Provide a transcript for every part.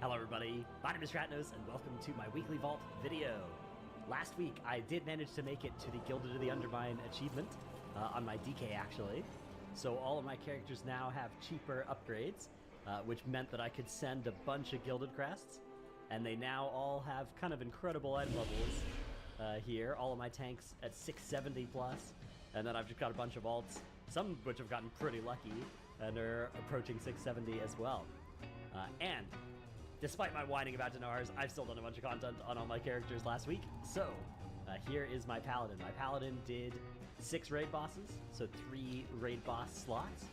Hello everybody, my name is Ratnos and welcome to my weekly vault video. Last week I did manage to make it to the Gilded of the Undermine achievement, on my DK actually. So all of my characters now have cheaper upgrades, which meant that I could send a bunch of Gilded crests, and they now all have kind of incredible item levels here. All of my tanks at 670 plus, and then I've just got a bunch of alts, some of which have gotten pretty lucky and are approaching 670 as well. And despite my whining about Dinars, I've still done a bunch of content on all my characters last week. So, here is my Paladin. My Paladin did 6 raid bosses, so 3 raid boss slots.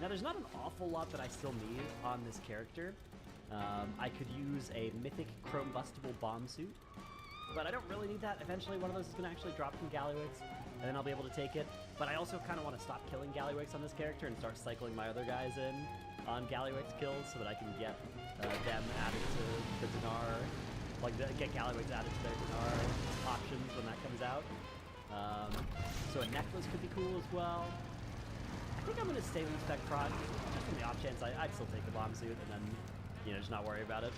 Now, there's not an awful lot that I still need on this character. I could use a Mythic Chrome Bustable Bomb Suit, but I don't really need that. Eventually, one of those is going to actually drop from Galliwigs, and then I'll be able to take it. But I also kind of want to stop killing Galliwigs on this character and start cycling my other guys in on Galliwigs kills so that I can get them added to the Dinar, like get Galliwigs added to their Dinar options when that comes out. So a necklace could be cool as well. I think I'm going to stay with Spec Prod, just on the off chance I'd still take the bomb suit and then, you know, just not worry about it.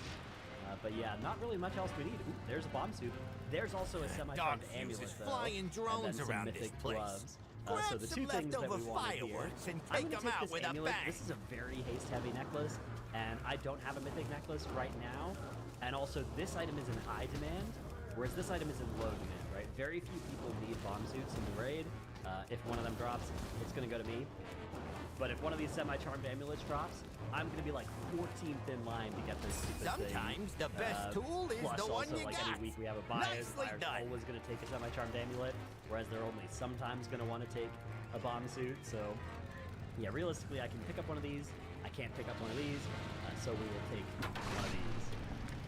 But yeah, not really much else we need. Ooh, there's a bomb suit. There's also a semi-charmed amulet, though, flying drones and then around mythic this place. gloves. Grab So the some two things that we leftover want here, fireworks and I'm take going to them take out this with a amulet. bang. This is a very haste-heavy necklace, and I don't have a mythic necklace right now. And also, this item is in high demand, whereas this item is in low demand, right? Very few people need bomb suits in the raid. If one of them drops, it's going to go to me. But if one of these semi-charmed amulets drops, I'm going to be like 14th in line to get this stupid thing. Sometimes the best tool is Plus the one also, you like, got. any week we have a buyers. Nicely Buyers done. always going to take a semi-charmed amulet, whereas they're only sometimes going to want to take a bomb suit. So, yeah, realistically, I can pick up one of these. I can't pick up one of these, so we will take one of these.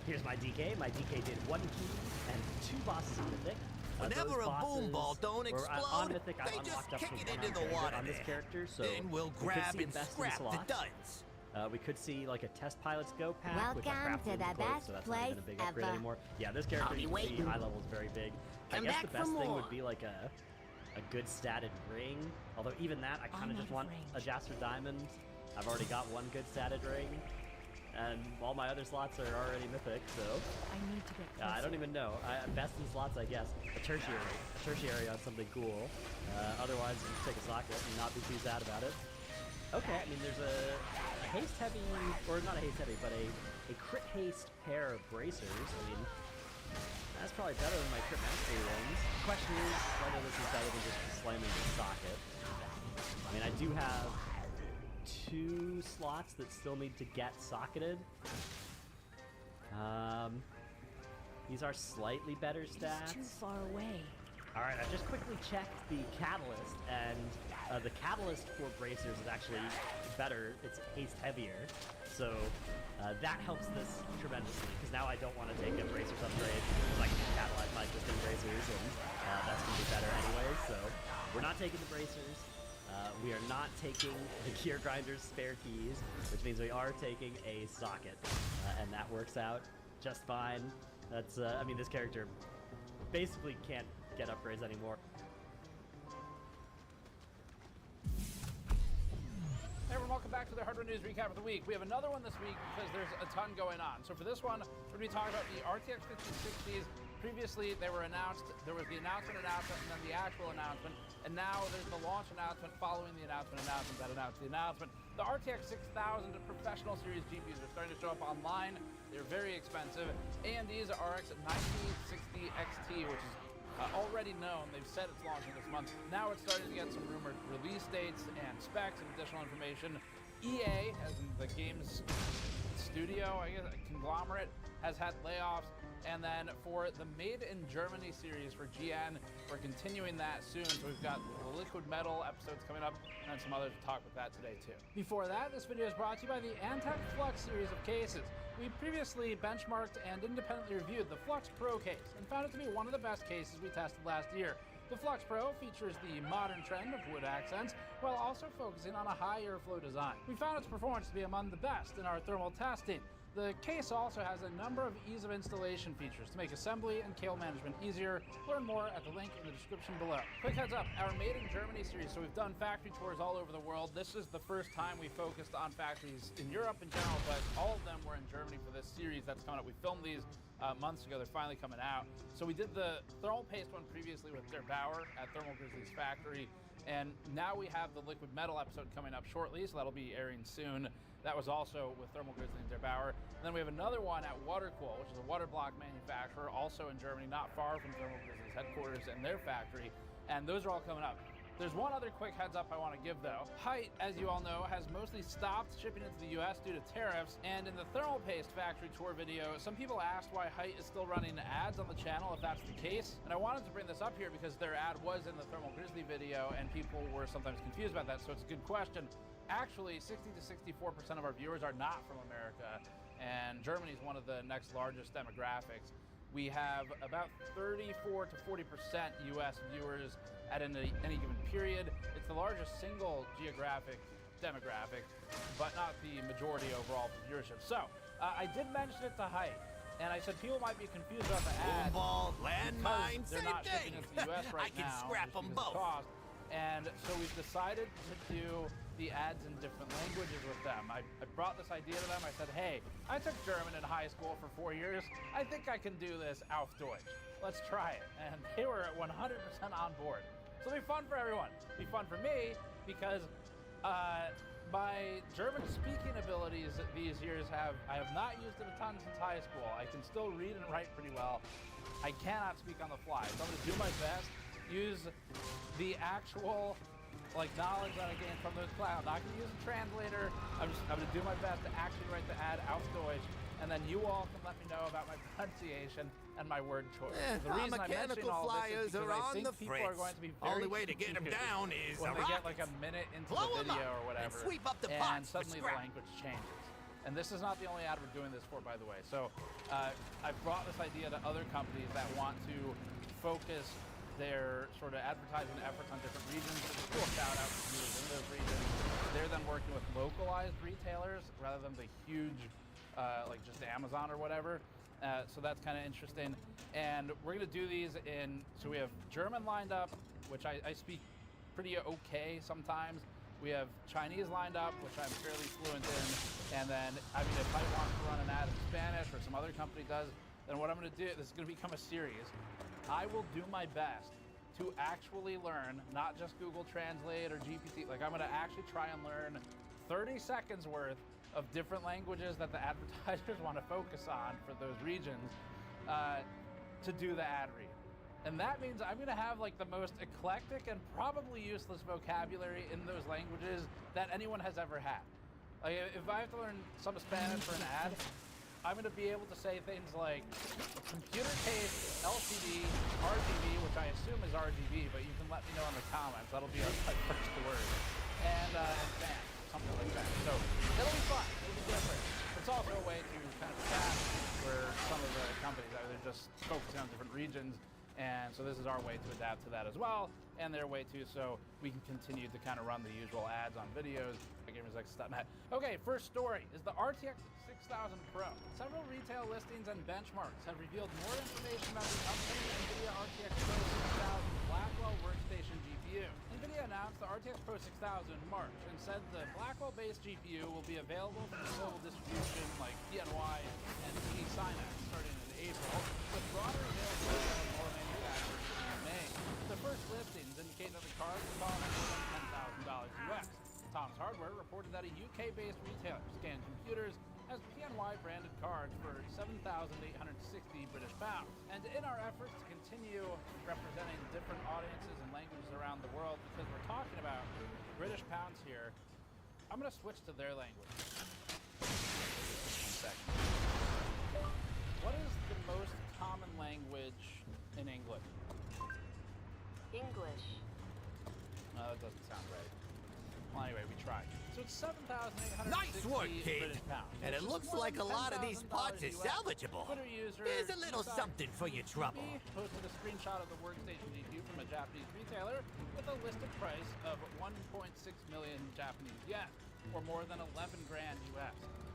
Here's my DK. My DK did 1 key and 2 bosses in Mythic. Whenever a boom ball don't explode, on Mythic, they I'm just locked up kick for it 100 into the water on this there. character, so Then we'll grab and scrap the slots. duds. We could see like a Test Pilots Go pack, which I Welcome crafted to in the code, best so that's not even a big place upgrade ever. anymore. Yeah, this character, I'll be you can see, waiting. high level is very big. I Come guess back the for best thing more. would be like a good statted ring. Although even that, I kind of just want a Jasper Diamond. I've already got 1 good statted ring, and all my other slots are already mythic, so I need to get closer. I don't even know. Best in slots, I guess. A tertiary on something cool. Otherwise, you just take a socket and not be too sad about it. Okay, I mean, there's a haste heavy, or not a haste heavy, but a crit haste pair of bracers. I mean, that's probably better than my crit mastery ones. The question is whether this is better than just slamming the socket. I mean, I do have 2 slots that still need to get socketed. These are slightly better stats. It's too far away. Alright, I just quickly checked the catalyst, and the catalyst for bracers is actually better. It's haste heavier. So that helps this tremendously, because now I don't want to take a bracers upgrade, because I can just catalyze my existing bracers, and that's going to be better anyway. So we're not taking the bracers. We are not taking the Gear Grinder's spare keys, which means we are taking a socket, and that works out just fine. That's, I mean, this character basically can't get upgrades anymore. Hey everyone, welcome back to the Hardware News Recap of the Week. We have another one this week because there's a ton going on. So for this one, we're going to be talking about the RTX 5060s. Previously, they were announced. There was the announcement, and then the actual announcement. And now there's the launch announcement following the announcement that announced the announcement. The RTX 6000 Professional Series GPUs are starting to show up online. They're very expensive. AMD's RX 9060 XT, which is already known. They've said it's launching this month. Now it's starting to get some rumored release dates and specs and additional information. EA, as in the games studio, I guess, conglomerate, has had layoffs. And then for the Made in Germany series for GN, we're continuing that soon. So we've got the Liquid Metal episodes coming up, and then some others to talk about that today too. Before that, this video is brought to you by the Antec Flux series of cases. We previously benchmarked and independently reviewed the Flux Pro case and found it to be one of the best cases we tested last year. The Flux Pro features the modern trend of wood accents while also focusing on a high airflow design. We found its performance to be among the best in our thermal testing. The case also has a number of ease of installation features to make assembly and cable management easier. Learn more at the link in the description below. Quick heads up, our Made in Germany series. So we've done factory tours all over the world. This is the first time we focused on factories in Europe in general, but all of them were in Germany for this series that's coming up. We filmed these months ago. They're finally coming out. So we did the thermal paste one previously with Der Bauer at Thermal Grizzly's factory. And now we have the liquid metal episode coming up shortly, so that'll be airing soon. That was also with Thermal Grizzly and Der Bauer. And then we have another one at Watercool, which is a water block manufacturer, also in Germany, not far from Thermal Grizzly's headquarters and their factory. And those are all coming up. There's one other quick heads up I want to give though. Height, as you all know, has mostly stopped shipping into the US due to tariffs. And in the thermal paste factory tour video, some people asked why Height is still running ads on the channel if that's the case. And I wanted to bring this up here because their ad was in the Thermal Grizzly video and people were sometimes confused about that. So it's a good question. Actually, 60 to 64% of our viewers are not from America, and Germany is one of the next largest demographics. We have about 34 to 40% US viewers at any given period. It's the largest single geographic demographic, but not the majority overall for viewership. So, I did mention it to Height, and I said people might be confused about the ad. Ball, landmine, they're same not thing. shipping into the US right I can now. scrap just them because of both. cost. And so we've decided to do the ads in different languages with them. I brought this idea to them. I said, hey, I took German in high school for 4 years. I think I can do this auf Deutsch. Let's try it. And they were 100% on board. So it'll be fun for everyone. It'll be fun for me because my German speaking abilities these years I have not used it a ton since high school. I can still read and write pretty well. I cannot speak on the fly. So I'm gonna do my best, use the actual knowledge that I gained from those clouds. I'm not gonna use a translator. I'm gonna do my best to actually write the ad auf Deutsch, and then you all can let me know about my pronunciation and my word choice. The reason I'm mentioning all this is because I think people are going to be very Only way to get them down is when they get like a minute into the video or whatever, and sweep up the and pots suddenly the language changes. And this is not the only ad we're doing this for, by the way. So I've brought this idea to other companies that want to focus their sort of advertising efforts on different regions. It's a cool shout out to viewers in those regions. They're then working with localized retailers rather than the huge, like just Amazon or whatever. So that's kind of interesting. And we're gonna do these so we have German lined up, which I speak pretty okay sometimes. We have Chinese lined up, which I'm fairly fluent in. And then, I mean, if I want to run an ad in Spanish or some other company does, then what I'm gonna do, this is gonna become a series. I will do my best to actually learn, not just Google Translate or GPT. Like, I'm gonna actually try and learn 30 seconds worth of different languages that the advertisers want to focus on for those regions to do the ad read. And that means I'm gonna have like the most eclectic and probably useless vocabulary in those languages that anyone has ever had. Like, if I have to learn some Spanish for an ad, I'm going to be able to say things like computer case, LCD, RGB, which I assume is RGB, but you can let me know in the comments. That'll be my first word. And fan, something like that. So it'll be fun. It'll be different. It's also a way to kind of chat where some of the companies are just focusing on different regions. And so this is our way to adapt to that as well, and their way too, so we can continue to kind of run the usual ads on videos. GamersX.net. Okay, first story is the RTX 6000 Pro. Several retail listings and benchmarks have revealed more information about the upcoming NVIDIA RTX Pro 6000 Blackwell workstation GPU. NVIDIA announced the RTX Pro 6000 in March and said the Blackwell-based GPU will be available for global distribution like PNY and Synapse starting in April, with broader availability from more manufacturers in May. The first listings indicate that the card will cost more than $10,000 US. Tom's Hardware reported that a UK-based retailer scanned computers as PNY branded cards for £7,860 British pounds. And in our efforts to continue representing different audiences and languages around the world, because we're talking about British pounds here, I'm going to switch to their language. One second. What is the most common language in England? English. No, that doesn't sound right. Well, anyway, we tried. So it's 7,860 Nice work, kid. British pounds. And it looks like a lot of these parts is salvageable. Twitter user Here's a little something for your trouble. posted a screenshot of the workstation GPU from a Japanese retailer with a listed price of 1.6 million Japanese yen, or more than 11 grand US.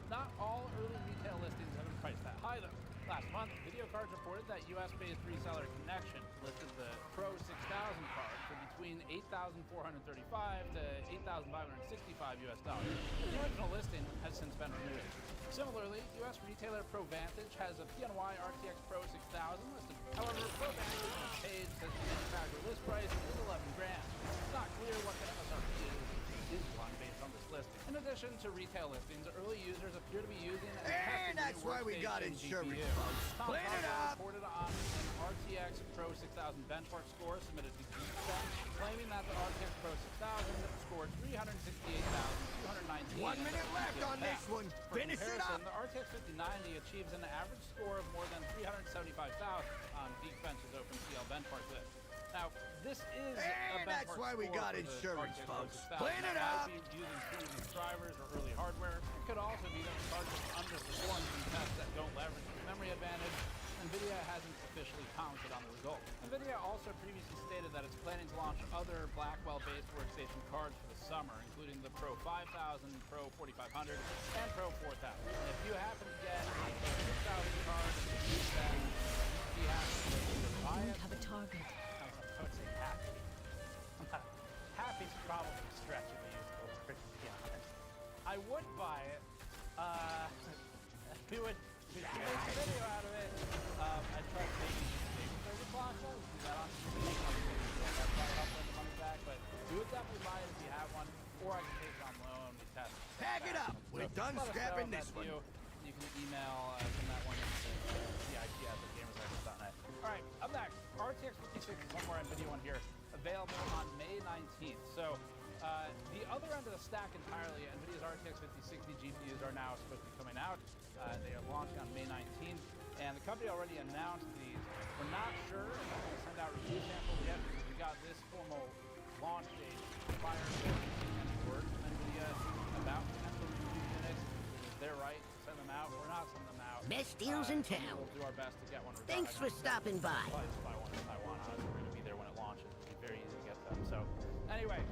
Not all early retail listings have been priced that high, though. Last month, Video Cards reported that US-based reseller Connection listed the Pro 6000 card for between $8,435 to $8,565 US dollars. The original listing has since been removed. Similarly, US retailer ProVantage has a PNY RTX Pro 6000 listed. However, ProVantage's page says the manufacturer list price is 11 grand. It's not clear what the MSRP is one based on this listing. In addition to retail listings, early users appear to be using and testing the that's new why we got workstation insurance, GPU. folks. Tom Clean it Coughlin up! reported on an RTX Pro 6000 benchmark score submitted to Geekbench, claiming that the RTX Pro 6000 scored 368,219. 1 minute left on this one. For Finish it up. comparison, the RTX 5090 achieves an average score of more than 375,000 on Geekbench's OpenCL benchmark list. Now, this is a benchmark that's why we score got for the insurance, RTX folks. 6000. Clean it That up. might be using previous drivers or early hardware. It could also be that the card just underperforms in tests that don't leverage the memory advantage. NVIDIA hasn't officially commented on the results. NVIDIA also previously stated that it's planning to launch other Blackwell-based workstation cards for the summer, including the Pro 5000, Pro 4500, and Pro 4000. If you happen to get a Pro 6000 card, then you have to either buy Don't it. have a target. I would say happy. Happy's probably stretching the useful word, to be honest. I would buy it. We would make a video out of it. I'd try to maybe server process. Do that on Steam. That'd probably help win the money back. But we would definitely buy it if you have one, or I can take it on loan. We test it. Pack it up. We're done let us scrapping know if this that's one. you can email send that one to CIT@gamersexpress.net. All right, up next, RTX 56 is one more NVIDIA one here, available on May 19th. So the other end of the stack entirely, NVIDIA's RTX 5060 GPUs are now supposed to be coming out. They are launching on May 19th, and the company already announced these. We're not sure if they're going to send out review samples yet because we got this formal launch date prior to any word from NVIDIA about potential review units. They're right to send them out. We're not sending them out. Best deals in town. We'll do our best to get one. Thanks for stopping by. Probably just buy one in Taiwan. Honestly, we're going to be there when it launches. It'll be very easy to get them. So, anyway,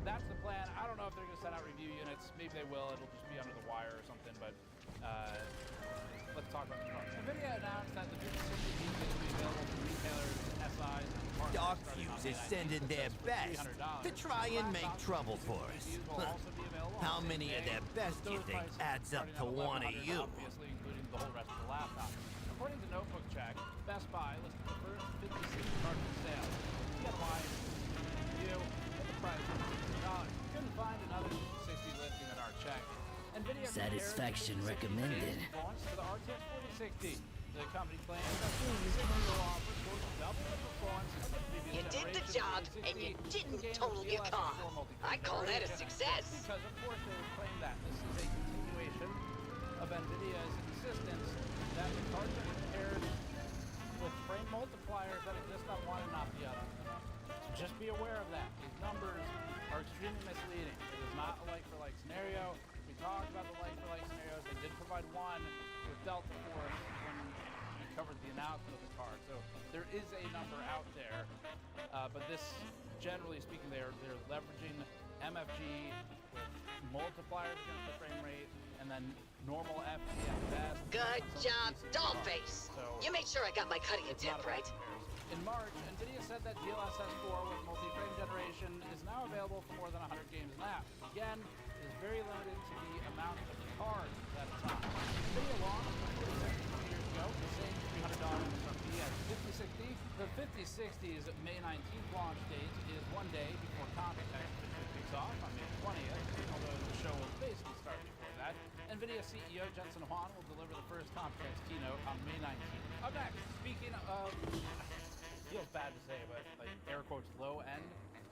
that's the plan. I don't know if they're going to send out review units. Maybe they will. It'll just be under the wire or something. But let's talk about the car. NVIDIA announced that the 5060 GPU will be available to retailers, SIs, and partners. Dark starting on Fuse May is 19th sending with their just best $300. to try and make Laptops trouble using for us. GPUs will also be available on How the same many of day. their best do you Those think prices adds up starting to at one of $1,100, you? obviously including the whole rest of the laptop. According to Notebook Check, Best Buy listed the first 5060 card for sale. Get why you get the price of $50. Couldn't find another 5060 listing in our check. NVIDIA Satisfaction recommended. Launched for the RTX 4060. The company claims that the 4060 will offer close to double the performance of the previous You did the generation job, of 4060 and you didn't gain total your PLS car. 4 multi-core I call that a generation. success. Because, of course, they would claim that this is a continuation of NVIDIA's insistence that the cards are compared with frame multipliers that exist on one and not the other. So just be aware of that. These numbers are extremely misleading. It is not a like-for-like scenario. We talked about the like-for-like scenarios. They did provide one with Delta Force when we covered the announcement of the card. So there is a number out there, but this, generally speaking, they're leveraging MFG with multipliers against the frame rate, and then normal FG at best. Good on some job, PC Dollface. cards. So You made sure I got my cutting it's not intent a bad right. comparison. In March, NVIDIA said that DLSS 4 with multi-frame generation is now available for more than 100 games an app. Again, it is very limited to the amount of cards that it's on. NVIDIA launched the 4060 years ago, the same $300 MSRP as the 5060. The 5060's May 19th launch date is one day before Computex officially kicks off on May 20th, although the show will basically start before that. NVIDIA CEO Jensen Huang will deliver the first Computex keynote on May 19th. Up next, speaking of, feels bad to say, but like air quotes low-end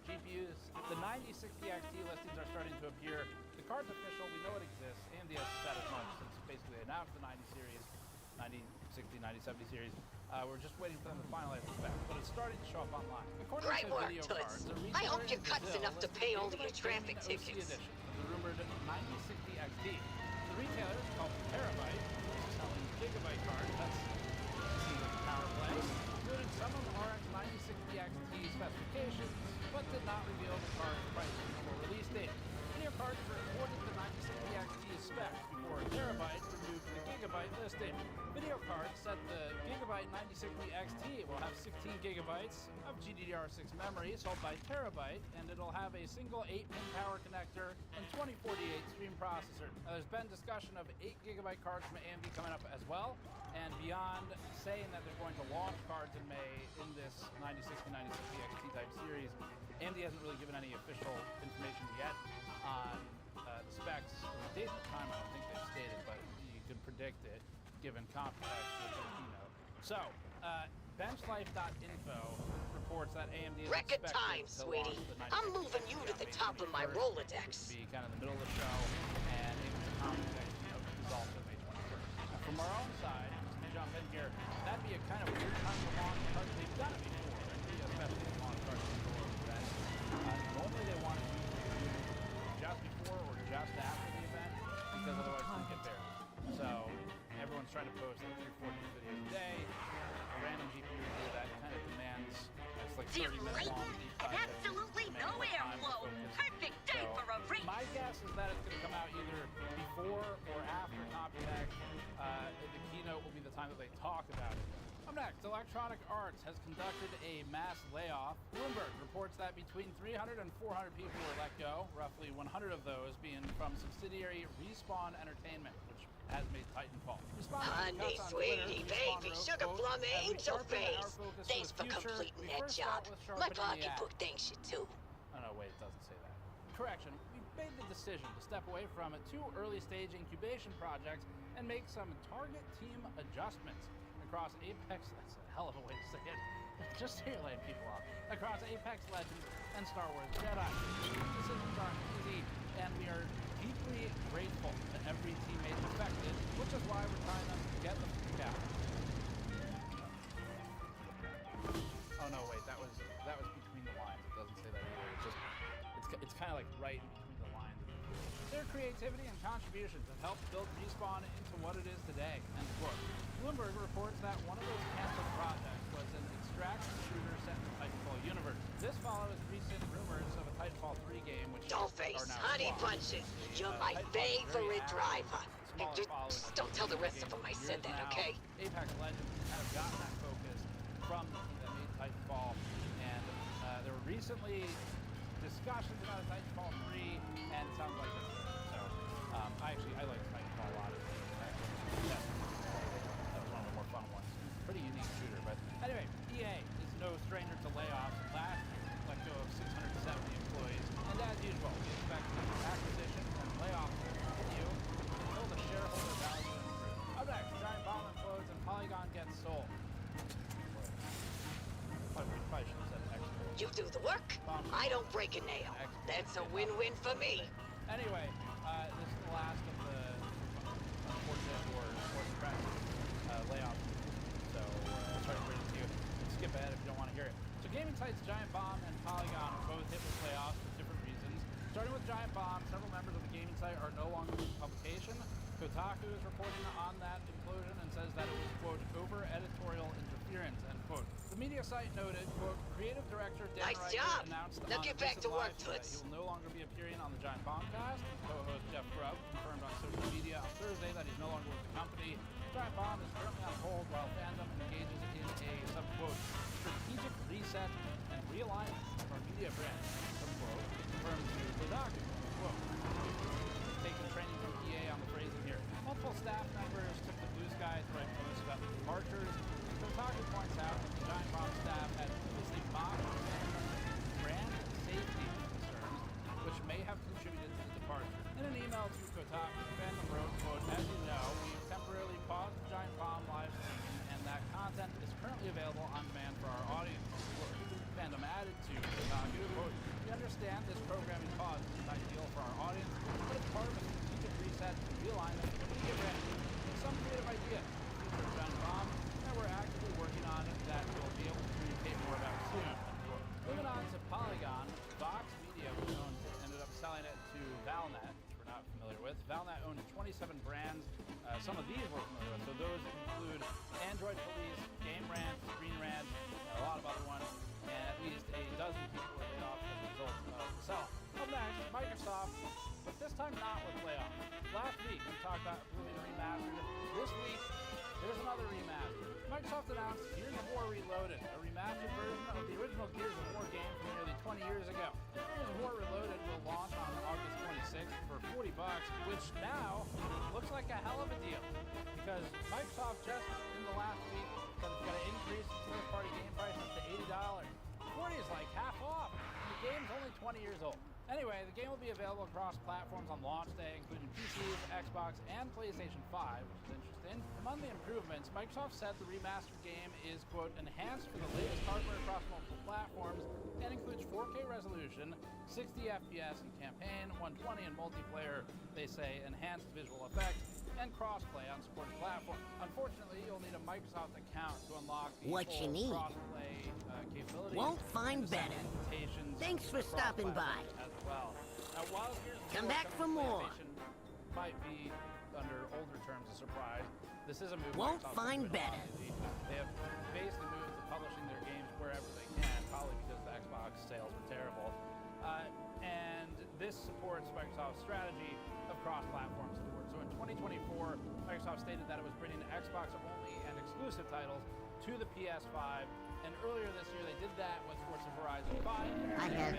GPUs, the 9060 XT listings are starting to appear. The card's official, we know it exists. AMD has said as much since basically they announced the 90 series, 9060, 9070 series. We're just waiting for them to finalize the specs, but it's starting to show up online. According Great to work, Video Toots. Cards, a I hope retailer your in cut's Brazil enough to listed pay all of Gigabyte your traffic Gaming OC tickets. edition of the rumored 9060 XT. The retailer is called Terabyte, which is selling Gigabyte cards. That's power play, including some of the RX 9060 XT specifications, but did not reveal the card's price or release date. Video Cards reported the 9060 XT specs before Terabyte Gigabyte listing. Video card set the Gigabyte 9060 XT. Will have 16 gigabytes of GDDR6 memory sold by Terabyte, and it'll have a single 8-pin power connector and 2048 stream processor. Now, there's been discussion of 8 gigabyte cards from AMD coming up as well, and beyond saying that they're going to launch cards in May in this 9060 XT type series, AMD hasn't really given any official information yet on the specs or the date and time. I don't think they've stated, but you could predict it given Computex with their keynote. So, benchlife.info reports that AMD is Record expected time, to sweetie. launch the I'm moving you to the top of my Rolodex. Be kind of the middle of the show, and even the Computex keynote is also May 21st. Now, from our own side, just to jump in here, that'd be a kind of weird time to launch cards. They've done it before, especially to launch cards before the event. Normally they want to do just before or just after the event, because otherwise you get buried. So everyone's trying to post like 3-4 new videos a day. A random GPU review that kind of demands it's like 30-minute long deep dive. Absolutely no airflow. Perfect day for a race. My guess is that it's going to come out either before or after Computex. The keynote will be the time that they talk about it. Up next, Electronic Arts has conducted a mass layoff. Bloomberg reports that between 300 and 400 people were let go, roughly 100 of those being from subsidiary Respawn Entertainment, which has made Titanfall. Honey, sweetie, baby, sugar plum angel face. Thanks for completing that job. My pocketbook thanks you too. Oh no, wait, it doesn't say that. Correction, we made the decision to step away from 2 early-stage incubation projects and make some target team adjustments across Apex. That's a hell of a way to say it. Just so you're laying people off. Across Apex Legends and Star Wars Jedi. Decisions aren't easy, and we are deeply grateful to every teammate affected, which is why we're trying to get them out. Oh no, wait, that was between the lines. It doesn't say that either. It's kind of like right in between the lines. Their creativity and contributions have helped build Respawn into what it is today. End quote. Bloomberg reports that one of those canceled projects was an extraction shooter set in the Titanfall universe. This follows recent rumors of a Titanfall 3 game, which Dollface, are now honey squashed. bunches. You're my favorite driver. Just don't tell the rest of them I said that, okay? Apex Legends has kind of gotten that focus from the team that made Titanfall, and there were recently discussions about Titanfall 3, and it sounds like it's so. I like Titanfall a lot. That was one of the more fun ones. Pretty unique shooter, but anyway, EA is no stranger to layoffs. Last year, let go of 670 employees, and as usual, we expect acquisitions and layoffs will continue until the shareholder value improves. Up next, Giant Bomb implodes and Polygon gets sold. Probably should have said export. You do the work, I don't break a nail. That's a win-win for me. Anyway, this is the last of the unfortunate or impressive layoffs. So, sorry to bring it to you. Skip ahead if you don't want to hear it. So, gaming sites Giant Bomb and Polygon are both hit with layoffs for different reasons. Starting with Giant Bomb, several members of the gaming site are no longer in publication. Kotaku is reporting on that implosion and says that it was, quote, over editorial interference, end quote. The media site noted, quote, creative director Dan Nice Riker job. announced Now on get a back recent to work, live stream that Toots. he will no longer be appearing on the Giant Bombcast. Co-host Jeff Grubb confirmed on social media on Thursday that he's no longer with the company. Giant Bomb is currently on hold while fandom engages in a, sub-quote, strategic reset and realignment of our media brand, sub-quote, confirmed to Kotaku, quote. Taking training from EA on the phrasing here. Multiple staff members took the blue sky to write posts about the departures. Kotaku points out that the Giant Bomb staff had previously mocked brand safety concerns, which may have contributed to the departure. In an email to Kotaku, fandom wrote, quote, as you know, we've temporarily paused the Giant Bomb live streaming, and that content is currently available on demand for our audience. Fandom added to Kotaku, quote, we understand this programming pause is ideal for our audience, but it's part of a strategic reset and realignment of the media brand. Some creative idea for Giant Bomb that we're actively working on that we'll be able to communicate more about soon. Moving on to Polygon, Vox Media, which ended up selling it to Valnet, which we're not familiar with. Valnet owned 27 brands. Some of these we're familiar with. So those include Android Police, Game Rant, Screen Rant, a lot of other ones, and at least a dozen people were laid off as a result of the sell. Up next, Microsoft but this time not with playoffs. Last week we talked about Oblivion Remastered. This week, there's another remaster. Microsoft announced Gears of War Reloaded, a remastered version of the original Gears of War game from nearly 20 years ago. Gears of War Reloaded will launch on August 26th for $40, which now looks like a hell of a deal, because Microsoft just in the last week said it's going to increase third-party game prices to $80. 40 is like half off. The game's only 20 years old. Anyway, the game will be available across platforms on launch day, including PCs, Xbox, and PlayStation 5, which is interesting. Among the improvements, Microsoft said the remastered game is, quote, enhanced for the latest hardware across multiple platforms and includes 4K resolution, 60 FPS in campaign, 120 in multiplayer, they say, enhanced visual effects, and crossplay on supported platforms. Unfortunately, you'll need a Microsoft account to unlock the What you full need. crossplay capabilities. Won't find and send better. invitations Thanks for across stopping by. platforms as well. Now, while Gears of Come War back coming for to more. PlayStation might be under older terms a surprise, this is a move Won't Microsoft's find been doing a lot better. lately. They have basically moved to publishing their games wherever they can, probably because the Xbox sales were terrible. And this supports Microsoft's strategy of cross-platform support. So in 2024, Microsoft stated that it was bringing Xbox-only and exclusive titles to the PS5, and earlier this year they did that with Forza Horizon 5. I have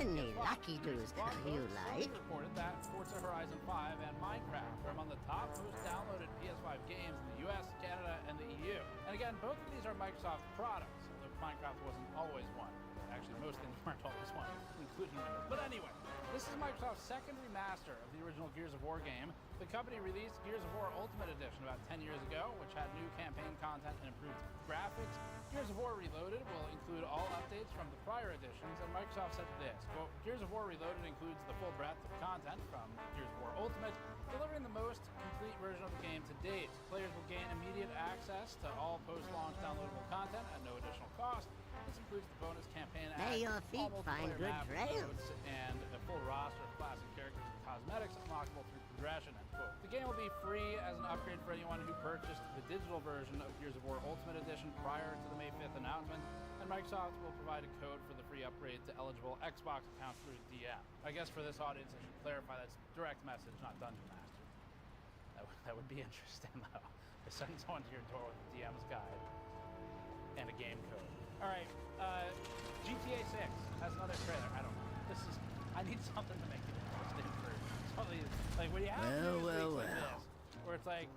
many lucky doos you like. Reported that Forza Horizon 5 and Minecraft are among the top most downloaded PS5 games in the US, Canada, and the EU. And again, both of these are Microsoft products. Though Minecraft wasn't always one. Actually, most things weren't always one, including Windows. But anyway, this is Microsoft's second remaster of the original Gears of War game. The company released Gears of War Ultimate Edition about 10 years ago, which had new campaign content and improved graphics. Gears of War Reloaded will include all updates from the prior editions, and Microsoft said this, quote, Gears of War Reloaded includes the full breadth of content from Gears of War Ultimate, delivering the most complete version of the game to date. Players will gain immediate access to all post-launch downloadable content at no additional cost. This includes the bonus campaign May your feet all find multiplayer good map trails. modes, and a full roster of classic characters and cosmetics unlockable through progression, end quote. The game will be free as an upgrade for anyone who purchased the digital version of Gears of War Ultimate Edition prior to the May 5th announcement, and Microsoft will provide a code for the free upgrade to eligible Xbox accounts through DM. I guess for this audience, I should clarify that's direct message, not Dungeon Master. That would be interesting, though. They send someone to your door with a DM's guide and a game code. All right, GTA 6 has another trailer. I don't know. I need something to make it interesting for some of these. Like when you have news leaks like this, where it's like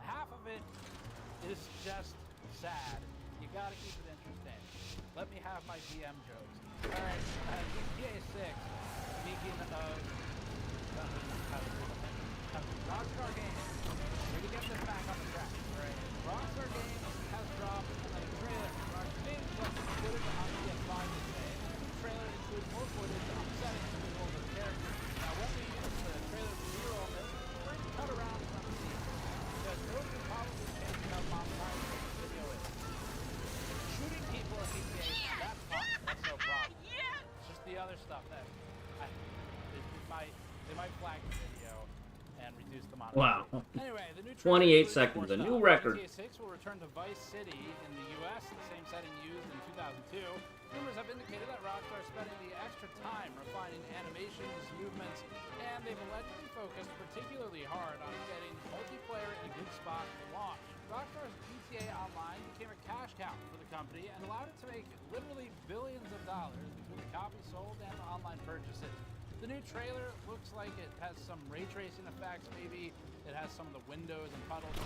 half of it is just sad. You gotta keep it interesting. Let me have my DM jokes. All right, GTA 6. Speaking of Rockstar Games, we're gonna get this back on the track. All right, Rockstar Games has dropped another trailer. Rockstar Games was footage on PS5 today. The trailer includes more footage on settings and visuals of the characters. Now, when we use the trailer to B-roll this, we're going to cut around some scenes, because those will probably change how monetized the video is. Shooting people in GTA, that's fine. That's no problem. It's just the other stuff that they might flag the video and reduce the monetization. Wow. Anyway, the new 28 seconds, a new record. GTA 6 will return to Vice City in the U.S., the same setting used in 2002. Rumors have indicated that Rockstar is spending the extra time refining animations, movements, and they've allegedly focused particularly hard on getting multiplayer in a good spot for launch. Rockstar's GTA Online became a cash cow for the company and allowed it to make literally billions of dollars between the copies sold and the online purchases. The new trailer looks like it has some ray tracing effects, maybe it has some of the windows and puddles,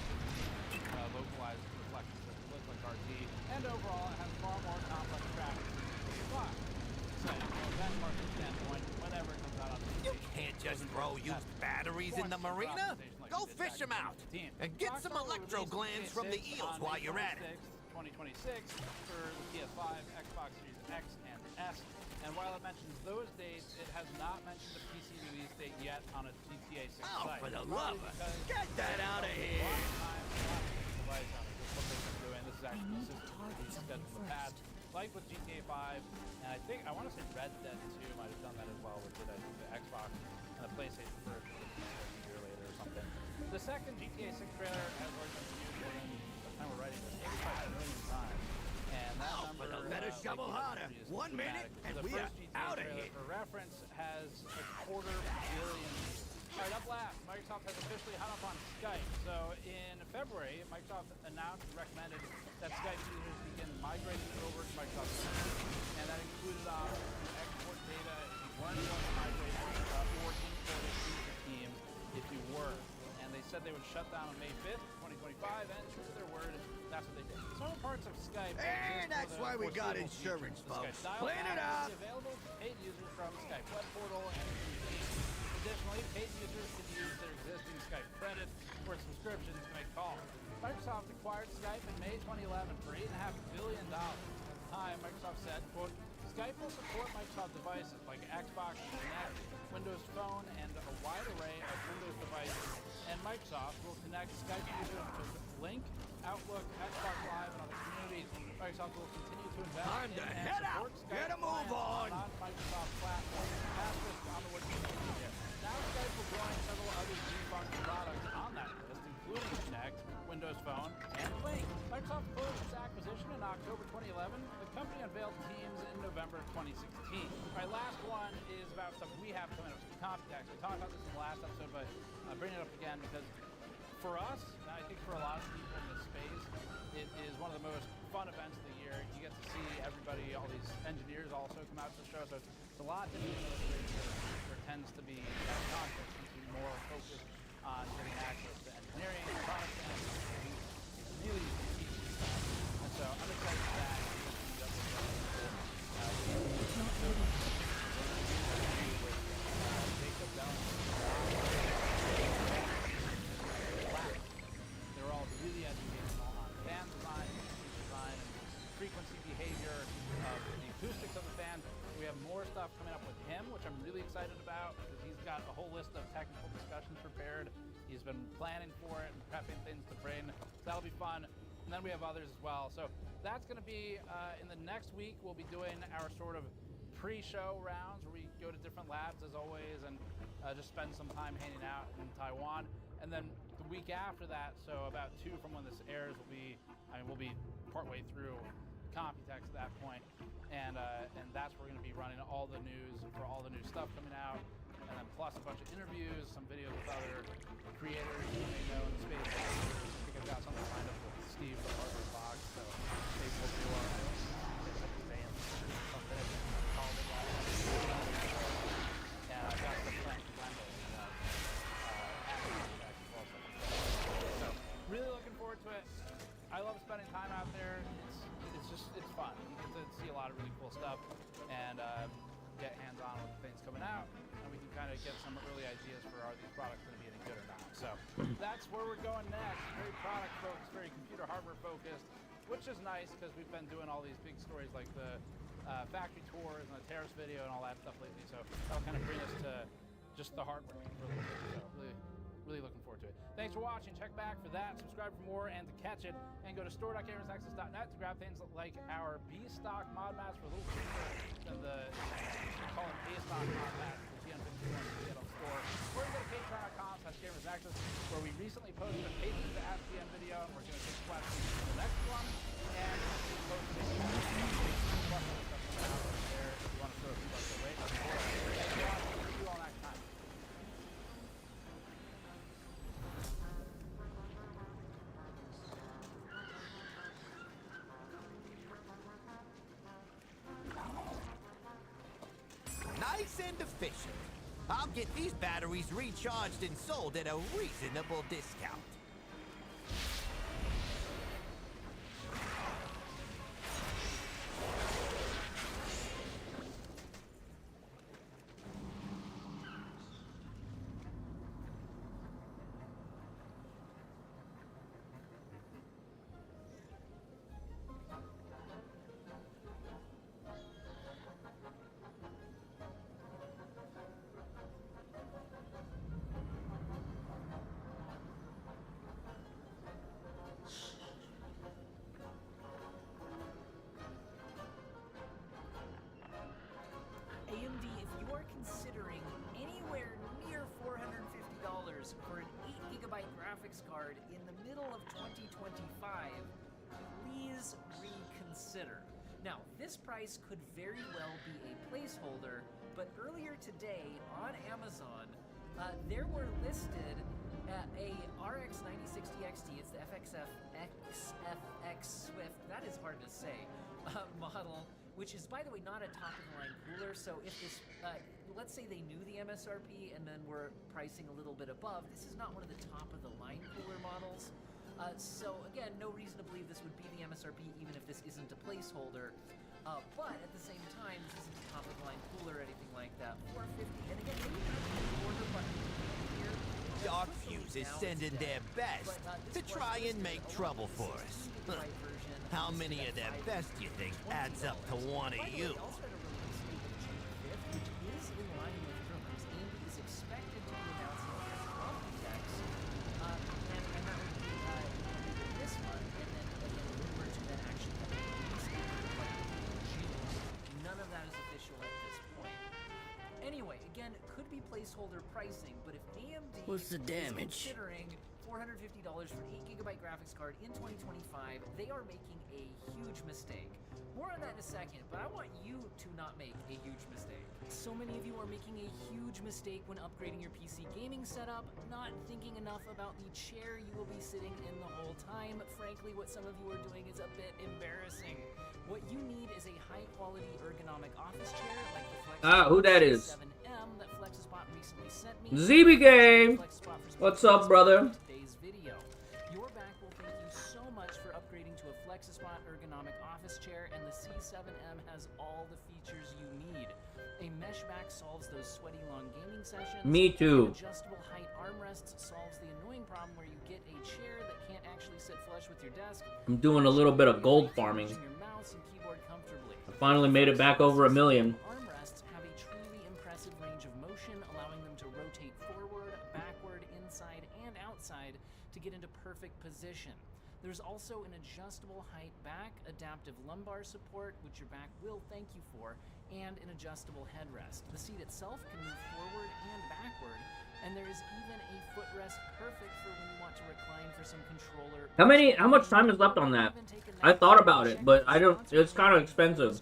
localized reflections that look like RT, and overall it has far more complex graphics than PS5. So, from a benchmarking standpoint, whenever it comes out on the You can't just throw used batteries in the marina. Go fish them out and get some electro glands from the eels while you're at it. 2026 for the PS5, Xbox Series X and S. And while it mentions those dates, it has not mentioned the PC release date yet on a GTA 6 Oh, site. for the love of... Get that out of here! This is actually consistently scheduled in the past, like with GTA 5, and I want to say Red Dead 2 might have done that as well, which did, I think, the Xbox and the PlayStation first, a year later or something. The second GTA 6 trailer has already been viewed more than the time we're writing this 85 million times. And that Oh, number, but let us shovel harder. is 1 minute, dramatic. and The we are first GTA out of trailer, here. for reference, has a 250 million views. All right, up last, Microsoft has officially hung up on Skype. So in February, Microsoft announced and recommended that Skype users begin migrating over to Microsoft Teams, and that included options to export data if you weren't going to migrate or import it into Teams if you were. And they said they would shut down on May 5th, 2025, and true to their word, that's what they did. Some parts of Skype And that's why we got insurance, folks. Clean it up. Available to paid users from Skype web portal and additionally, paid users can use their existing Skype credits or subscriptions to make calls. Microsoft acquired Skype in May 2011 for $8.5 billion. At the time, Microsoft said, quote, Skype will support Microsoft devices like Xbox, Kinect, Windows Phone, and a wide array of Windows devices. And Microsoft will connect Skype users to Link, Outlook, Xbox Live, and other communities. Microsoft will continue to invest Time in to and head support out. Skype Get a move on. non-Microsoft platforms. Passwords on the working media. Now Skype will join several other defunct products on that list, including Kinect, Windows Phone, and Link. Microsoft closed its acquisition in October 2011. The company unveiled Teams in November 2016. All right, last one is about stuff we have coming up. So Computex. We talked about this in the last episode, but I'll bring it up again because for us, and I think for a lot of people in this space, it is one of the most fun events of the year. You get to see everybody, all these engineers also come out to the show. So it's a lot different than there tends to be at conference, tends to be more focused on getting access to engineering, product management, really deep stuff. And so I'm excited for that. Jacob Bell. They're all really educational on fan design, design, and frequency behavior of the acoustics of the fan. We have more stuff coming up with him, which I'm really excited about because he's got a whole list of technical discussions prepared. He's been planning for it and prepping things to bring. So that'll be fun. And then we have others as well. So that's going to be in the next week. We'll be doing our sort of pre-show rounds where we go to different labs as always and just spend some time hanging out in Taiwan. And then the week after that, so about 2 from when this airs, we'll be partway through Computex at that point. And that's where we're going to be running all the news for all the new stuff coming out. And then plus a bunch of interviews, some videos with other creators you may know in the space. I think I've got something lined up with Steve from Hardware Box, so Facebook URL. Something called it that. And I've got some planned for Glendale. So really looking forward to it. I love spending time out there. It's fun. You get to see a lot of really cool stuff and get hands-on with things coming out, and we can kind of get some early ideas for are these products going to be any good or not. So that's where we're going next. Very product focused, very computer hardware focused, which is nice because we've been doing all these big stories like the factory tours and the Terrace video and all that stuff lately. So that'll kind of bring us to just the hardware for a little bit. So really looking forward to it. Thanks for watching. Check back for that. Subscribe for more and to catch it. And go to store.gamersnexus.net to grab things like our B-stock mod mats for a little cheaper than we call them A-stock mod mats for TN51 you get on the store. Or you go to patreon.com/gamersnexus where we recently posted a Patreon to Ask GM video and we're going to take questions for the next one. And we posted a plus other stuff out there if you want to throw a few bucks away. Thanks for watching. See you all next time. Nice and efficient. I'll get these batteries recharged and sold at a reasonable discount. AMD, if you are considering anywhere near $450 for an 8GB graphics card in the middle of 2025, please reconsider. Now, this price could very well be a placeholder, but earlier today on Amazon, there were listed a RX 9060 XT, it's the XFX Swift, that is hard to say, model, which is, by the way, not a top-of-the-line cooler, so if this, let's say they knew the MSRP and then were pricing a little bit above, this is not one of the top-of-the-line cooler models. So, again, no reason to believe this would be the MSRP, even if this isn't a placeholder. But at the same time, this isn't a top-of-the-line cooler or anything like that. $450, and again, maybe not the order button here. Dark Fuse is sending their best to try and make trouble for us. How many of their best do you think adds up to one of you? Placeholder pricing, but if AMD What's the damage? is considering $450 for an 8GB graphics card in 2025, they are making a huge mistake. More on that in a second, but I want you to not make a huge mistake. So many of you are making a huge mistake when upgrading your PC gaming setup, not thinking enough about the chair you will be sitting in the whole time. Frankly, what some of you are doing is a bit embarrassing. What you need is a high-quality ergonomic office chair like the Flex who that is? 7M that FlexSpot recently sent me. ZB Game! What's up, brother? Today's video. Your back will thank you so much for upgrading to a FlexSpot ergonomic office chair, and the C7M has all the features you need. A mesh back solves those sweaty long gaming sessions. Me too. Adjustable height armrests solves the annoying problem where you get a chair that can't actually sit flush with your desk. I'm doing a little bit of gold farming. I finally made it back over 1 million. Armrests have a truly impressive range of motion, allowing them to rotate forward, backward, inside, and outside to get into perfect position. There's also an adjustable height back, adaptive lumbar support, which your back will thank you for, and an adjustable headrest. The seat itself can move forward and backward, and there is even a footrest perfect for when you want to recline for some controller. How much time is left on that? I thought about it, but I don't. It's kind of expensive.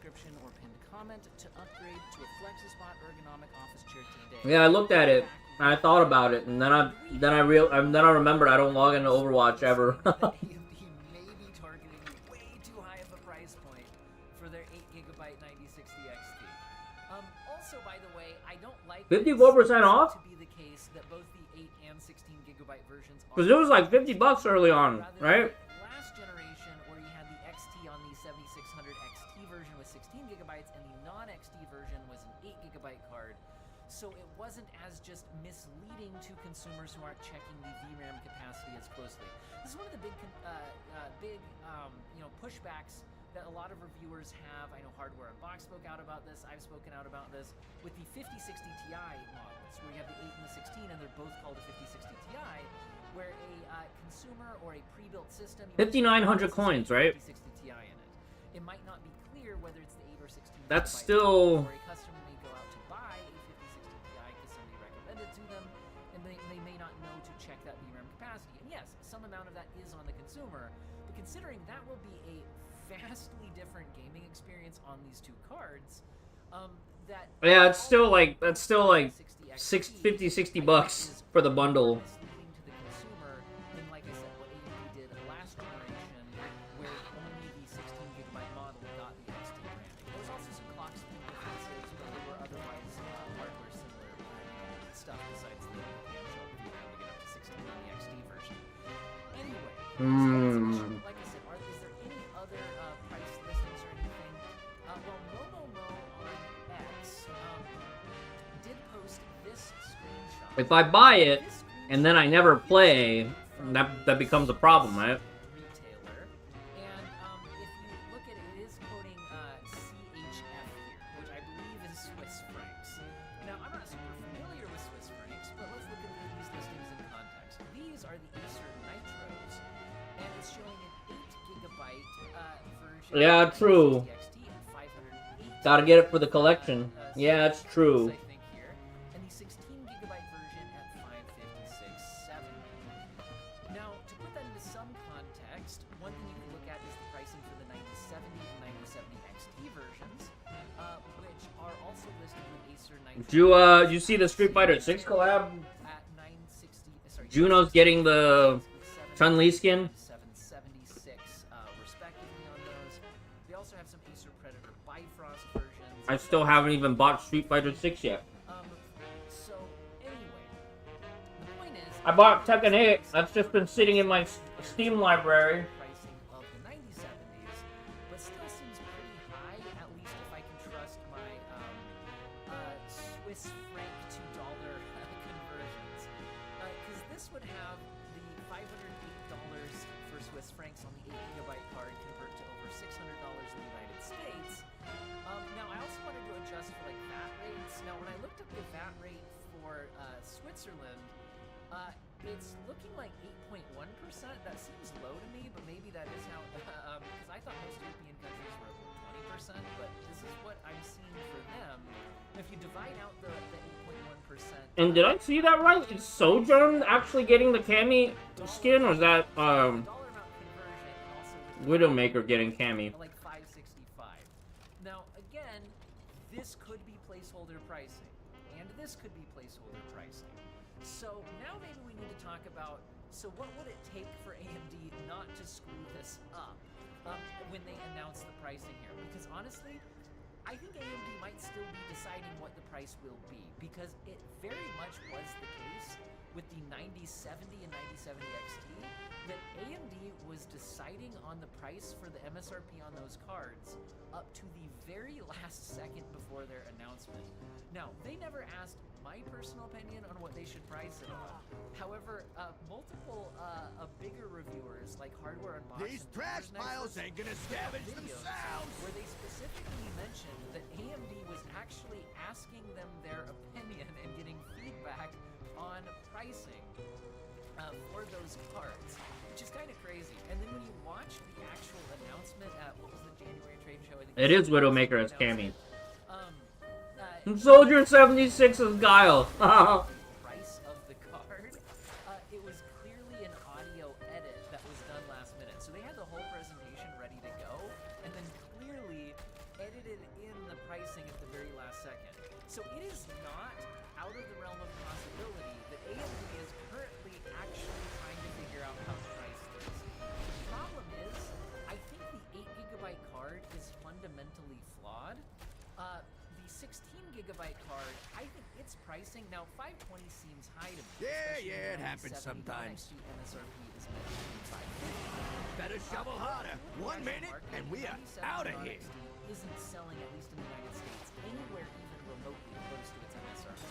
Yeah, I looked at it and I thought about it, and then I remembered I don't log into Overwatch ever. He may be targeting way too high of a price point for their 8GB 9060 XT. Also, by the way, I don't like 54% off? to be the case that both the 8 and 16GB versions are. Because it was like $50 early on, right? Last generation, where you had the XT on the 7600 XT version with 16GB, and the non-XT version was an 8GB card. So it wasn't as just misleading to consumers who aren't checking the VRAM capacity as closely. This is one of the big pushbacks that a lot of reviewers have. I know Hardware Unboxed spoke out about this. I've spoken out about this with the 5060 Ti models, where you have the 8 and the 16, and they're both called the 5060 Ti, where a consumer or a pre-built system 5,900 coins, right? 5060 Ti in it. It might not be clear whether it's the 8 or 16. That's still. Or a customer may go out to buy a 5060 Ti because somebody recommended to them, and they may not know to check that VRAM capacity. And yes, some amount of that is on the consumer, but considering that will be a vastly different gaming experience on these two cards, Yeah, it's still like 50, $60 for the bundle. misleading to the consumer than, like I said, what AMD did last generation, where only the 16GB model got the XT branding. There was also some clock speed differences, but they were otherwise hardware similar stuff besides the handheld VRAM to get up to 16 on the XT version. Anyway, like I said, is there any other price listings or anything? Well, Momo on X did post this screenshot. If I buy it and then I never play, that becomes a problem, right? Retailer, and if you look at it, it is quoting CHF here, which I believe is Swiss francs. Now, I'm not super familiar with Swiss francs, but let's look at these listings in context. These are the Acer Nitros, and it's showing an 8GB version. Yeah, true. XT at 508. Gotta get it for the collection. Yeah, it's true. I think here, and the 16GB version at 556.70. Now, to put that into some context, Next, one thing you can look at is the pricing for the 9070 and 9070 XT versions, which are also listed with Acer 9. Did you see the Street Fighter 6 collab? At 960, sorry, Juno's getting the Chun-Li skin. 776, respectively on those. They also have some Acer Predator Bifrost versions. I still haven't even bought Street Fighter 6 yet. So anyway, the point is, I bought Tekken 8. That's just been sitting in my Steam library. pricing of the 9070s, but still seems pretty high, at least if I can trust my Swiss franc to dollar conversions. Because this would have the $508 for Swiss francs on the 8GB card convert to over $600 in the United States. Now, I also wanted to adjust for like VAT rates. Now, when I looked up the VAT rate for Switzerland, it's looking like 8.1%. That seems low to me, but maybe that is how, because I thought most European countries were about 20%, but this is what I'm seeing for them. If you divide out the 8.1%. And did I see that right? Is Sojourn actually getting the Cammy skin, or is that dollar amount conversion and also Widowmaker getting Cammy? like $565. Now, again, this could be placeholder pricing, and this could be placeholder pricing. So now maybe we need to talk about, so what would it take for AMD not to screw this up when they announce the pricing here? Because honestly, I think AMD might still be deciding what the price will be, because it very much was the case with the 9070 and 9070 XT that AMD was deciding on the price for the MSRP on those cards up to the very last second before their announcement. Now, they never asked my personal opinion on what they should price it on. However, multiple bigger reviewers like Hardware Unboxed These and trash Gamers piles Nexus ain't gonna put out scavenge videos themselves. where they specifically mentioned that AMD was actually asking them their opinion and getting feedback on pricing for those cards, which is kind of crazy. And then when you watch the actual announcement at, what was the January trade show? I think It is Widowmaker as Cammy. um, Soldier 76 is Guile. price of the card, it was clearly an audio edit that was done last minute. So they had the whole presentation ready to go, and then clearly edited in the pricing at the very last second. So it is not out of the realm of possibility that AMD is currently actually trying to figure out how to price this. The problem is, I think the 8GB card is fundamentally flawed. The 16GB card, I think its pricing, now 520 seems high to me. Yeah, it happens sometimes. MSRP is meant to be 550. Better shovel harder. 1 minute, and we are out of here. Isn't selling, at least in the United States, anywhere even remotely close to its MSRP.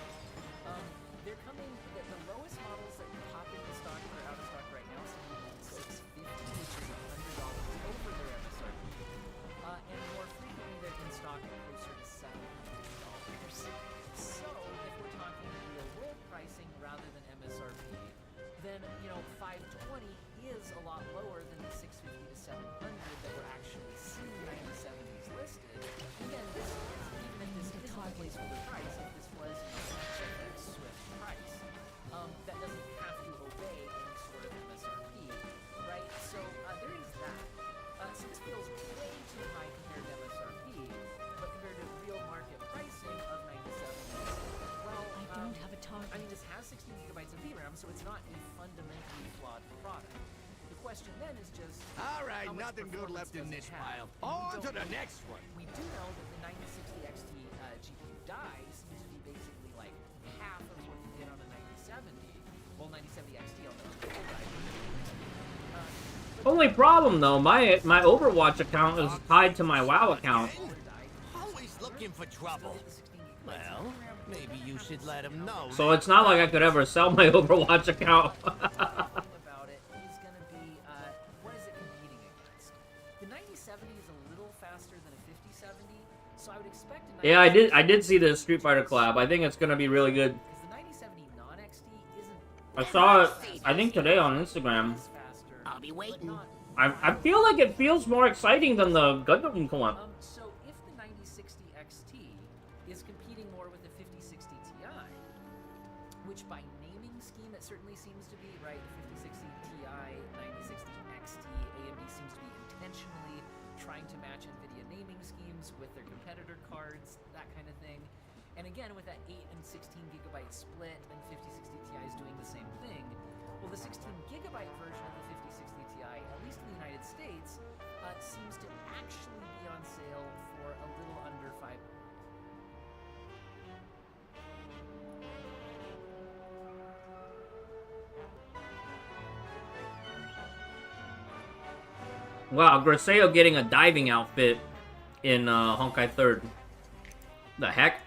They're coming, the lowest models that pop into stock or out of stock right now seem to be $650, which is $100 over their MSRP. And more frequently, they're in stock at closer to $700. So, if we're talking real world pricing rather than MSRP, then, 520 is a lot lower than the 650 to 700 that we're actually seeing 9070s listed. Again, this is, even if this isn't a placeholder price, if this was a Swift price, that doesn't have to obey any sort of MSRP, right? So there is that. So this feels way too high compared to MSRP, but compared to real market pricing of 9070s, well, I don't have a target. I mean, this has 16GB of VRAM, so it's not a fundamentally flawed product. The question then is just, All right, how much nothing good performance left in does this it have? pile. And we On to don't the know. next one. We do know that the 9060 XT GPU die seems to be basically like half of what you get on a 9070. Well, 9070 XT on the full die. Only problem though, my Overwatch account is tied to my WoW account. Always looking for trouble. Well, maybe you should let him know. So it's not like I could ever sell my Overwatch account. About it is going to be, what is it competing against? The 9070 is a little faster than a 5070, so I would expect a Yeah, I did see the Street Fighter collab. I think it's gonna be really good. Because the 9070 non-XT isn't I saw it, I think today on Instagram. as faster. I'll be waiting. Not I feel like it feels more exciting than the Gundam one. So if the 9060 XT is competing more with the 5060 Ti, which by naming scheme it certainly seems to be, right? The 5060 Ti, 9060 XT, with their competitor cards, that kind of thing. And again, with that 8 and 16 gigabyte split, and 5060 Ti is doing the same thing. Well, the 16 gigabyte version of the 5060 Ti, at least in the United States, seems to actually be on sale for a little under $5. Wow, Griseo getting a diving outfit in Honkai 3rd. The heck?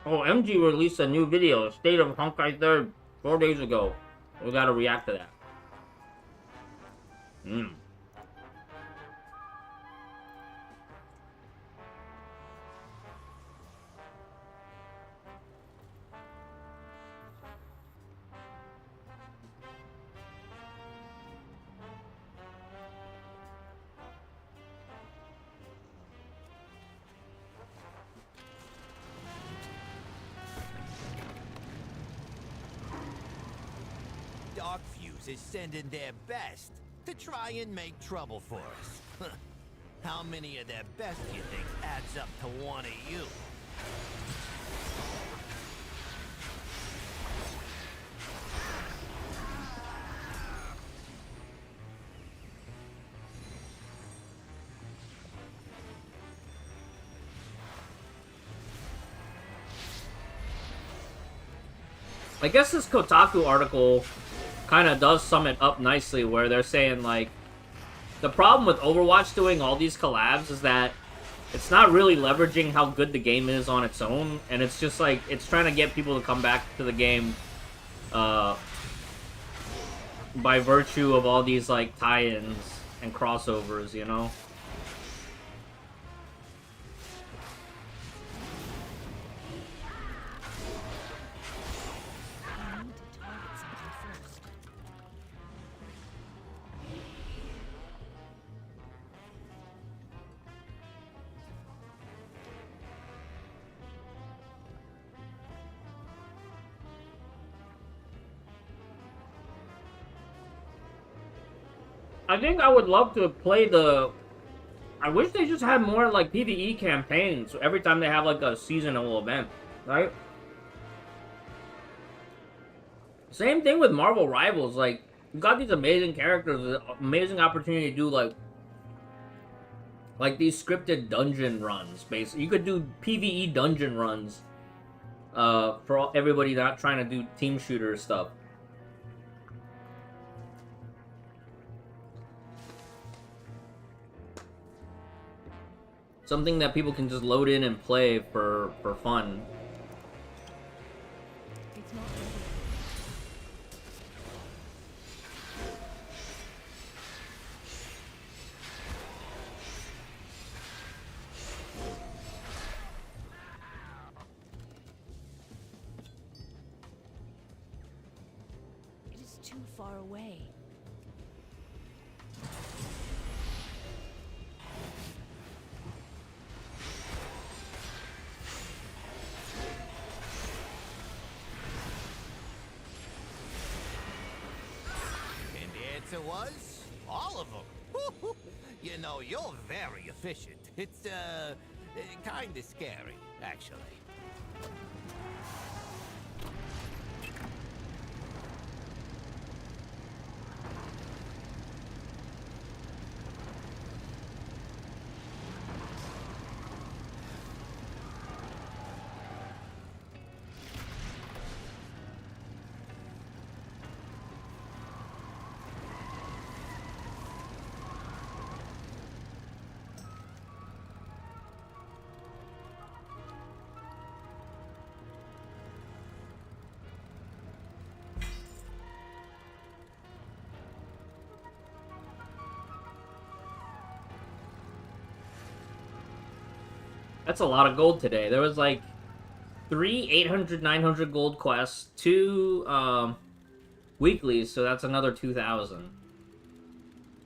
Oh, MG released a new video, State of Honkai 3rd, 4 days ago. We gotta react to that. Dogfuse is sending their best to try and make trouble for us. How many of their best do you think adds up to one of you? I guess this Kotaku article kind of does sum it up nicely, where they're saying, like, the problem with Overwatch doing all these collabs is that it's not really leveraging how good the game is on its own, and it's just, like, it's trying to get people to come back to the game by virtue of all these, like, tie-ins and crossovers, you know? I need to target something first. I think I would love to play the... I wish they just had more, like, PvE campaigns every time they have, like, a seasonal event, right? Same thing with Marvel Rivals, like, you got these amazing characters, amazing opportunity to do, like these scripted dungeon runs, basically. You could do PvE dungeon runs, for everybody not trying to do team shooter stuff. Something that people can just load in and play for fun. It's not ready. It is too far away. And the answer was all of them. You know, you're very efficient. It's, kind of scary, actually. That's a lot of gold today. There was like 3 800, 900 gold quests, 2 weeklies, so that's another 2,000.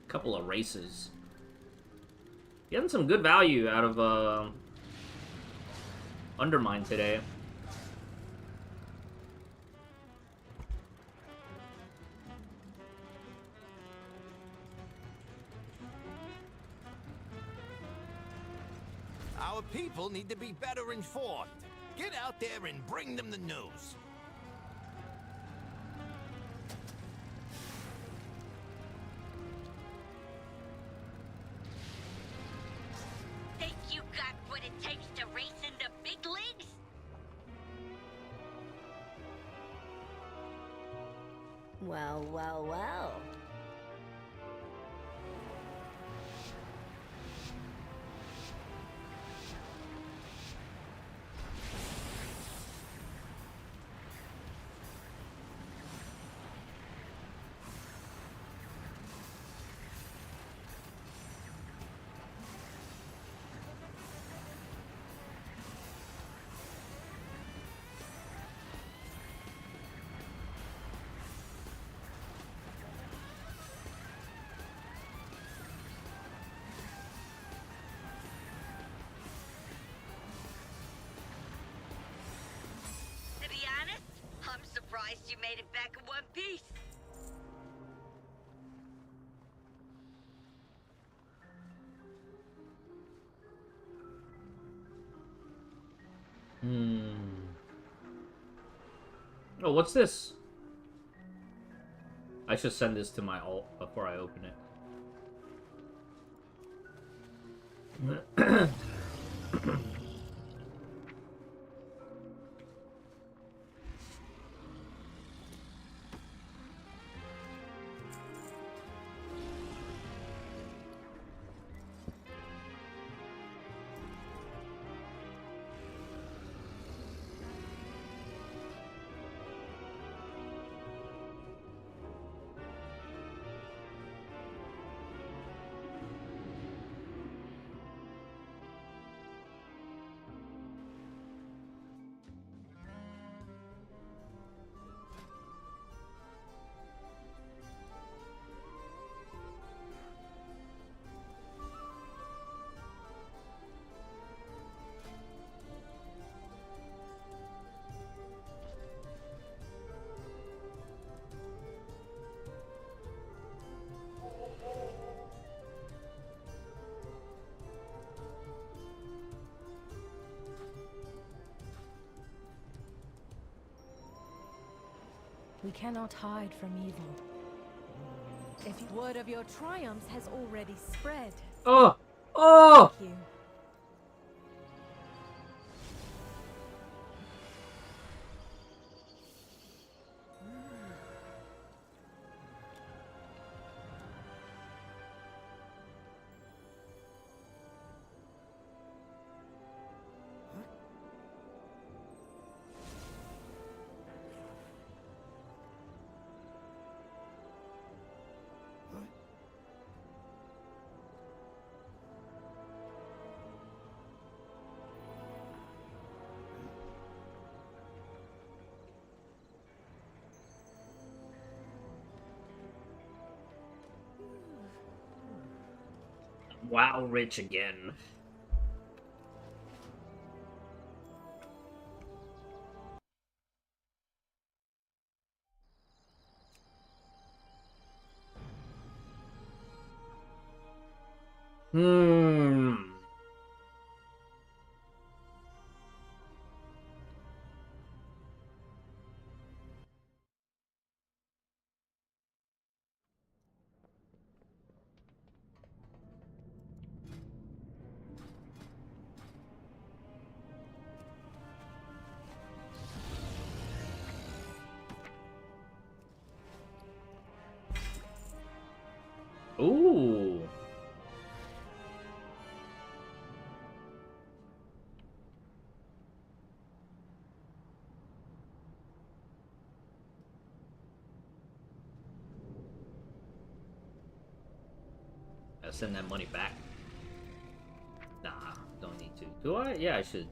Couple of races. Getting some good value out of Undermine today. Our people need to be better informed. Get out there and bring them the news. Think you got what it takes to race in the big leagues? Well, well, well. To be honest, I'm surprised you made it back in one piece. Oh, what's this? I should send this to my alt before I open it. We cannot hide from evil. If word of your triumphs has already spread. Oh! Oh! Thank you. Wow, rich again. Ooh. I'll send that money back. Nah, don't need to. Do I? Yeah, I should.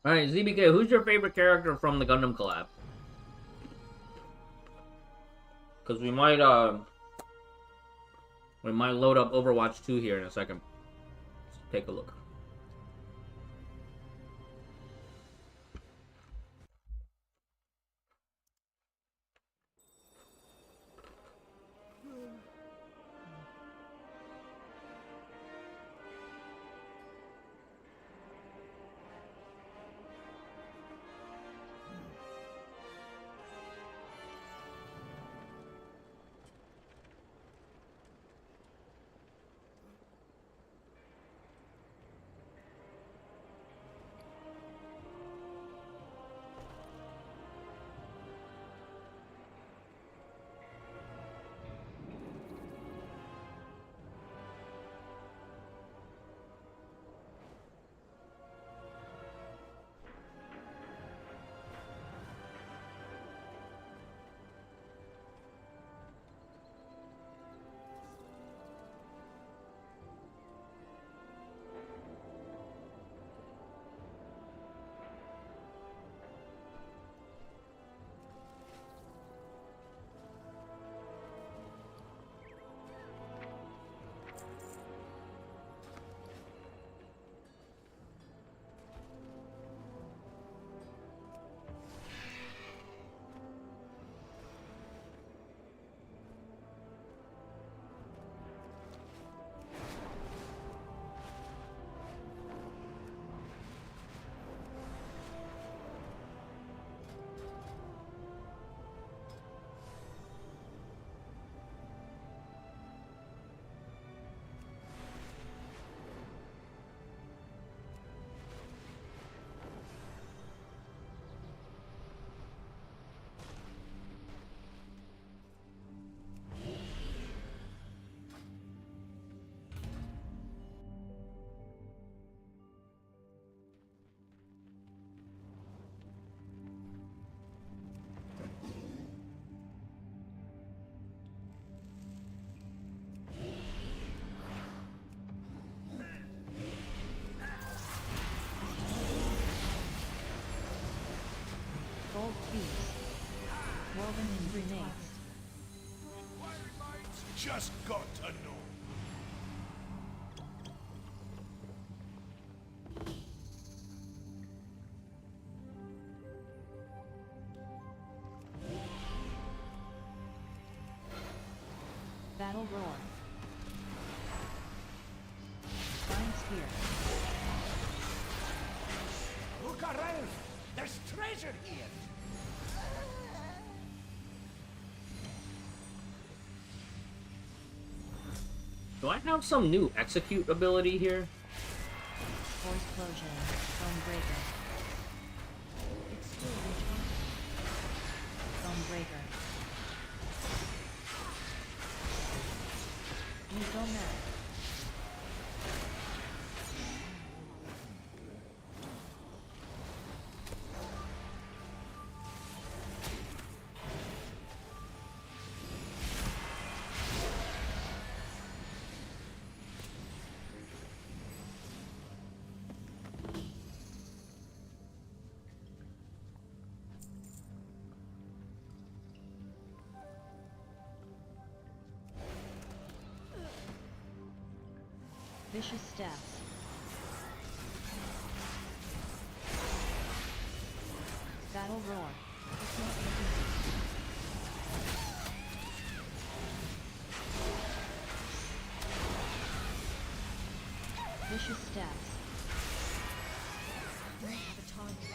Alright, ZBK, who's your favorite character from the Gundam collab? Because we might load up Overwatch 2 here in a second. Let's take a look. Gold fuse. Woven in grenades. Just got to know. Battle roar. Flying spear. Look around! There's treasure here! Do I have some new execute ability here? Force explosion. Foam breaker. It's still recharging. Foam breaker. Neutral net. Vicious steps. Battle roar. It's not easy. Vicious steps. I don't have a target.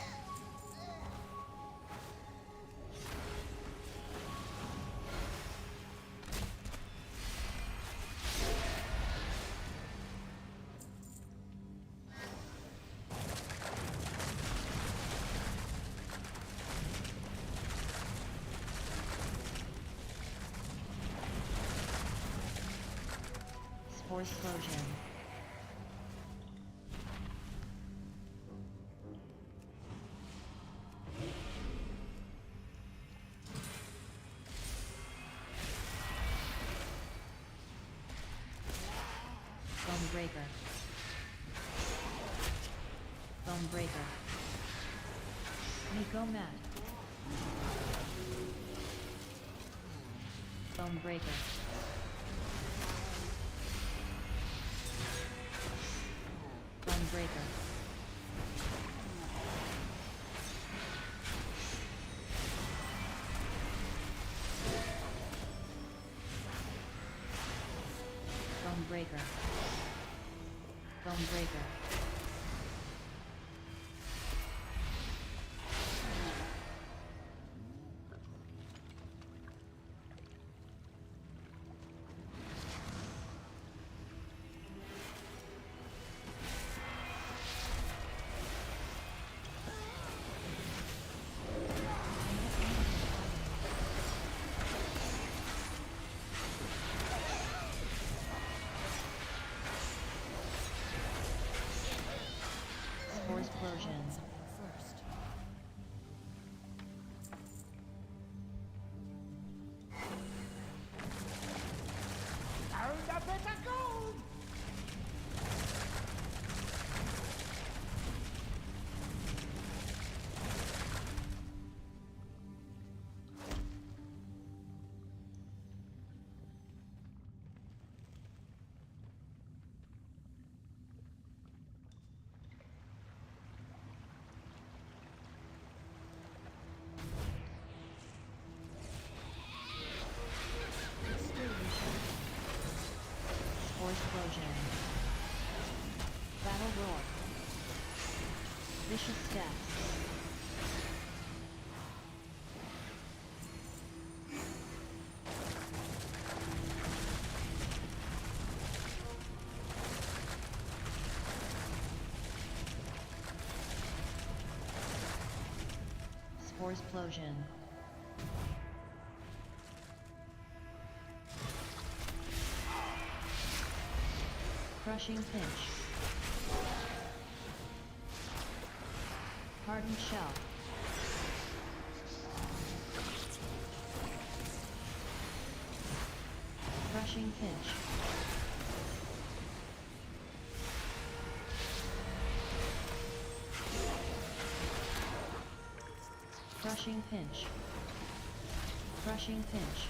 Spore explosion. Foam breaker. Foam breaker. Miko Mat. Bone Breaker. Bone Breaker. Bone Breaker. Bone Breaker. Explosions. First. Explosion. Battle Roar. Vicious Steps. Spore Explosion. Crushing Pinch. Hardened Shell. Crushing Pinch. Crushing Pinch. Crushing Pinch.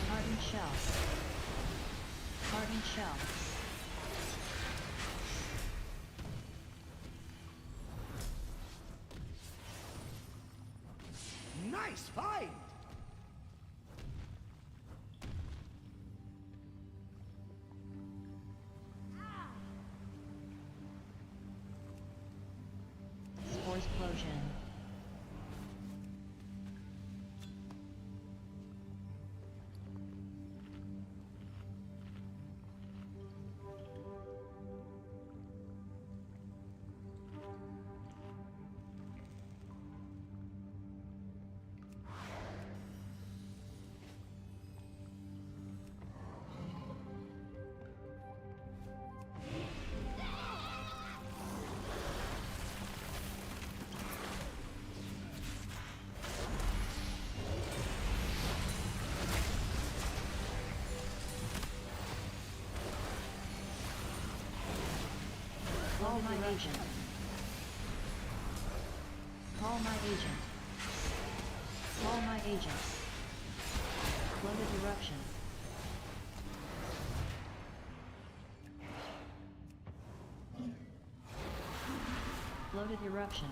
Hardened Shell. Hardened Shell. Nice find! Spore Explosion. Call my agent. Call my agent. Call my agent. Flooded eruption. Floated eruption.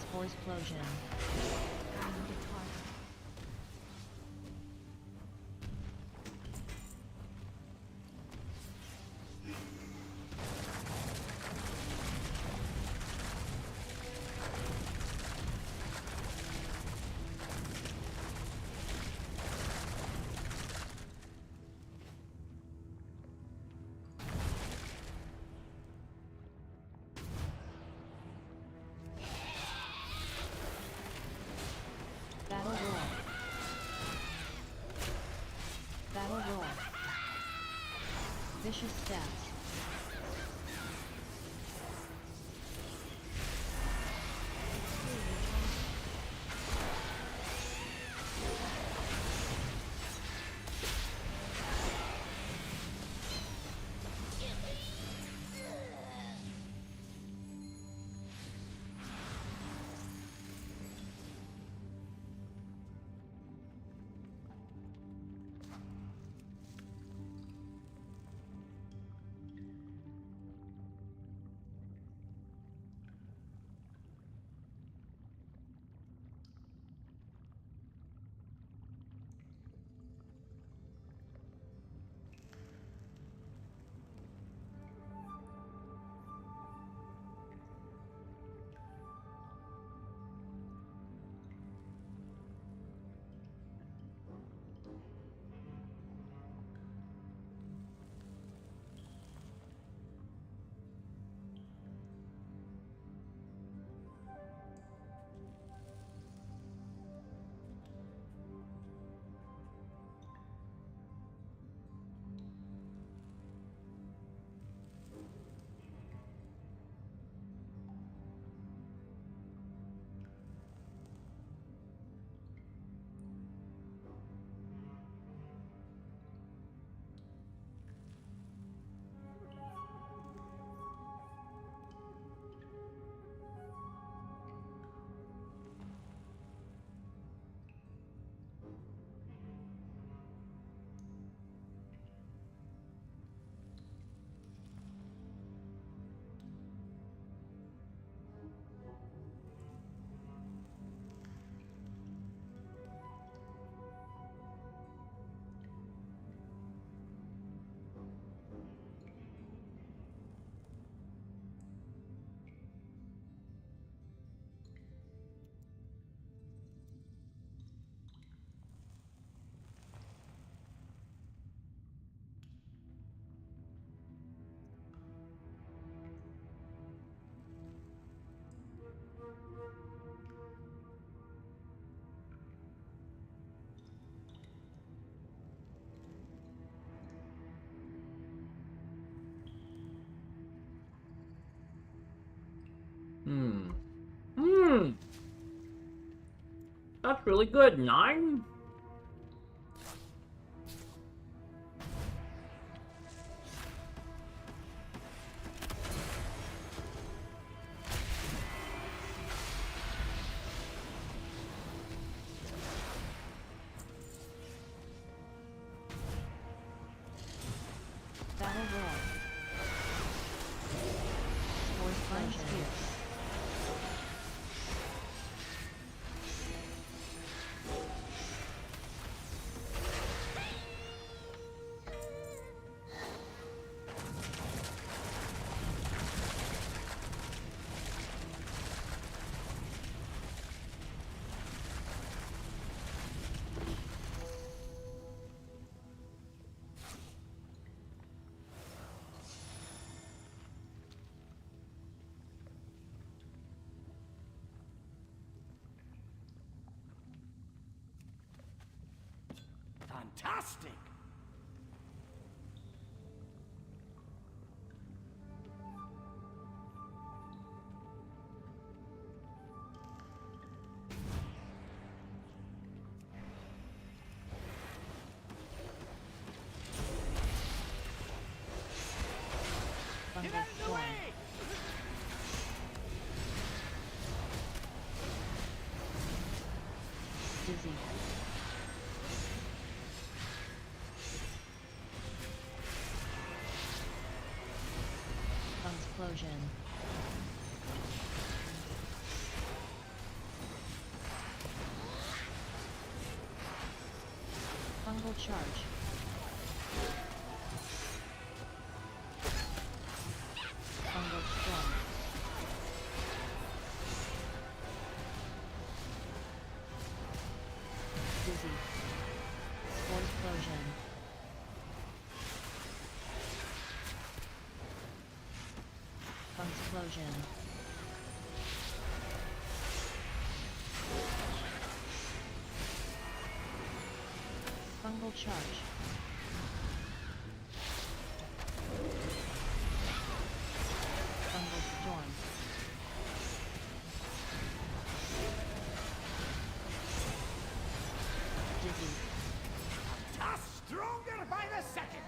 Spore Explosion. Battle Roar. Battle Roar. Vicious Steps. That's really good. 9? Battle roar. Force plunge fierce. Fantastic! Fungal storm. Dizzy. Explosion. Fungal charge. Fungal storm. Dizzy. Spore explosion. Explosion. Fungal charge. Fungal storm. Dizzy. Tough, stronger by the second!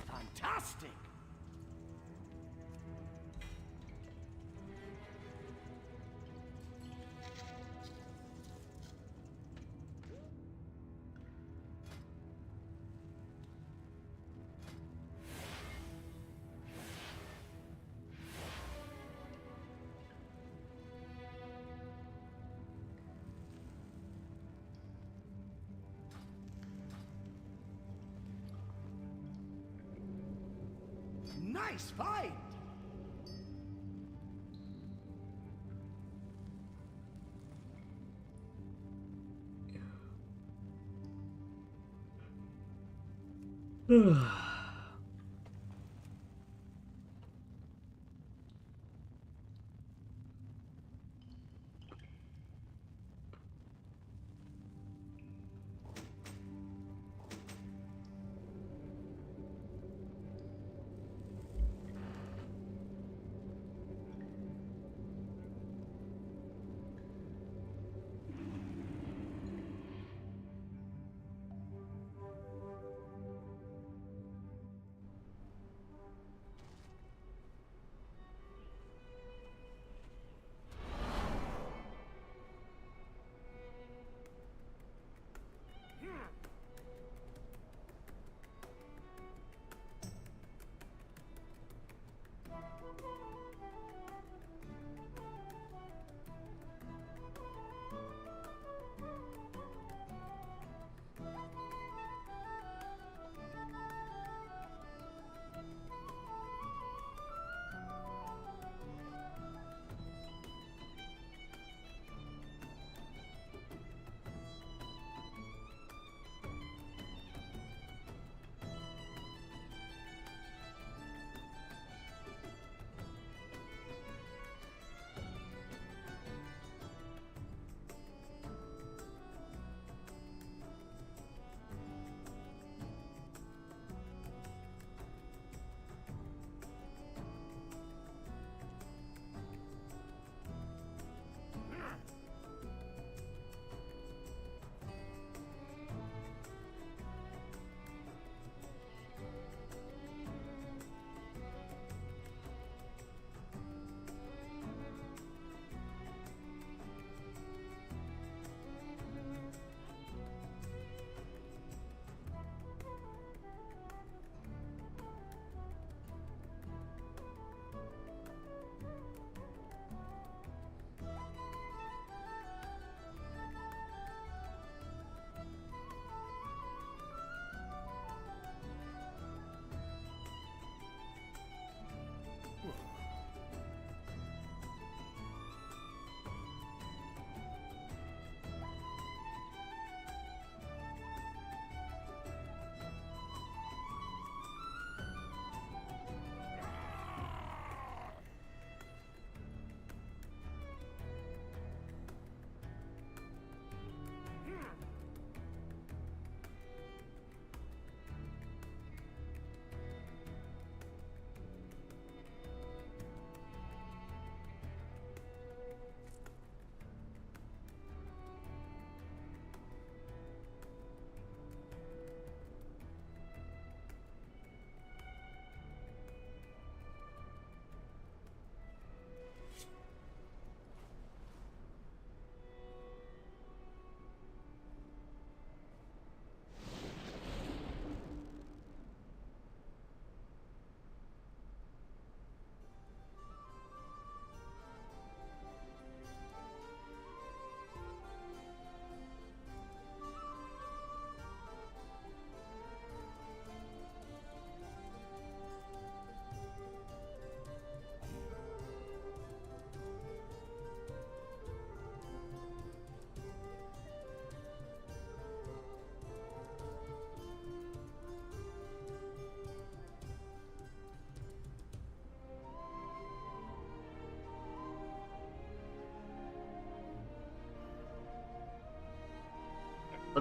Fantastic! Nice fight!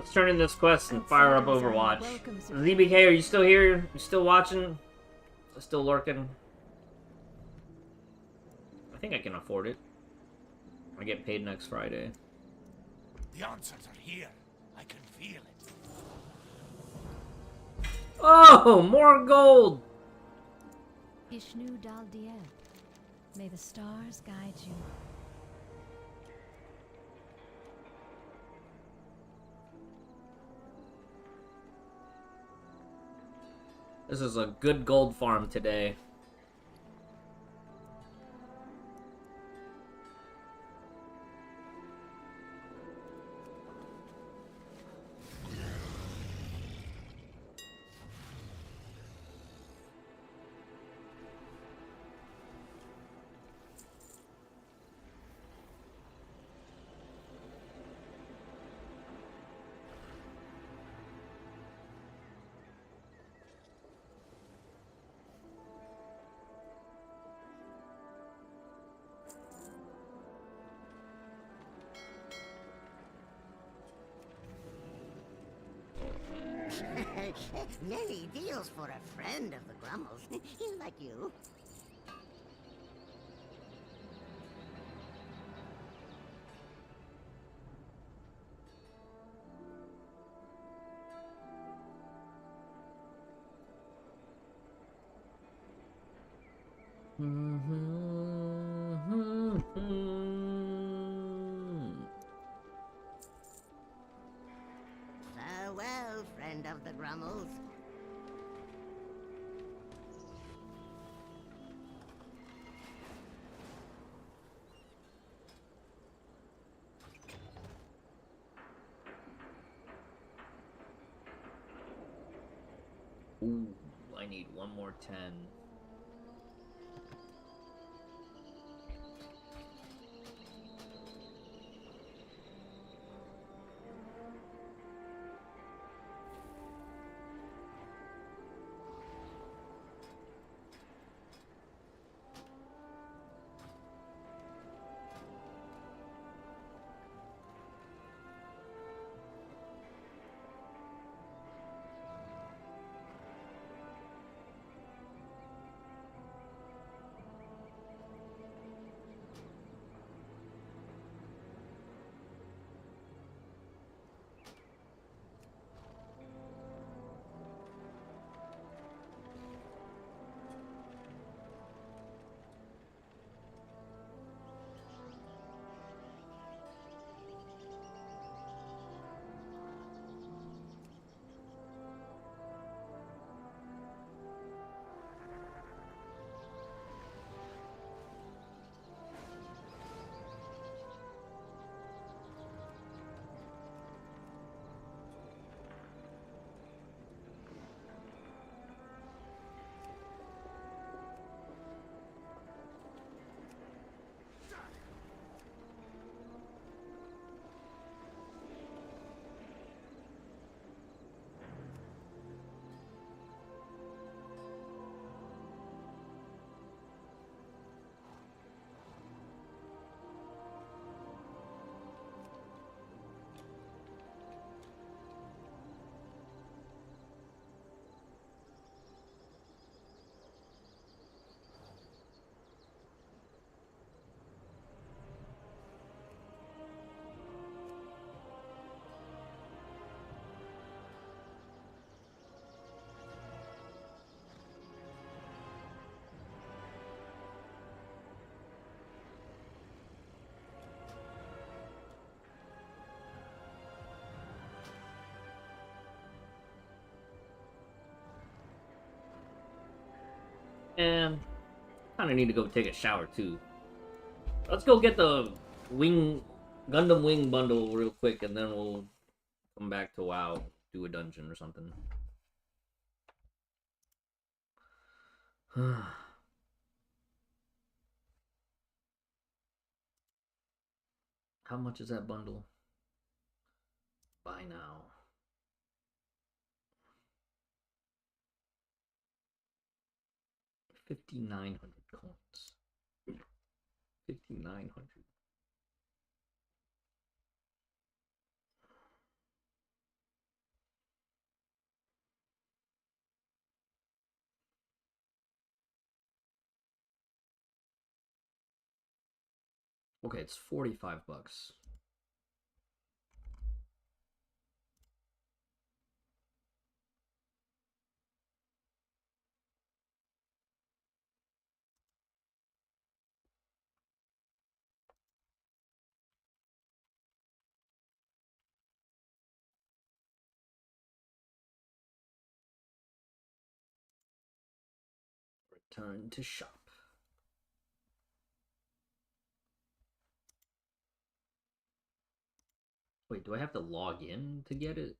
Let's turn in this quest and fire up Overwatch. ZBK, are you still here? You still watching? Still lurking? I think I can afford it. I get paid next Friday. The answers are here. I can feel it. Oh, more gold! Ishnu Dal Diel. May the stars guide you. This is a good gold farm today. Many deals for a friend of the Grummels. Like you. Farewell, friend of the Grummels. Ooh, I need one more 10. And kind of need to go take a shower too. Let's go get the Gundam Wing bundle real quick, and then we'll come back to WoW, do a dungeon or something. How much is that bundle? Buy now. $5,900 coins. 5,900. Okay, it's 45 bucks. Return to shop. Wait, do I have to log in to get it?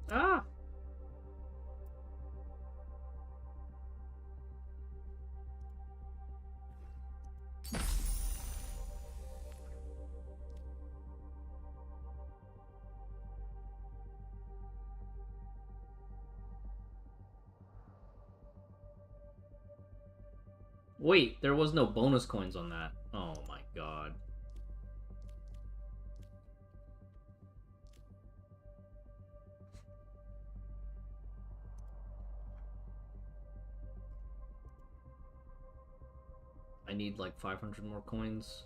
Ah! Wait, there was no bonus coins on that. Oh my god. I need like 500 more coins.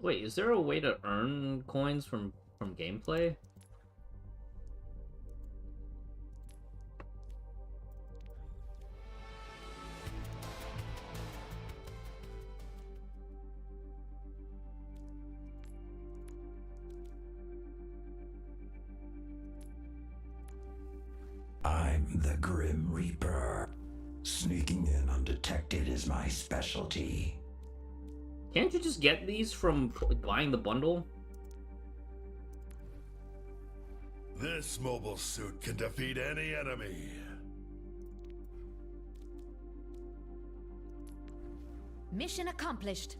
Wait, is there a way to earn coins from gameplay? I'm the Grim Reaper. Sneaking in undetected is my specialty. Can't you just get these from buying the bundle? This mobile suit can defeat any enemy. Mission accomplished.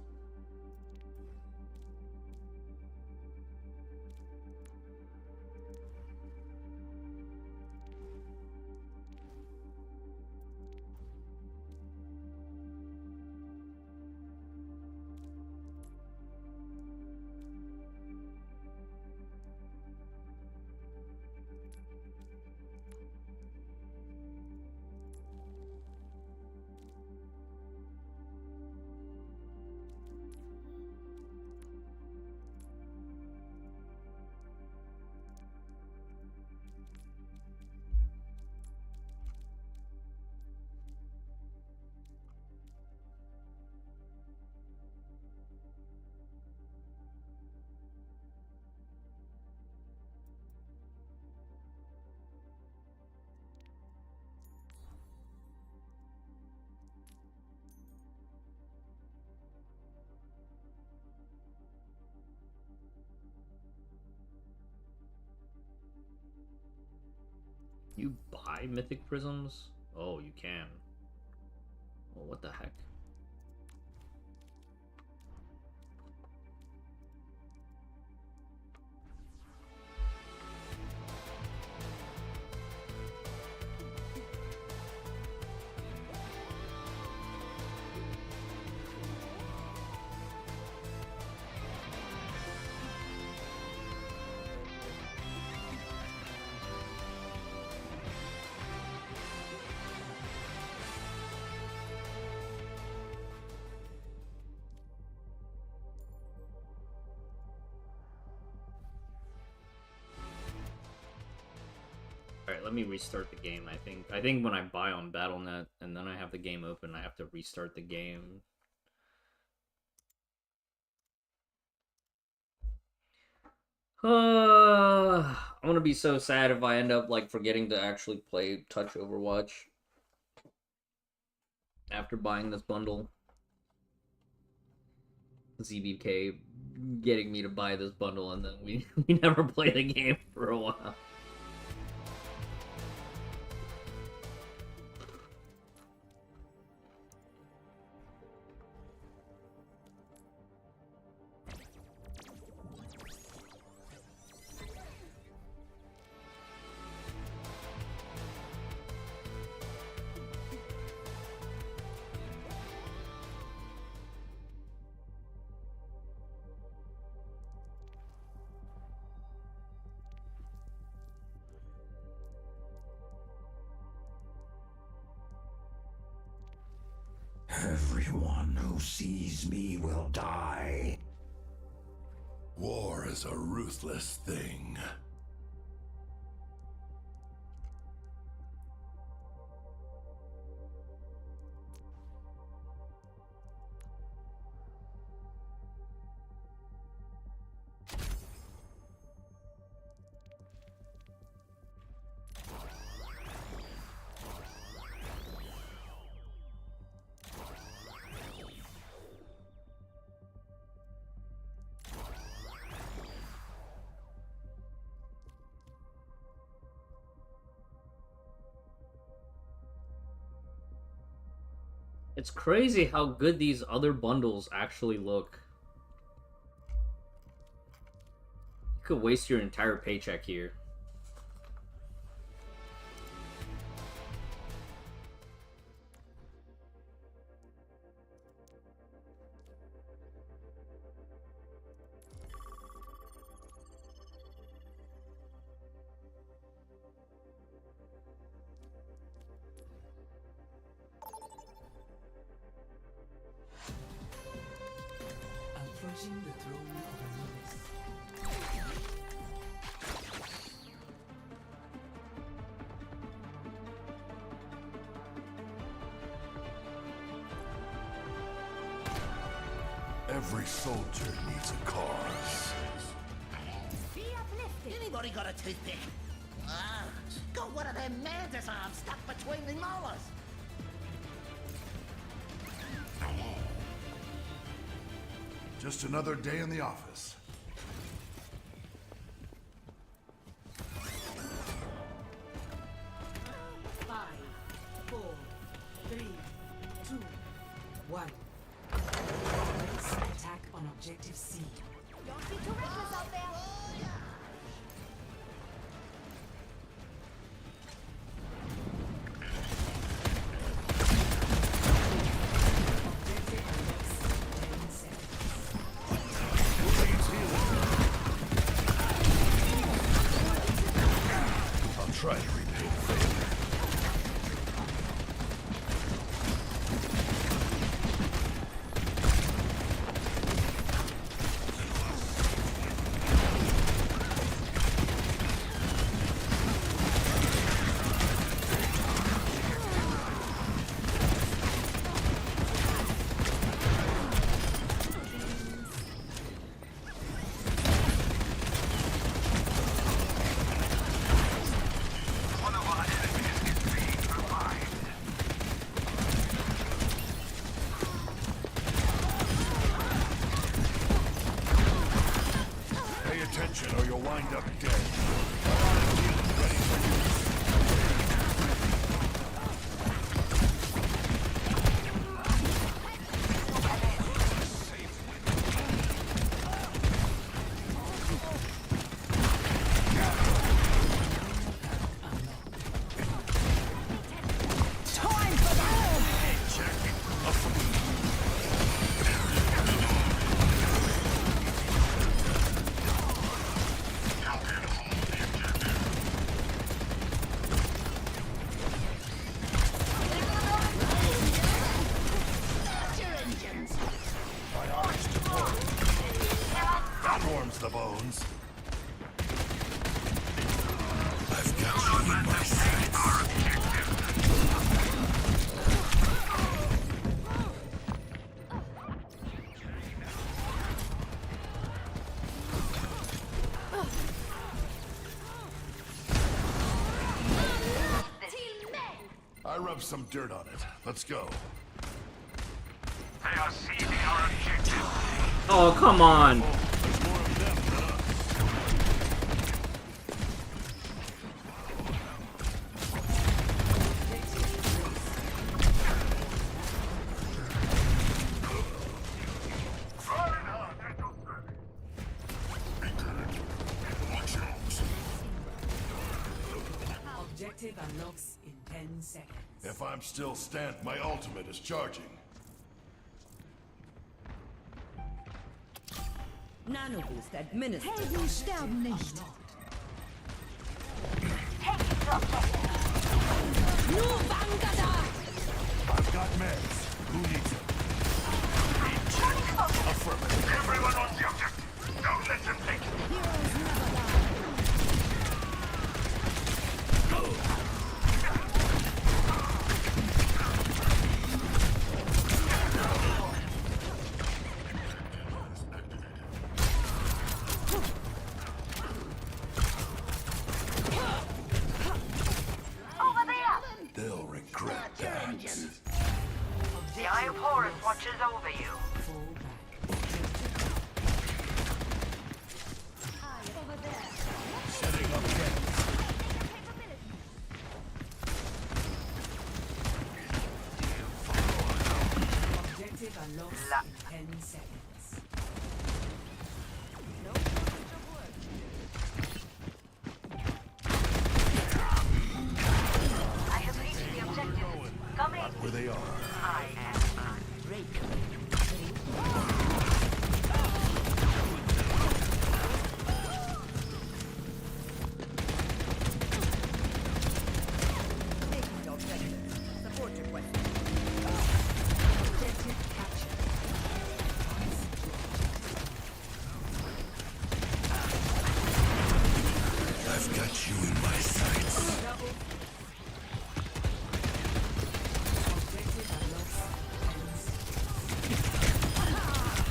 You buy mythic prisms? Oh, you can. Well, what the heck? Alright, let me restart the game. I think when I buy on Battle.net and then I have the game open, I have to restart the game. I'm gonna be so sad if I end up like forgetting to actually play Touch Overwatch after buying this bundle. ZBK getting me to buy this bundle and then we never play the game for a while. Everyone who sees me will die. War is a ruthless thing. It's crazy how good these other bundles actually look. You could waste your entire paycheck here. Approaching the throne of Anubis. Every soldier needs a cause. Be uplifted. Anybody got a toothpick? Got one of them mantis arms stuck between the molars. Just another day in the office. Five, 4, 3, 2, 1. Attack on objective C. Don't be too reckless out there. Try to repay the favor. Or you'll wind up dead. Ready for use. the bones. I've got you in my sights. I rubbed some dirt on it. Let's go. They are seizing our objective. Oh, come on. There's more of them than us. Objective unlocks in 10 seconds. If I'm still my ultimate is charging. Nano boost administered. Helden sterben nicht. Nur Vangada! I've got meds. Who needs them? Affirmative. Everyone on the objective. Don't let them take it. Heroes never die. They'll regret that. The Eye of Horus watches over you. Setting up camp. Objective unlocks in 10 seconds. I have reached the objective. Come in. Not where they are. I am Support your quest. I've got you in my sights.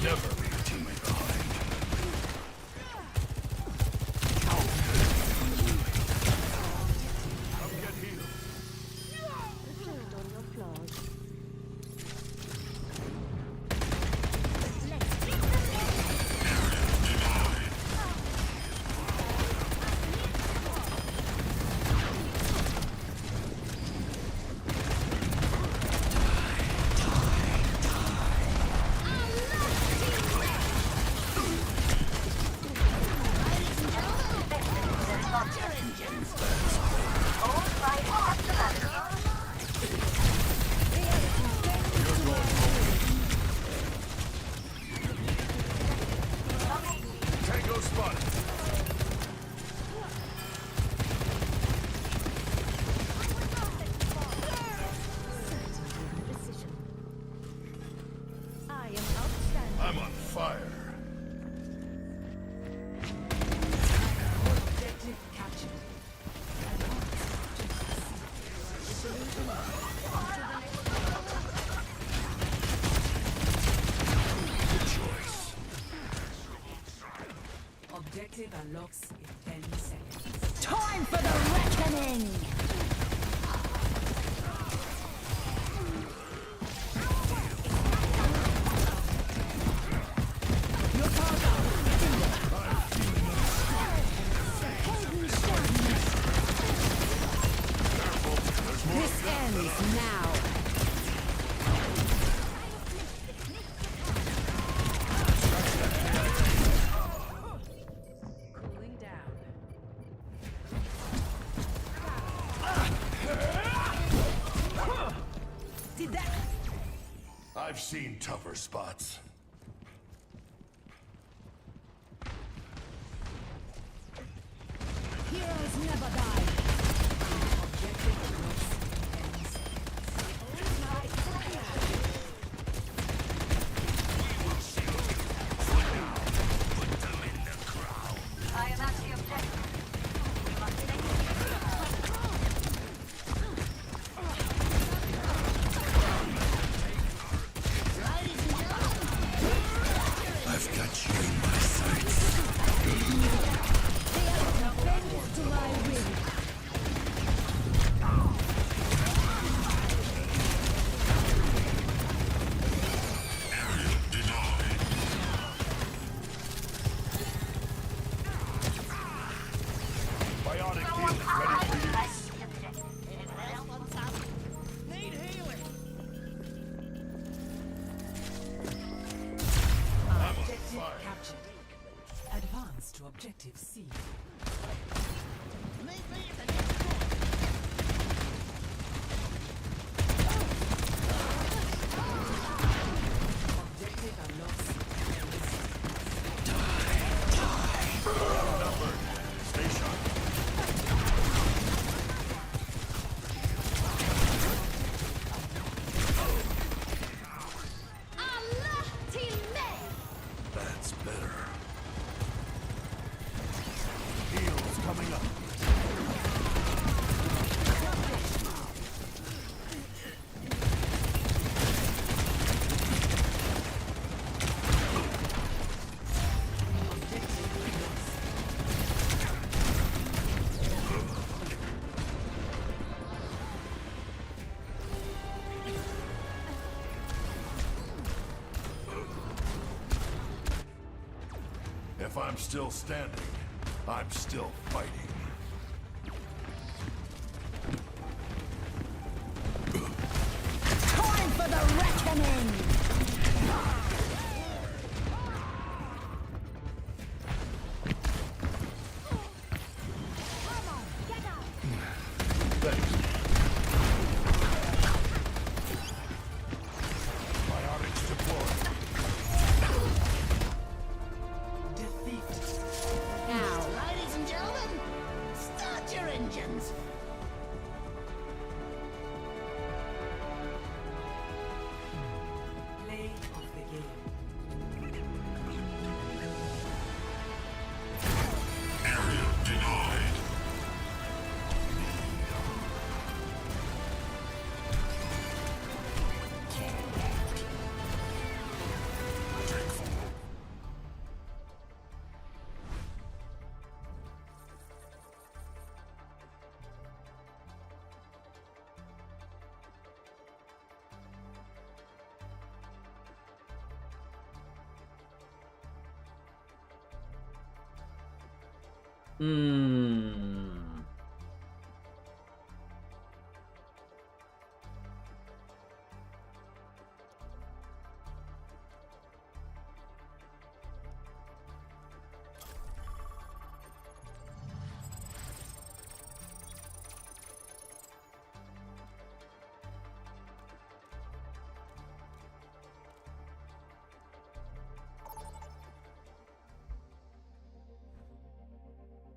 Never leave a teammate behind. Come get healed. Reflect on your flaws. Tango spotted. I am outstanding. I'm on fire. Objective captured. Good choice. Objective unlocks in 10 seconds. Time for the reckoning! Your cargo! Helden sterben nicht. This ends now. Cooling down. Did that? I've seen tougher spots. Heroes never die. Objective unlocks in 10 seconds. Advance to objective C. Meet me at the next point. Objective unlocked. Outnumbered. Stay sharp. That's better. Heals coming up. If I'm still standing, I'm still fighting. Time for the reckoning! Thanks. Biotics deployed. Now, ladies and gentlemen, start your engines! Play of the game. Area denied.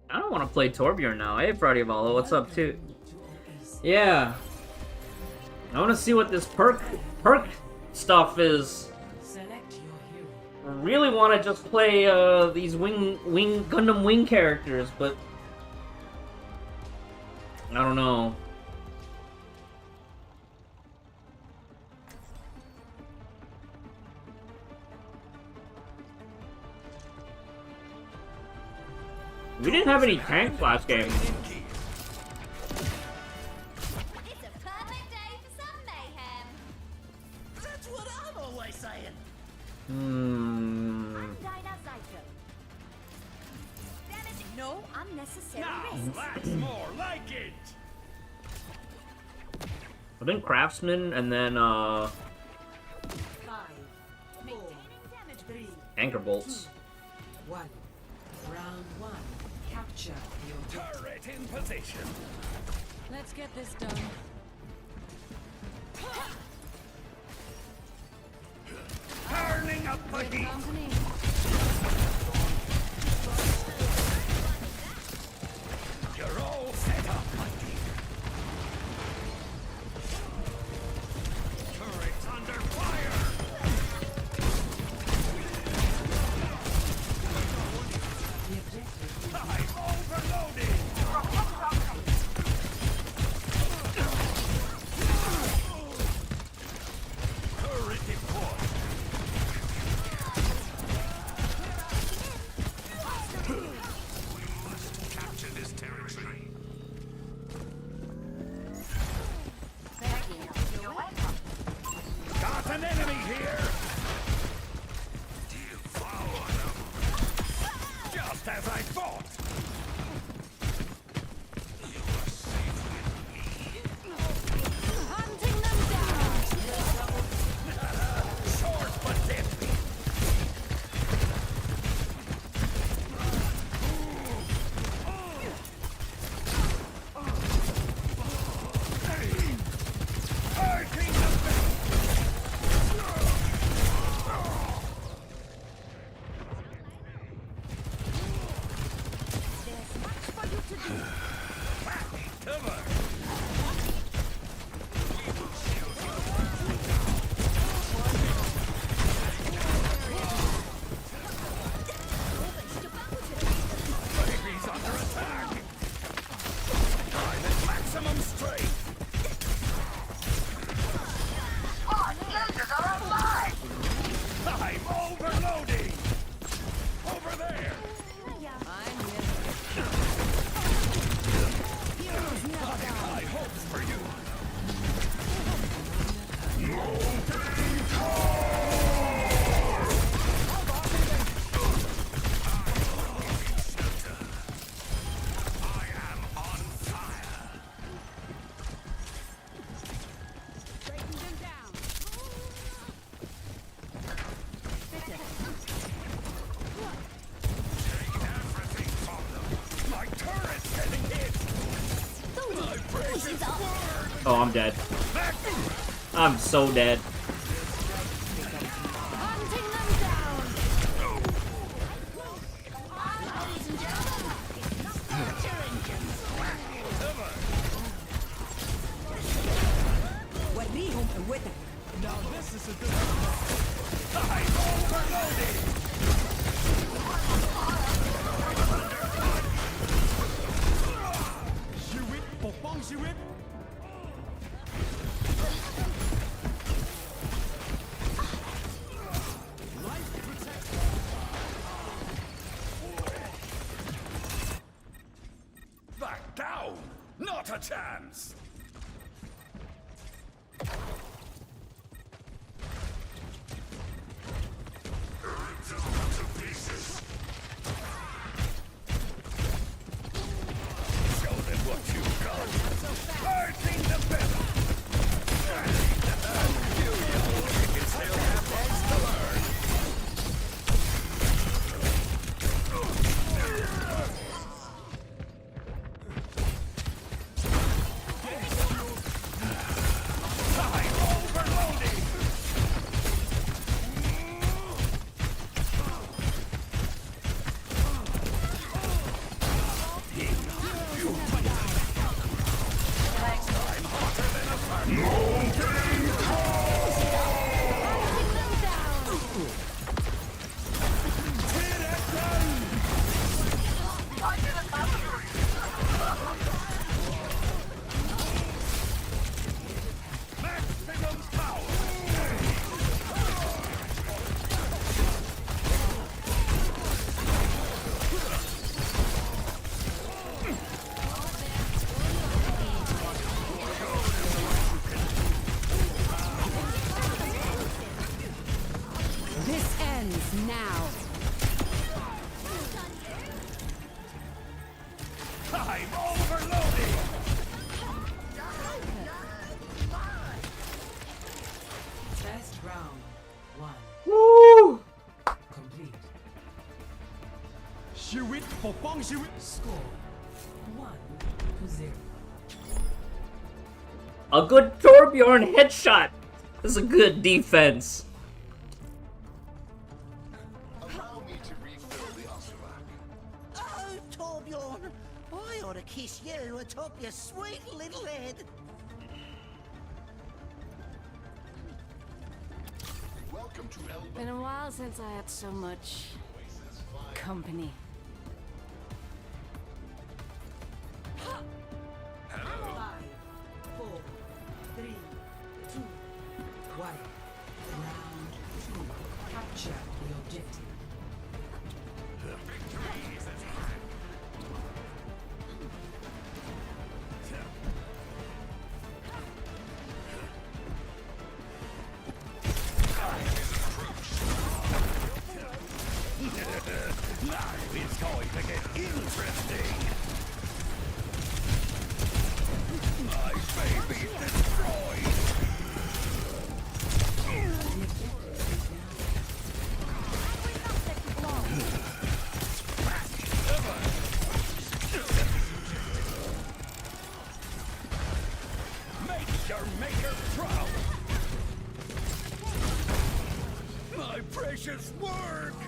I don't want to play Torbjorn now. Hey, Fradivala, what's up, too? Yeah. I want to see what this perk stuff is. Select your hero. I really want to just play these Gundam Wing characters, but I don't know. We didn't have any tanks last game. It's a perfect day for some mayhem. That's what I'm always saying. No unnecessary That's more like it. I think Craftsman and then 5, 4, 3, Anchor Bolts. 1. Round 1. Capture the objective. Turret in position. Let's get this done. Turning up the heat. Company. You're all set up, monkey. Turret's under fire. The objective. I'm overloaded. Turret deployed. We must capture this territory. Got an enemy here. Devour them. Just as I thought. You are safe with me. Hunting them down. Short but deadly. Oh, I'm dead. I'm so dead. Hunting them down. Ladies and gentlemen, start your engines. Now this is a good I'm overloaded! Back down! Not a chance! Show them what you've got! Hurting the better! You can still have lots to learn! I'm overloading! I'm hotter than a maximum power! This ends now. I'm overloading! First round. 1. Woo! Complete. ชีวิตปกป้องชีวิต Score 1-0. A good Torbjorn headshot. This is a good defense. Allow me to refill the Osurak. Oh, Torbjorn, I ought to kiss you atop your sweet little head. Welcome to Elba. Been a while since I had so much company. Hello. 5, 4, 3, 2, 1. Round 2. Capture the objective. Now it's going to get interesting! My baby's destroyed! Make your maker proud! My precious work!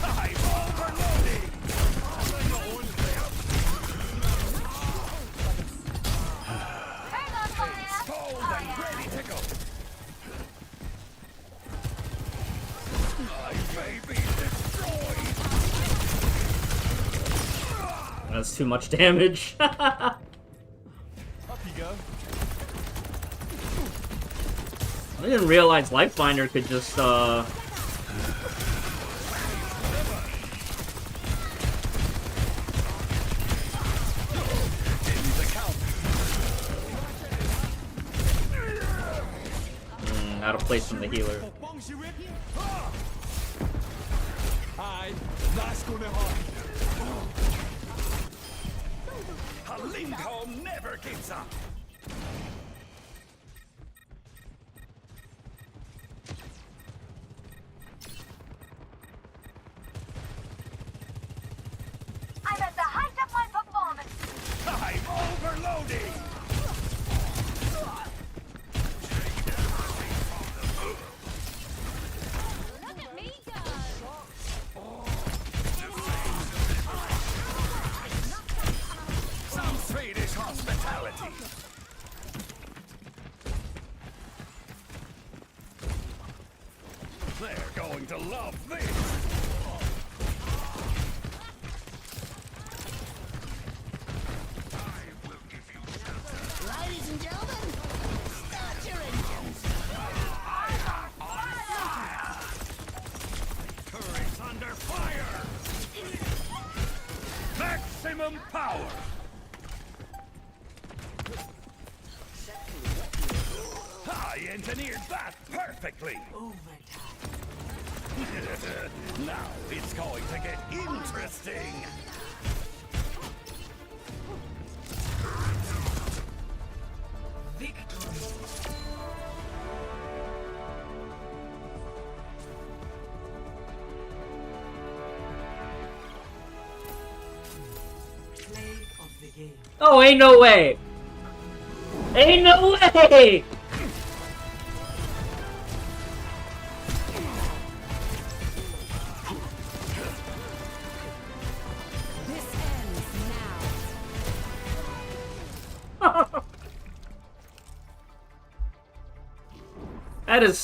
I'm overloading! Cold and ready to go! My baby's destroyed! That's too much damage. Up you go. I didn't realize Lifebinder could just out of place from the healer. ปกป้องชีวิต Hide. That's gonna hide. A Lindholm never gives up! I'm at the height of my performance. going to love this. Ladies and gentlemen, start your engines. Turret's under fire. Maximum power. I engineered that perfectly. Now it's going to get interesting. Oh, ain't no way! Ain't no way! This ends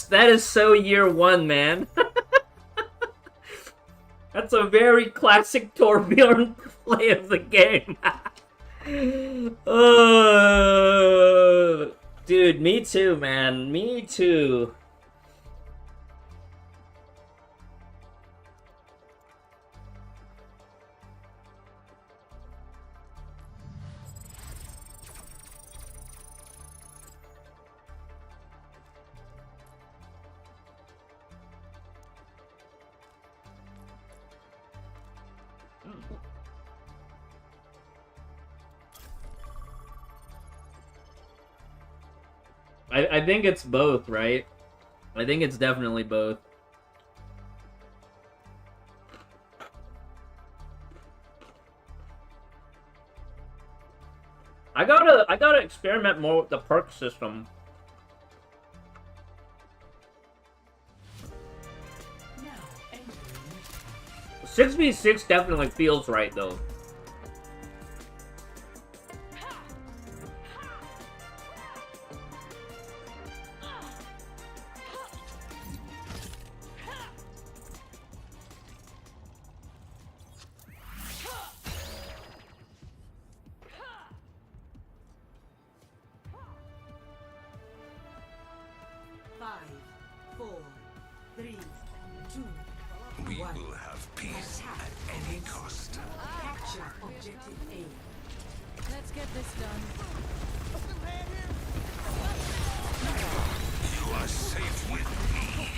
That is so year one, man. That's a very classic Torbjorn play of the game. Dude, me too, man. Me too. I think it's both, right? I think it's definitely both. I gotta experiment more with the perk system. 6v6 definitely feels right though. We will have peace at any cost. Capture objective A. Let's get this done. You are safe with me.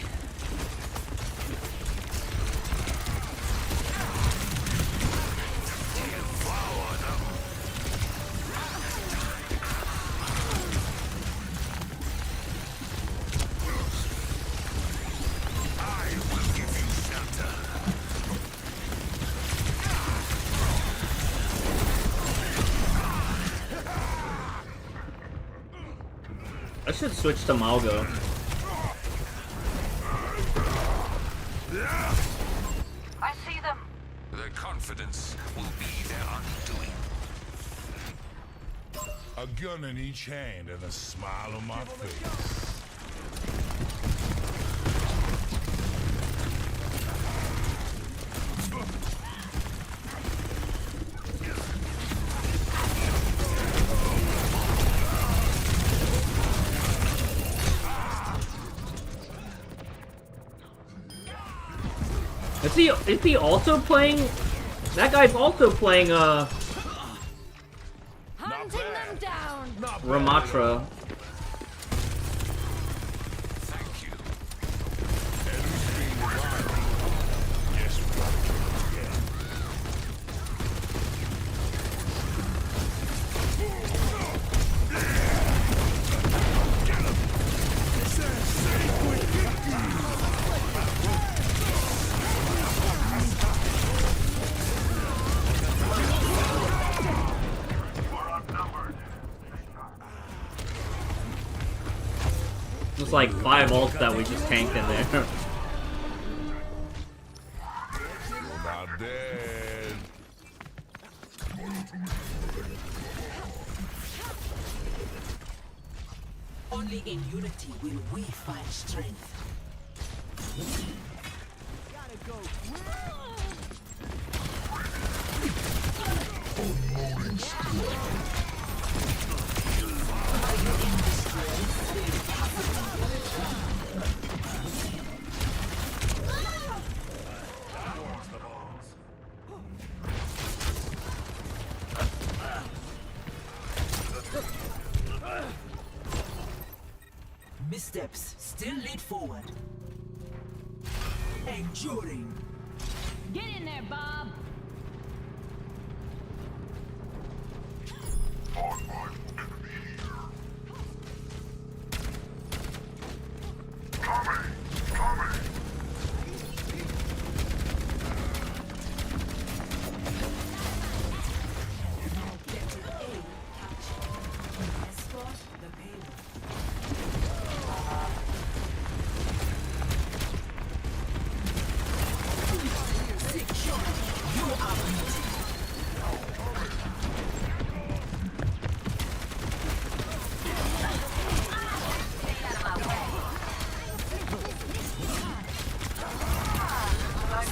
Devour them. I will give you shelter. I should switch to Malgo. I see them. Their confidence will be their undoing. A gun in each hand and a smile on my face. Is he also playing? That guy's also playing Hunting them down. Ramatra. Thank you. Yes, we gotta kill him again. There's like 5 ults that we just tanked in there. Not dead. Only in unity will we find strength. Missteps still lead forward. Enduring. Get in there, Bob. On my enemy here. Coming! Coming! Objective A captured. Escort the payload. Secure. You are beaten.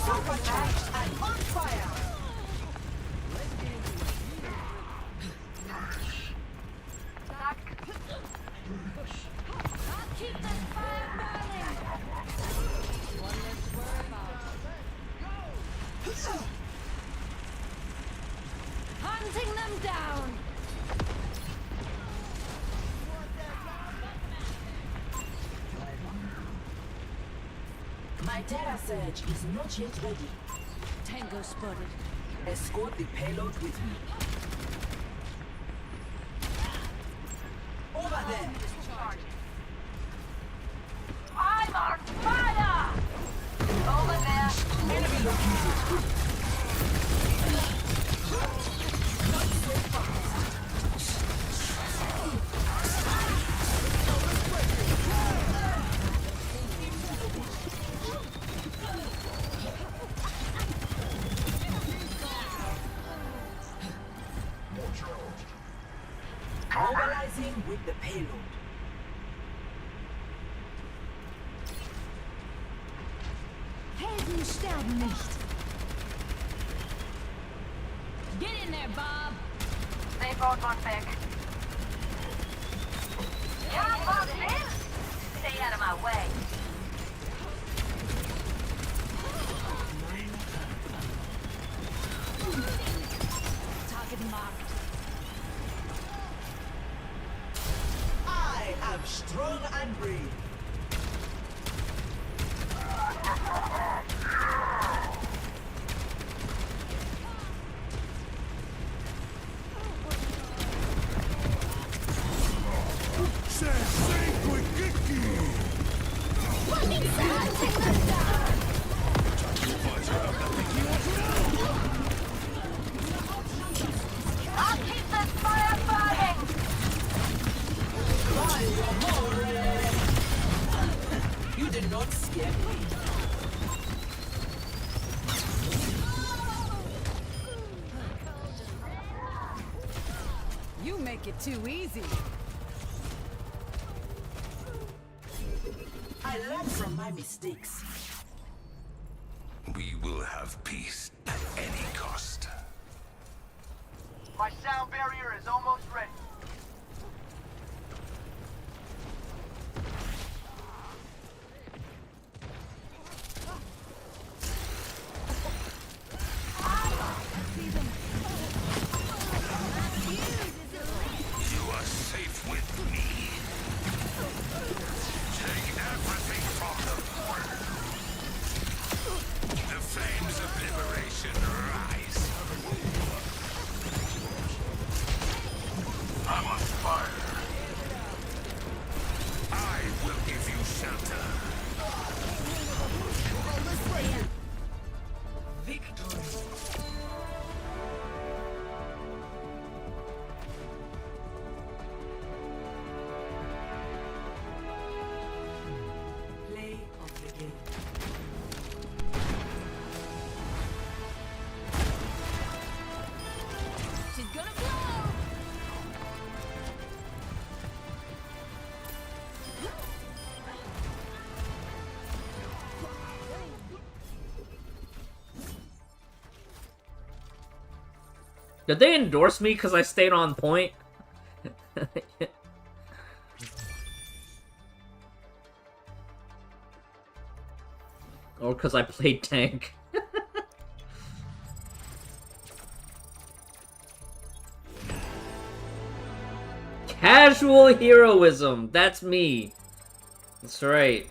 Supercharged and on fire. I'll keep this fire burning. One less to worry about. Hunting them down. My Terra Surge is not yet ready. Tango spotted. Escort the payload with me. Over there. I'm on fire! Over there. Enemy located. Not so fast. Mobilizing with the payload. Helden sterben nicht. Get in there, Bob. They both want back. Yeah, Bob, man. Stay out of my way. Target marked. I am strong and brave. I'll keep this fire burning! You did not scare me. You make it too easy. I learn from my mistakes. We will have peace at any cost. My sound barrier is almost ready. You are safe with me. Take everything from them. The flames of liberation rise. I'm on fire. I will give you shelter. Victory. Play of the game. She's gonna blow! Did they endorse me because I stayed on point? Or because I played tank? Casual heroism! That's me. That's right.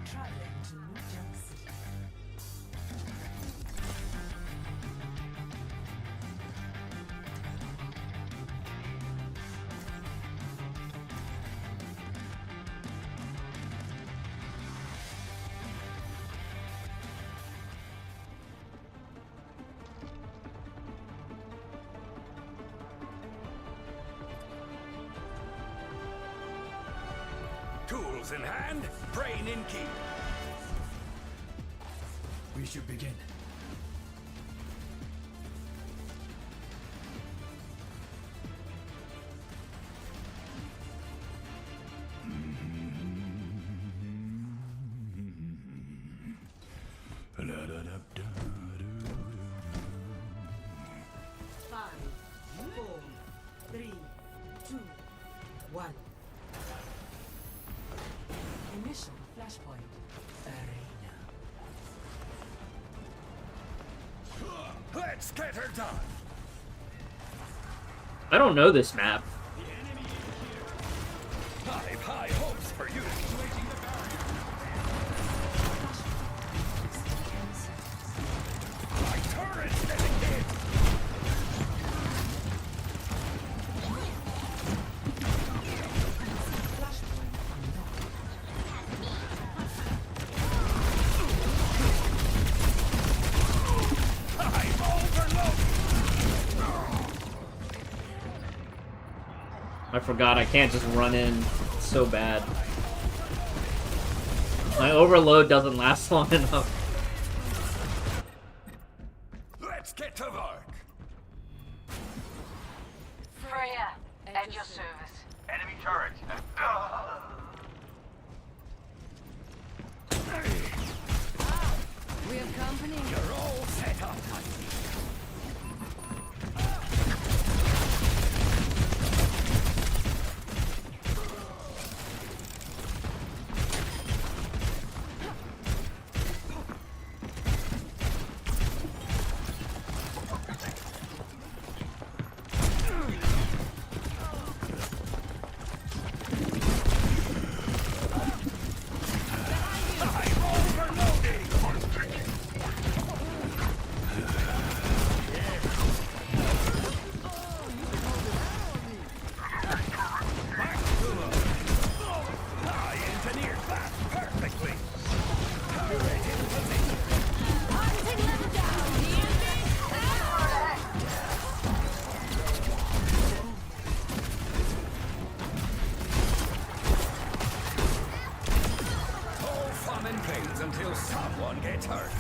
Traveling to New York City. Tools in hand, brain in key. We should begin. Five, 4, 3, 2, 1. Initial flashpoint. Arena. Let's get her done. I don't know this map. I've high hopes for you. My turret's getting hit. I'm overloaded. I forgot I can't just run in. It's so bad. My overload doesn't last long enough. Let's get to work. Freya, at your service. Enemy turret. We have company. You're all set up. I'm overloading. I engineered that perfectly. Turret in position. Hunting level down. No fun and games until someone gets hurt.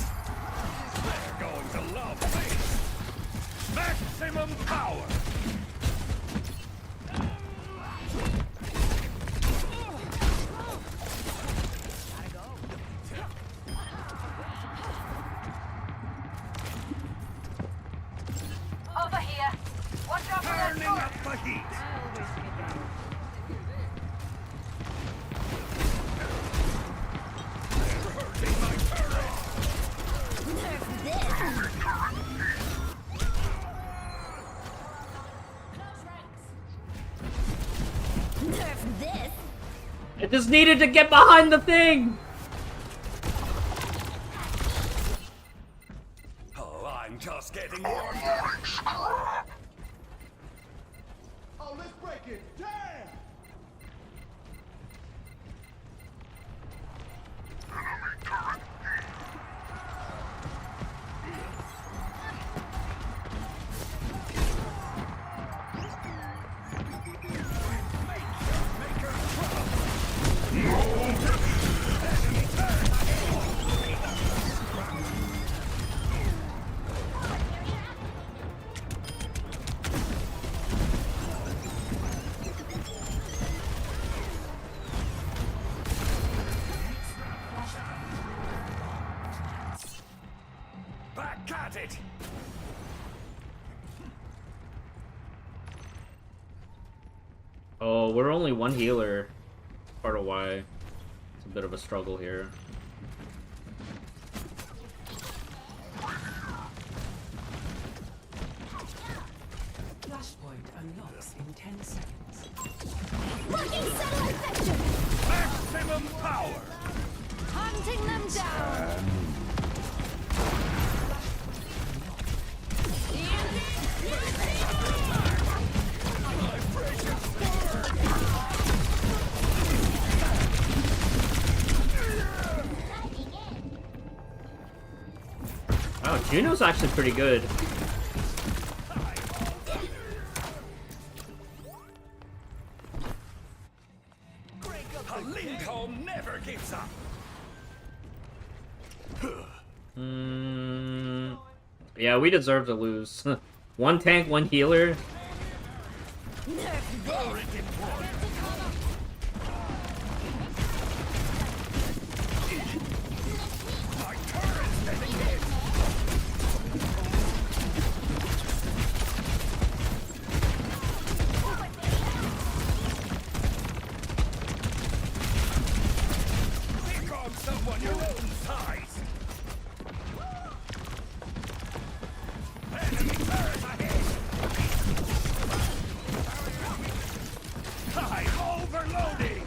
They're going to love this. Maximum power. Over here. Watch out for that Turning up the heat. They're hurting my turret. Nerf this. I just needed to get behind the thing! Oh, I'm just getting warmed. Oh, let's break it. Damn! at it! Oh, we're only one healer. Part of why it's a bit of a struggle here. Flashpoint unlocks in 10 seconds. Locking satellite vector! Maximum power! Hunting them down! Wow, Juno's actually pretty good. Lincoln never gives up! Yeah, we deserve to lose. One tank, one healer. Pick on someone your own size! Enemy turret ahead! I'm overloading!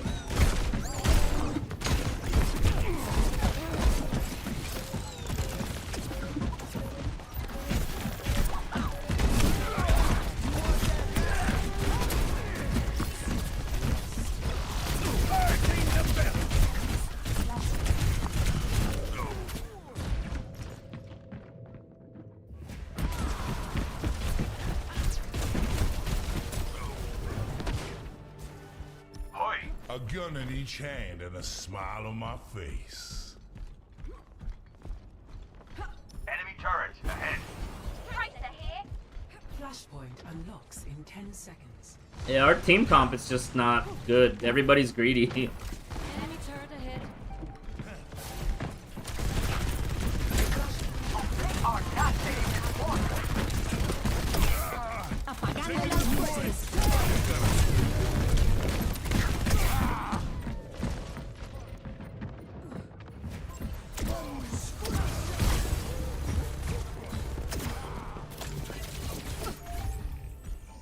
Burning the belt! A gun in each hand and a smile on my face. Enemy turret ahead. Flashpoint unlocks in 10 seconds. Yeah, our team comp is just not good. Everybody's greedy. Enemy turret ahead. Are not taking the water. Apagando las luces.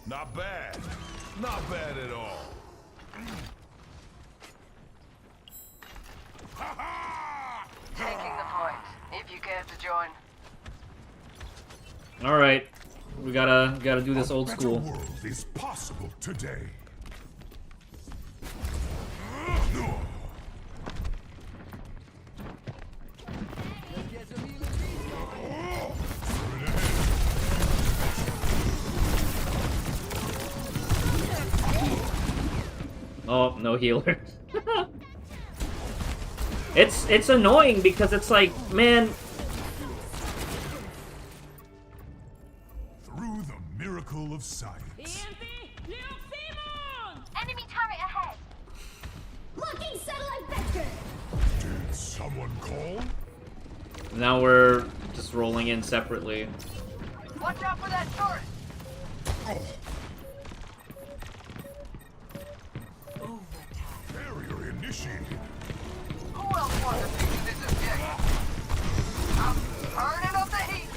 Not bad. Not bad at all. Taking the point, if you care to join. All right, we gotta do this old Better school. world is possible today. Oh, no healers. It's annoying because it's like, man, Through the miracle of science. Enemy turret ahead. Locking satellite vector! Did someone call? now we're just rolling in separately. Watch out for that turret. Barrier initiated. Who else wants a piece of this objective? I'm turning up the heat.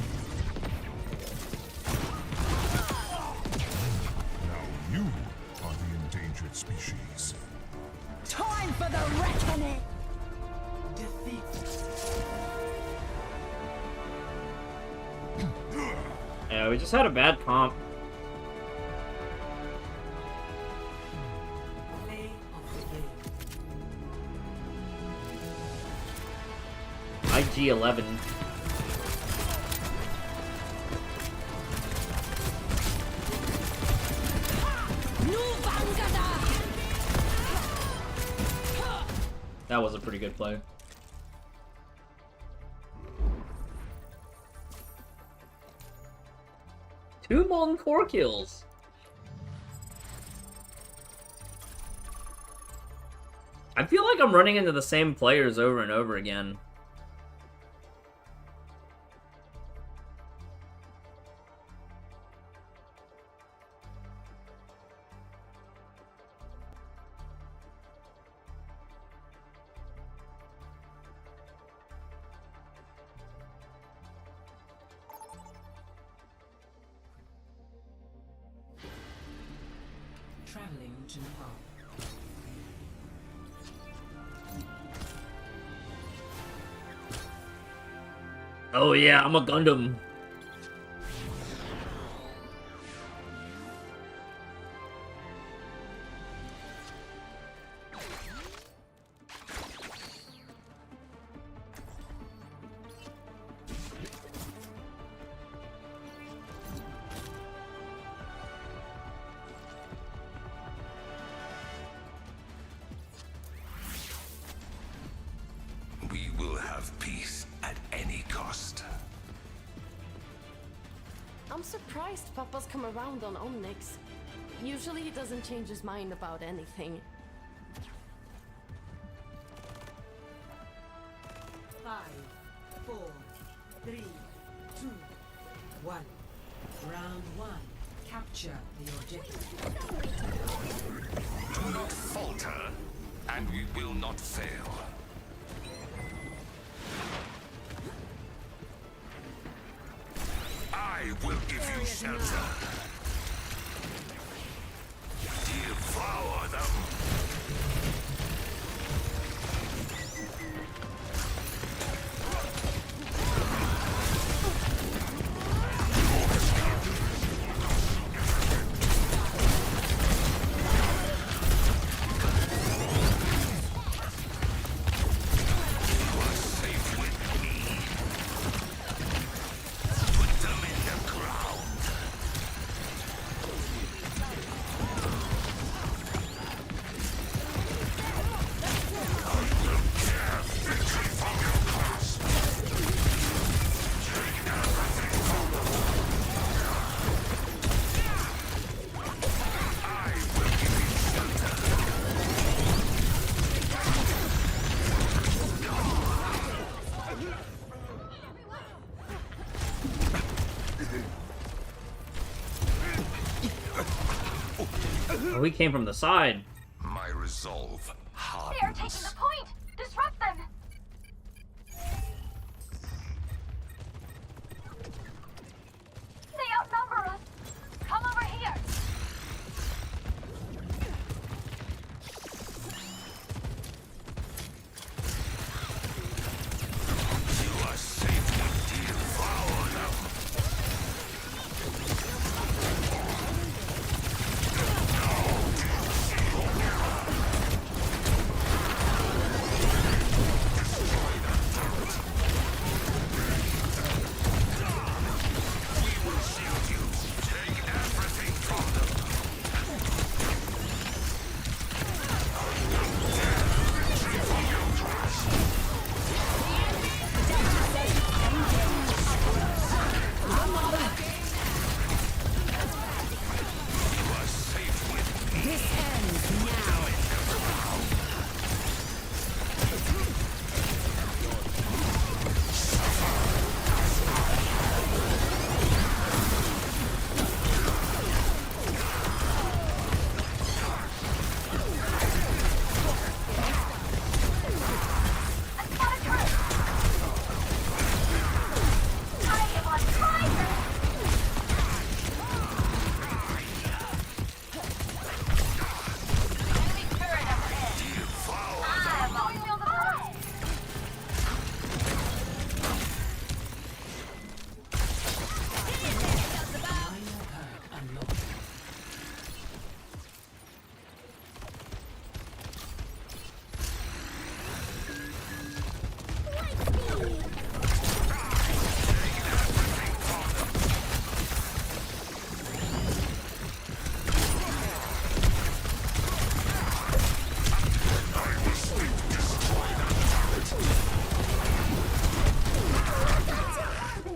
Now you are the endangered species. Time for the reckoning! Yeah, we just had a bad comp. IG-11. That was a pretty good play. Two Molten Core kills. I feel like I'm running into the same players over and over again. Traveling to Nepal. Oh yeah, I'm a Gundam. We will have peace at any cost. I'm surprised Papa's come around on Omnix. Usually he doesn't change his mind about anything. 5, 4, 3, 2, 1. Round 1. Capture the objective. Do not falter, and we will not fail. I will give you shelter. Devour them. Oh, he came from the side. My resolve They are taking the point! Disrupt them! They outnumber us! Come over here! You are safe to devour them.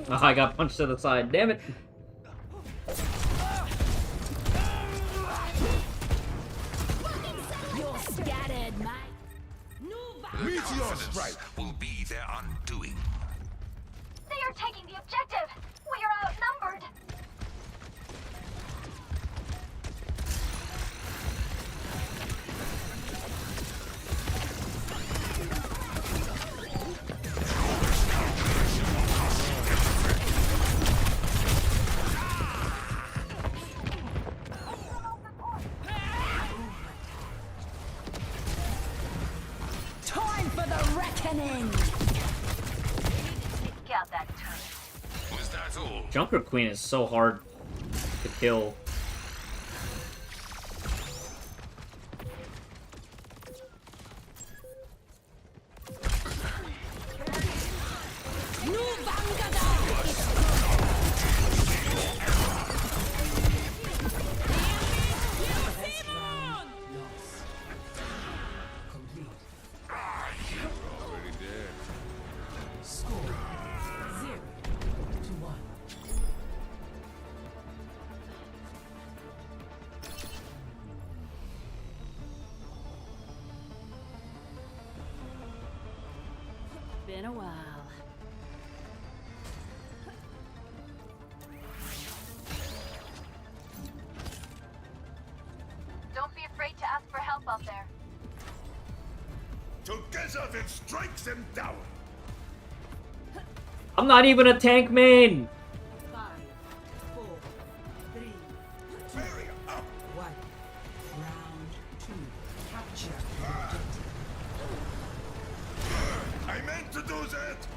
Oh, I got punched to the side. Damn it. You're scattered, mate. Meteor strike will be their undoing. They are taking the objective! We are outnumbered! reckoning. Take out that turret. Was that all? Junker Queen is so hard to kill. Score 0-1. Been a while. Don't be afraid to ask for help out there. Together then strike them down. I'm not even a tank main. 5, 4, 3, Barrier up. 1. Round 2. Capture the objective. I meant to do that.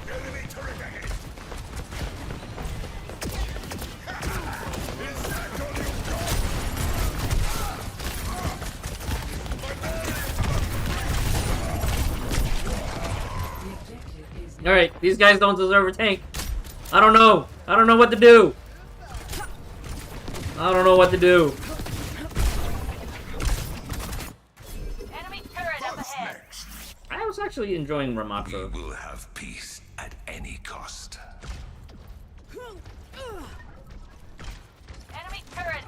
Enemy turret ahead. Is that all you got? All right, these guys don't deserve a tank. I don't know. I don't know what to do. I don't know what to do. Enemy turret up ahead. I was actually enjoying Ramatra. We will have peace at any cost. Enemy turret.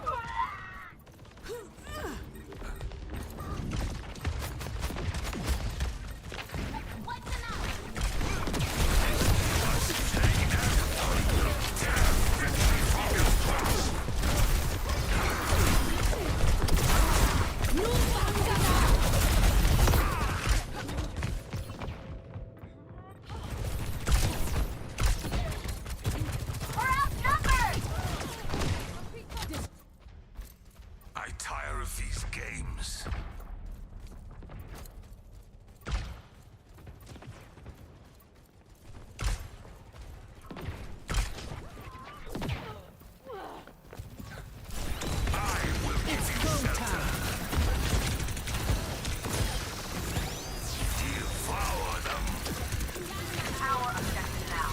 I tire of these games. I will give you shelter. Devour them. Our objective now.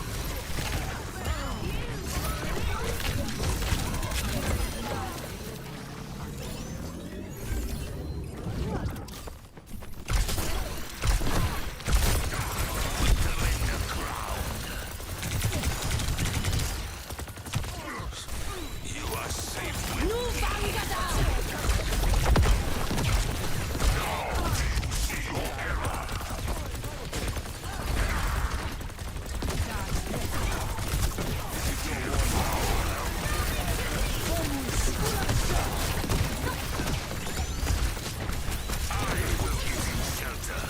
You are safe with me. I will give you shelter.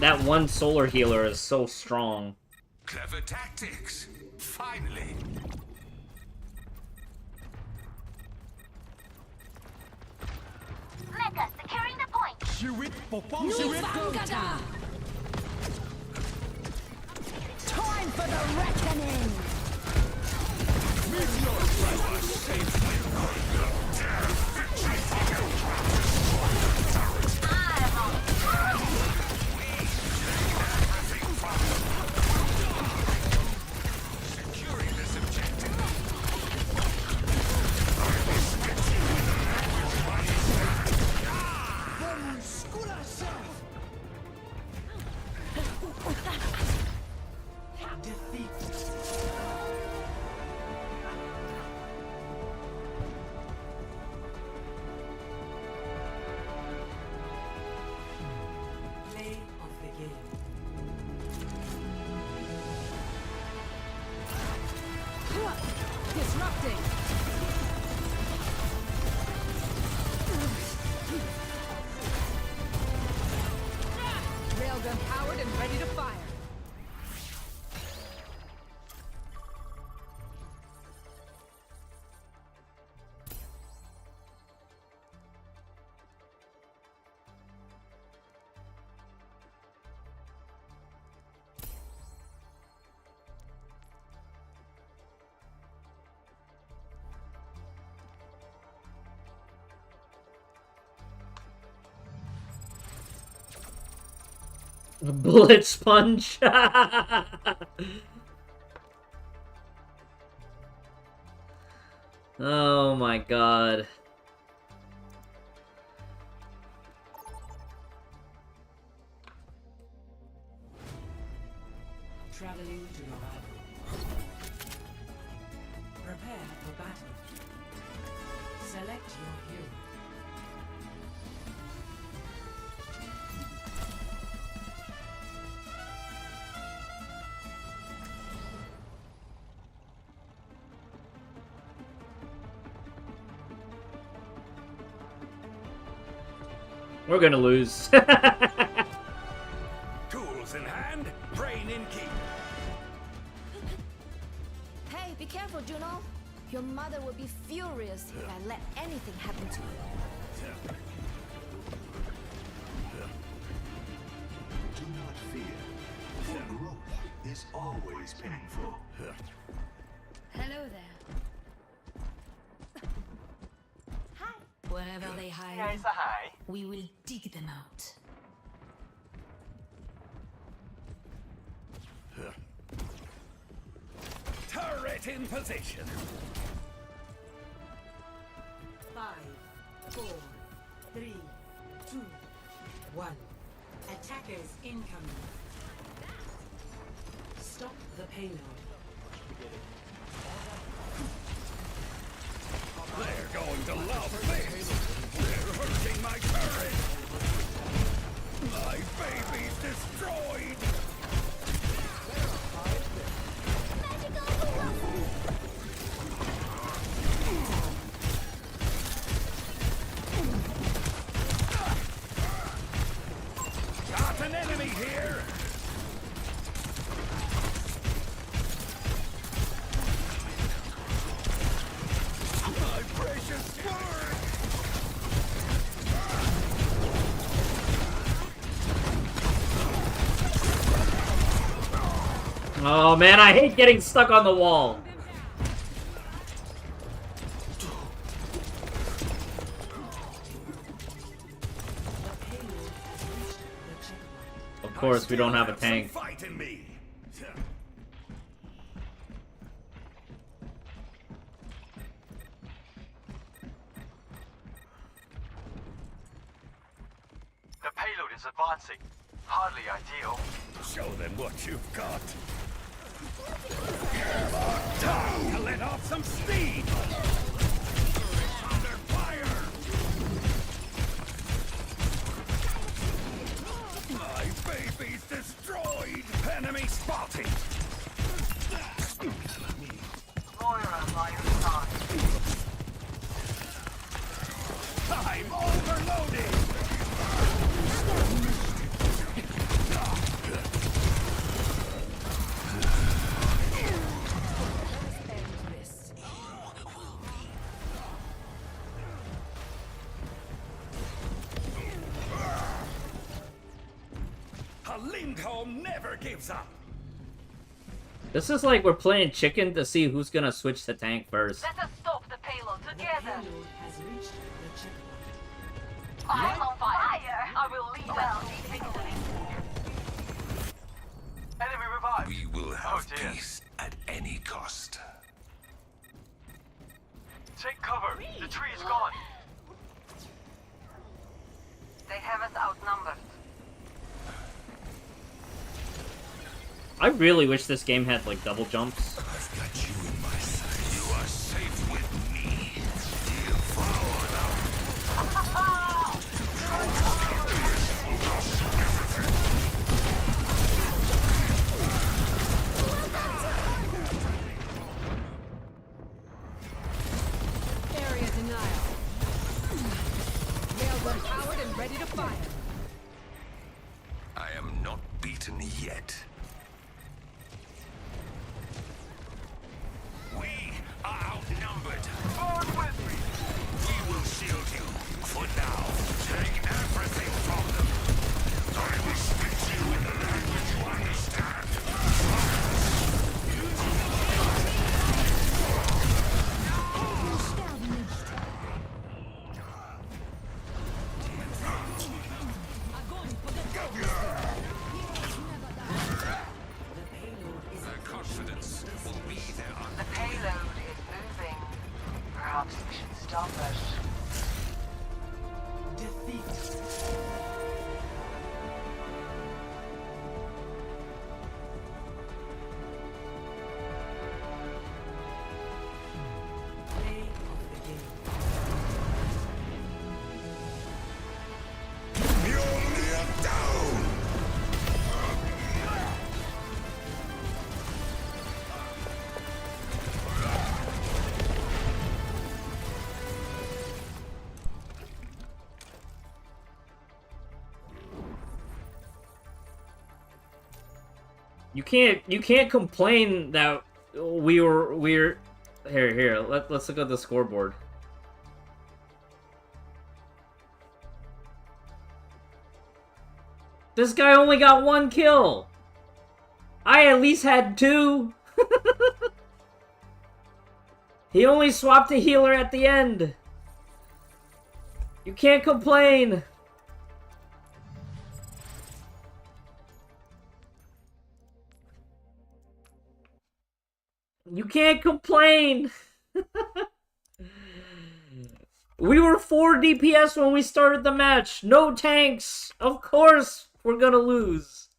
That one solar healer is so strong. Clever tactics. Finally. Mecha securing the point. Time for the reckoning. Securing this objective. Railgun powered and ready to fire. A bullet sponge. Oh my god. Traveling to Norado. Prepare for battle. Select your hero. We're gonna lose. Tools in hand, brain in key. Hey, be careful, Juno. Your mother will be furious if I let anything happen to you. Do not fear, for growth is always painful. Hello there. Hi. Wherever they hide, Hey, say hi. we will dig them out. Turret in position. 5, 4, 3, 2, 1. Attackers incoming. Stop the payload. They're going to love this. They're hurting my turret. My baby's destroyed. Got an enemy here. My precious sword. Oh man, I hate getting stuck on the wall. Of course, we don't have a tank. Fight in me. The payload is advancing. Hardly ideal. Show them what you've got. Time to let off some steam. Under fire. My baby's destroyed. Enemy spotted. Moira by your side. I'm overloaded. Lindholm never gives up. This is like we're playing chicken to see who's gonna switch to tank first. Let us stop the payload together. Has reached the checkpoint. I'm on fire. I will lead us to victory. Enemy revived. We will have dear. peace at any cost. Take cover. The tree is gone. They have us outnumbered. I really wish this game had like double jumps. I've got you in my sight. You are safe with me. Devour them. Area denial. Railgun powered and ready to fire. I am not beaten yet. We are outnumbered. Forward with me. We will shield you. For now, take everything from them. I will speak to you in the language you understand. Their confidence will be there on The payload is moving. Perhaps we should stop it. Mjolnir down! You can't complain that we're here, let's look at the scoreboard. This guy only got 1 kill. I at least had 2. He only swapped a healer at the end. You can't complain. You can't complain. We were 4 DPS when we started the match. No tanks. Of course we're gonna lose.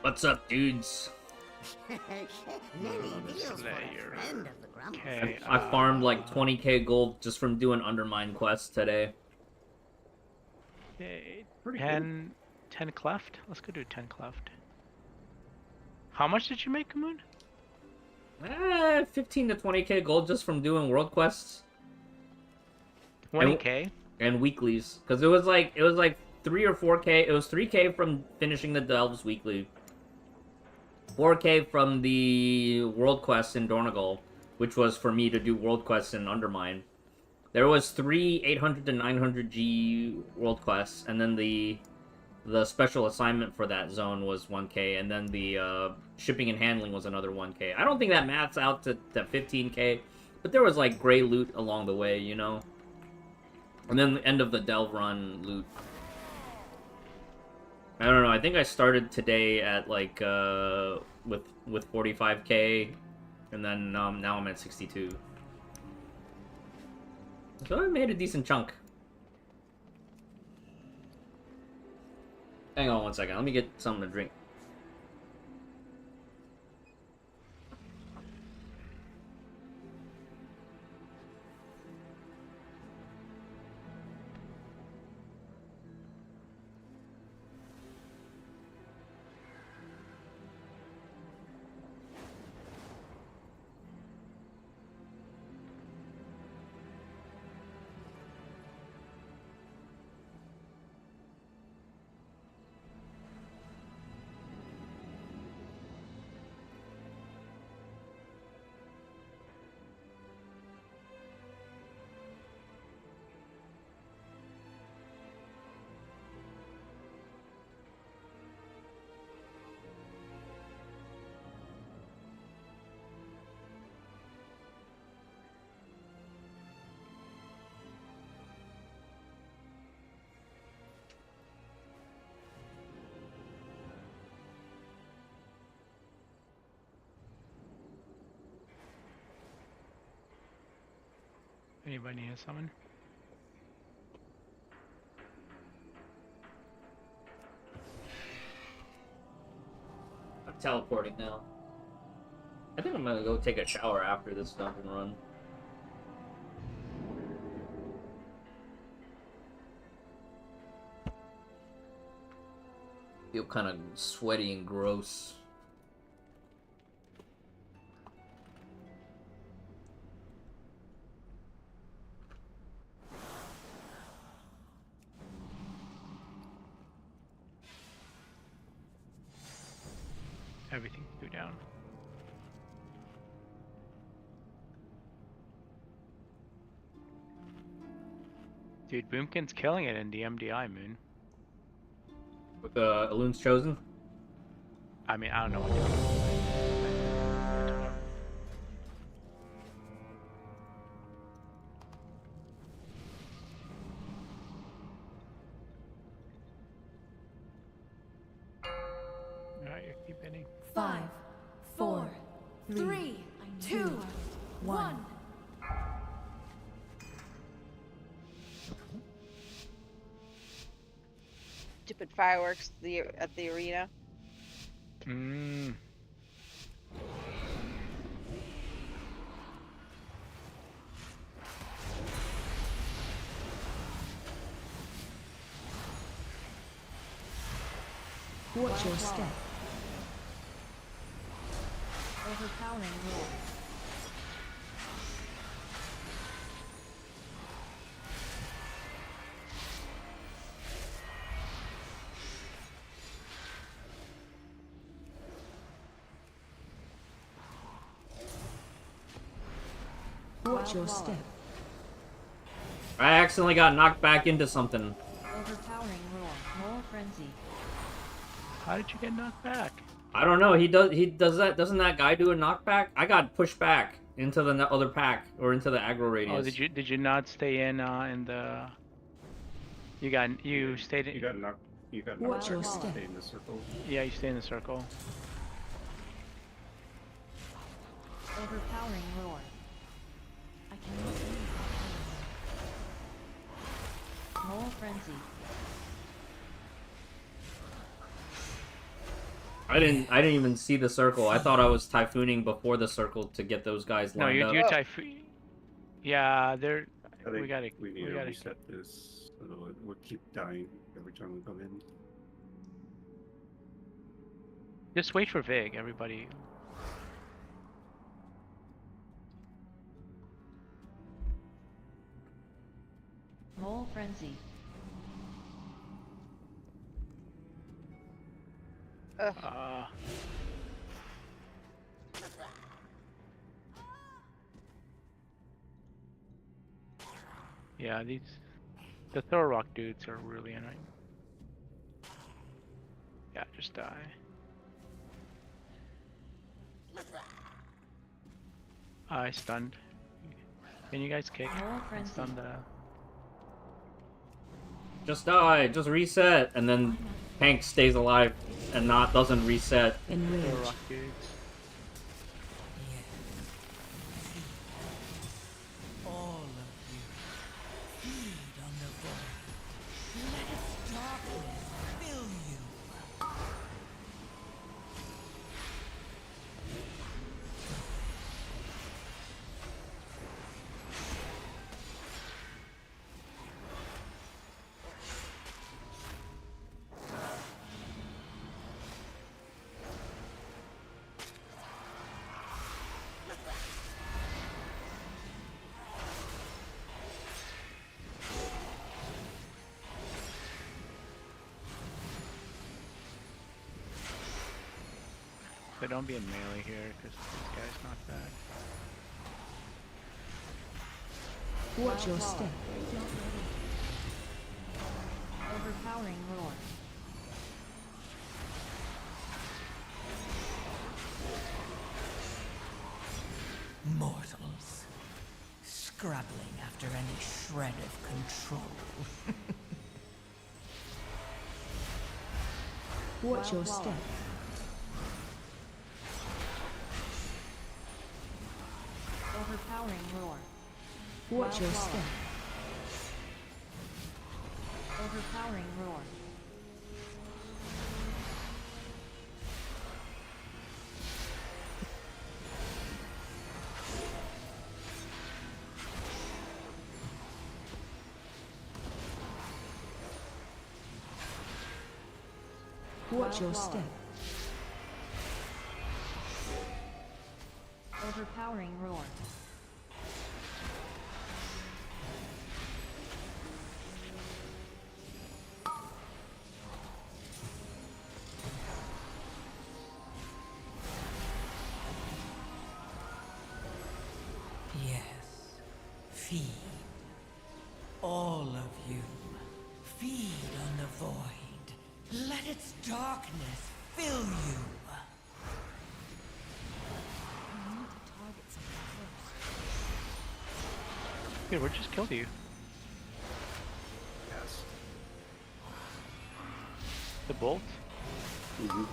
What's up, dudes? Okay, I farmed like 20k gold just from doing Undermine quests today. Okay, 10 cleft. Let's go do 10 cleft. How much did you make, Moon? 15 to 20k gold just from doing world quests. 20k? And weeklies, because it was like 3 or 4k. It was 3k from finishing the Delves weekly. 4k from the world quest in Dornagal, which was for me to do world quests in Undermine. There was 3 800 to 900G world quests, and then the special assignment for that zone was 1k, and then the shipping and handling was another 1k. I don't think that maths out to 15k, but there was like gray loot along the way, you know? And then the end of the Delve run loot. I don't know, I think I started today at like with 45k, and then now I'm at 62. So I made a decent chunk. Hang on one second, let me get something to drink. Anybody need a summon? I'm teleporting now. I think I'm gonna go take a shower after this dungeon run. Feel kind of sweaty and gross. Everything go down. Dude, Boomkin's killing it in the MDI, Moon. With the Elun's Chosen? I mean, I don't know what to do. Alright, you keep hitting. 5, 4, 3, 2, 1. Stupid fireworks at the arena. Mmm. Watch your step. Overpowering roar. Watch your step. I accidentally got knocked back into something. Overpowering roar. Mole frenzy. How did you get knocked back? I don't know. He does that. Doesn't that guy do a knockback? I got pushed back into the other pack or into the aggro radius. Oh, did you not stay in the? You stayed in. You got knocked. You got Watch knocked your back. step. Stay in the circle. Yeah, you stay in the circle. Overpowering roar. I cannot see. Mole frenzy. I didn't even see the circle. I thought I was typhooning before the circle to get those guys No, lined up. you're typhoon. Yeah, they're. I think We need to gotta reset this. So we'll keep dying every time we come in. Just wait for Vig, everybody. Mole frenzy. Yeah, the Thor Rock dudes are really annoying. Yeah, just die. I stunned. Can you guys kick? I stunned the. Just die. Just reset, and then Hank stays alive and doesn't reset. Thor Rock dudes. All of you, feed on the void. Let its darkness fill you. So don't be in melee here, because this guy's not bad. Watch your step. Overpowering roar. Mortals, scrabbling after any shred of control. Watch your step. Overpowering roar. Watch your step. Overpowering roar. Watch your step. Overpowering roar. Yes. Feed. All of you. Feed on the void. Let its darkness fill you. We need to target something first. Dude, we just killed you. Yes. The bolt? Mm-hmm.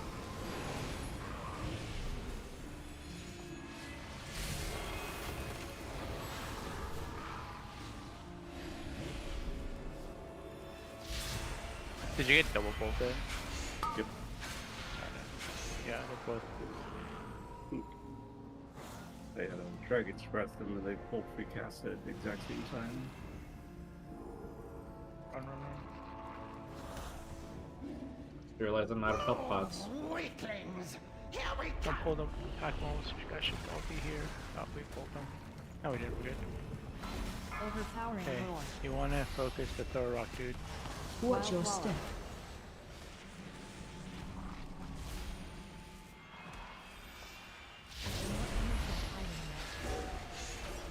Did you get double bolted? Yep. Yeah, they're both. They had a Dragon's Breath and then they both recast at the exact same time. Run, run, run. Realize I'm out of health pots. Weaklings! Here we Don't come! pull them. Attack walls. You guys should all be here. Oh, we pulled them. No, we didn't. We're good. Overpowering Okay, roar. you want to focus the throw rock, dude. Watch your step.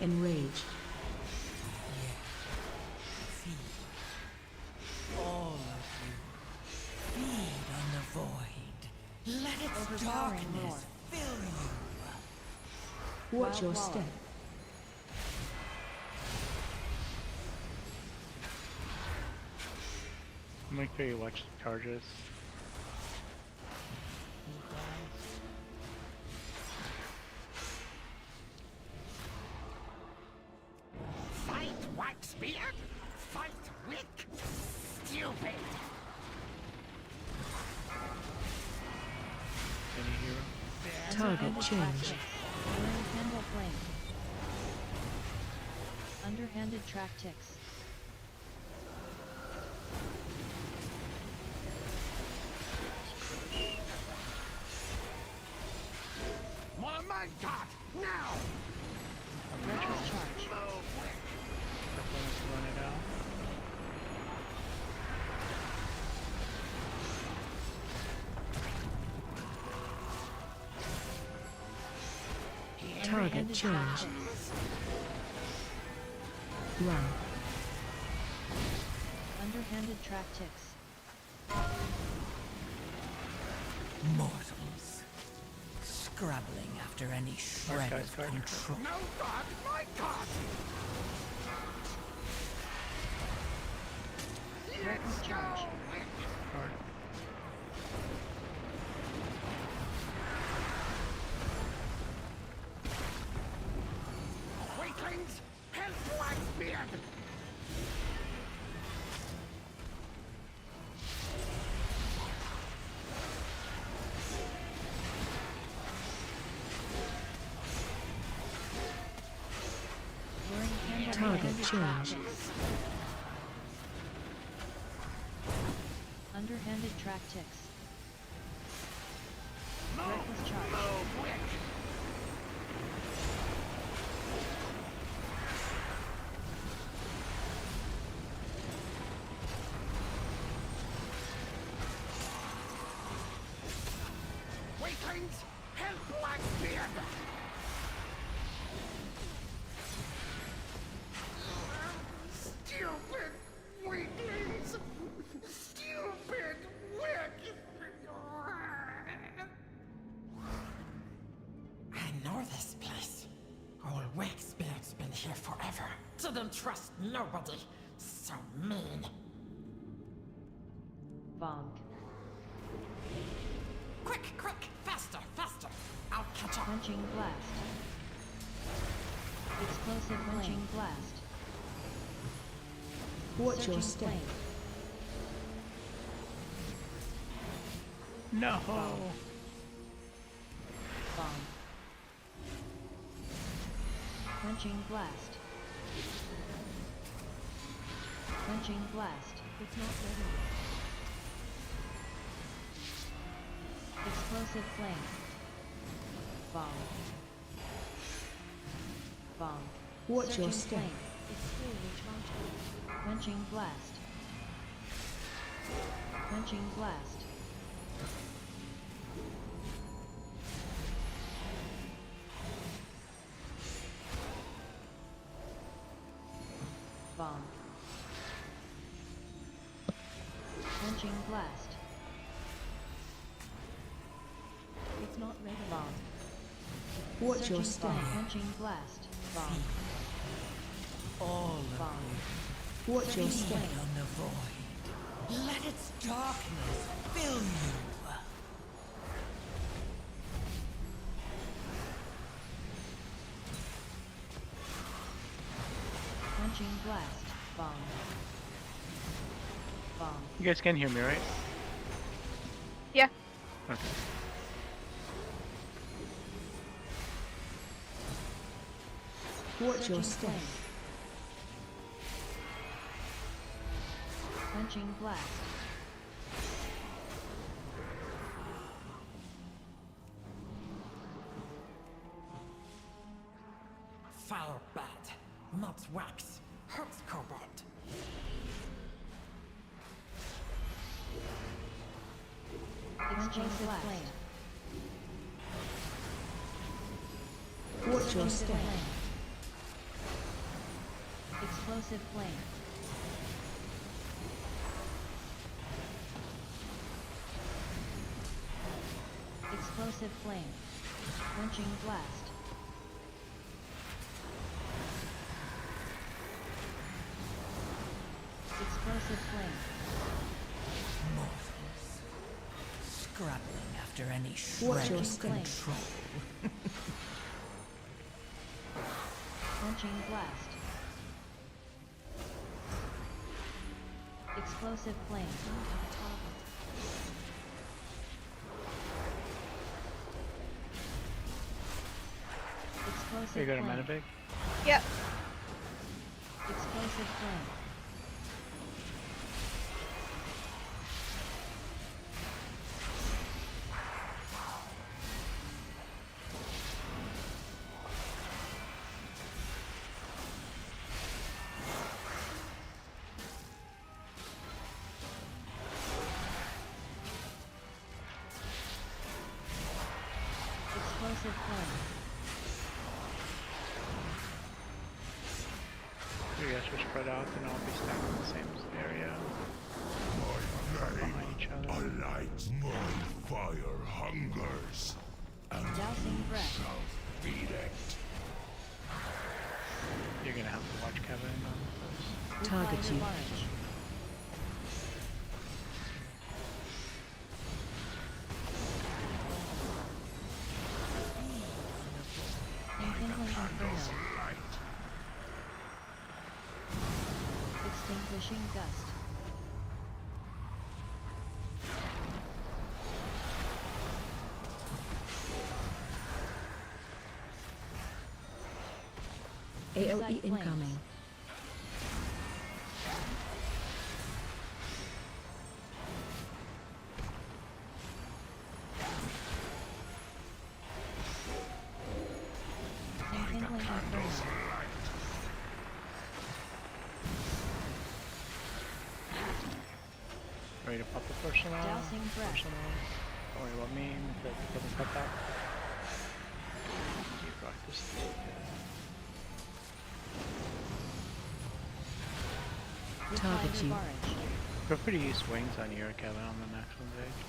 Enraged. Feed. All of you. Feed on the void. Let its Overpowering roar. darkness fill you. Watch your step. Make sure you watch the charges. Fight Waxbeard? Fight Wick? Stupid! Any hero? Target changed. Handle flame. Underhanded track ticks. More mud god! Now! Reckless charge. Let's run it out. Target changed. Run. Underhanded track ticks. Mortals. Scrabbling after any shred of control. No god! My god! Reckless charge. Hard. Weaklings! Help Waxbeard! Target changed. Underhanded track ticks. Move! Reckless charge. Move, Wick! Weaklings! Help Blackbeard! Stupid weaklings! Stupid wick! I know this place. Old Waxbeard's been here forever. Didn't trust nobody. So mean. Bonk. Quick, quick! Faster, faster! I'll catch up. Quenching blast. Explosive quenching blast. Watch your Searching step. flame. No. Bomb. Quenching blast. Quenching blast. It's not ready. Explosive flame. Bomb. Bomb. Watch your Searching step. flame. It's still recharging. Quenching blast. Quenching blast. Bomb. Quenching blast. It's not ready. Bomb. Watch Searching your step. flame. Quenching blast. Bomb. All of Bomb. Watch your feed step. on the void. Let its darkness fill you. Quenching blast. Bomb. Bomb. You guys can hear me, right? Yeah. Okay. Watch your Searching step. flame. Quenching blast. Foul bat, not wax, hurts cobalt. Quenching blast. Watch your step. Explosive flame. Explosive flame. Quenching blast. Explosive flame. Mortals, scrabbling after any Watch shred your of step. control. Quenching blast. Explosive flame. Explosive You got a flame. mana big? Yep. Explosive flame. Explosive flame. You guys are spread out and I'll be stacked in the same area. Behind each other. A light my fire hungers, and Dousing breath. shall feed it. You're gonna have to watch Kevin on this. Target Reflective you. orange. Enkindling inferno. Extinguishing gust. AOE Inside flames. incoming. Enkindling inferno. Ready to pop the personal? Dousing breath. Personal. Don't worry about me, if it doesn't cut that. You rock this thing. Target Reflective you. orange. Feel free to use wings on you or Kevin on the next one, Zage.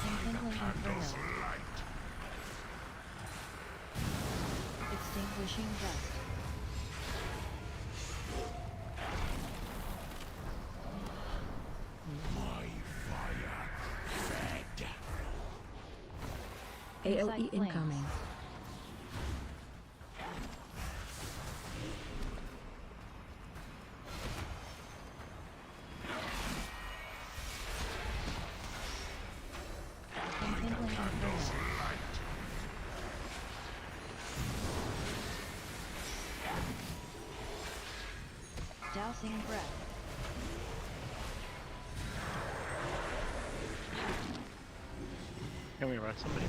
Enkindling inferno. Extinguishing gust. My fire fed. AOE Inside flames. incoming. Dousing breath. Can we rush somebody?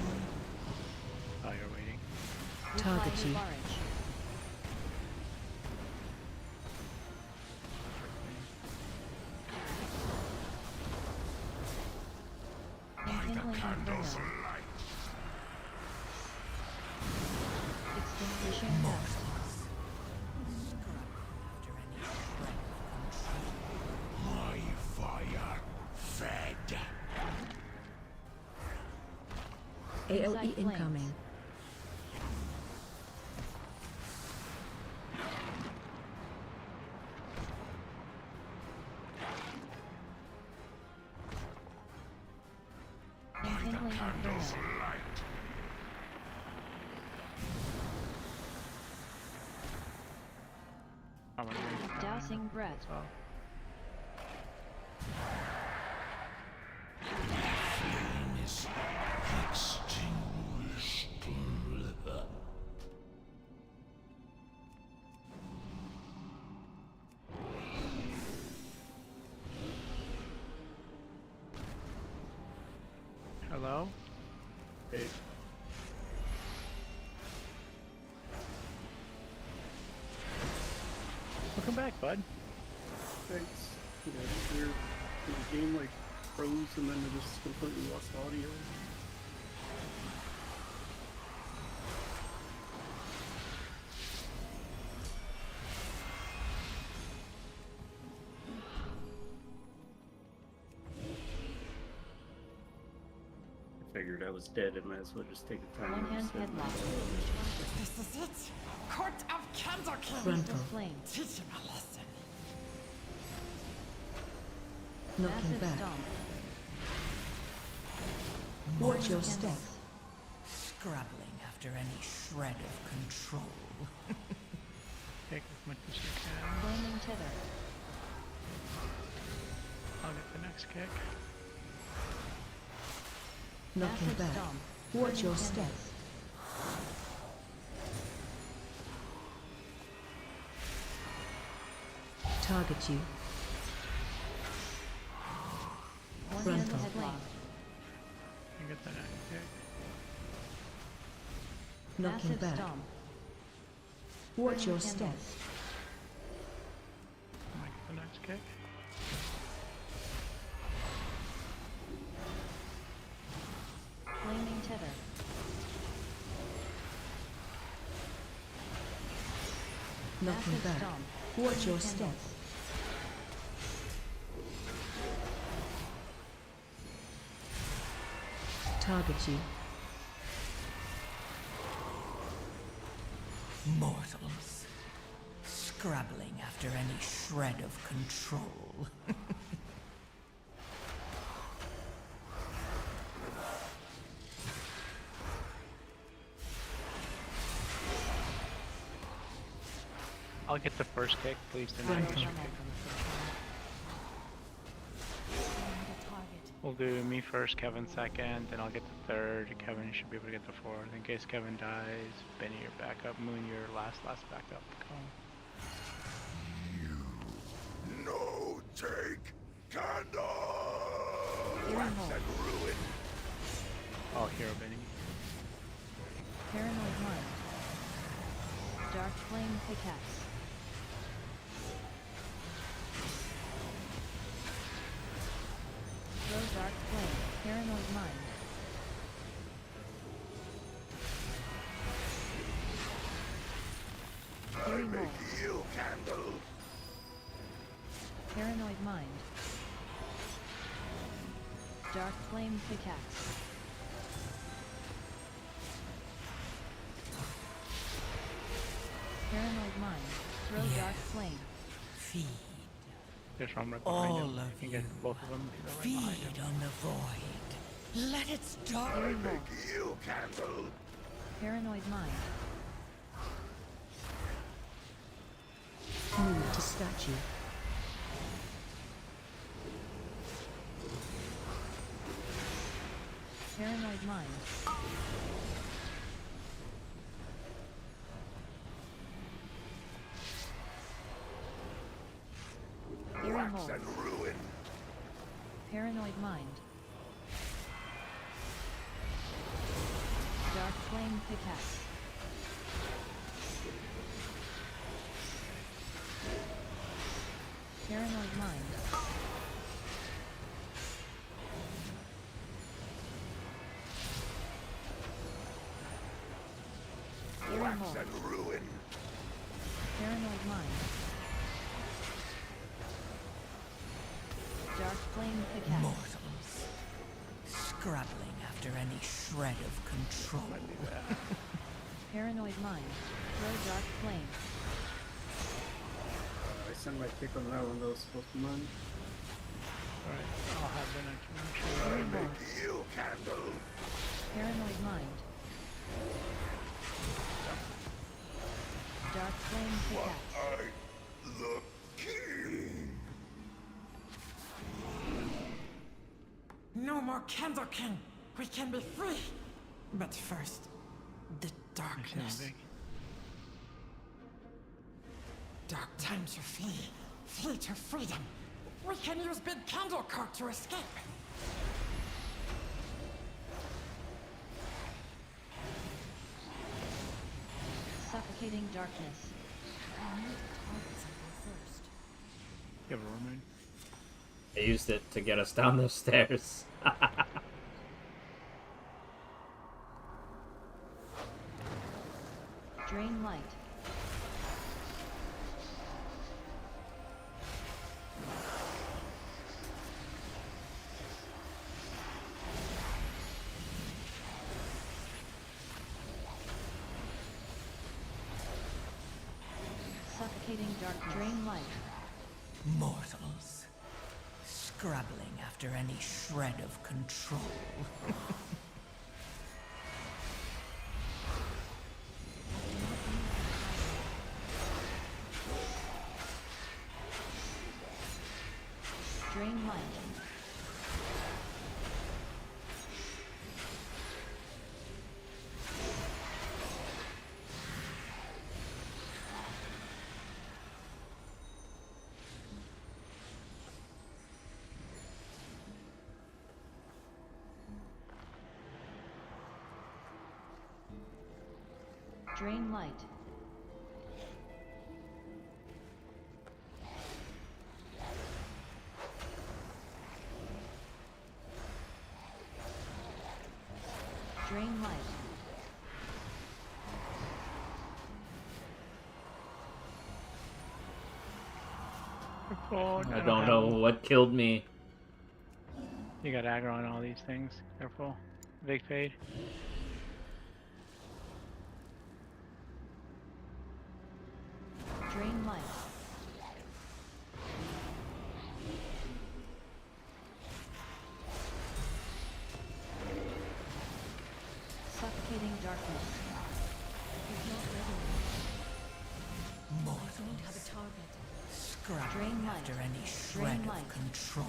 Oh, you're waiting. Target you. Enkindling inferno. Extinguishing dust. My fire fed. AOE incoming. Enkindling inferno. I'm gonna wait. Dousing breath. Oh. Flame is extinguished. Hello? Hey. Welcome back, bud. Thanks. Yeah, it's weird. The game like froze and then it just completely lost audio. I figured I was dead. I might as well just take a time. One hand headlock. This is it. Court of Candlekin. Frontal flame. Teach him a lesson. Knocking back. Stomp. Watch your step. Scrabbling after any shred of control. Take as much as you can. Flaming tether. I'll get the next kick. Knocking back. Stomp. Watch your step. Target you. One hand headlock. You get the next kick. Knocking back. Stomp. Watch your step. I get the next kick. Flaming tether. Knocking back. Stomp. Watch your step. Target you. Mortals. Scrabbling after any shred of control. I'll get the first kick, please. Deny me. We'll do me first, Kevin second, then I'll get the third. Kevin should be able to get the fourth. In case Kevin dies, Benny, your backup. Moon, your last backup. Go. No take candle. Wax and ruin. Oh, hero Benny. Paranoid mind. Dark flame pickaxe. Throw dark flame. Paranoid mind. I make you candle. Paranoid mind. Dark flame pickaxe. Paranoid mind. Throw dark flame. Feed. There's one right behind All him. of You can get both of them. They're right Feed behind him. on the void. Let its dark. I make you candle. Paranoid mind. Move to statue. Paranoid mind. Paranoid mind. Dark flame pickaxe. Paranoid mind. Wax and ruin. Paranoid mind. Dark flame pickaxe. Mortals, scrabbling after any shred of control. Paranoid mind. Throw dark flame. I sent my kick on that one that was supposed to mine. Alright, I'll have the next one. I make you candle. Paranoid mind. Dark flame pickaxe. The king. No more Candle King! We can be free! But first, the darkness. Dark times are flee. Flee to freedom. We can use Big Candle Court to escape. Suffocating darkness. You have a room, I used it to get us down those stairs. Drain light. Suffocating dark. Drain light. Mortals, scrabbling after any shred of control. Drain light. Drain light. Drain light. I don't know what killed me. You got aggro on all these things. Careful. Big fade. Drain light. Suffocating darkness. Mortals, Have a target. scrabbling Drain light. after any Drain shred light. of control.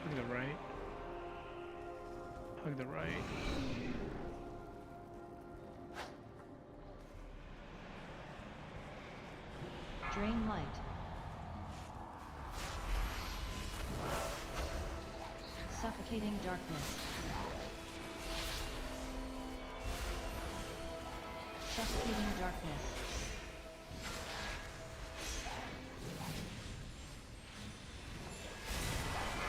Hug the right. Hug the right. Drain light. Suffocating darkness. Suffocating darkness.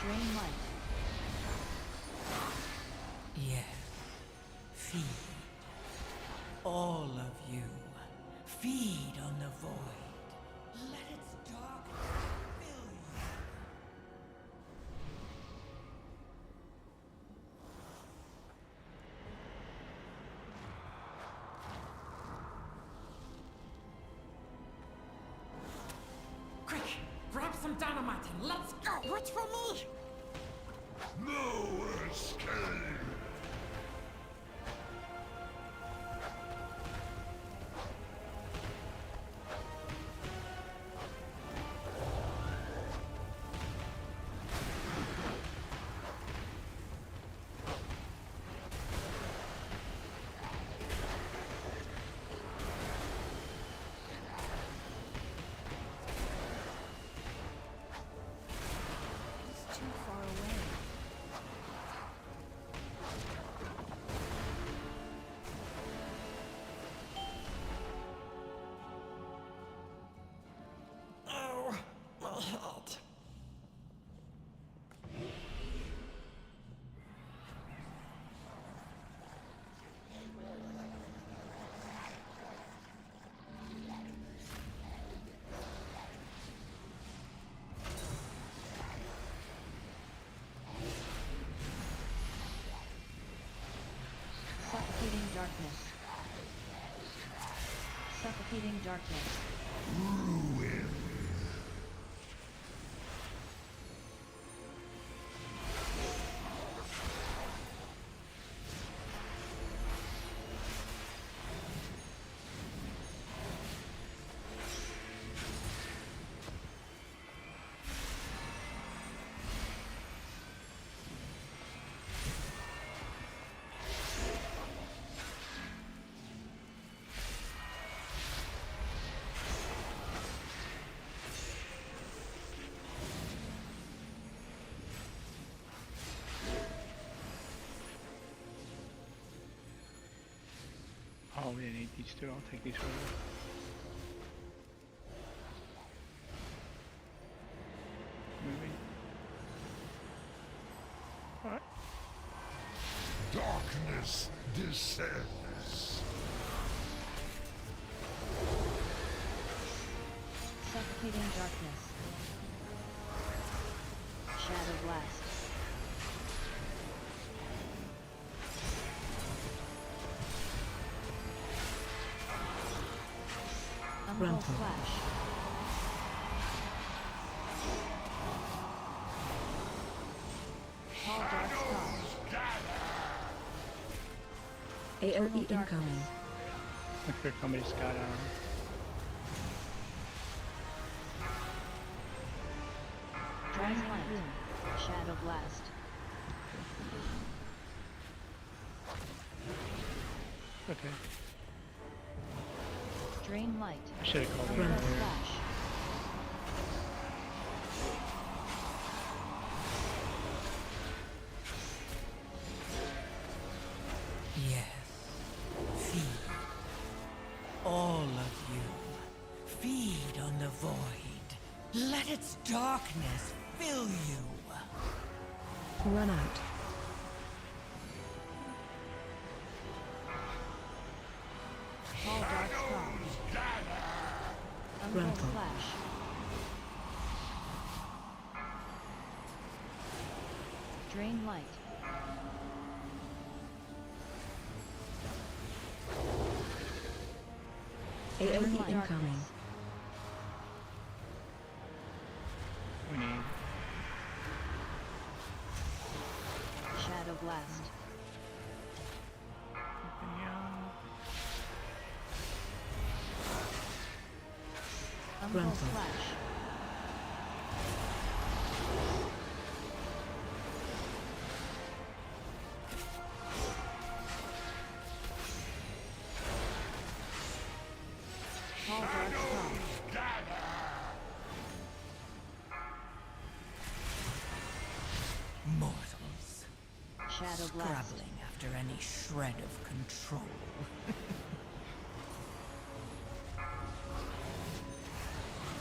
Drain light. Yes. Feed. All of you. Feed on the void. Let its darkness fill you. Quick! Grab some dynamite and let's go! Wait for me! No escape! It's too far away. Oh, my head. Suffocating darkness. Suffocating darkness. Ruin. Oh, we didn't need these two. I'll take these for you. Moving. Alright. Darkness descends. Suffocating darkness. Shadow blast. Uncle flash. All dark star. AOE incoming. Look for somebody's got Dragon light. Shadow blast. Okay. Drain light. I should have called it Umbrella earlier. flash. Yes. Feed. All of you. Feed on the void. Let its darkness fill you. Run out. All dark star. Umbrella flash. Drain light. AOE incoming. We need. Shadow blast. Umbrella flash. All dark star. Mortals. Shadow blast. Scrabbling after any shred of control.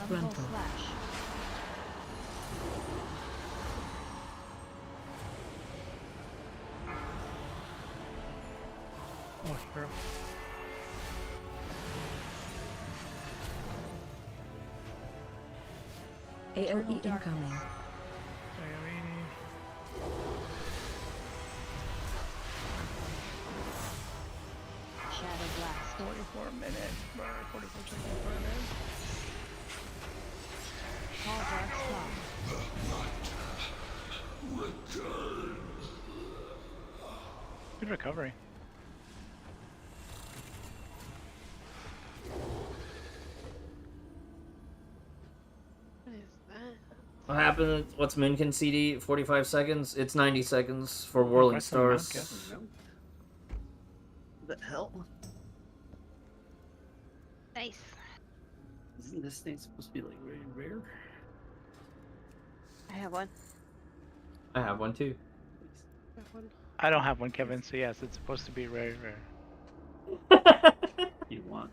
Umbrella flash. Oh, hero. AOE incoming. Shadow blast. 44 minutes, bro. 44 seconds per minute. All dark star. Good recovery. What is that? What happened? What's Minkin CD? 45 seconds? It's 90 seconds for Oh, Whirling press on the mount, Stars. Kev. The hell? Nice. Isn't this thing supposed to be like very rare? I have one. I have one too. I have one. I don't have one, Kevin, so yes, it's supposed to be very rare. You want?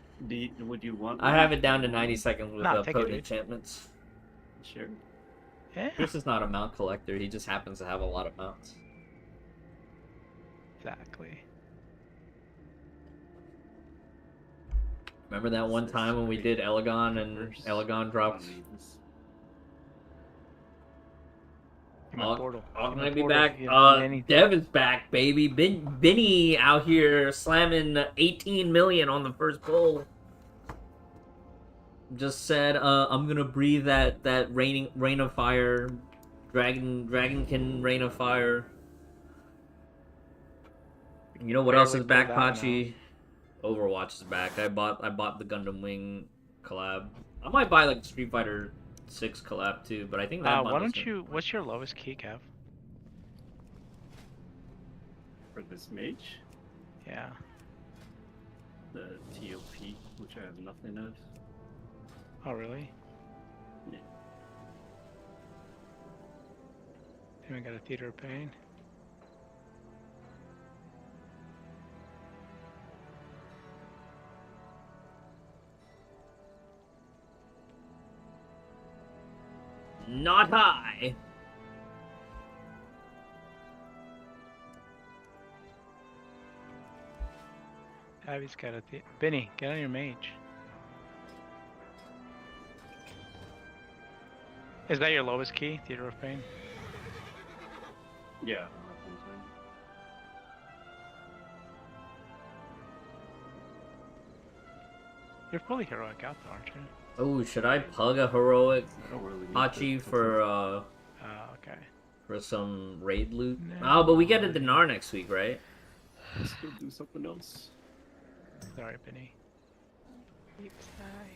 Would you want? I have it down to 90 seconds with Nah, take it, potent dude. enchantments. Sure. Yeah. Chris is not a mount collector, he just happens to have a lot of mounts. Exactly. Remember that one time when we did Elegon and Elegon dropped? Portal. I'm gonna My be portal, back. you don't need anything. Dev is back, baby. Benny out here slamming 18 million on the first pull. Just said, I'm gonna breathe that rain of fire, dragonkin rain of fire. You know what else is back, Pachi? Overwatch is back. I bought the Gundam Wing collab. I might buy like Street Fighter 6 collab too, but I think that. Why don't you? What's your lowest key, Kev? For this mage? Yeah. The TOP, which I have nothing of. Oh really? Yeah. Even got a Theater of Pain. Not high. Abby's got a Benny, get on your mage. Is that your lowest key, Theater of Pain? Yeah. You're fully heroic out though, aren't you? Oh, should I pug a heroic really Hachi for okay. for some raid loot? No. Oh, but we get a dinar next week, right? Let's go do something else. Sorry, Benny. Deep sigh.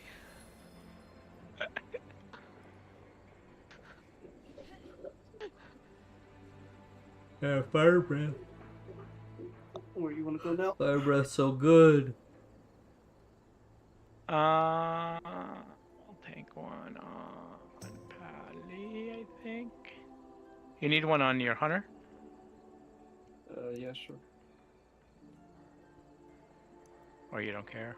Yeah, fire breath. Where you want to go now? Fire breath, so good. I'll take one on Pally, I think. You need one on your hunter? Yeah, sure. Or you don't care?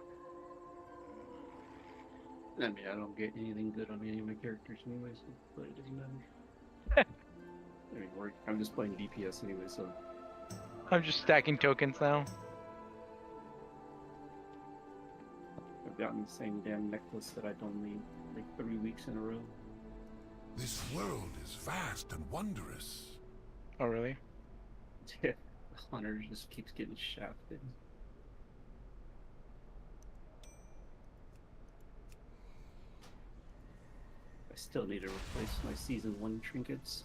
I mean, I don't get anything good on any of my characters anyway, so but it doesn't matter. I mean, I'm just playing DPS anyway, so. I'm just stacking tokens now. I've gotten the same damn necklace that I don't need like 3 weeks in a row. This world is vast and wondrous. Oh, really? Yeah, the hunter just keeps getting shafted. I still need to replace my season 1 trinkets.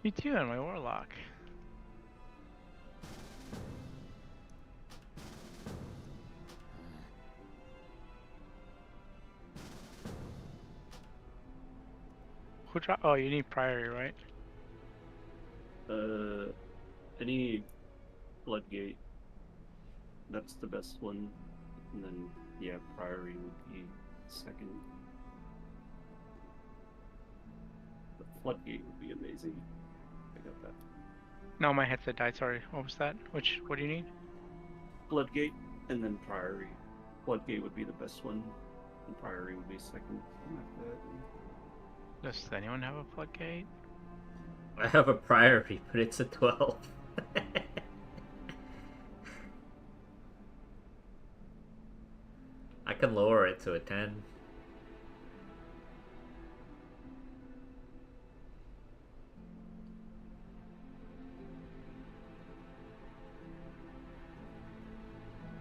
Me too, and my warlock. Oh, you need priority, right? I need Bloodgate. That's the best one. And then, yeah, priority would be second. The Floodgate would be amazing. I got that. No, my headset died, sorry. What was that? What do you need? Bloodgate, and then priority. Bloodgate would be the best one, and priority would be second. Like that. Does anyone have a floodgate? I have a priority, but it's a 12. I can lower it to a 10.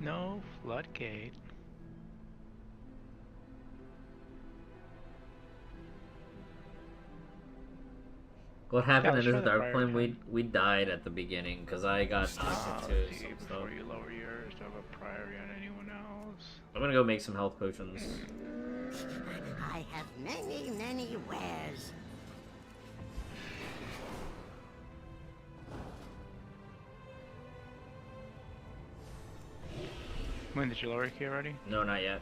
No floodgate. What happened let's in try this the dark prior flame? time. We died at the beginning because I got addicted to See, some stuff. before you lower yours, do I have a priority on anyone else? I'm gonna go make some health potions. I have many, many wares. When did you lower your key already? No, not yet.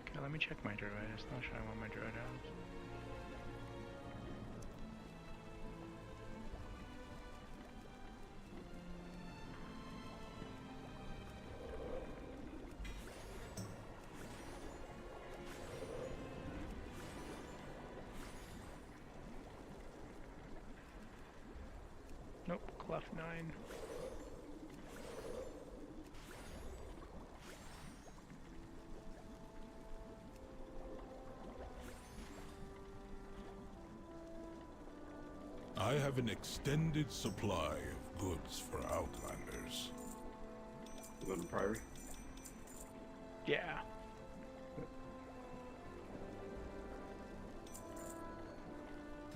Okay, let me check my Druidus. Not sure I want my Druidus. Nope, clef 9. I have an extended supply of goods for Outlanders. You go to Priory? Yeah.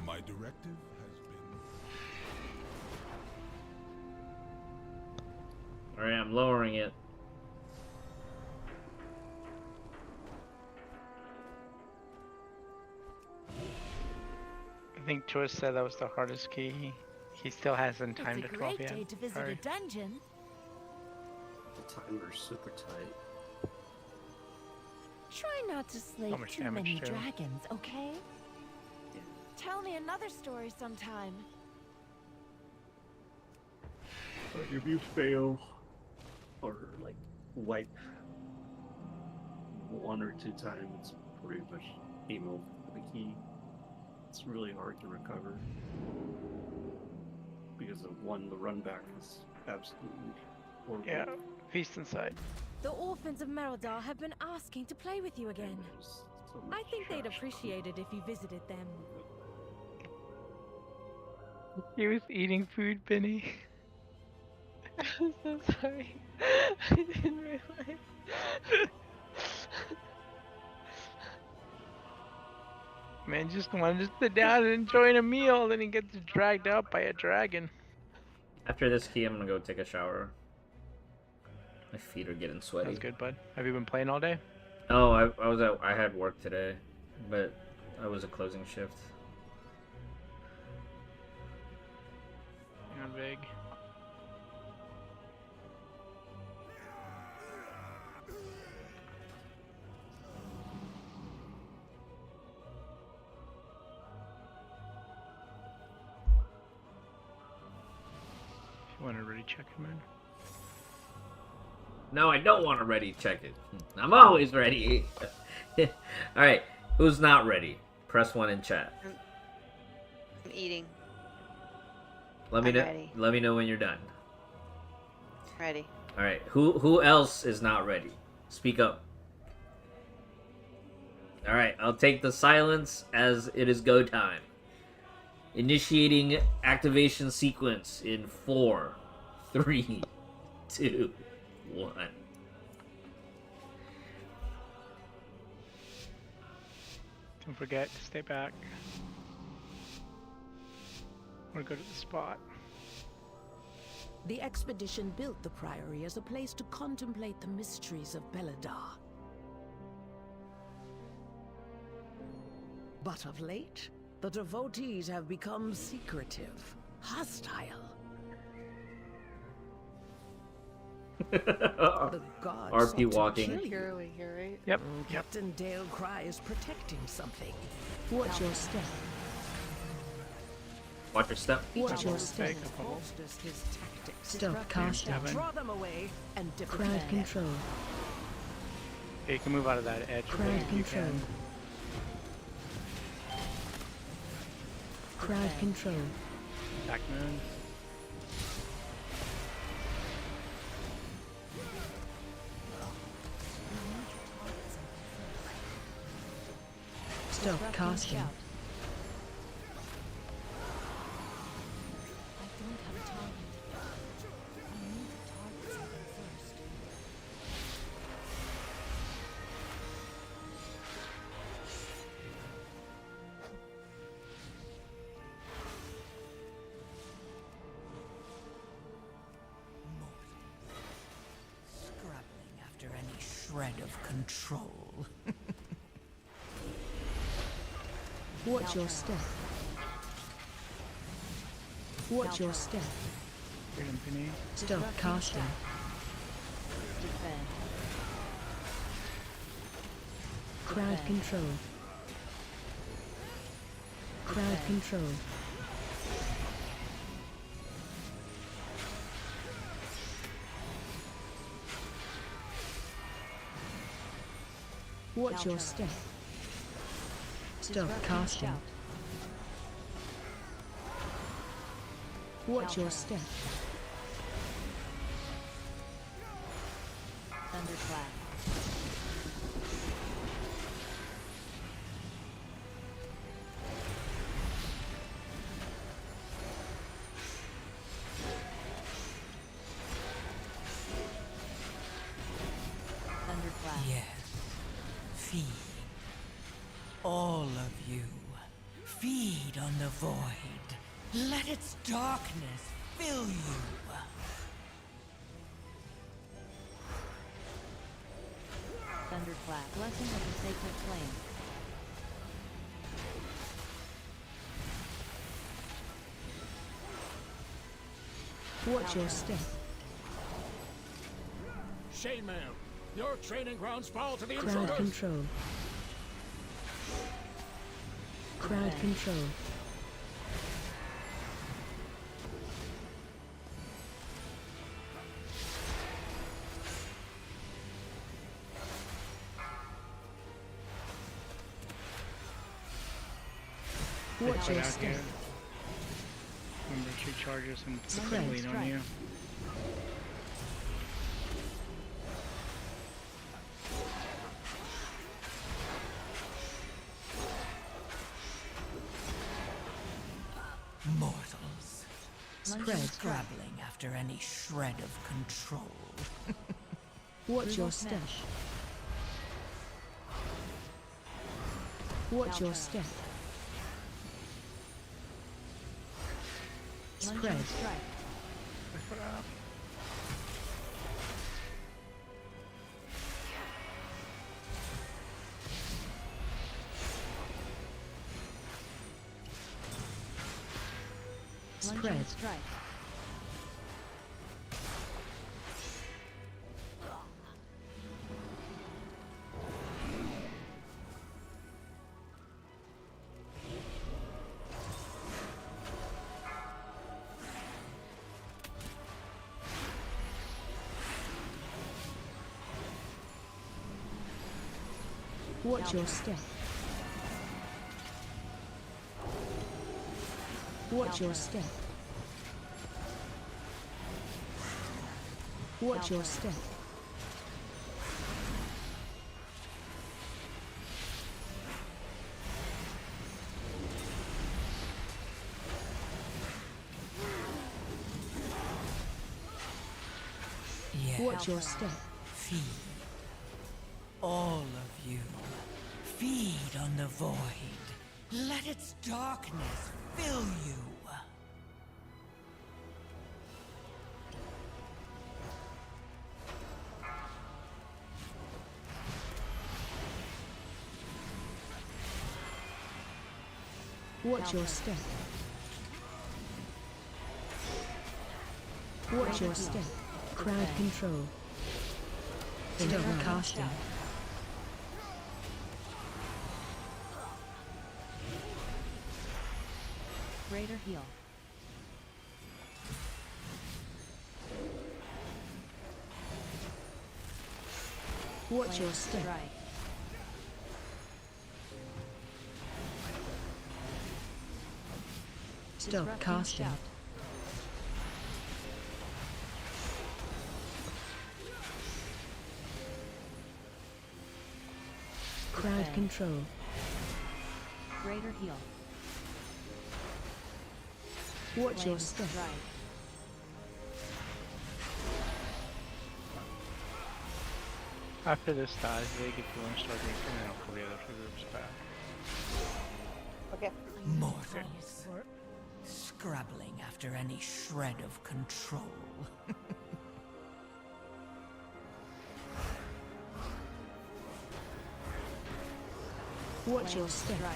My directive has been... Alright, I'm lowering it. I think Choice said that was the hardest key. He still hasn't timed It's it a 12 great yet. day to visit Sorry. a dungeon. The timer's super tight. Try not to slay How much too damage many too? dragons, okay? Tell me another story sometime. If you fail, or like wipe 1 or 2 times, it's pretty much game over for the key. It's really hard to recover because of 1, the run back is absolutely horrible. Yeah, feast inside. The orphans of Merodar have been asking to play with you again. I think they'd appreciate it if you visited them. He was eating food, Benny. I'm so sorry. I didn't realize. Man just wanted to sit down and enjoy a meal, then he gets dragged out by a dragon. After this key, I'm gonna go take a shower. My feet are getting sweaty. That's good, bud. Have you been playing all day? Oh, I had work today, but I was a closing shift. You're big. You want to really check him in? No, I don't want to ready check it. I'm always ready. Alright, who's not ready? Press 1 in chat. I'm eating. Let me I'm know. ready. Let me know when you're done. Ready. Alright, who else is not ready? Speak up. Alright, I'll take the silence as it is go time. Initiating activation sequence in 4, 3, 2, 1. Don't forget to stay back. I'm gonna go to the spot. The expedition built the Priory as a place to contemplate the mysteries of Beledar. But of late, the devotees have become secretive, hostile. The gods RP sought to walking. kill you. You're awake here, right? Yep. Captain Dale Cry is protecting something. Watch your step. Watch your step. Watch your step. Bolsters his tactics. Stop casting. Draw them away and Crowd defend. control. Yeah, you can move out of that edge. Crowd if you control. can. Crowd control. Back moon. Stop casting. I don't have a target. I need to target something first. shred of control. Watch your step. Watch your step. Freedom Penny. Stop casting. Defend. Crowd control. Crowd control. Watch your step. Stop casting. Watch your step. Thunderclap. Thunderclap. Yes. Feed. All of you. Feed on the void. Let its darkness fill you. Thunderclap. Blessing of the sacred flame. Watch your step. Shane Man, your training grounds fall to the Crowd intruders. control. Crowd control. Watch your step. Remember, she charges and Spread. lean on you. Mortals. Spread. Scrabbling after any shred of control. Watch your step. Watch your step. Spread. Spread. Strike. Watch your step. Watch your step. Watch your step. Yes. Watch your step. Feed. All of you. Feed on the void. Let its darkness fill you. Watch your step. Watch your step. Crowd control. Stop casting. Greater heal. Watch your step. Strike. Stop Disrupting casting. shout. Crowd Defend. control. Greater heal. Watch your Flame step. strike. After this dies, they get to one start making and I'll pull the other two groups back. Okay. Mortals. Scrabbling after any shred of control. Watch Flame your step. strike.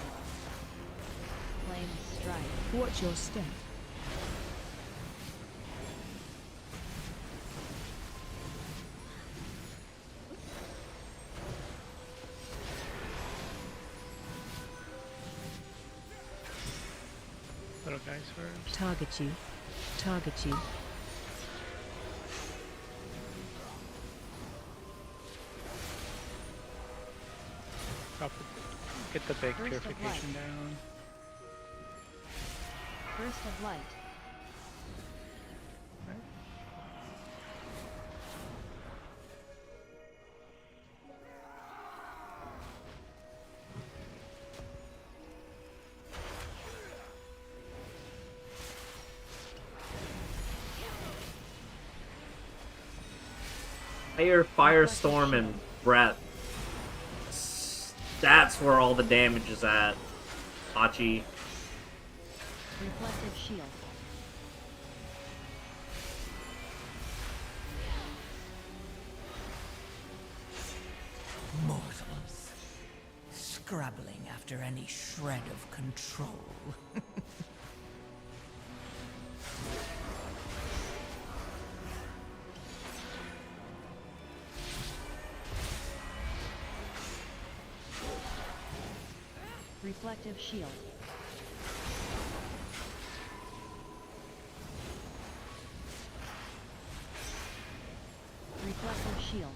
Flame strike. Watch your step. Little guys first. Target you. Target you. Get the big Burst of purification light. down. Burst of light. Fire, firestorm, and breath. That's where all the damage is at. Hachi. Reflective shield. Mortals. Scrabbling after any shred of control. Reflective shield. Reflective shield.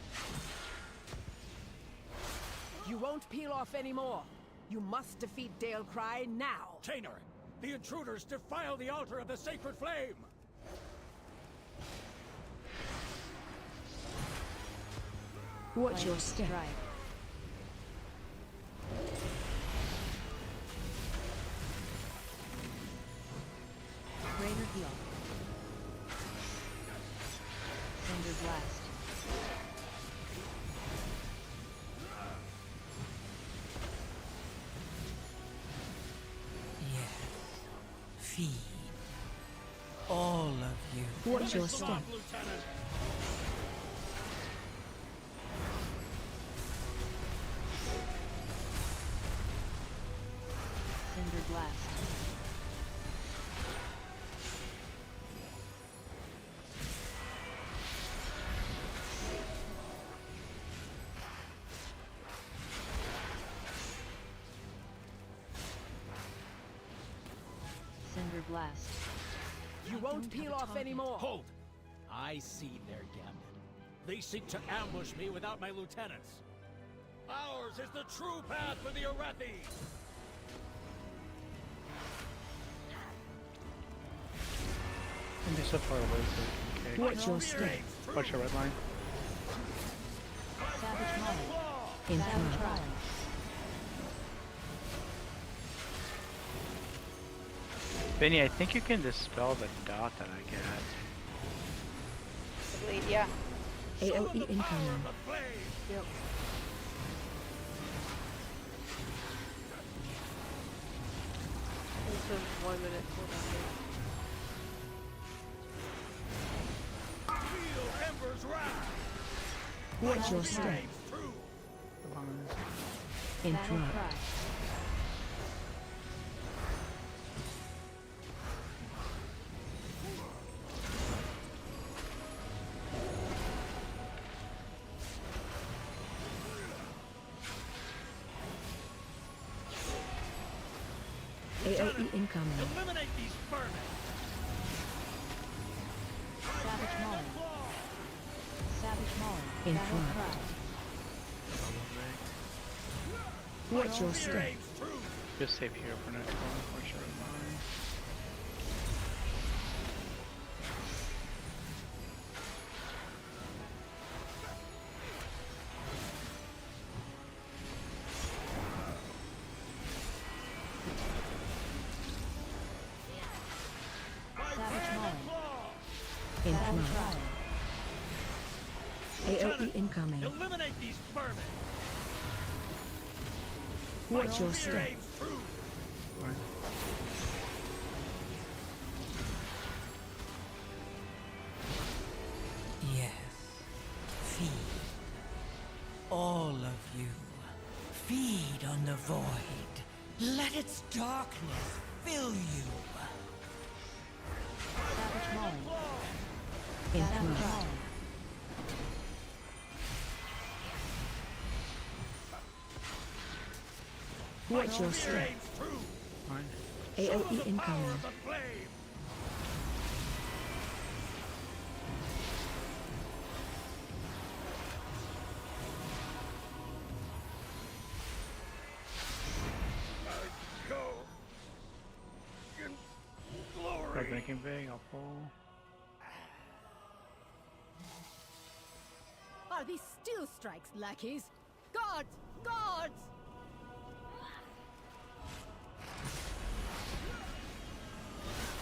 You won't peel off anymore. You must defeat Dalecry now. Chainer, the intruders defile the altar of the sacred flame. Watch your step. Strike. Greater heal. Cinder blast. Yes. Feed. All of you. Watch your step. Cinder blast. Cinder blast. You won't peel off anymore. Hold! I see their gambit. They seek to ambush me without my lieutenants. Ours is the true path for the Arathi! And they're so far away, so we can kick. Watch your step. Watch your red line. Savage Mine. In Savage front. Mine. Benny, I think you can dispel the dot that I get. I believe, yeah. AOE incoming. Yep. This is 1 minute. Feel embers rise! Watch your step. In Battle front. cry. AOE incoming. Eliminate these vermin! Savage Mine. Savage Mine. In Battle front. cry. Watch your step. Just save here for next one. Watch your red line. Savage Mine. In Battle front. cry. AOE incoming. Eliminate these vermin! Watch your step. Yes. Feed. All of you. Feed on the void. Let its darkness fill you. Savage Mauling. Influence. Savage Mauling. Watch your step. Fine. AOE incoming. Start making big, I'll pull. Are these still strikes, lackeys? Guards! Guards!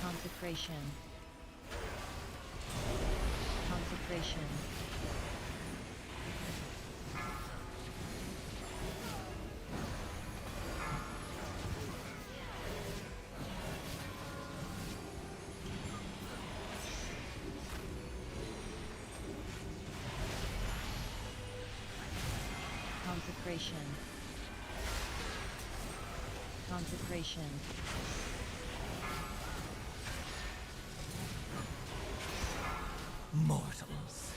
Consecration. Consecration. Consecration. Consecration. Mortals.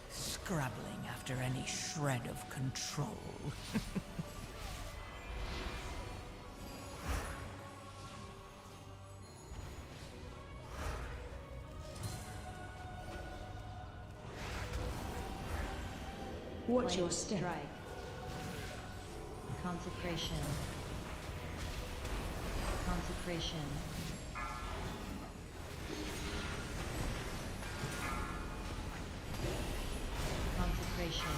Scrabbling after any shred of control. Watch your step. Strike. Consecration. Consecration. Consecration.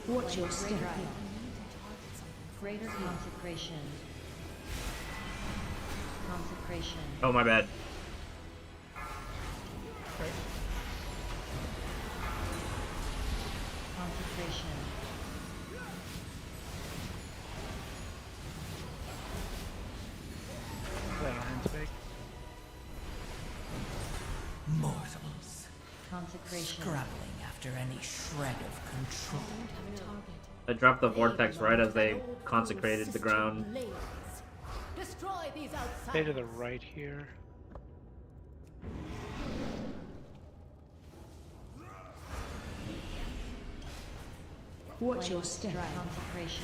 Watch your step. Greater consecration. Consecration. Oh, my bad. Consecration. Mortals. Consecration. Scrabbling after any shred of control. I dropped the vortex right as they consecrated the ground. Destroy these Stay to the right here. Watch your step. Consecration.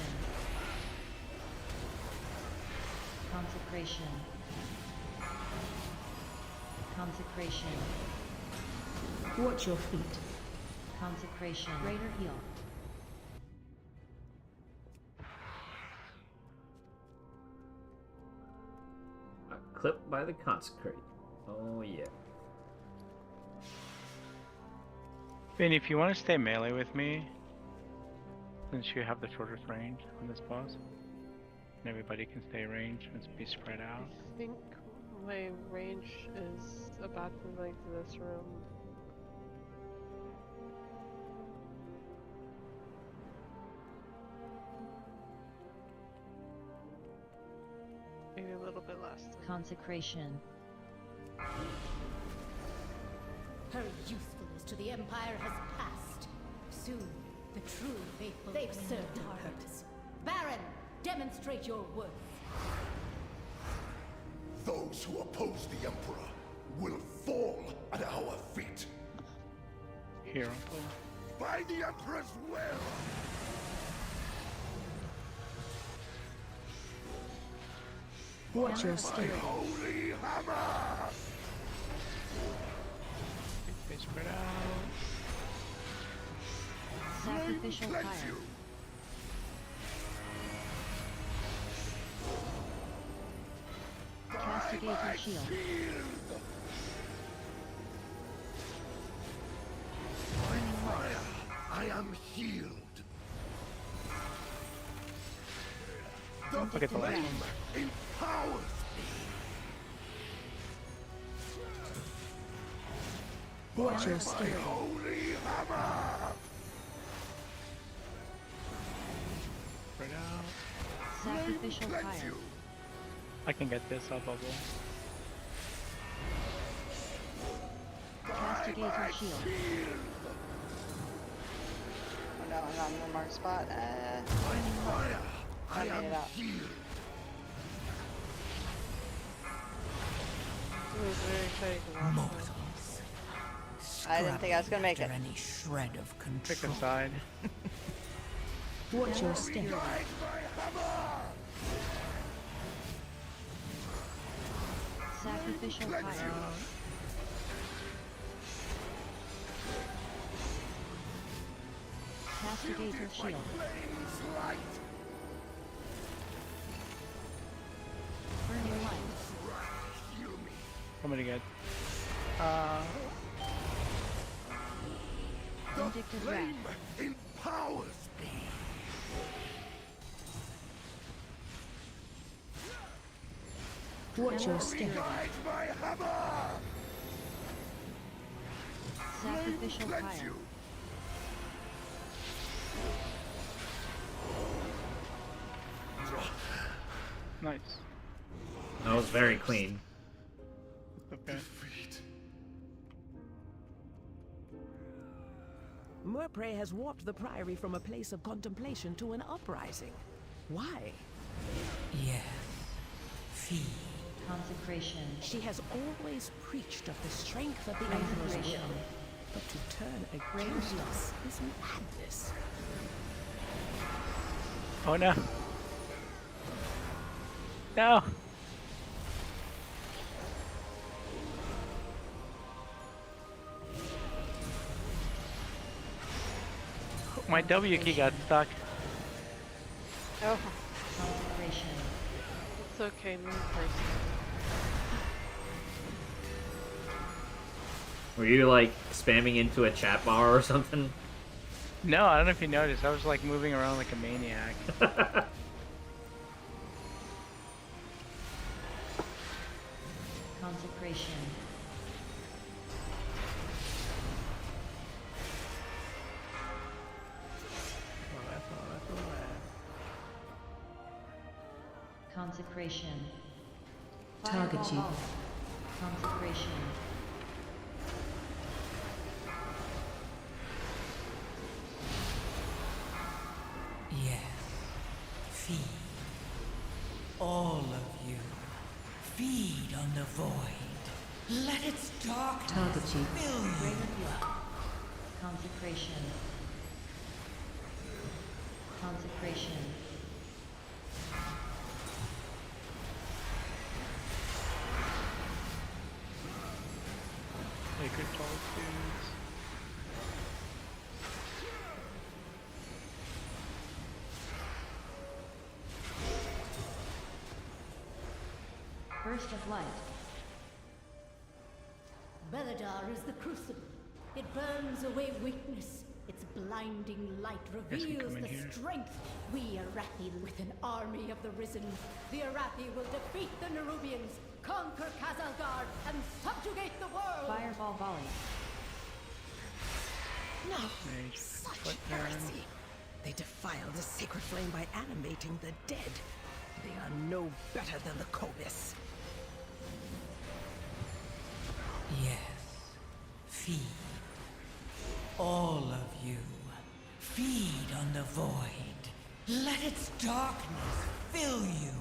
Consecration. Consecration. Watch your feet. Consecration. Greater heal. Clipped by the consecrate. Oh yeah. Vinny, if you want to stay melee with me, since you have the shortest range on this boss, and everybody can stay range and be spread out. I think my range is about the length of this room. Maybe a little bit less. Consecration. Her usefulness to the Empire has passed. Soon, the true faithful they've served their purpose. Baron, demonstrate your worth. Those who oppose the Emperor will fall at our feet. Here, Uncle. By the Emperor's will! Watch your step. Holy hammer! Stay spread out. Sacrificial fire. Castigating shield. By fire, I am healed. Look at the last flame empowers me. Watch your By step. my holy hammer! Spread out. Sacrificial Cleanse fire. you. I can get this, I'll bubble. Castigator shield. Oh no, I'm not in the mark spot. I made it out. It was very exciting to watch. Mortals. I didn't think I was gonna make it. After any shred of Pick control. a side. Watch your step. Sacrificial fire. Castigator shield. Burning light. Coming again. Vindictive wrath. Empowers me. Watch your step. My hammer. Sacrificial fire. Nice. That was very clean. Okay. Murpray has warped the Priory from a place of contemplation to an uprising. Why? Yes. Feed. Consecration. She has always preached of the strength of the Emperor's Consecration. will. But to turn against us is madness. Oh no. No. My W key got stuck. Oh. Consecration. It's okay, me first. Were you like spamming into a chat bar or something? No, I don't know if you noticed. I was like moving around like a maniac. Consecration. Consecration. Target you. Fireball. Consecration. Yes. Feed. All of you. Feed on the void. Let its darkness Target you. fill you. Greater heal. Consecration. Consecration. Sacred solitudes. Burst of light. Beledar is the crucible. It burns away weakness. Its blinding light reveals come in the here. strength. We Arathi, with an army of the risen, the Arathi will defeat the Nerubians, conquer Kazalgar, and subjugate the world. Fireball volley. No, Mage, such foot turn. heresy. They defile the sacred flame by animating the dead. They are no better than the Kobis. Yes. Feed. All of you. Feed on the void. Let its darkness fill you.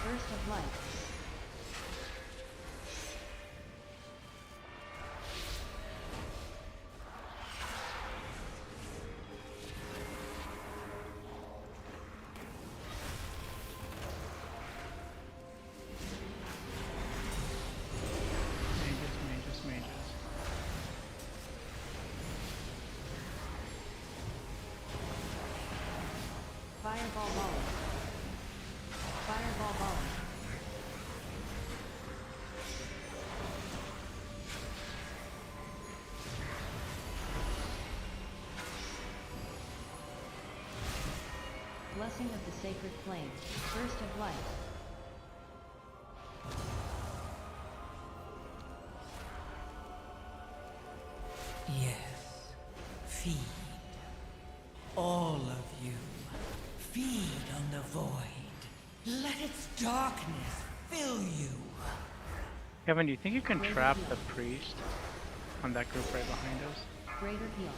Burst of light. Mages. Fireball volley. Fireball volley. Blessing of the sacred flame. Burst of light. darkness fill you. Kevin, do you think you can trap the priest on that group right behind us? Greater heal.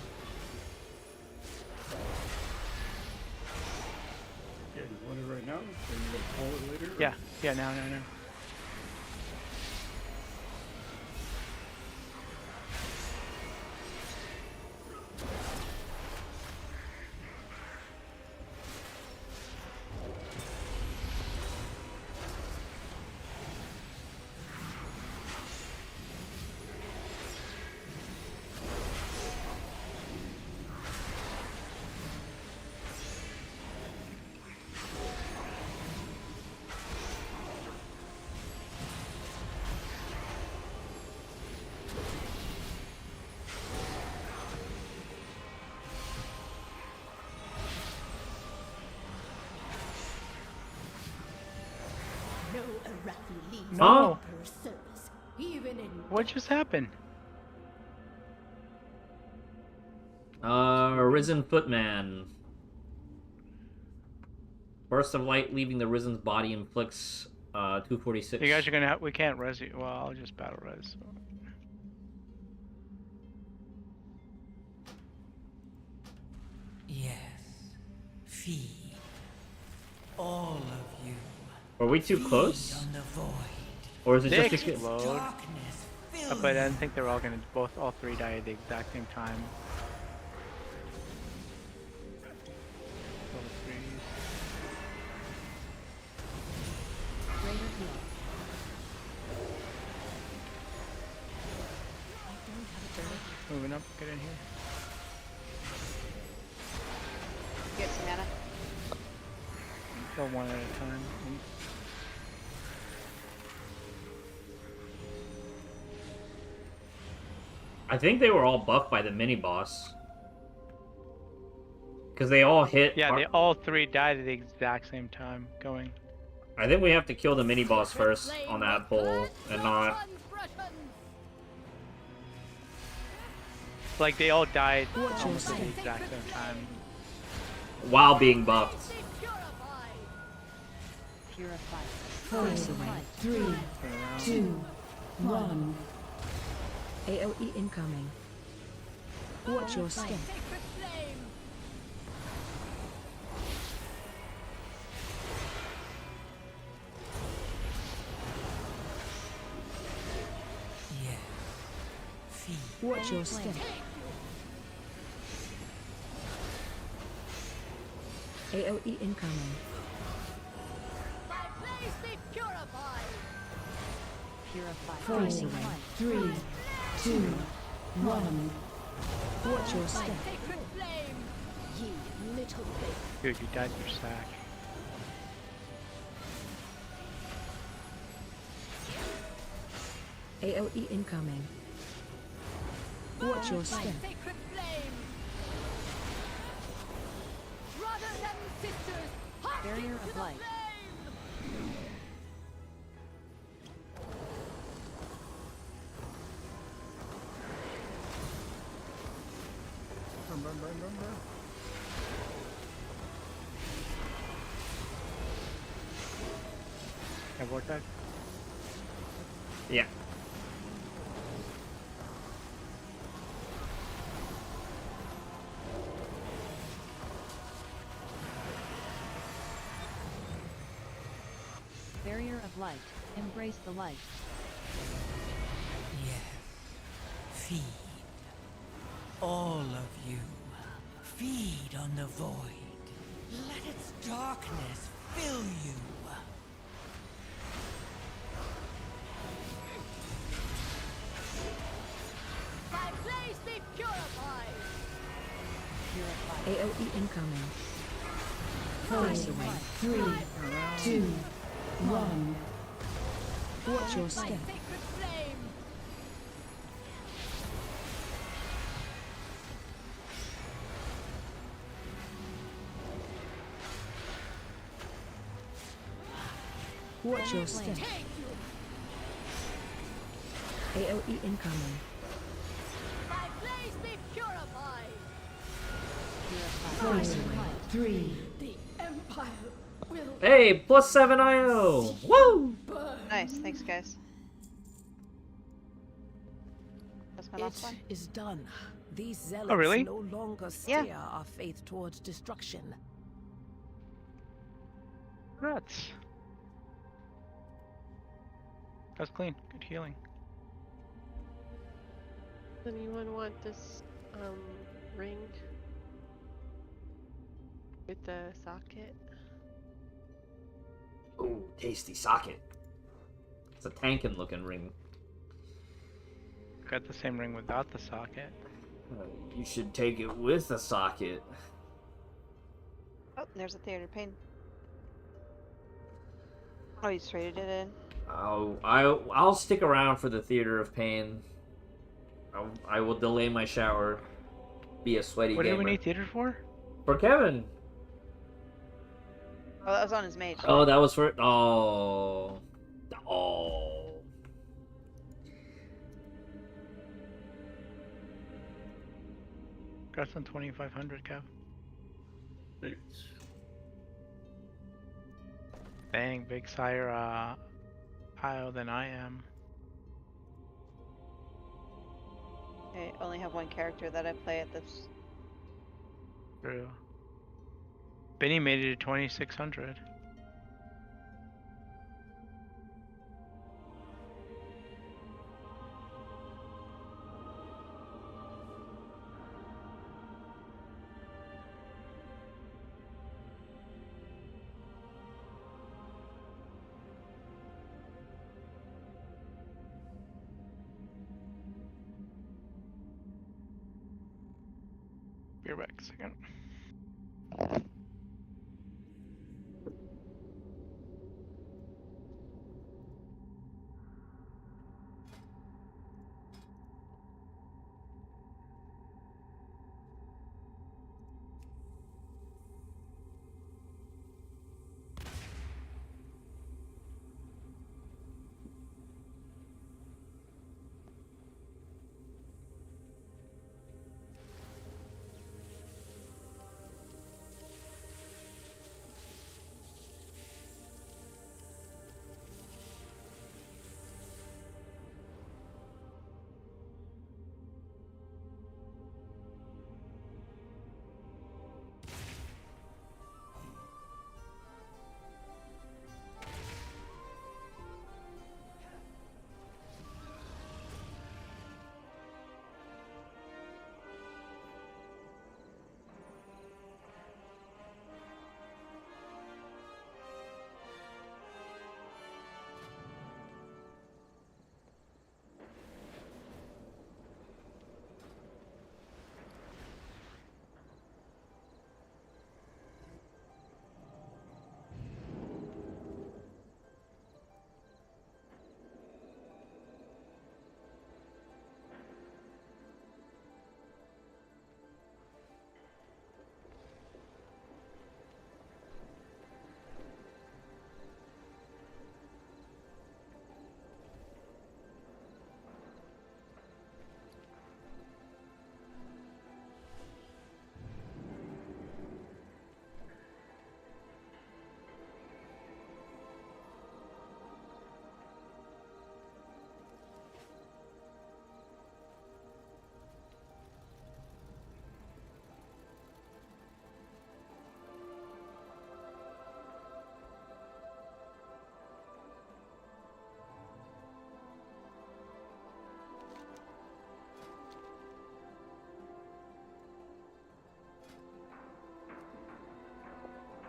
Yeah, you want it right now? Or you gonna call it later? Yeah, yeah, now. No Arathi leaves No. her service, even in What just happened? Risen Footman. Burst of light leaving the Risen's body inflicts 246. You guys are gonna have, we can't res you. Well, I'll just battle res. Yes. Feed. All of you. Are we too close? On the void. Or is it They just because... explode. But I don't think they're all gonna all three die at the exact same time. Level 3s. Greater heal. Moving up, get in here. Get some mana. Go one at a time. I think they were all buffed by the mini boss. Because they all hit... Yeah, they all three died at the exact same time going. I think we have to kill the mini boss first on that pole and not... Like they all died almost at the exact same time. While being buffed. Purify. Force away. 3, 2, 1. AOE incoming. Watch your step. Yes. Feed. Watch your step. AOE incoming. Purify. Force away. 3, 2, 1. Watch your step. ye little bit. Dude, you died for sack. AOE incoming. Watch your step. Sacred flame. Brothers and sisters, Barrier of light. Burn. Have vortex? Yeah. Barrier of light. Embrace the light. Yes. Feed. All of you. Feed on the void. Let its darkness fill you. my place be purified. AOE incoming. Force away. 3, 2, 1. Watch your step. Sacred flame. Watch your step. AOE incoming. My place be purified. Force away. 3, The Empire Hey, +7 IO! Woo! Nice, thanks guys. That's my last It one. is done. These zealots really? no longer steer our faith towards destruction. Nuts. That's clean. Good healing. Does anyone want this ring with the socket? Ooh, tasty socket. It's a tankin' looking ring. Got the same ring without the socket. You should take it with a socket. Oh, there's a theater pain. Oh, you traded it in. I'll stick around for the theater of pain. I will delay my shower. Be a sweaty What gamer. do we need theater for? For Kevin. Oh, that was on his mage. Oh, that was for. Oh. Oh. Got some 2,500, Kev. Thanks. Dang, big sire higher than I am. I only have one character that I play at this. True. Benny made it to 2,600. Be right back a second.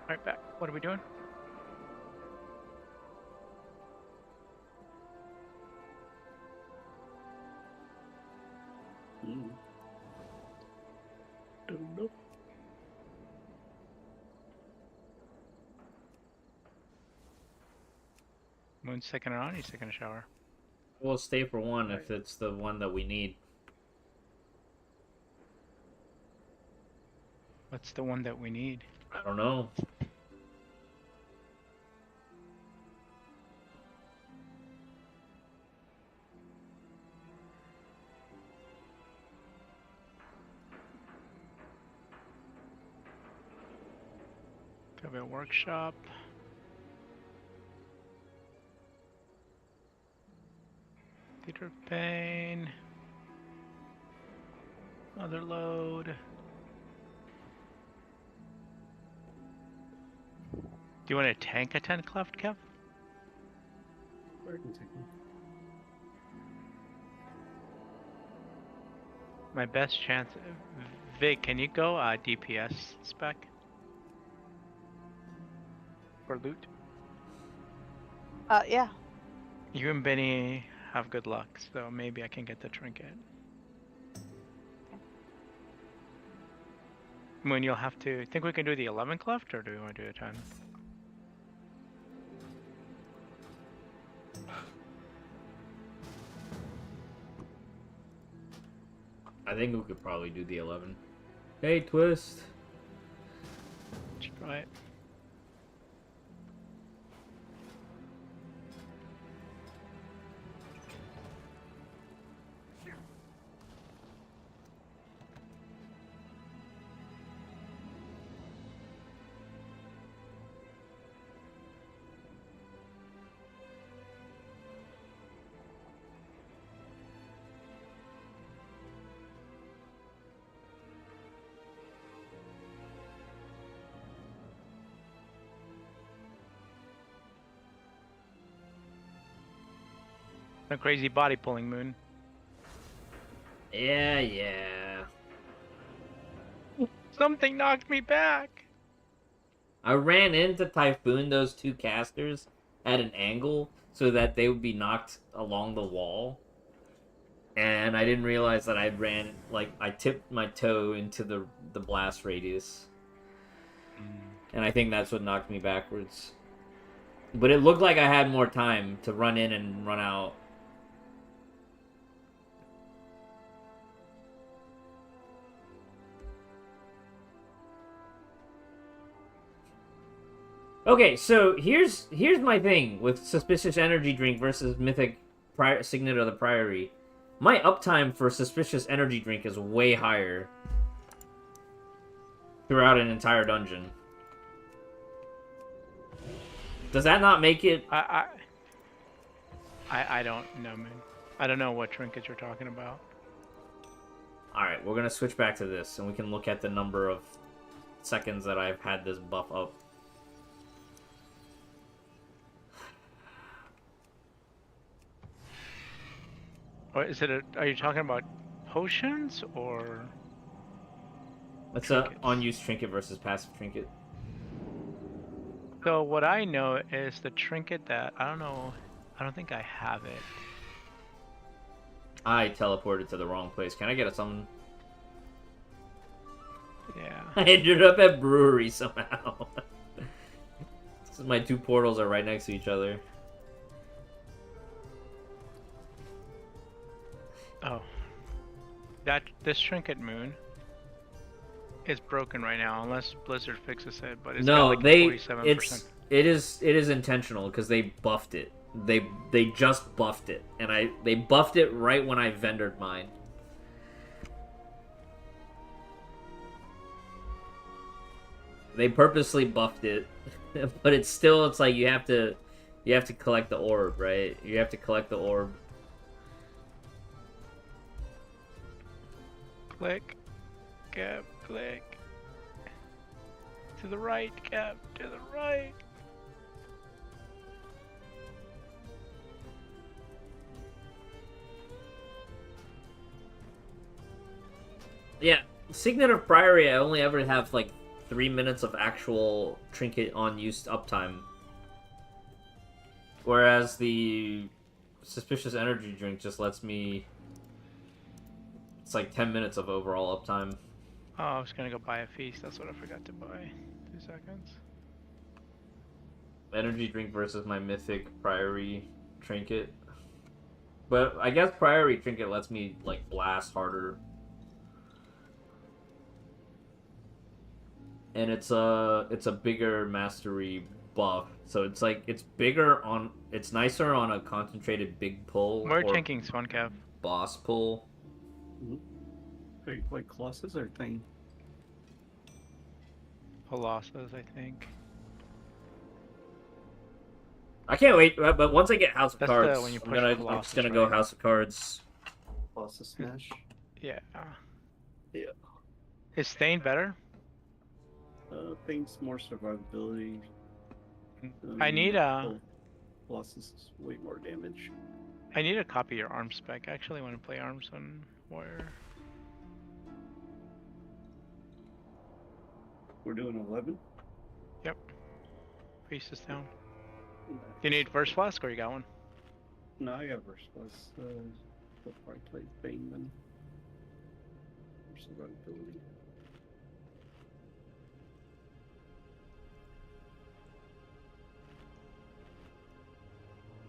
Right back. What are we doing? Don't know. Moon's taking it on, he's taking a shower. We'll stay for one if it's the one that we need. What's the one that we need? I don't know. have a workshop. Theater of Pain. Another load. Do you want to tank a 10 cleft, Kev? Or I can take one. My best chance. Vig, can you go DPS spec? For loot? Yeah. You and Benny have good luck, so maybe I can get the trinket. Moon, you'll have to. Think we can do the 11 cleft, or do we want to do a 10? I think we could probably do the 11. Hey, Twist. Let's try it. No crazy body pulling, Moon. Yeah. Something knocked me back. I ran into Typhoon, those two casters, at an angle so that they would be knocked along the wall. And I didn't realize that I tipped my toe into the blast radius. And I think that's what knocked me backwards. But it looked like I had more time to run in and run out. Okay, so here's my thing with Suspicious Energy Drink versus Mythic Signet of the Priory. My uptime for Suspicious Energy Drink is way higher throughout an entire dungeon. Does that not make it... I don't know, man. I don't know what trinkets you're talking about. Alright, we're gonna switch back to this, and we can look at the number of seconds that I've had this buff up. Or is it are you talking about potions, or... It's a unused trinket versus passive trinket. So what I know is the trinket that, I don't think I have it. I teleported to the wrong place. Can I get a summon? Yeah. I ended up at brewery somehow. This is my two portals are right next to each other. Oh. This trinket, Moon, is broken right now, unless Blizzard fixes it, but it's got like 47%. It is intentional because they buffed it. They just buffed it, and they buffed it right when I vendored mine. They purposely buffed it, but it's like you have to collect the orb, right? You have to collect the orb. Click, Cap, click. To the right, Cap, to the right. Yeah, Signet of Priory, I only ever have like 3 minutes of actual trinket on used uptime. Whereas the Suspicious Energy Drink just lets me... It's like 10 minutes of overall uptime. Oh, I was gonna go buy a feast. That's what I forgot to buy. 2 seconds. Energy Drink versus my Mythic Priory Trinket. But I guess Priory Trinket lets me like blast harder. And it's a bigger mastery buff. So it's like it's nicer on a concentrated big pull. We're tanking Swan Cap. Boss pull. Like Colossus or thing? Colossus, I think. I can't wait, but once I get House of That's Cards, when you I'm push just Colossus, gonna go right? House of Cards. Colossus Smash. Yeah. Yeah. Is Stain better? Things more survivability. I need Colossus is way more damage. I need to copy your arms spec. I actually want to play arms on Warrior. We're doing 11. Yep. Priest is down. You need Verse Flask or you got one? No, I got Verse Plus. We'll probably play Bane then. For survivability.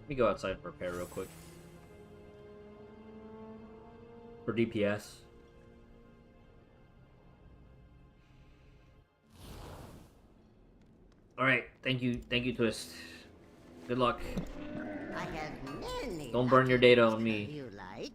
Let me go outside and prepare real quick. For DPS. Alright, thank you, Twist. Good luck. I have many. Don't burn your data on me. You like?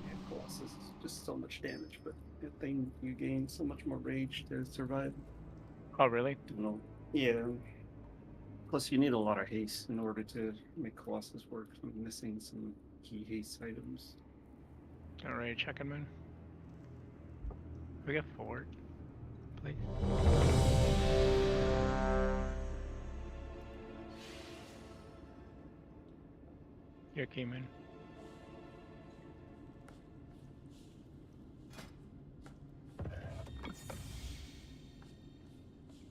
Yeah, Colossus is just so much damage, but good thing you gain so much more rage to survive. Oh, really? No. Yeah. Plus, you need a lot of haste in order to make Colossus work. I'm missing some key haste items. Alright, checking moon. We got forward, please. Your key moon.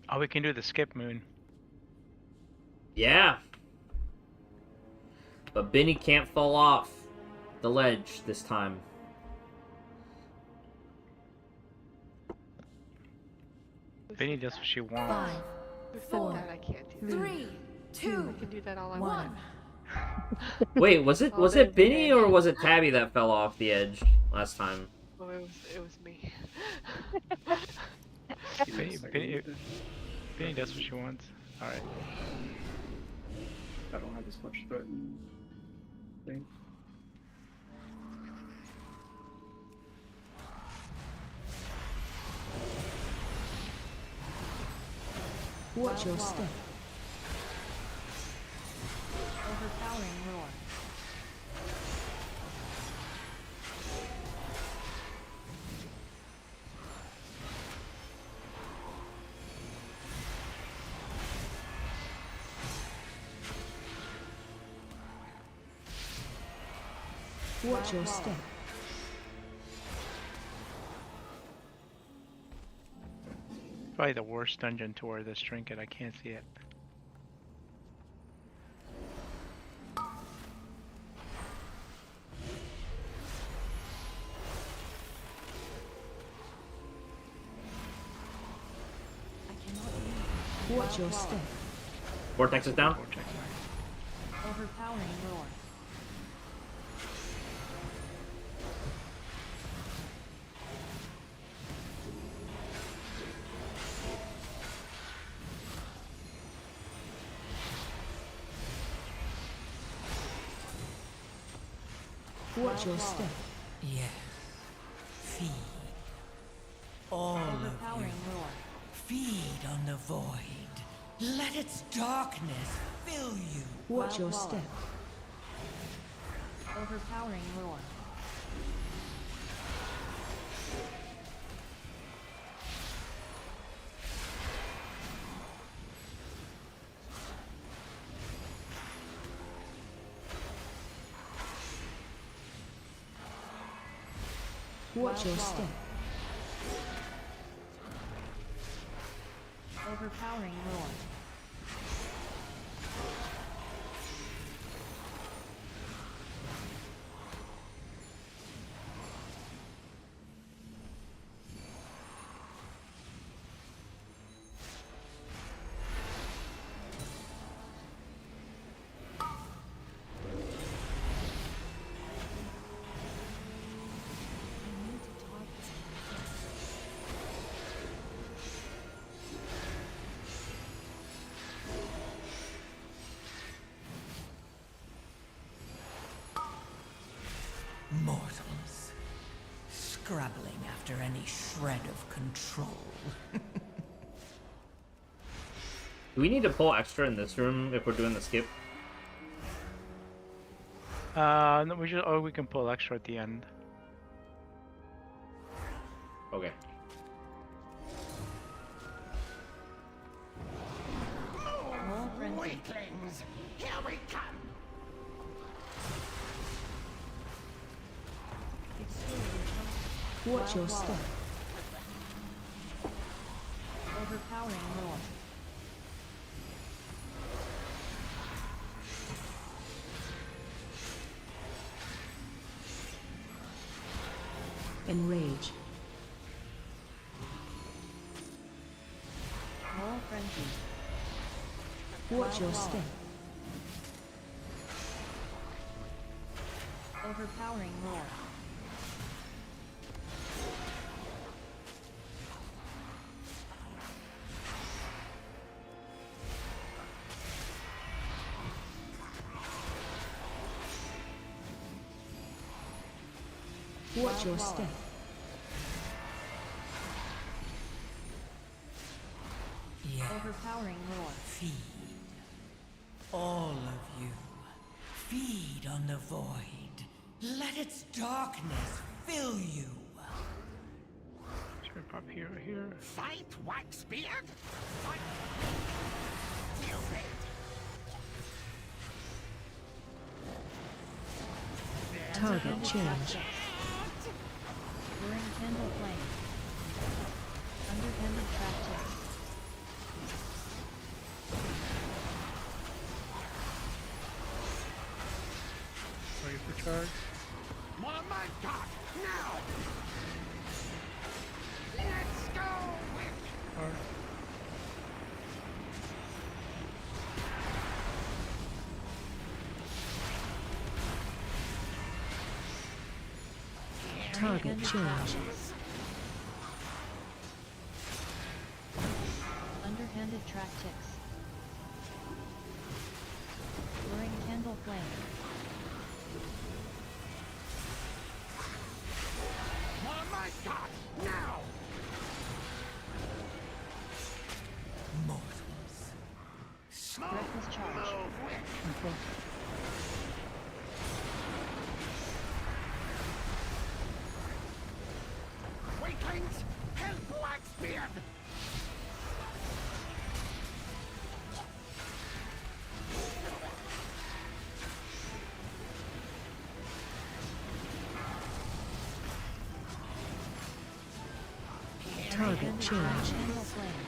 Oh, we can do the skip moon. Yeah. But Benny can't fall off the ledge this time. Benny does what she wants. 5, 4, I can't do 3, 2, I can do that all I 1. want. Wait, was it Oh, there's Benny Benny. or was it Tabby that fell off the edge last time? Oh, it was me. Benny does what she wants. Alright. I don't have as much threat in thing. Watch your step. Overpowering roar. Watch your step. Probably the worst dungeon to wear this trinket. I can't see it. Watch your step. Vortex is down. Overpowering roar. Watch your step. Yes. Feed. All of you. Overpowering roar. Feed on the void. Let its darkness fill you. Watch your step. Overpowering roar. Watch your step. Overpowering roar. scrabbling after any shred of control. Do we need to pull extra in this room if we're doing the skip? No, we just, or we can pull extra at the end. Okay. Weaklings, here we come. Watch your step. Overpowering roar. Enrage. Roll frenzy. Watch your step. Overpowering roar. Watch your step. Yes. Overpowering roar. Feed. All of you. Feed on the void. Let its darkness fill you. Should we pop here or here? Fight Waxbeard? Fight. Stupid. Target change. Luring candle flame. Underhanded trap tip. Ready for charge? Oh my god, now! Let's go! Charge. Target change. Underhanded track ticks. Luring candle flame. Oh my god, now! Mortals. Reckless charge. Weaklings, help Waxbeard! Target change. Candle flame.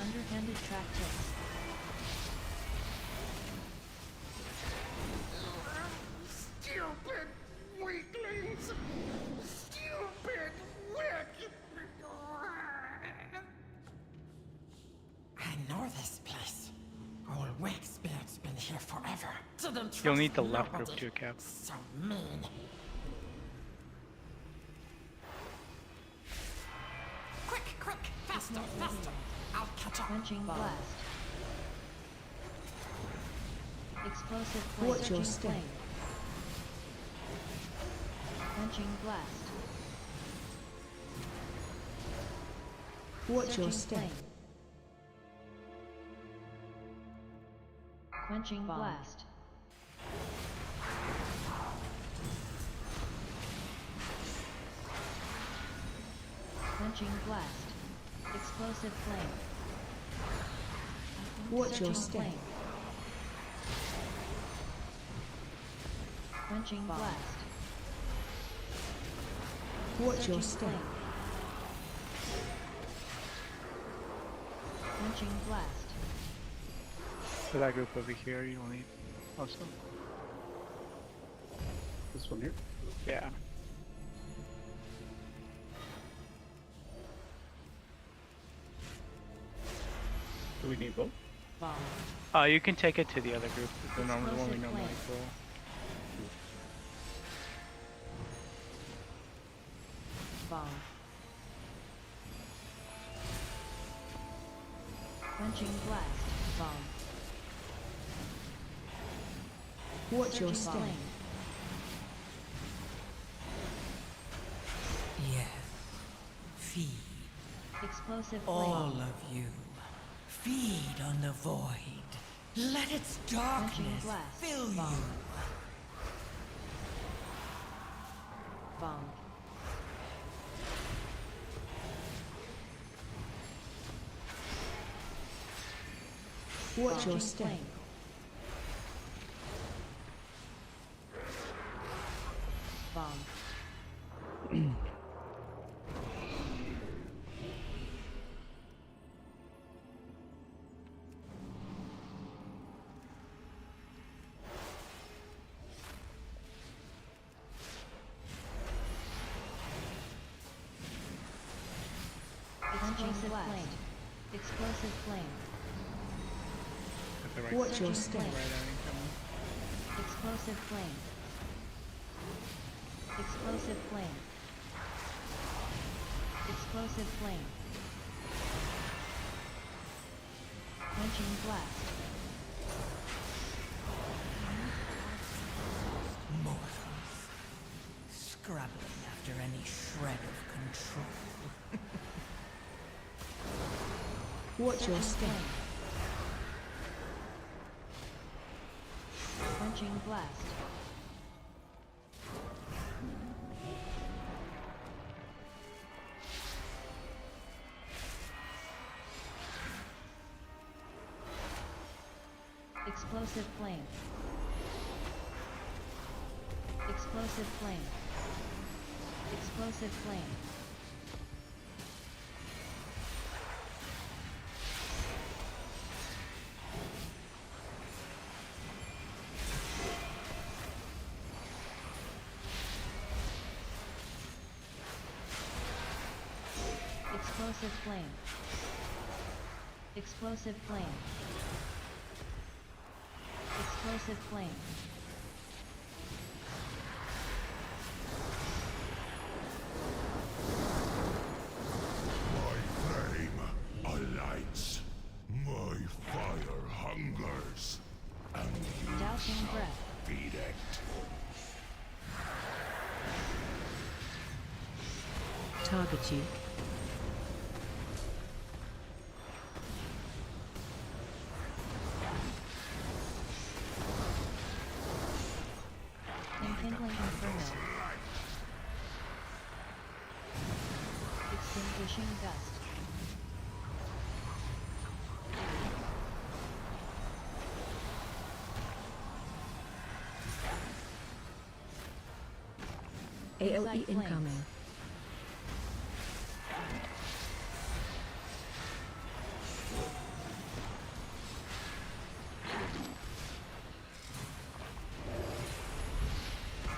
Underhanded track ticks. Stupid weaklings! Stupid weaklings! I know this place. Old Waxbeard's been here forever. You'll need the left group too, Cap. So mean. Quick, faster, faster! I'll catch up. Quenching blast. Explosive flame. Watch your Surging step. flame. Quenching blast. Watch your Surging step. flame. Quenching blast. Quenching blast. Explosive flame. Watch your Surging step. flame. Quenching blast. Watch your Surging step. flame. Quenching blast. For that group over here, you'll need also. This one here? Yeah. Do we need both? Bomb. You can take it to the other group. The one we Explosive normally flame. pull. Bomb. Quenching blast. Bomb. Watch your Surging step. flame. feed. Explosive All flame. of you, feed on the void. Let its darkness blast. fill Bomb. you. Bomb. Watch your Launching step. flame. Bomb. Explosive flame. Explosive flame. At the right Watch your time. step. Right out incoming. Explosive flame. Explosive flame. Explosive flame. Quenching blast. Mortals, scrabbling after any shred of control. Watch your step. Quenching blast. Explosive flame. Explosive flame. Explosive flame. Explosive flame. Explosive flame. Explosive flame. My flame alights. My fire hungers. And you Dousing shall breath. feed it. Target you. Enkindling inferno. Extinguishing dust. AOE Inside flames. incoming.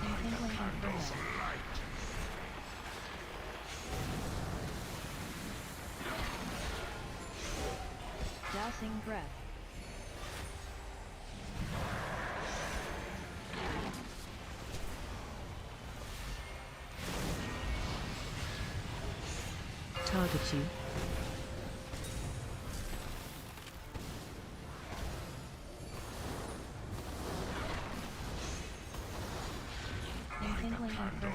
Enkindling inferno. Dousing breath. Target you. Enkindling inferno.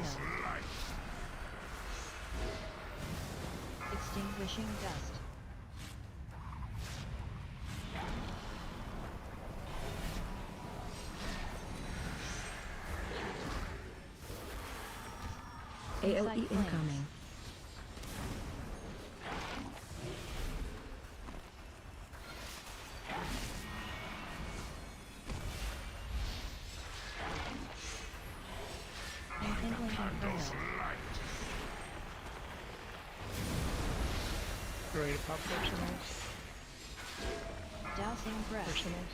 Extinguishing dust. AOE Inside flames. incoming. Enkindling inferno. Ready to pop personals? Dousing breath. Personals?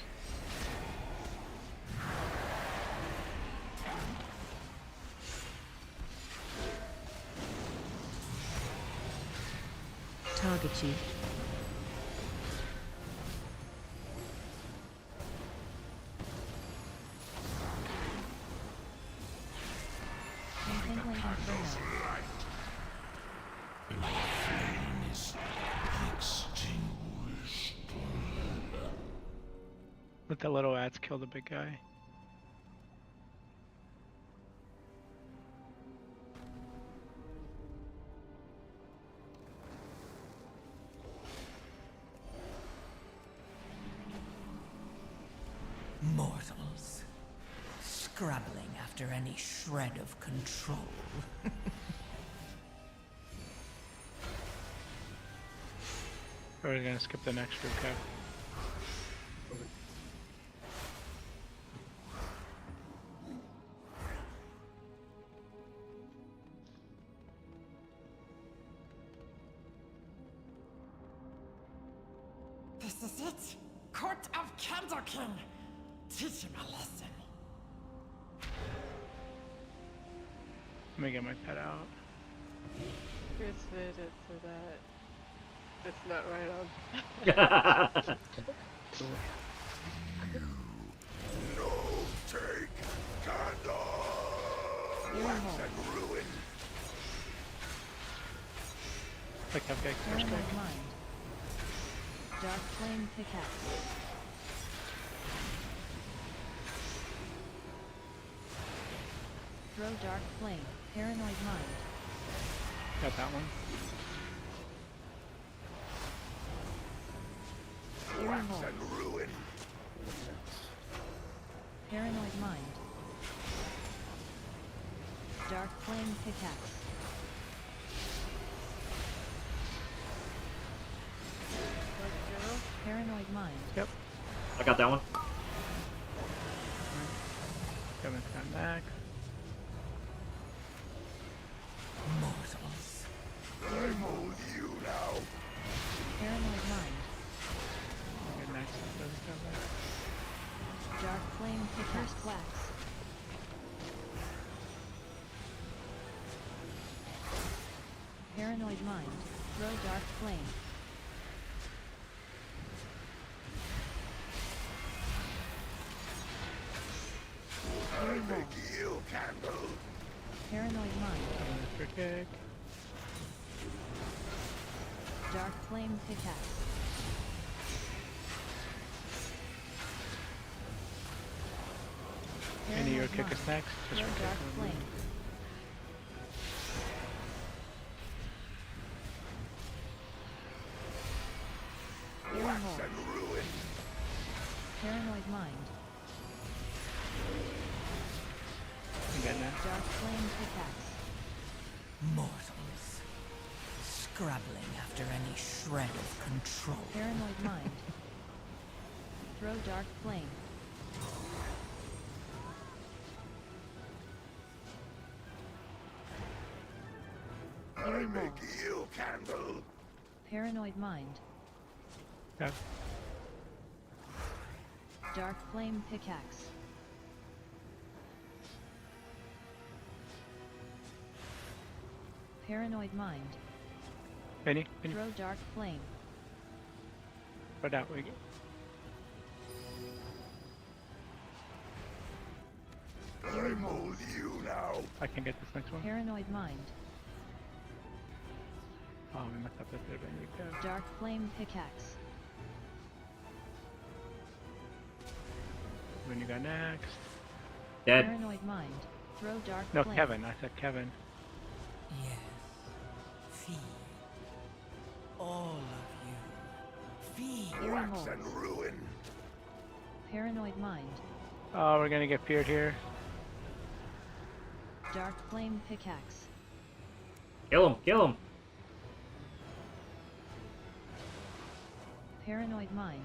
Target you. Enkindling inferno. My flame is extinguished. Let the little ads kill the big guy. Mortals. Scrabbling after any shred of control. We're gonna skip the next group, Kev. This is it! Court of Candle King! Teach him a lesson. Let me get my pet out. It's it for that. It's not right on. No take candle. Wax and ruin. Like I've got Paranoid mind. Dark flame pickaxe. Throw dark flame. Paranoid mind. Got that one. Eerie Wax hole. and ruin. Paranoid mind. Dark flame pickaxe. Paranoid mind. Yep. I got that one. Kevin's got back. Mortals. I mold you now. Paranoid mind. Good next. Doesn't come back. Dark flame pickaxe. Wax. Paranoid mind. Throw dark flame. I make you candle. Paranoid mind. Extra kick. Dark flame pickaxe. Any your Paranoid kick mind. us next? Just Throw for dark kick. flame. Eerie Wax hole. and ruin. Paranoid mind. You got next. Dark flame pickaxe. Mortals. Scrabbling after any shred of control. Paranoid mind. Throw dark flame. I Eerie make hole. you candle. Paranoid mind. Yep. Dark flame pickaxe. Paranoid mind. Penny. Throw dark flame. Spread out. We I mold you now. I can get this next one. Paranoid mind. Oh, we messed up this bit. You go. Dark flame pickaxe. When you got next. Dead. Paranoid mind. Throw dark No, flame. Kevin. I said Kevin. Yes. Feed. All of you. Feed. Eerie Wax hole. and ruin. Paranoid mind. Oh, we're gonna get feared here. Dark flame pickaxe. Kill him. Kill him. Paranoid mind.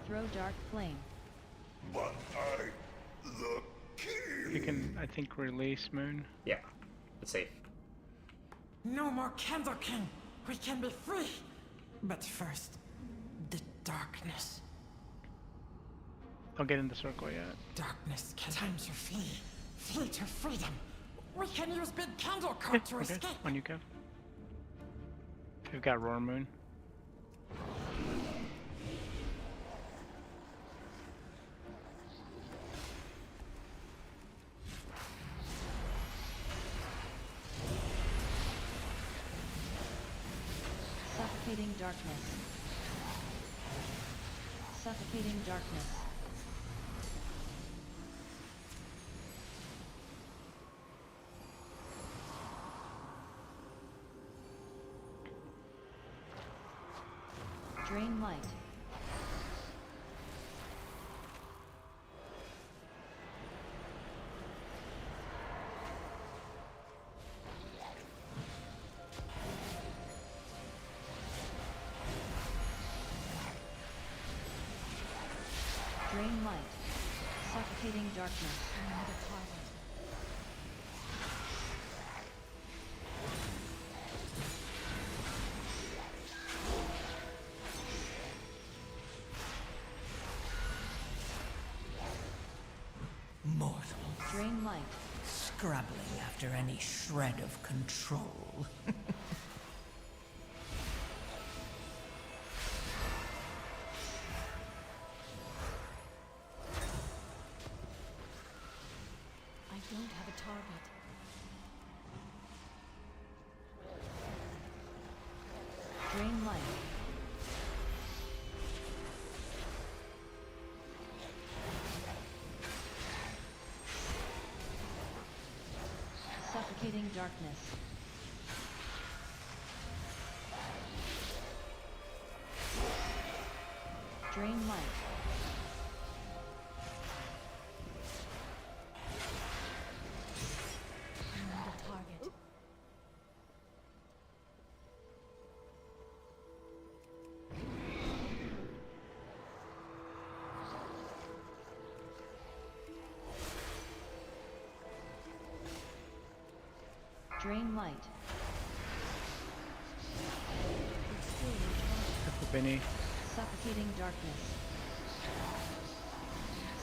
Throw dark flame. But I, the king. You can, I think, release Moon. Yeah. It's safe. No more Candle King! We can be free! But first, the darkness. Don't get in the circle yet. Darkness can time to flee. Flee to freedom. We can use Big Candle Cart to Okay. escape. On you, Kev. We've got Roar Moon. Suffocating darkness. Suffocating darkness. Drain light. darkness. Mortal. Drain light. Scrabbling after any shred of control. I don't have a target. Drain light. Suffocating darkness. Drain light. I need a target. Drain light. Careful, Benny. Suffocating darkness.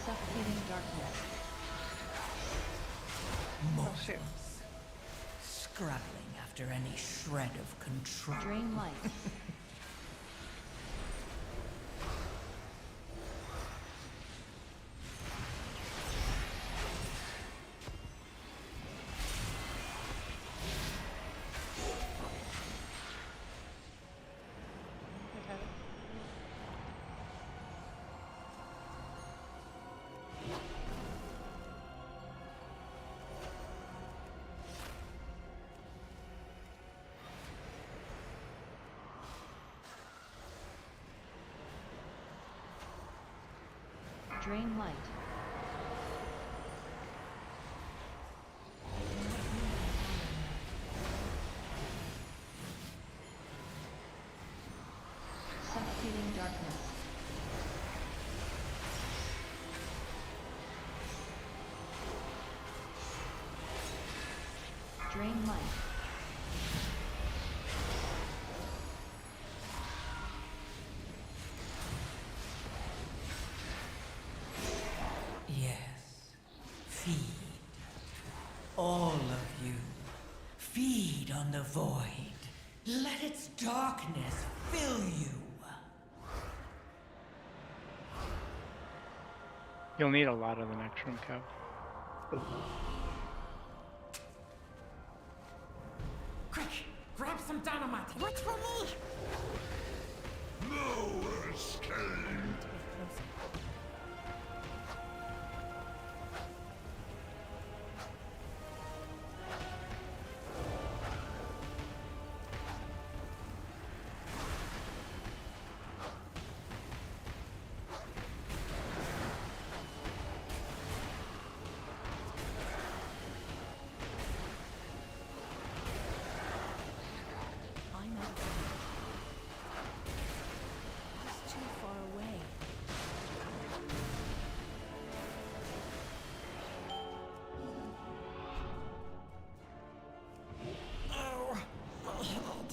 Suffocating darkness. Mortals. Scrabbling after any shred of control. Drain light. Drain light. Suffocating darkness. Drain light. Yes. Feed. All of you. Feed on the void. Let its darkness fill you. You'll need a lot of the next room, Kev. Quick, grab some dynamite. What's for me? No escape. I'm out of time. That's too far away. Oh, my head.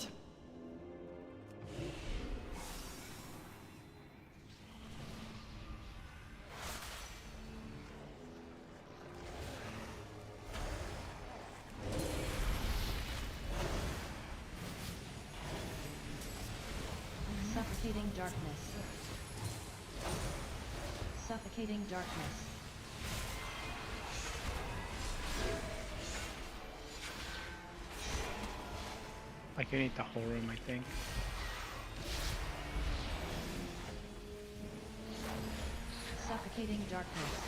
Suffocating darkness. Suffocating darkness. Like, you need the whole room, I think. Suffocating darkness.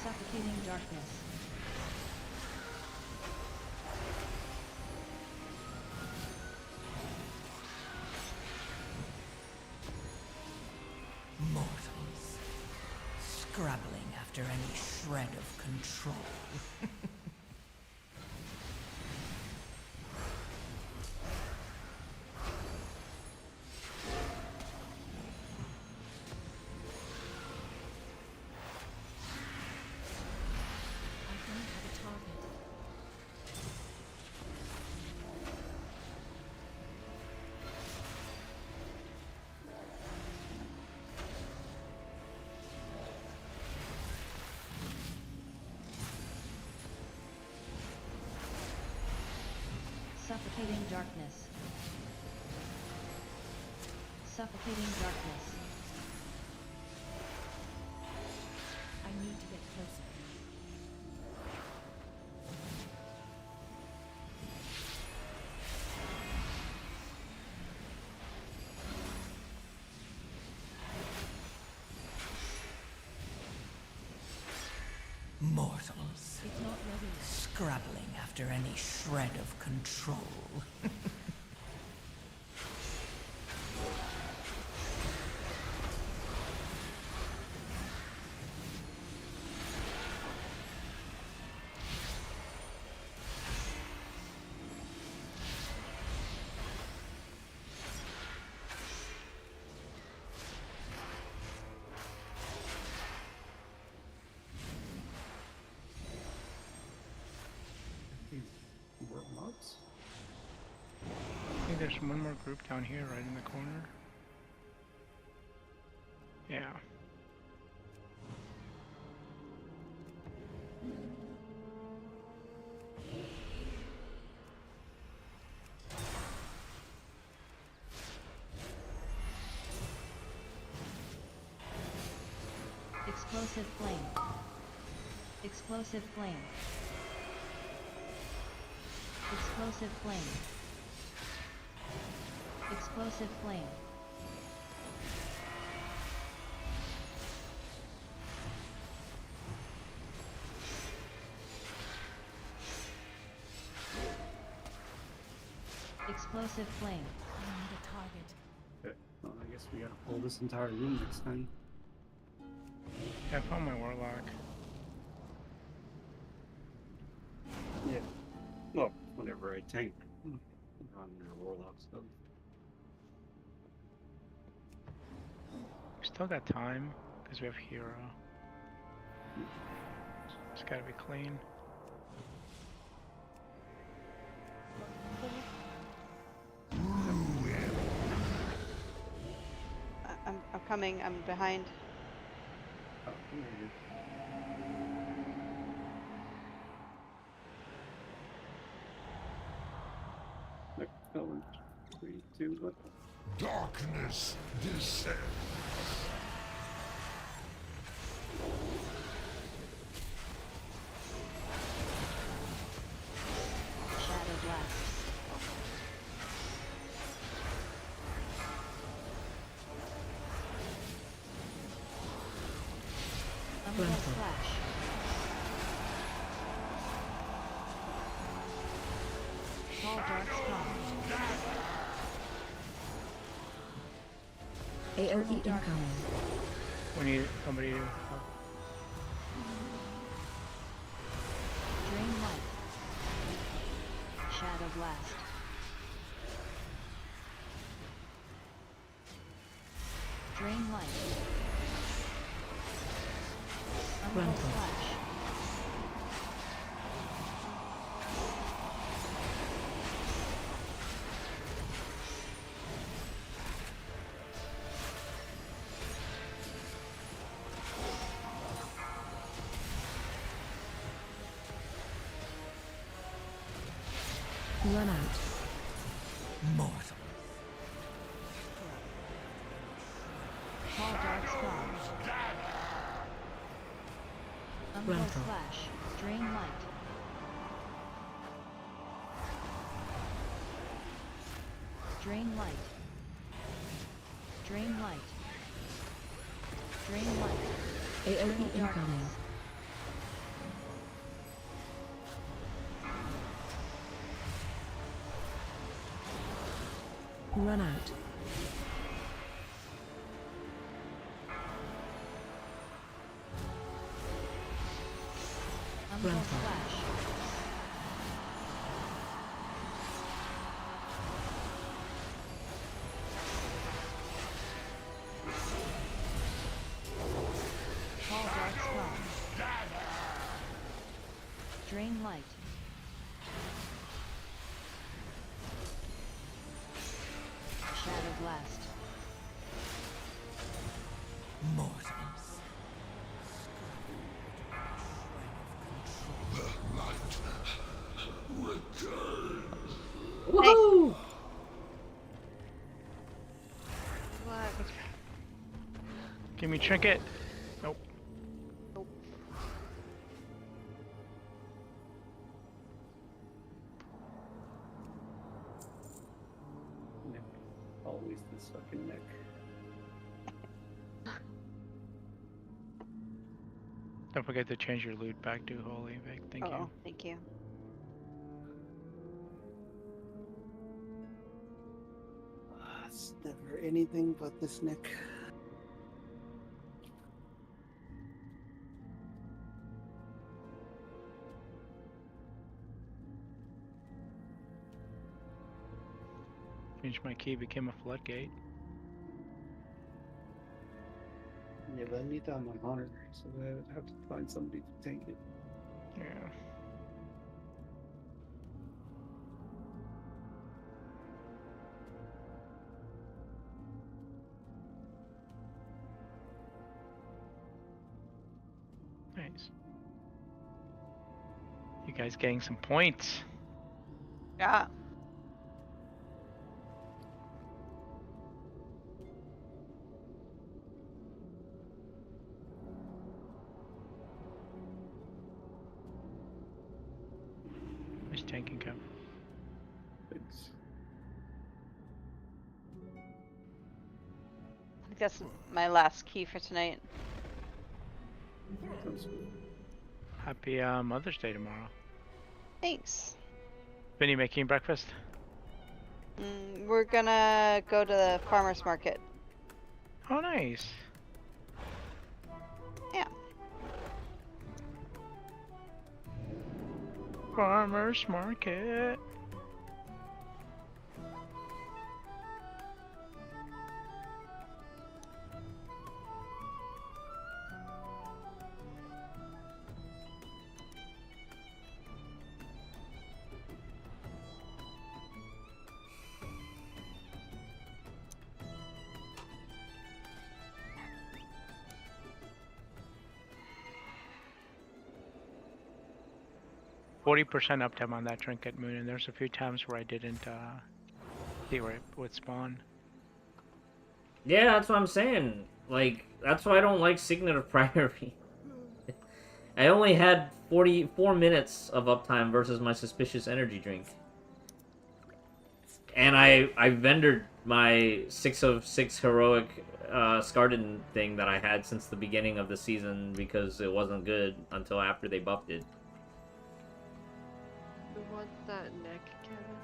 Suffocating darkness. after any shred of control. Suffocating darkness. Suffocating darkness. I need to get closer. Mortals. Scrabbling after any shred of control. Warlocks? I think there's one more group down here, right in the corner. Yeah. Explosive flame. Explosive flame. Explosive flame. Explosive flame. Explosive flame. I need a target. Okay. Well, I guess we gotta pull this entire room next time. Yeah, I found my warlock. Yeah. Well, whenever I tank on your warlock stuff. We still got time, because we have hero. Just gotta be clean. I'm coming. I'm behind. Oh, come here. Going 3, 2, 1. Darkness descends. Shadow blast. Umbral slash. All dark spot. AOE incoming. We need somebody to... Drain light. Shadow blast. Drain light. Umbral slash. Run out. Mortal. All dark spot. Umbral slash. Drain light. Drain light. Drain light. Drain light. AOE incoming. Run out. Rainbow Flash. Tall Dark Spot. Drain Light. Shadow Blast. Mortals. Woohoo! Give me trinket. Nope. Neck. Always this fucking neck. Don't forget to change your loot back to holy, Vic. Thank you. Thank you. It's never anything but this neck. Changed my key, became a floodgate. Yeah, but I need that on my honor, so I would have to find somebody to take it. Yeah. Nice. You guys getting some points. Yeah. Nice tanking cap. Thanks. I think that's my last key for tonight. Sounds good. Happy Mother's Day tomorrow. Thanks. Vinny making breakfast? We're gonna go to the farmer's market. Oh, nice. Yeah. Farmer's market. %40 uptime on that trinket moon, and there's a few times where I didn't see where it would spawn. Yeah, that's what I'm saying. Like, that's why I don't like Signet of Priority. I only had 44 minutes of uptime versus my Suspicious Energy drink. And I vendored my 6 of 6 heroic Scarden thing that I had since the beginning of the season because it wasn't good until after they buffed it. Who wants that neck, Kevin?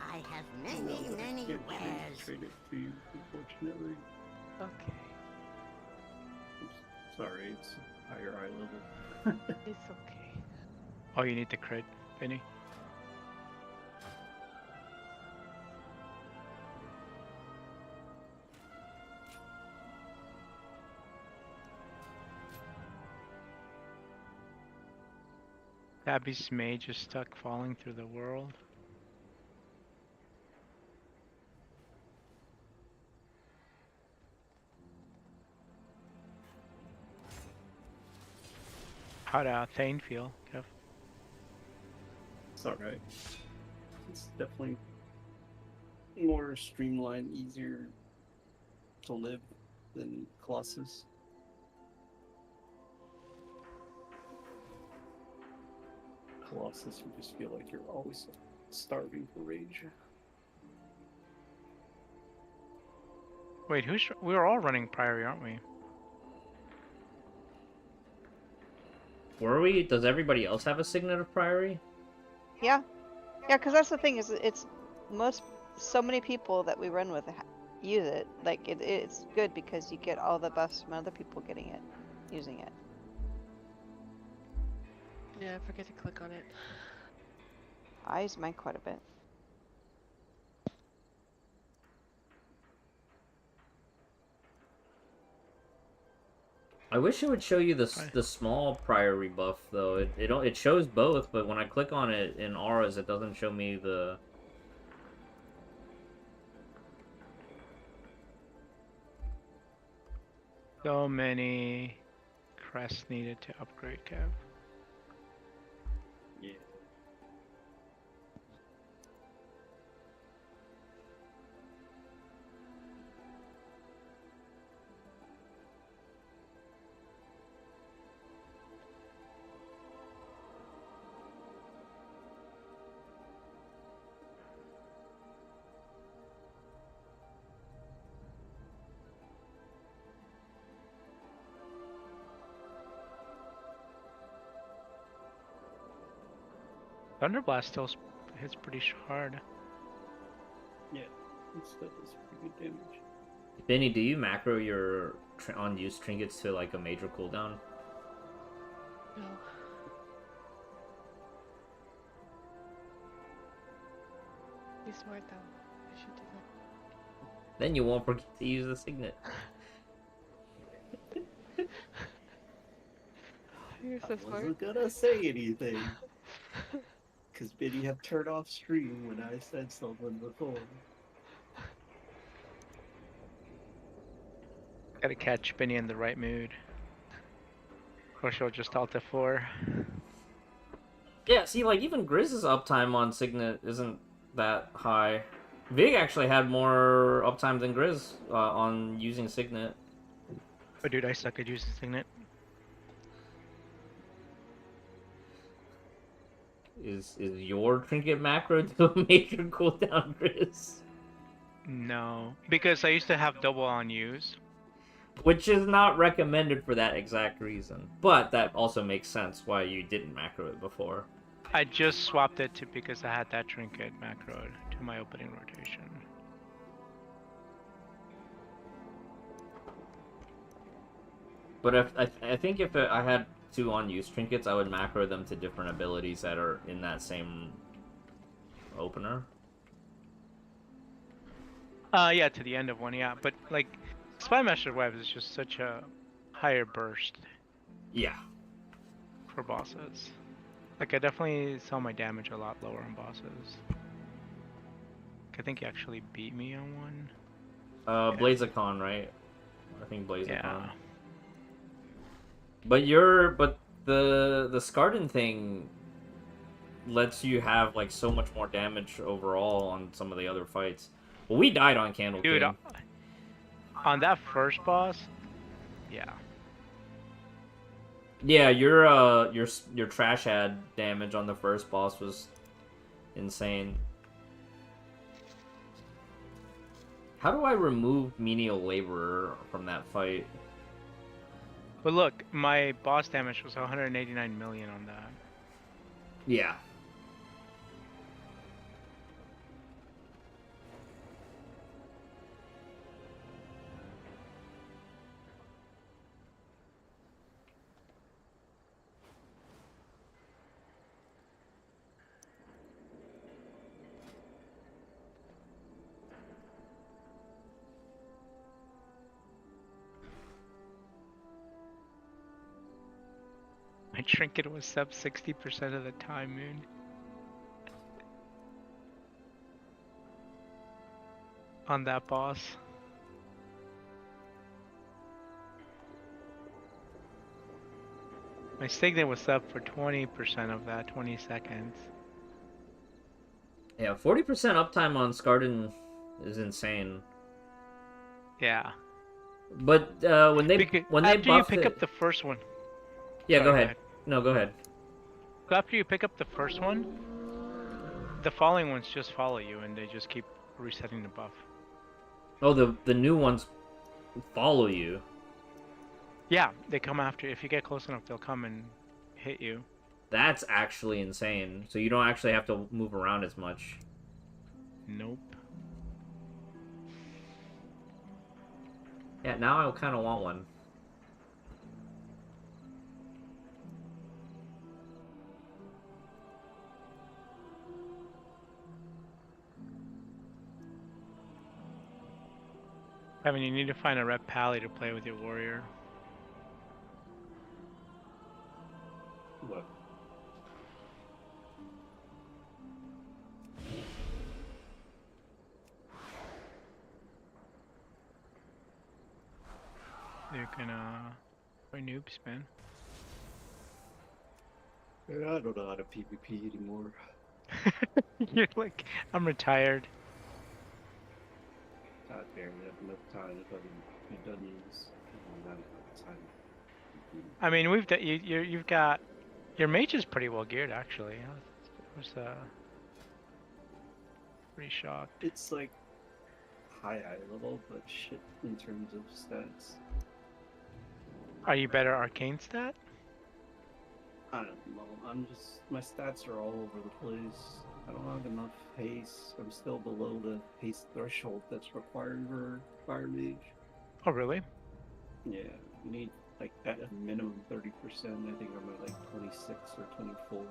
I have many Can't wares. trade it to you, unfortunately. Okay. Sorry, it's higher eye level. It's okay. Oh, you need the crit, Vinny? Abby's mage is stuck falling through the world. How'd Thane feel, Kev? It's alright. It's definitely more streamlined, easier to live than Colossus. Colossus, you just feel like you're always starving for rage. Wait, we were all running Priory, aren't we? Were we? Does everybody else have a Signet of Priory? Yeah. Yeah, because that's the thing is it's so many people that we run with use it. Like it's good because you get all the buffs from other people getting it. using it. Yeah, I forget to click on it. I use mine quite a bit. I wish it would show you the small prior rebuff though. It shows both, but when I click on it in auras, it doesn't show me the. So many crests needed to upgrade, Kev. Yeah. Thunderblast still hits pretty hard. Yeah, that does pretty good damage. Benny, do you macro your unused trinkets to like a major cooldown? No. Be smart though. I should do that. Then you won't forget to use the signet. You're so smart. I wasn't gonna say anything. Because Biddy have turned off stream when I said something before. Gotta catch Benny in the right mood. Or she'll just alt F4. Yeah, see, like, even Grizz's uptime on Signet isn't that high. Vig actually had more uptime than Grizz on using Signet. Oh, dude, I suck at using Signet. Is your trinket macro to a major cooldown, Grizz? No, because I used to have double on use. Which is not recommended for that exact reason. But that also makes sense why you didn't macro it before. I just swapped it to because I had that trinket macroed to my opening rotation. But if I think if I had 2 unused trinkets, I would macro them to different abilities that are in that same opener. Yeah, to the end of one, yeah. But like, Spy Master Web is just such a higher burst. Yeah. For bosses. Like, I definitely saw my damage a lot lower on bosses. I think he actually beat me on one. Blaziken, right? I think Blaziken. Yeah. But the Skardan thing lets you have like so much more damage overall on some of the other fights. Well, we died on Candle Dude, King. On that first boss, yeah. Yeah, your trash ad damage on the first boss was insane. How do I remove menial laborer from that fight? But look, my boss damage was 189 million on that. Yeah. My trinket was sub 60% of the time, Moon. On that boss. My signet was up for 20% of that, 20 seconds. Yeah, 40% uptime on Skardan is insane. Yeah. But when they after you pick up the first one. Yeah, Sorry, go ahead. No, go ahead. After you pick up the first one, the following ones just follow you and they just keep resetting the buff. Oh, the new ones follow you. Yeah, they come after. If you get close enough, they'll come and hit you. That's actually insane. So you don't actually have to move around as much. Nope. Yeah, now I kind of want one. I mean, you need to find a rep pally to play with your warrior. What? You can, or noob spin. I don't know how to PvP anymore. You're like, I'm retired. I barely have enough time to fucking do dungeons. I don't have enough time. I mean, we've done, you've got, your mage is pretty well geared actually. I was pretty shocked. It's like high level, but shit in terms of stats. Are you better arcane stat? I don't know. I'm just, my stats are all over the place. I don't have enough haste. I'm still below the haste threshold that's required for fire mage. Oh really? Yeah, you need like at a minimum 30%. I think I'm at like 26 or 24.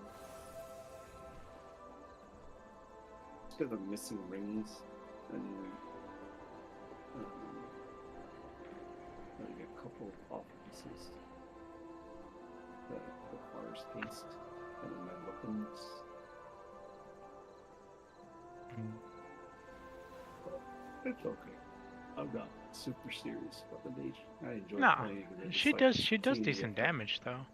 Just because I'm missing rings and like a couple of off pieces that requires haste and then my weapons. It's okay. I'm not super serious about the mage. I enjoy playing it. She does decent damage though.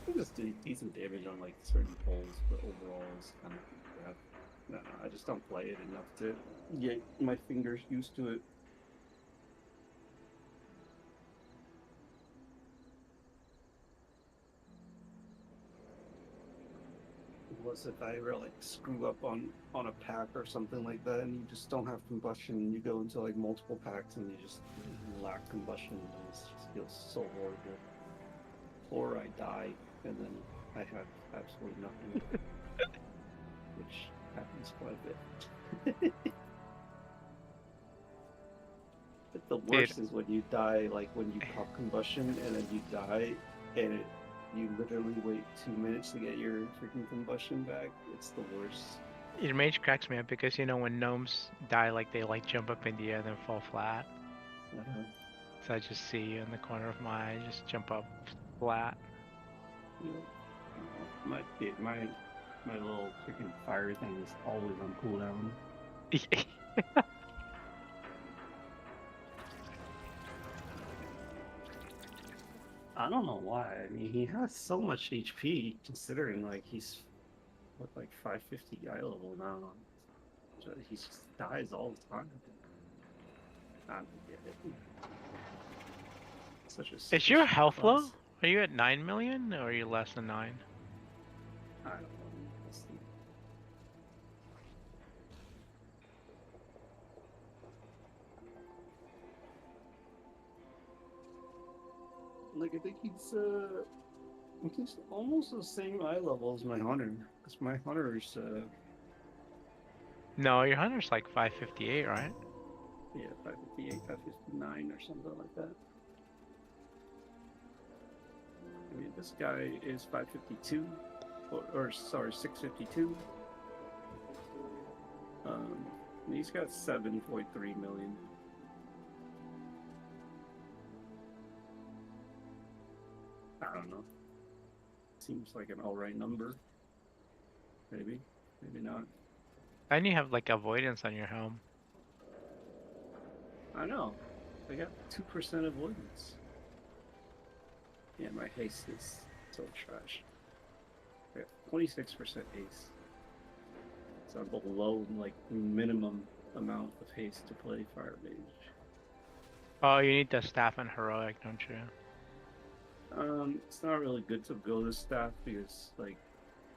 It does decent damage on like certain pulls, but overall it's kind of crap. No, I just don't play it enough to get my fingers used to it. Unless if I ever like screw up on a pack or something like that, and you just don't have combustion, and you go into like multiple packs and you just lack combustion, and it just feels so horrible. Or I die, and then I have absolutely nothing, which happens quite a bit. But the worst is when you die, like when you pop combustion and then you die, and you literally wait 2 minutes to get your freaking combustion back. It's the worst. Your mage cracks me up because you know when gnomes die, like they like jump up in the air and then fall flat. So I just see you in the corner of my eye, just jump up flat. Yeah. My little freaking fire thing is always on cooldown. I don't know why. I mean, he has so much HP, considering like he's what, like 550 eye level now. He just dies all the time. I don't get it. Such a Is your health low? Are you at 9 million or are you less than 9? I don't know. Let's see. Like I think he's almost the same eye level as my hunter. Because my hunter is No, your hunter's like 558, right? yeah, 558, 559 or something like that. I mean, this guy is 552, or sorry, 652. And he's got 7.3 million. I don't know. Seems like an alright number. Maybe, maybe not. And you have like avoidance on your helm. I know. I got 2% avoidance. Yeah, my haste is so trash. I got 26% haste. So I'm below like minimum amount of haste to play Fire Mage. Oh, you need the staff and heroic, don't you? It's not really good to build a staff because like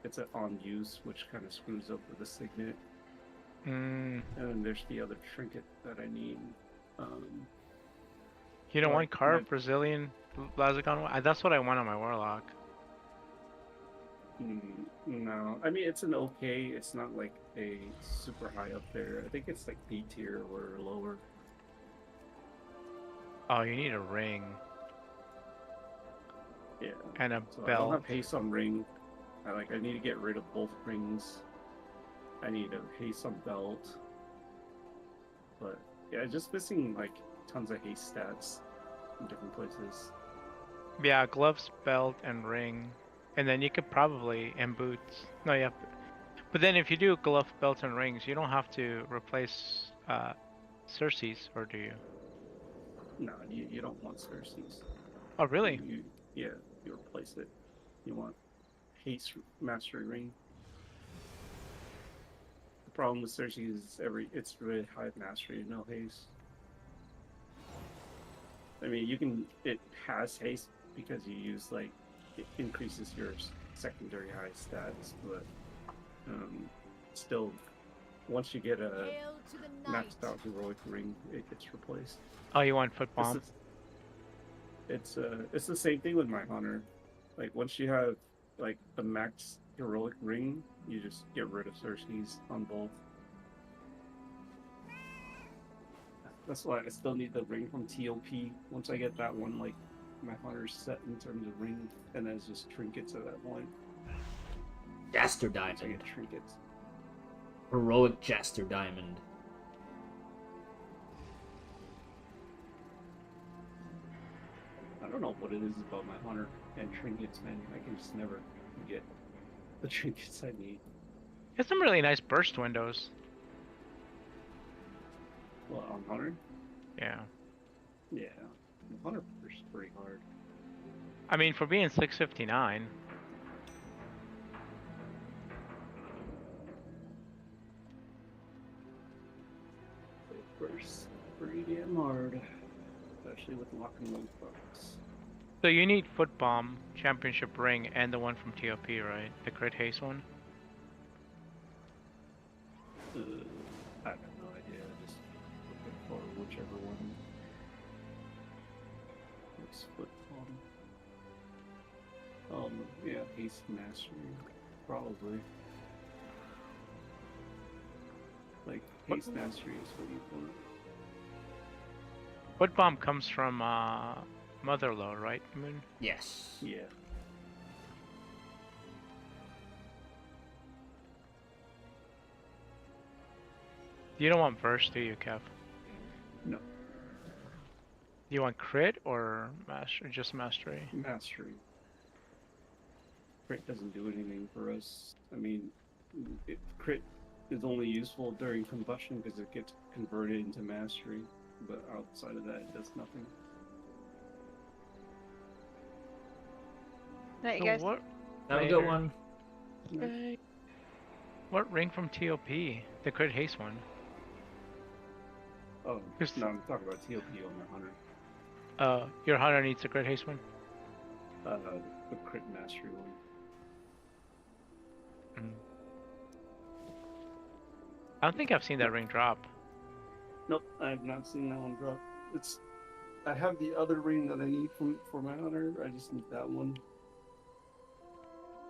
it's an on use, which kind of screws up with the signet. And then there's the other trinket that I need. You don't want carved Brazilian Blazigon? That's what I want on my warlock. No, I mean it's an okay. It's not like a super high up there. I think it's like B tier or lower. Oh, you need a ring. Yeah. And a so belt. I don't have haste on ring. I need to get rid of both rings. I need a haste on belt. But Yeah, just missing like tons of haste stats in different places. Yeah, gloves, belt, and ring. And then you could probably, and boots. No, you have to. But then if you do glove, belt, and rings, you don't have to replace Cersei's, or do you? No, you don't want Cersei's. Oh, really? Yeah, you replace it. You want haste mastery ring. The problem with Cersei is it's really high mastery, no haste. I mean, it has haste because you use like it increases your secondary high stats, but still, once you get a maxed out heroic ring, it gets replaced. Oh, you want foot bomb? It's the same thing with my hunter. Like once you have like the max heroic ring, you just get rid of Cersei's on both. That's why I still need the ring from TOP. Once I get that one, like my hunter's set in terms of ring, and then it's just trinkets at that point. Jaster Diamond. Once I get trinkets. Heroic Jaster Diamond. I don't know what it is about my hunter and trinkets, man. I can just never get the trinkets I need. It's some really nice burst windows. Well, on hunter? Yeah. Yeah. Hunter burst pretty hard. I mean, for being 659. It bursts pretty damn hard. Especially with locking those bugs. So you need foot bomb, championship ring, and the one from TOP, right? The crit haste one? I have no idea. Just looking for whichever one. Looks foot bomb. Yeah, haste mastery. Probably. Like, haste mastery is what you want. Foot bomb comes from Motherlow, right, Moon? Yes. Yeah. You don't want verse, do you, Kev? No. You want crit or master, just mastery? Mastery. Crit doesn't do anything for us. I mean, crit is only useful during combustion because it gets converted into mastery, but outside of that, it does nothing. Night, So guys. what? Have a good one. Okay. What ring from TOP? The crit haste one. Oh, no, I'm talking about TOP on my hunter. Your hunter needs a crit haste one? The crit mastery one. I don't think I've seen that ring drop. Nope, I have not seen that one drop. I have the other ring that I need for my hunter. I just need that one.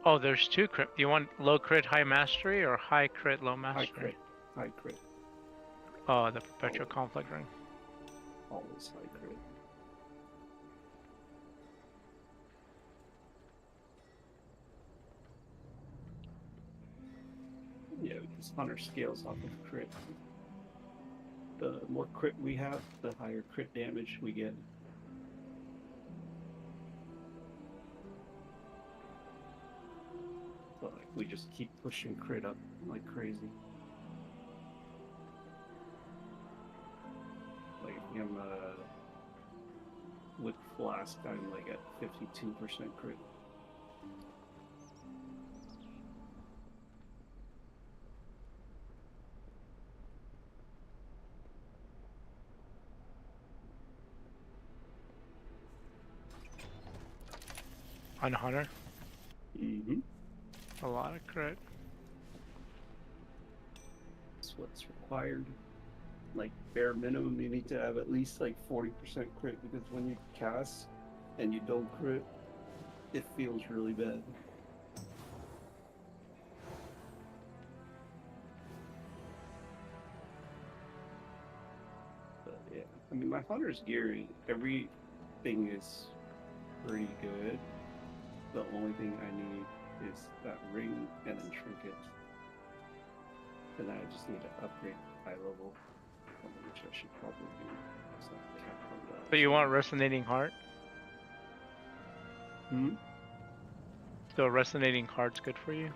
Oh, there's two crit. Do you want low crit, high mastery, or high crit, low mastery? High crit. High crit. Oh, the perpetual conflict ring. Always high crit. Yeah, because hunter scales off of crit. The more crit we have, the higher crit damage we get. So like, we just keep pushing crit up like crazy. Like I'm with Flask, I'm like at 52% crit. On hunter? Mm-hmm. A lot of crit. That's what's required. Like bare minimum, you need to have at least like 40% crit because when you cast and you don't crit, it feels really bad. But yeah, I mean my hunter's gear, everything is pretty good. The only thing I need is that ring and then trinkets. And then I just need to upgrade high level. which I should probably do. So cap on that. But you want Resonating Heart? Hmm? So Resonating Heart's good for you?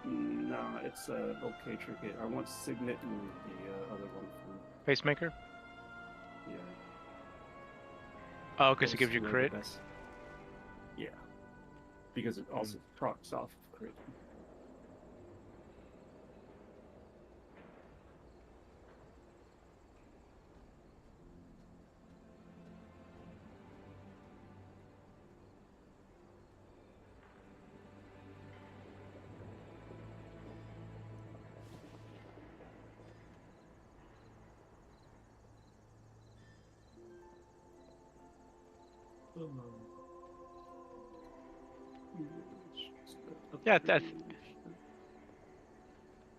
Nah, it's okay trinket. I want Signet and the other one from Pacemaker? yeah. Oh, because it Those gives you two are the crit? best. Yeah. Because it also procs off of crit. Yeah, that's...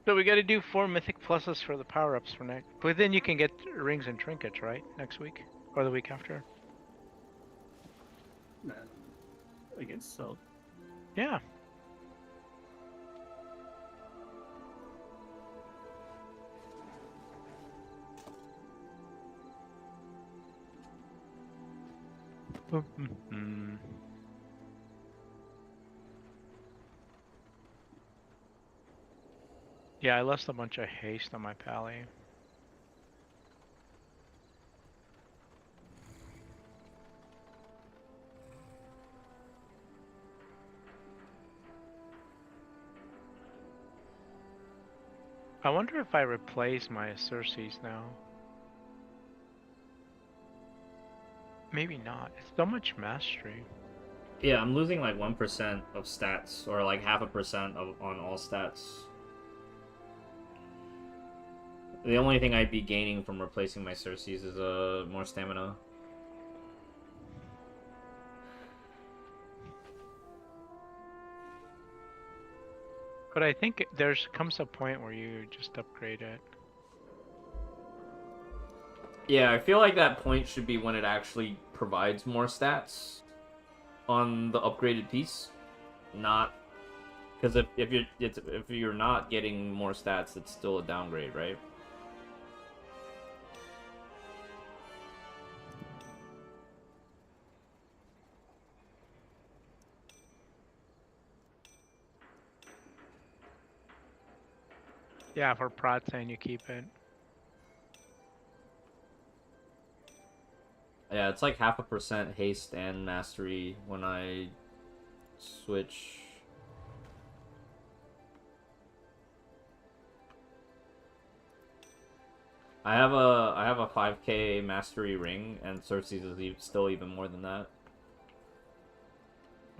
So we gotta do 4 Mythic Pluses for the power-ups for next... But then you can get rings and trinkets, right? Next week? Or the week after? Nah, I guess so. Yeah. Yeah, I lost a bunch of haste on my pally. I wonder if I replace my Circes now. Maybe not. It's so much mastery. Yeah, I'm losing like 1% of stats, or like 0.5% on all stats. The only thing I'd be gaining from replacing my Circes is more stamina. But I think there's comes a point where you just upgrade it. Yeah, I feel like that point should be when it actually provides more stats on the upgraded piece. Not because if you're not getting more stats, it's still a downgrade, right? Yeah, for Prot saying you keep it. Yeah, it's like 0.5% haste and mastery when I switch. I have a 5k mastery ring, and Circe's is still even more than that.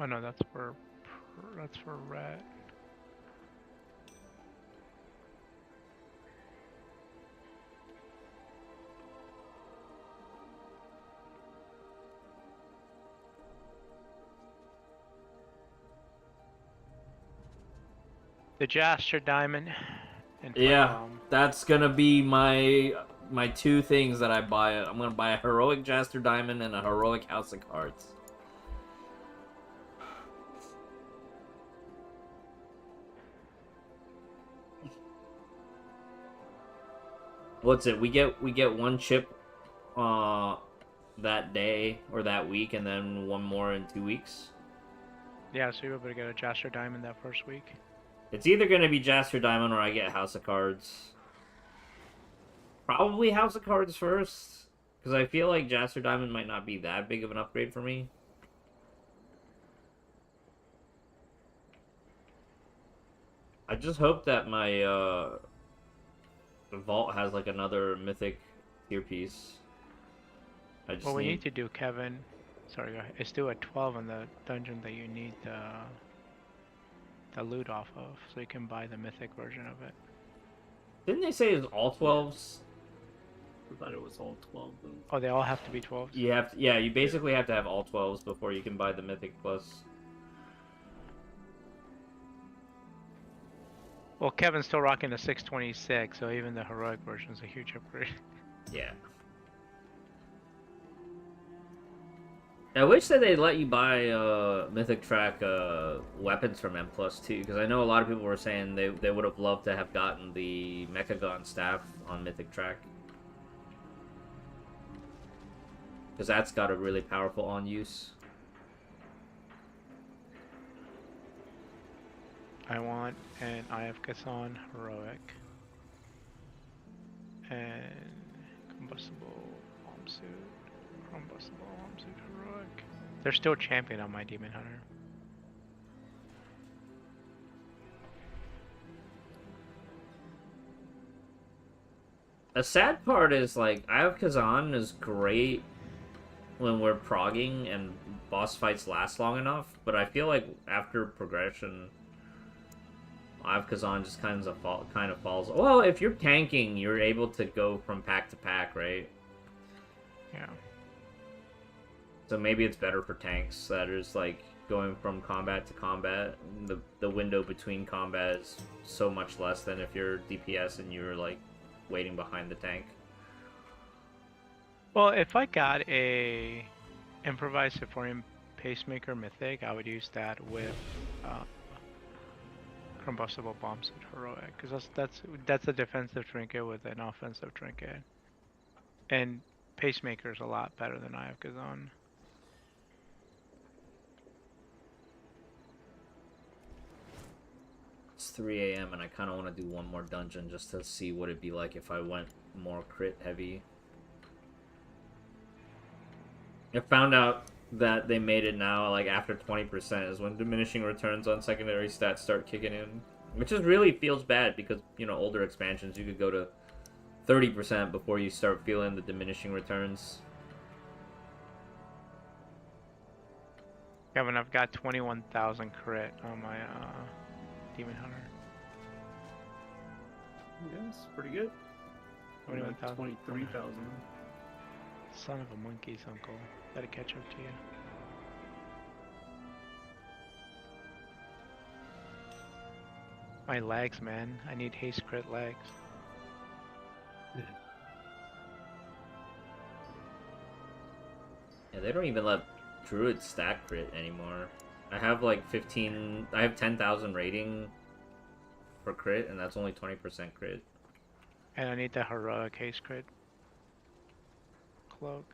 Oh no, that's for red. The Jaster Diamond. And Yeah, that's gonna be my 2 things that I buy. I'm gonna buy a heroic Jaster Diamond and a heroic House of Cards. What's it? We get 1 chip that day or that week, and then 1 more in 2 weeks. Yeah, so you're able to get a Jaster Diamond that first week. It's either gonna be Jaster Diamond or I get House of Cards. Probably House of Cards first, because I feel like Jaster Diamond might not be that big of an upgrade for me. I just hope that my vault has like another mythic tier piece. What we need to do, Kevin, sorry, go ahead, is do a 12 in the dungeon that you need the loot off of, so you can buy the mythic version of it. Didn't they say it was all 12s? I thought it was all 12. Oh, they all have to be 12s? You have to, yeah, you basically have to have all 12s before you can buy the mythic plus. Well, Kevin's still rocking the 626, so even the heroic version is a huge upgrade. Yeah. I wish that they'd let you buy Mythic Track weapons from M+ too, because I know a lot of people were saying they would have loved to have gotten the Mechagon staff on Mythic Track. Because that's got a really powerful on use. I want an Eye of Kazan heroic. And combustible bomb suit. Combustible bomb suit heroic. They're still champion on my Demon Hunter. The sad part is, like, Eye of Kazan is great when we're progging and boss fights last long enough, but I feel like after progression, Eye of Kazan just kind of falls. Well, if you're tanking, you're able to go from pack to pack, right? Yeah. So maybe it's better for tanks that is, like, going from combat to combat. The window between combat is so much less than if you're DPS and you're, like, waiting behind the tank. Well, if I got a improvised Sephorian pacemaker mythic, I would use that with combustible bomb suit heroic, because that's a defensive trinket with an offensive trinket, and pacemaker is a lot better than Eye of Kazan. It's 3 a.m. and I kind of want to do one more dungeon just to see what it'd be like if I went more crit heavy. I found out that they made it now, like, after 20% is when diminishing returns on secondary stats start kicking in. Which just really feels bad because, you know, older expansions, you could go to 30% before you start feeling the diminishing returns. Kevin, I've got 21,000 crit on my Demon Hunter. Yeah, it's pretty good. 21,000. 23,000. Son of a monkey's uncle. Gotta catch up to you. My legs, man. I need haste crit legs. Yeah, they don't even let Druid stack crit anymore. I have like 10,000 rating for crit, and that's only 20% crit. And I need the heroic haste crit cloak.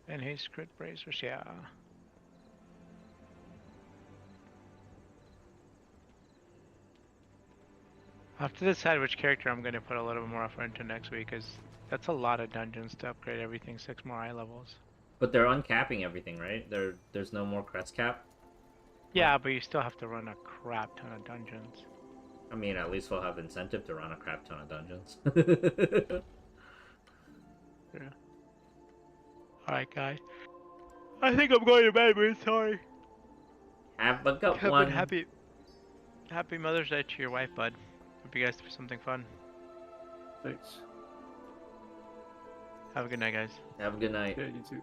And haste crit bracers, yeah. I'll have to decide which character I'm going to put a little bit more effort into next week, because that's a lot of dungeons to upgrade everything 6 more eye levels. But they're uncapping everything, right? There's no more crest cap? Yeah, but you still have to run a crap ton of dungeons. I mean, at least we'll have incentive to run a crap ton of dungeons. Yeah. Alright, guys. I think I'm going to bed, man. Sorry. Have a good Kevin, one. Happy Mother's Day to your wife, bud. Hope you guys do something fun. Thanks. Have a good night, guys. Have a good night. Yeah, you too.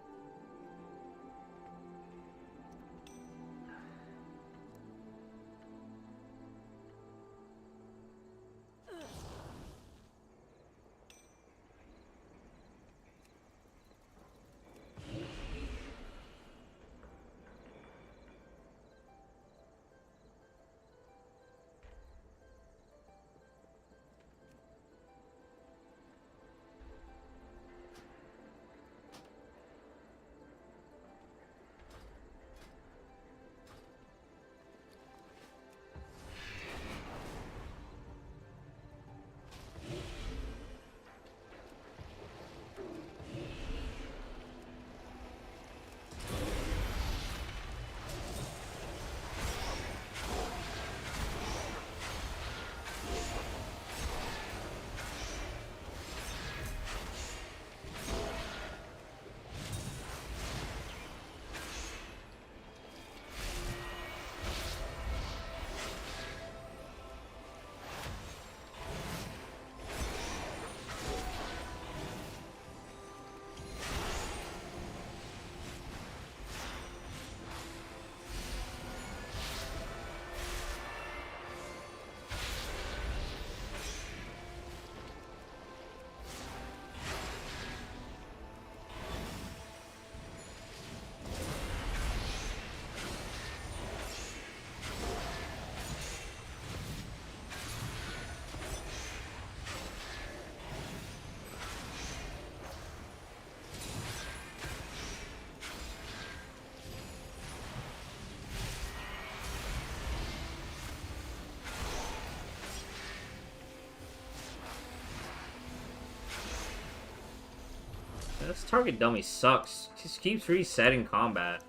This target dummy sucks. Just keeps resetting combat.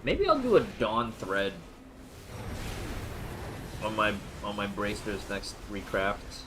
Maybe I'll do a Dawn Thread on my bracers next recraft.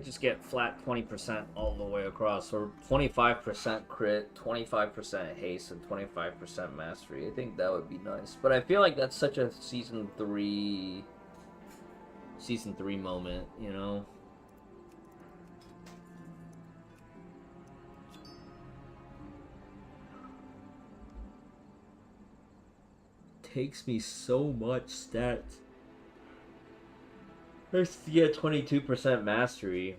could just get flat 20% all the way across, or 25% crit, 25% haste, and 25% mastery. I think that would be nice. But I feel like that's such a season 3 moment, you know? Takes me so much stats. Let's get 22% mastery.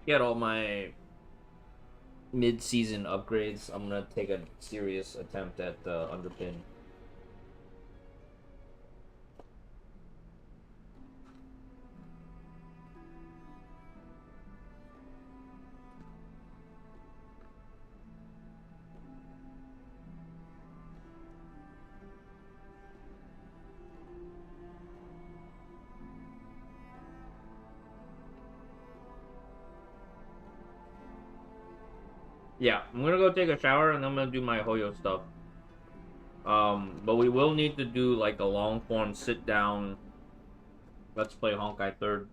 get all my mid-season upgrades, I'm gonna take a serious attempt at underpin. Yeah, I'm gonna go take a shower and I'm gonna do my Hoyo stuff. But we will need to do like a long form sit down. Let's play Honkai 3rd.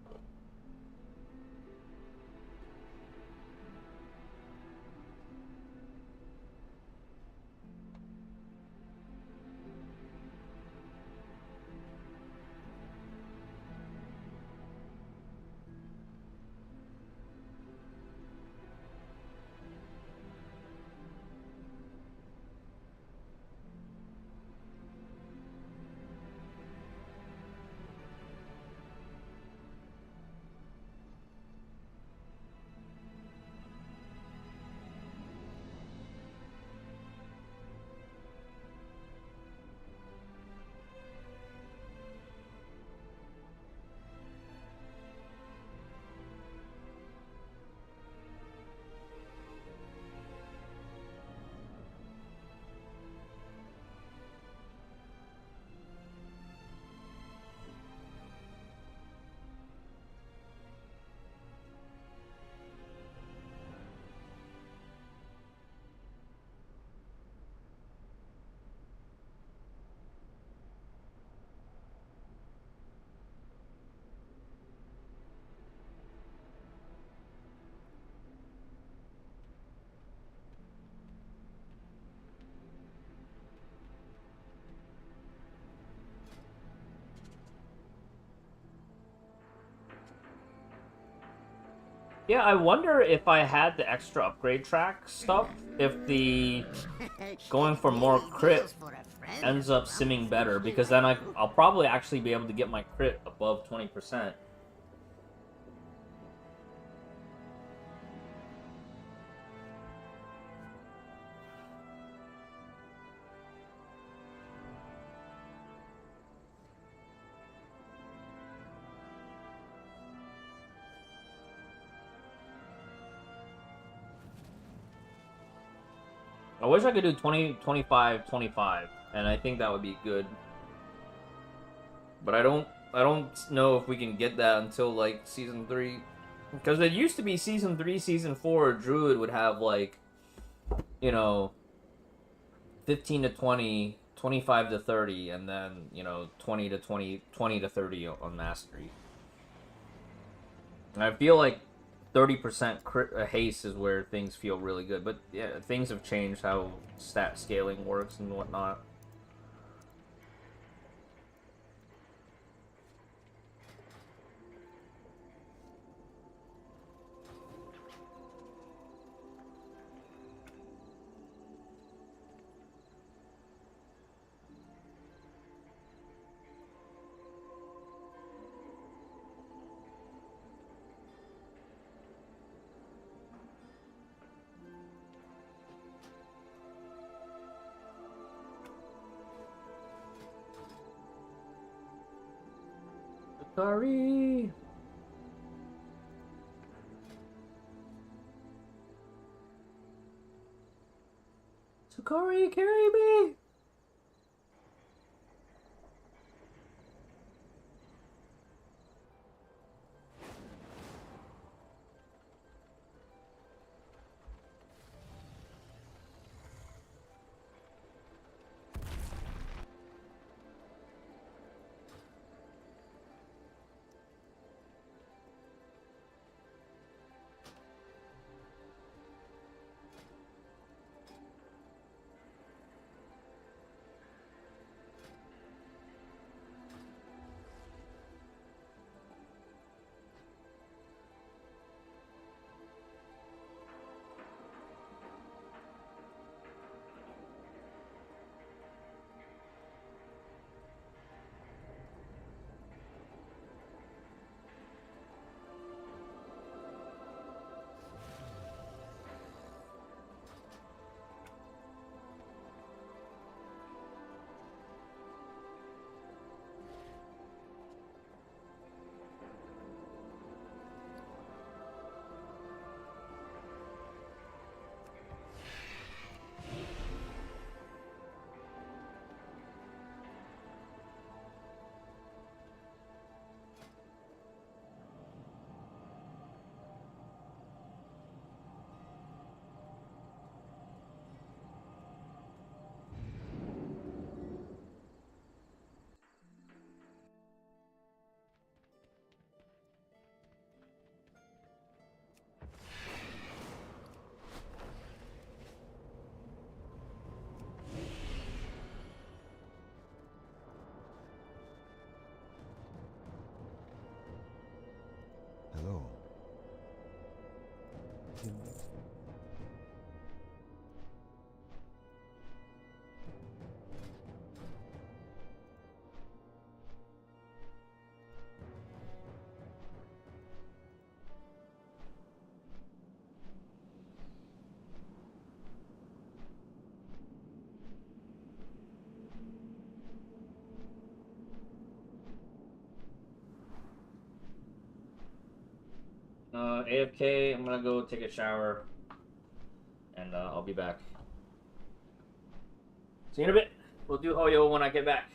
Yeah, I wonder if I had the extra upgrade track stuff, if the going for more crit ends up simming better, because then I'll probably actually be able to get my crit above 20%. I wish I could do 20, 25, 25, and I think that would be good. But I don't know if we can get that until like season 3. Because it used to be season 3, season 4, Druid would have like, you know, 15 to 20, 25 to 30, and then, you know, 20 to 20, 20 to 30 on Mastery. And I feel like 30% haste is where things feel really good. But yeah, things have changed how stat scaling works and whatnot. Sorry. Sakari, carry me! AFK. I'm gonna go take a shower, and I'll be back. See you in a bit. We'll do Hoyo when I get back.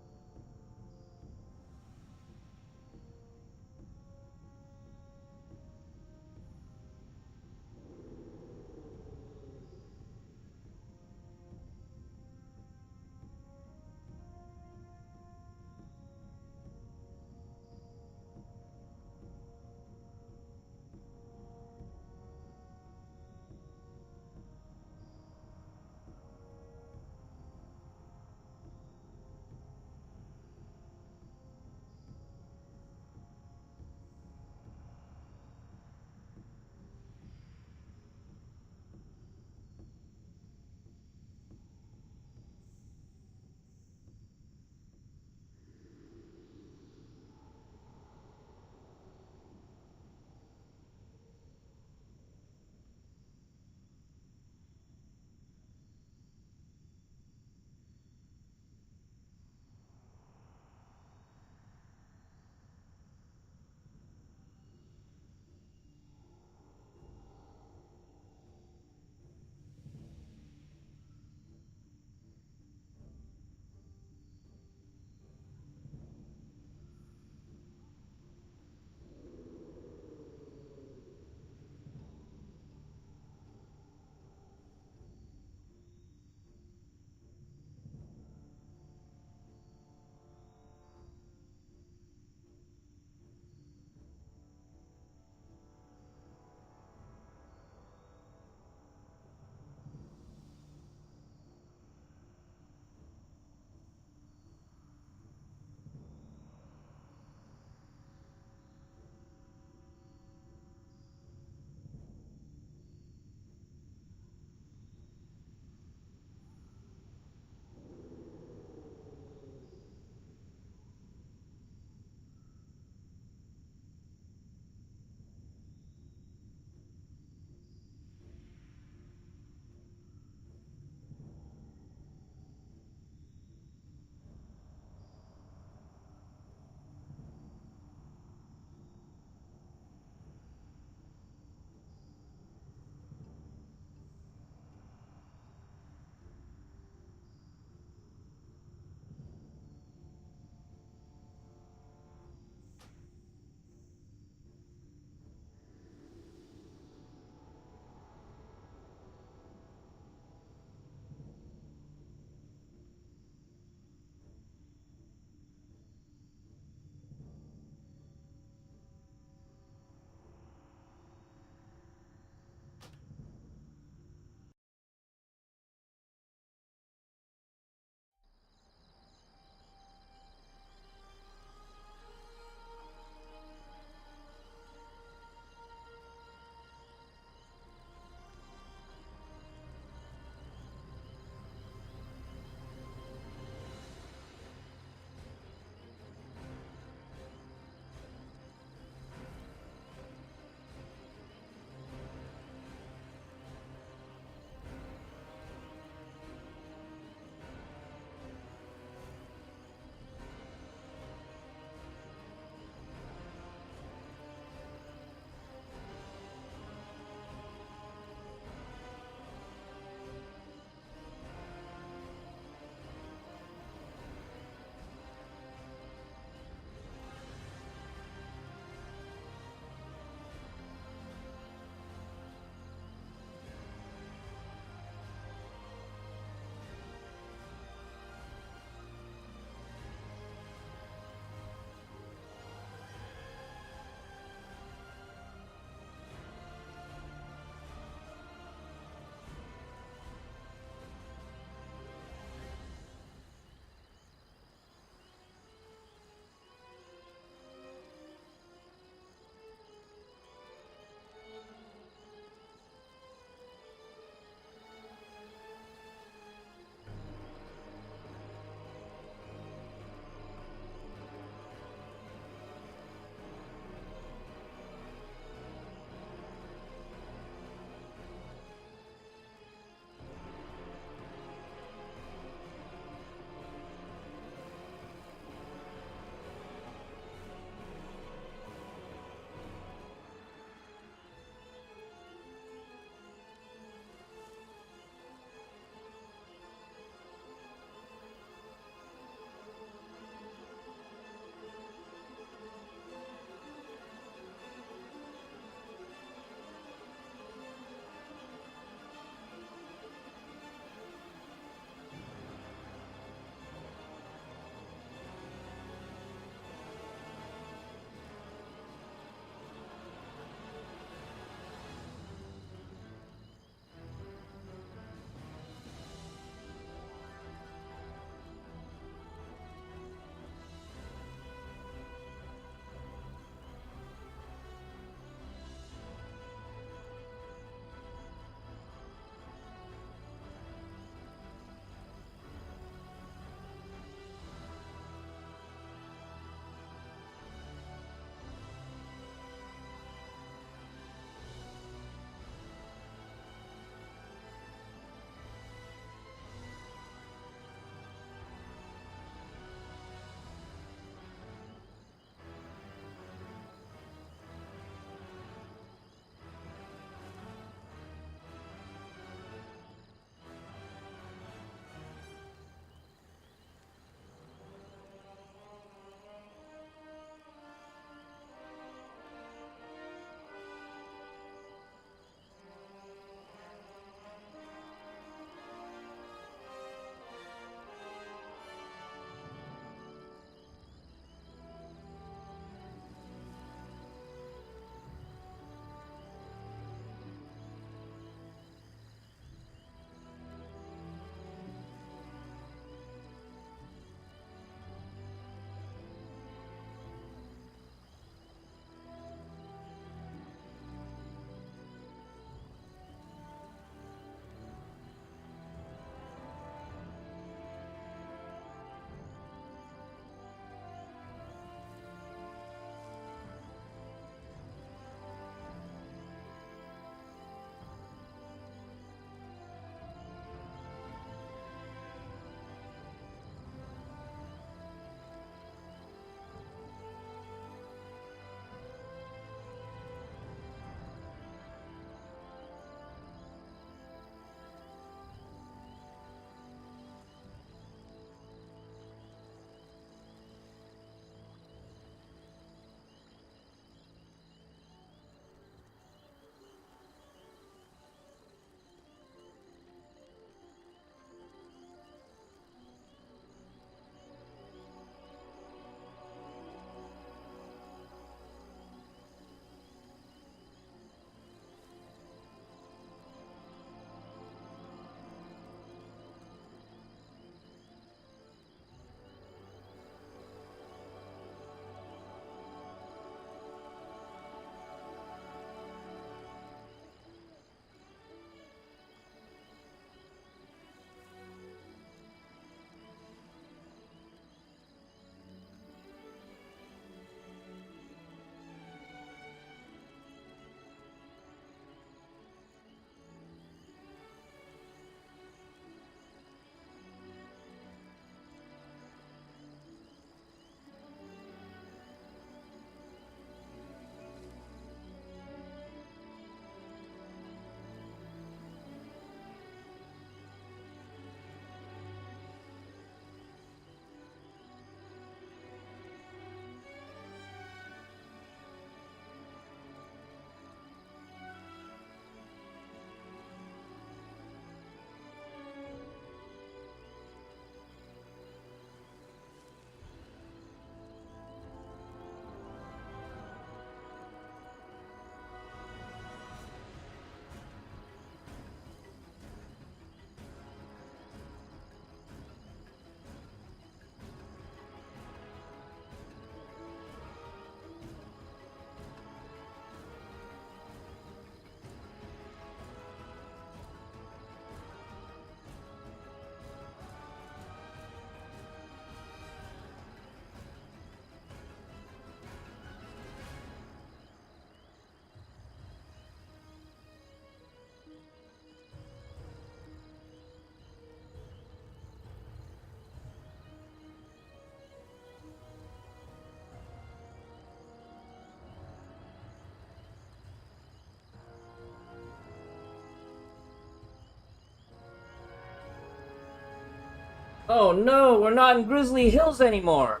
Oh no, we're not in Grizzly Hills anymore.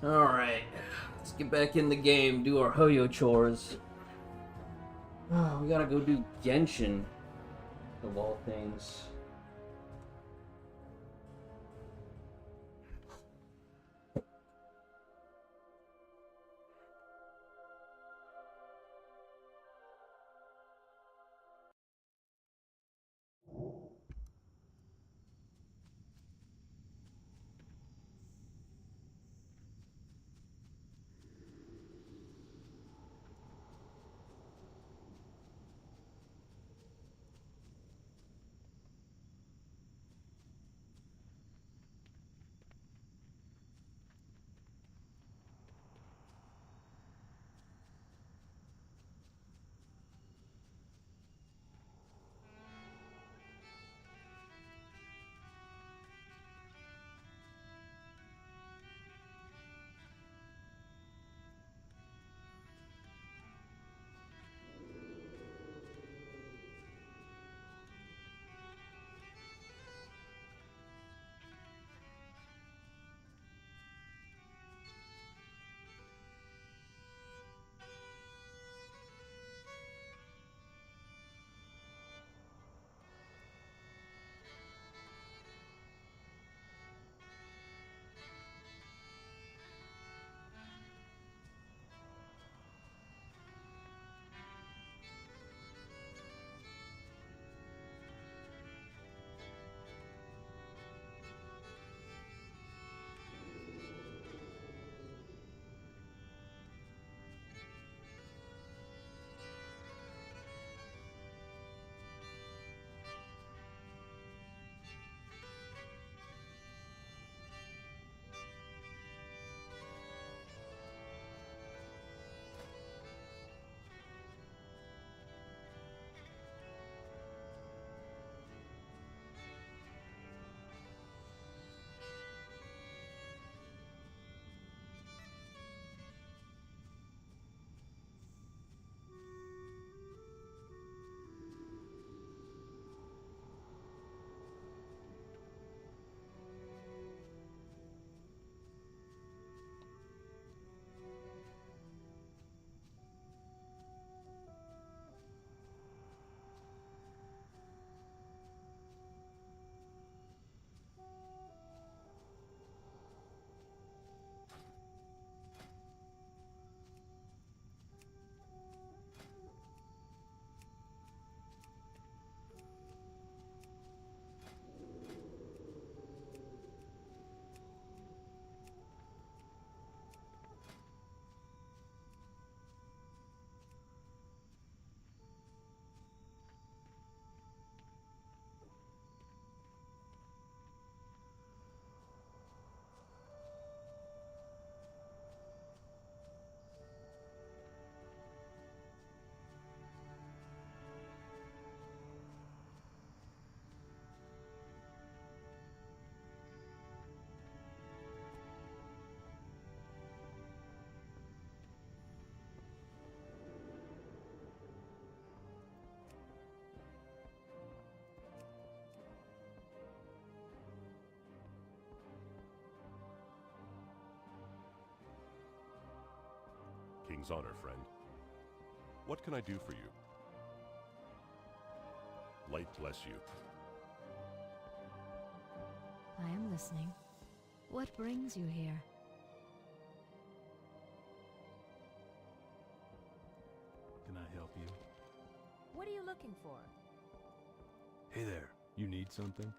Alright, let's get back in the game, do our Hoyo chores. Oh, we gotta go do Genshin, of all things. King's honor, friend. What can I do for you? Light bless you. I am listening. What brings you here? Can I help you? What are you looking for? Hey there, you need something?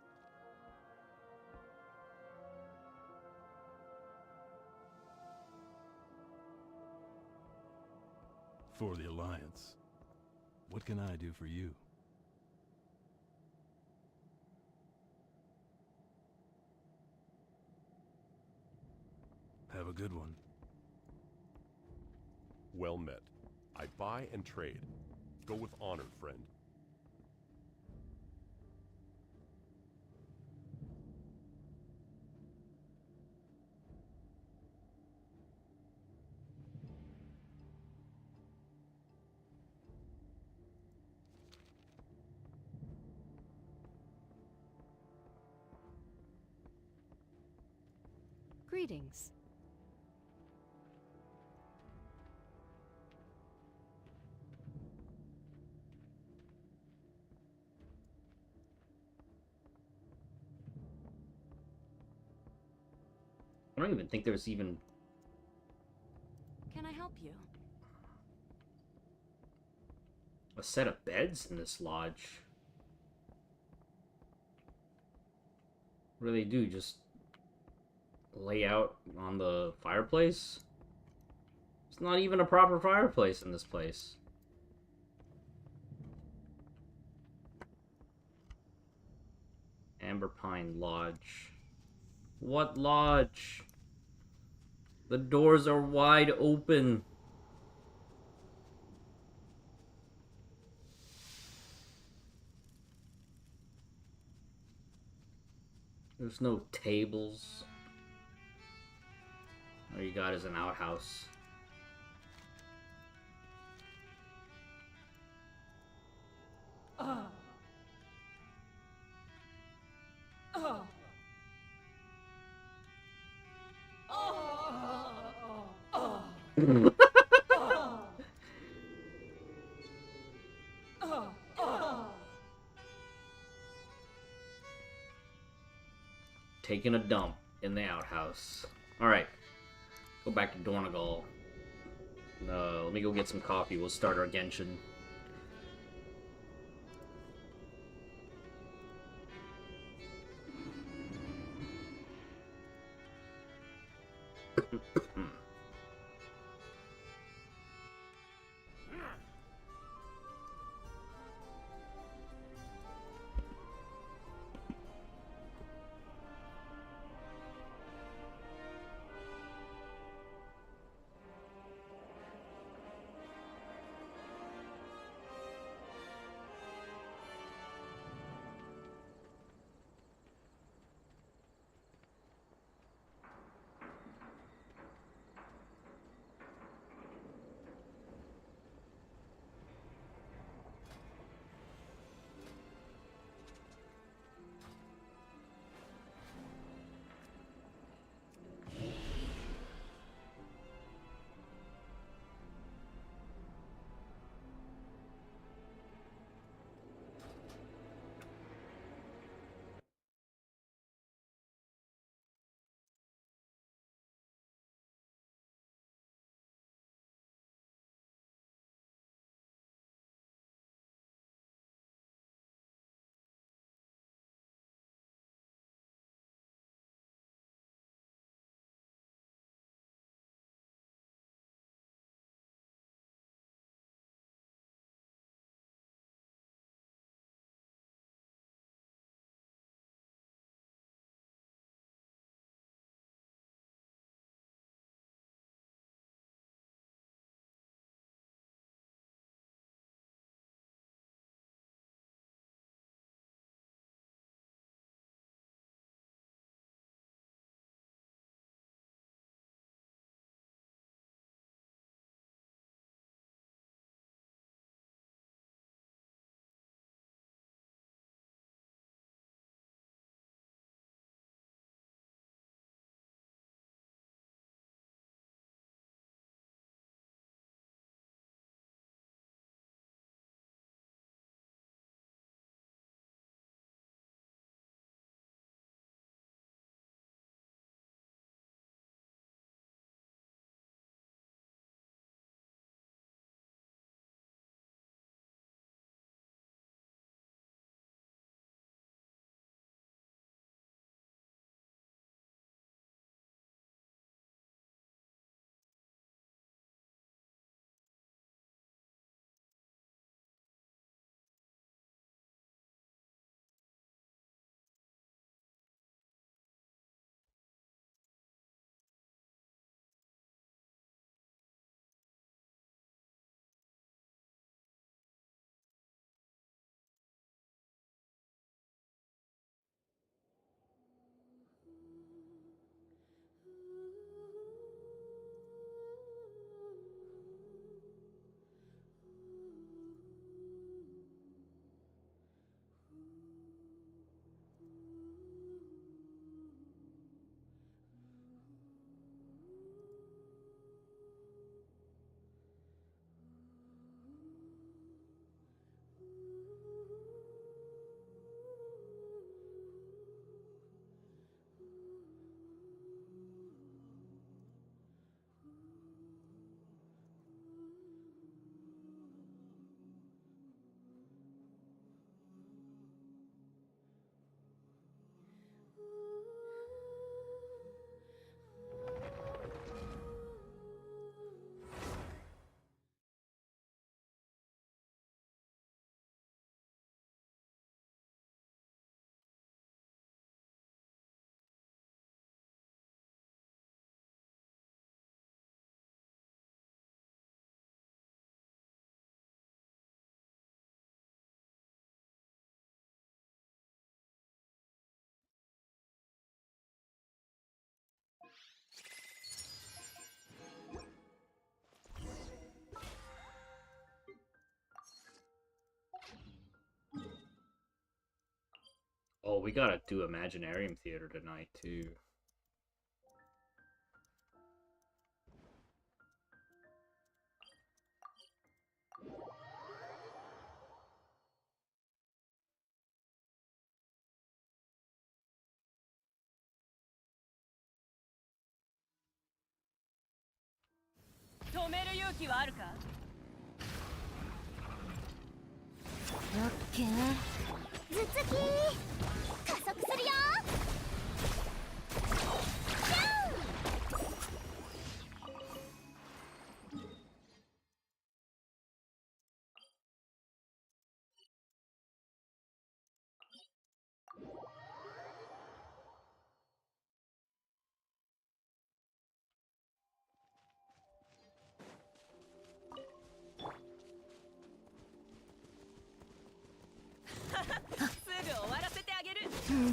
For the Alliance. What can I do for you? Have a good one. Well met. I buy and trade. Go with honor, friend. Greetings. I don't even think there's even... Can I help you? a set of beds in this lodge. What do they do? Just lay out on the fireplace? It's not even a proper fireplace in this place. Amber Pine Lodge. What lodge? The doors are wide open. There's no tables. All you got is an outhouse. Taking a dump in the outhouse. Alright. Go back to Dornegal. Let me go get some coffee. We'll start our Genshin. Oh, we gotta do Imaginarium Theater tonight, too. OK 頭突き加速するよ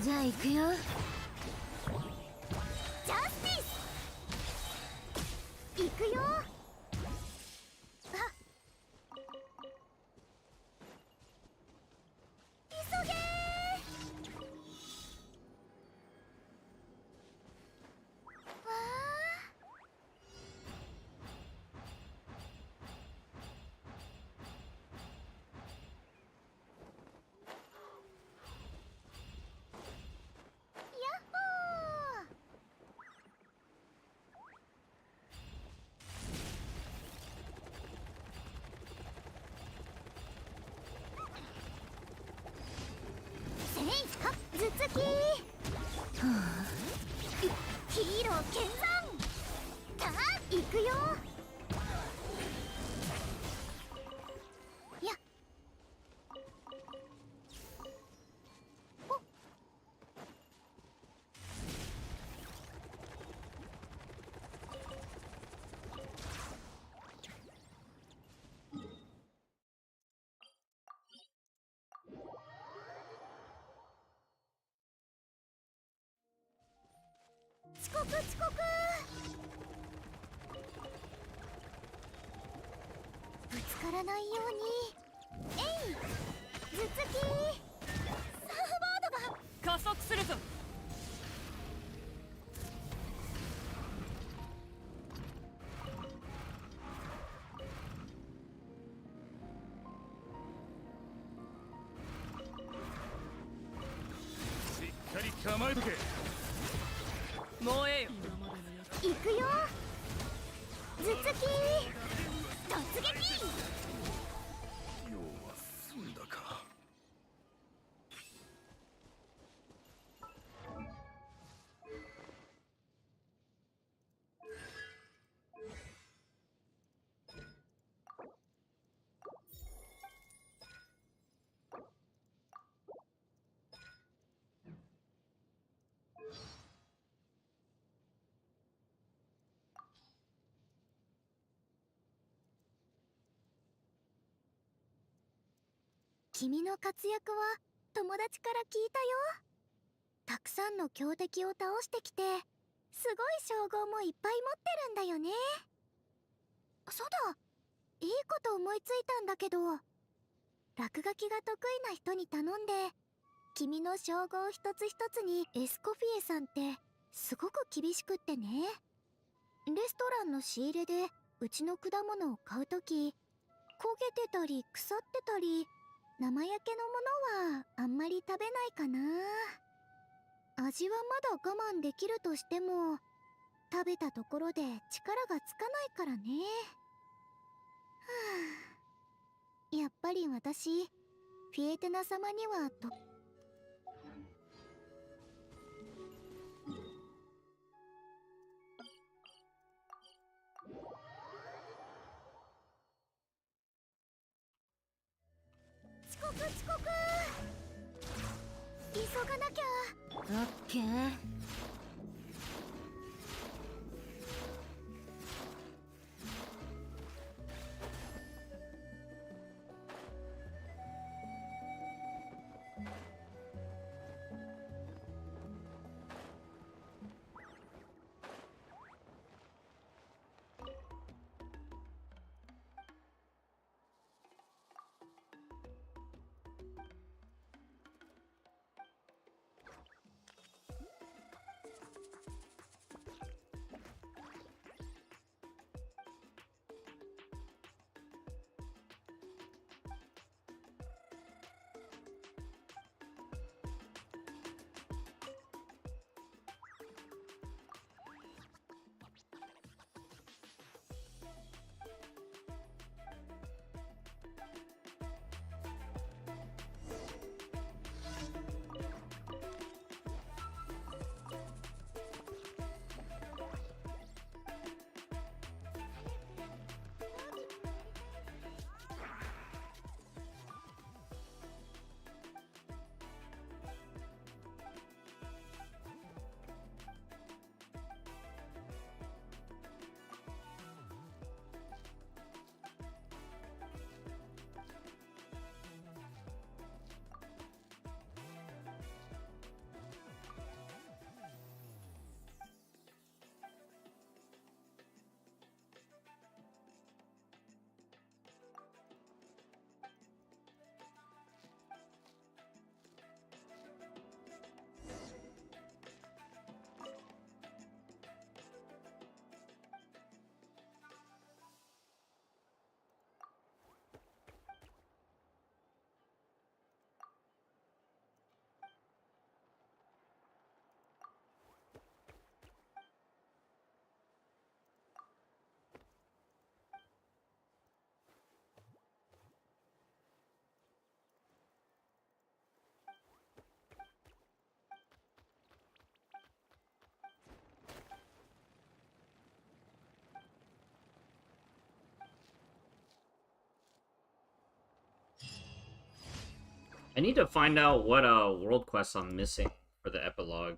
じゃあ行くよジャスティス行くよあ急げわあ頭突きはあヒーロー見参たあ行くよやお遅刻遅刻ぶつからないようにえい頭突きサーフボードが加速するぞしっかり構えとけ燃えよ行くよ頭突き突撃用は済んだか君の活躍は友達から聞いたよたくさんの強敵を倒してきてすごい称号もいっぱい持ってるんだよねそうだいいこと思いついたんだけど落書きが得意な人に頼んで君の称号一つ一つにエスコフィエさんってすごく厳しくってねレストランの仕入れでうちの果物を買うとき焦げてたり腐ってたり生焼けのものはあんまり食べないかな味はまだ我慢できるとしても食べたところで力がつかないからねはあやっぱり私フィエテナ様には遅刻遅刻急がなきゃオッケー I need to find out what world quests I'm missing for the epilogue.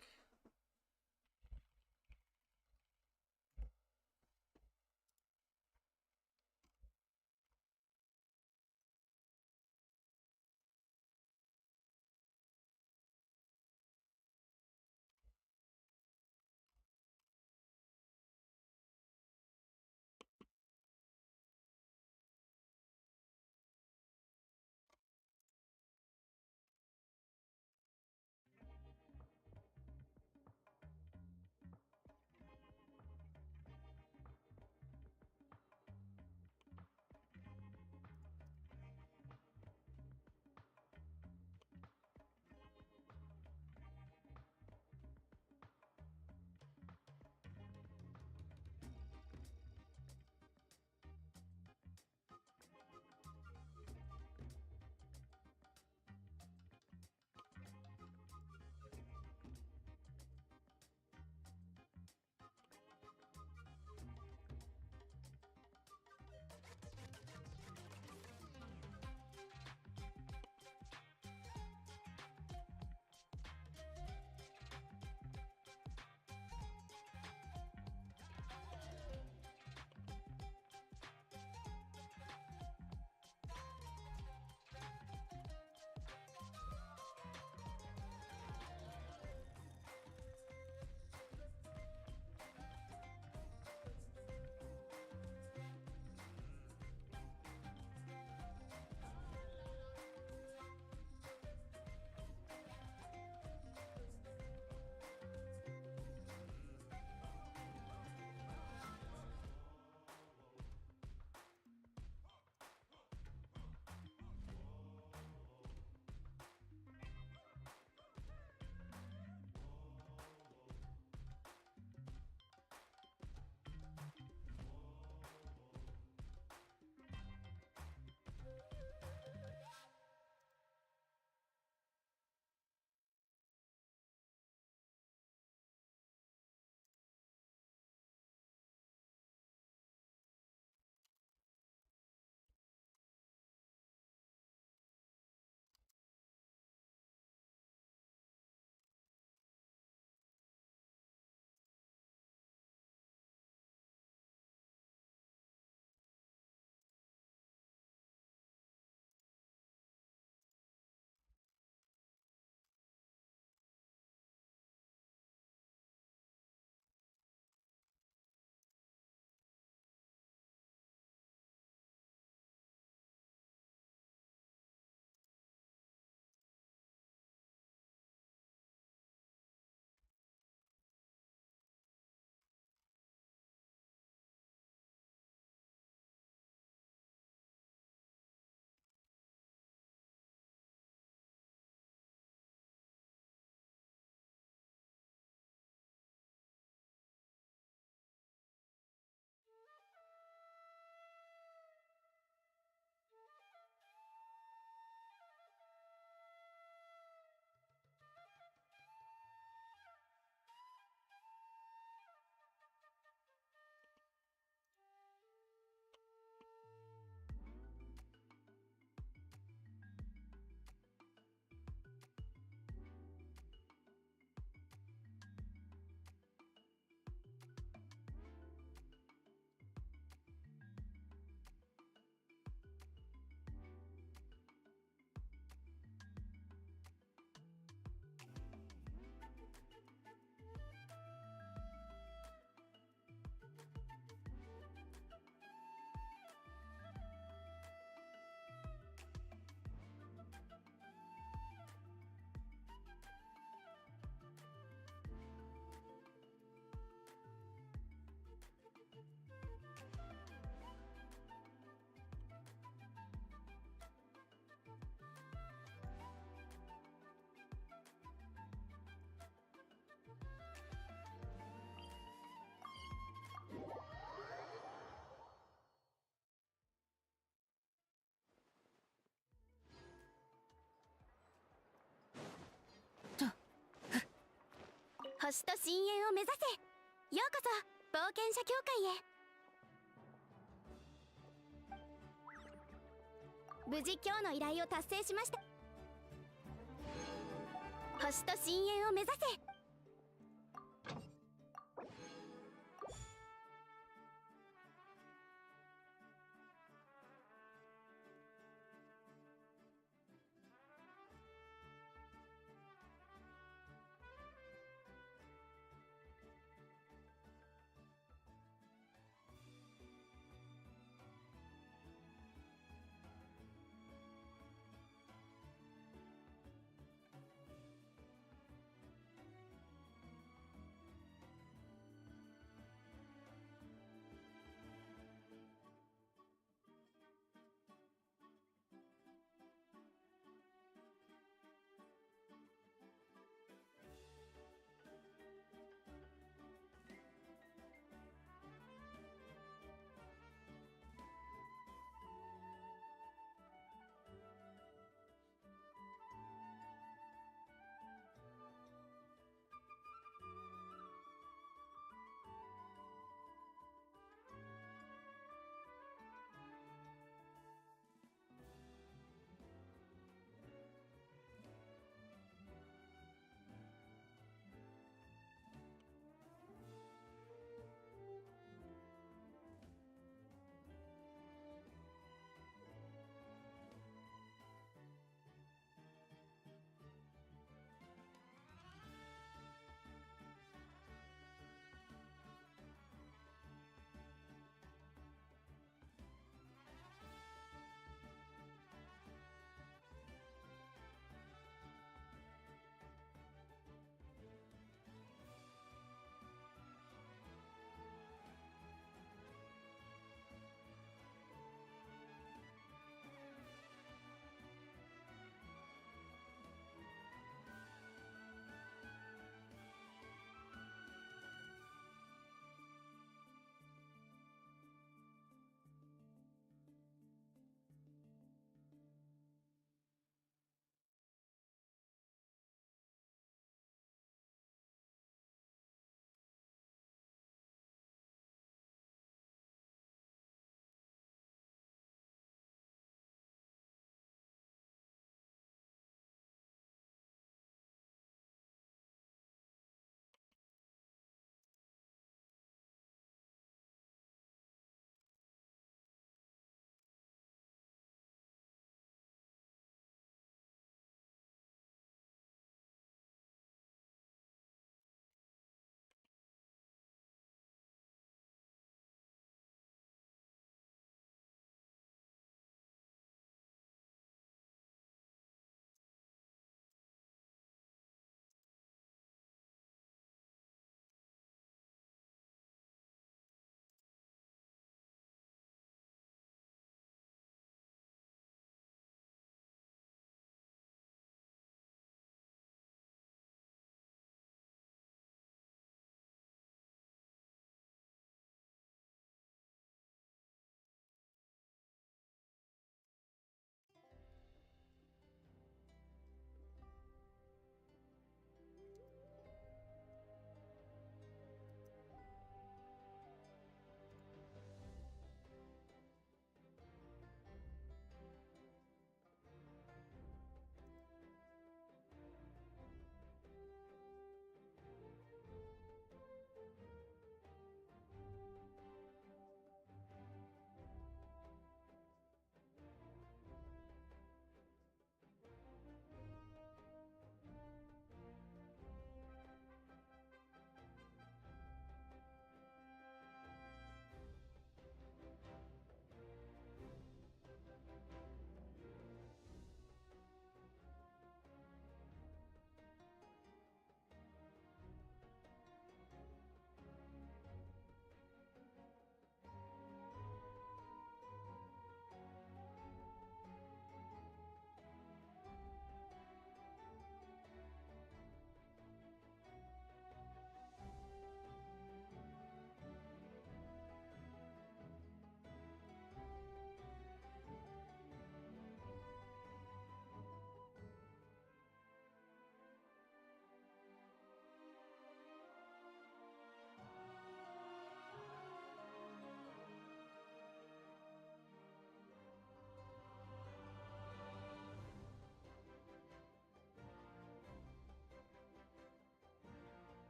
星と深淵を目指せ。ようこそ冒険者協会へ。無事今日の依頼を達成しました。星と深淵を目指せ。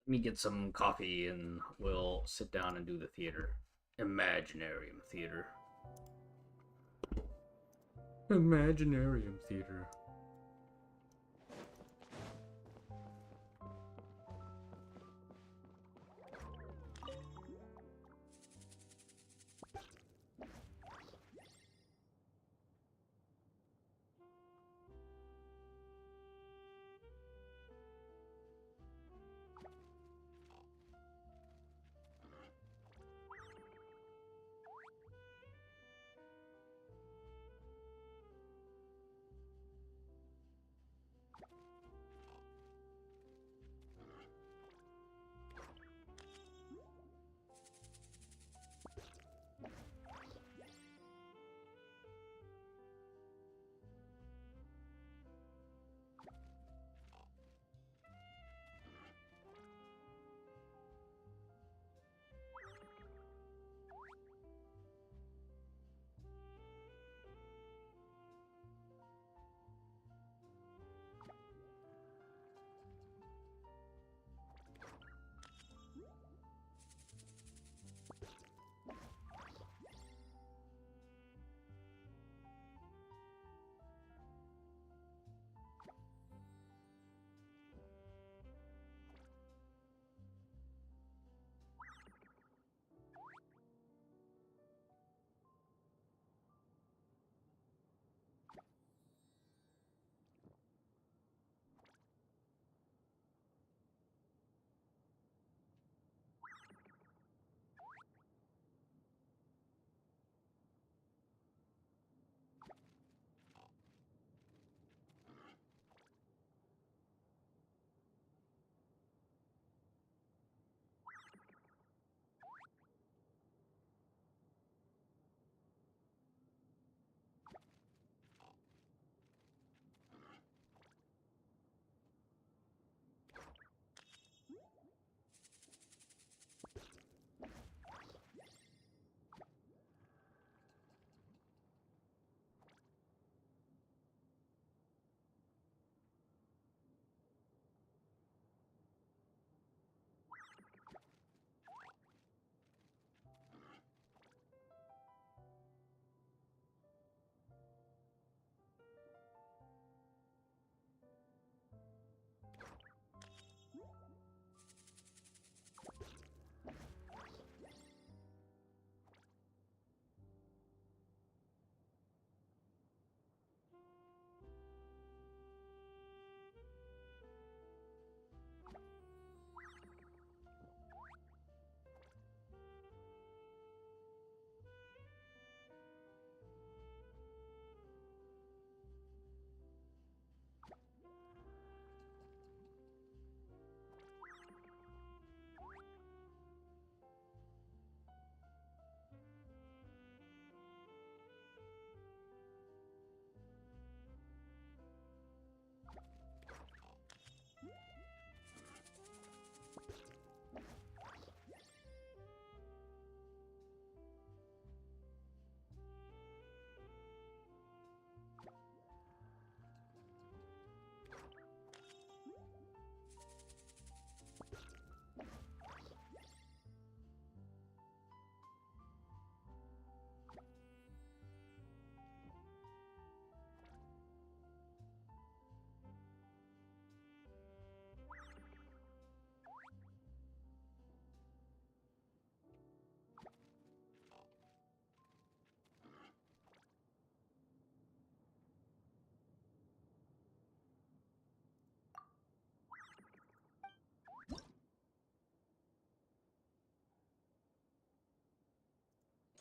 Let me get some coffee and we'll sit down and do the theater. Imaginarium theater. Imaginarium theater.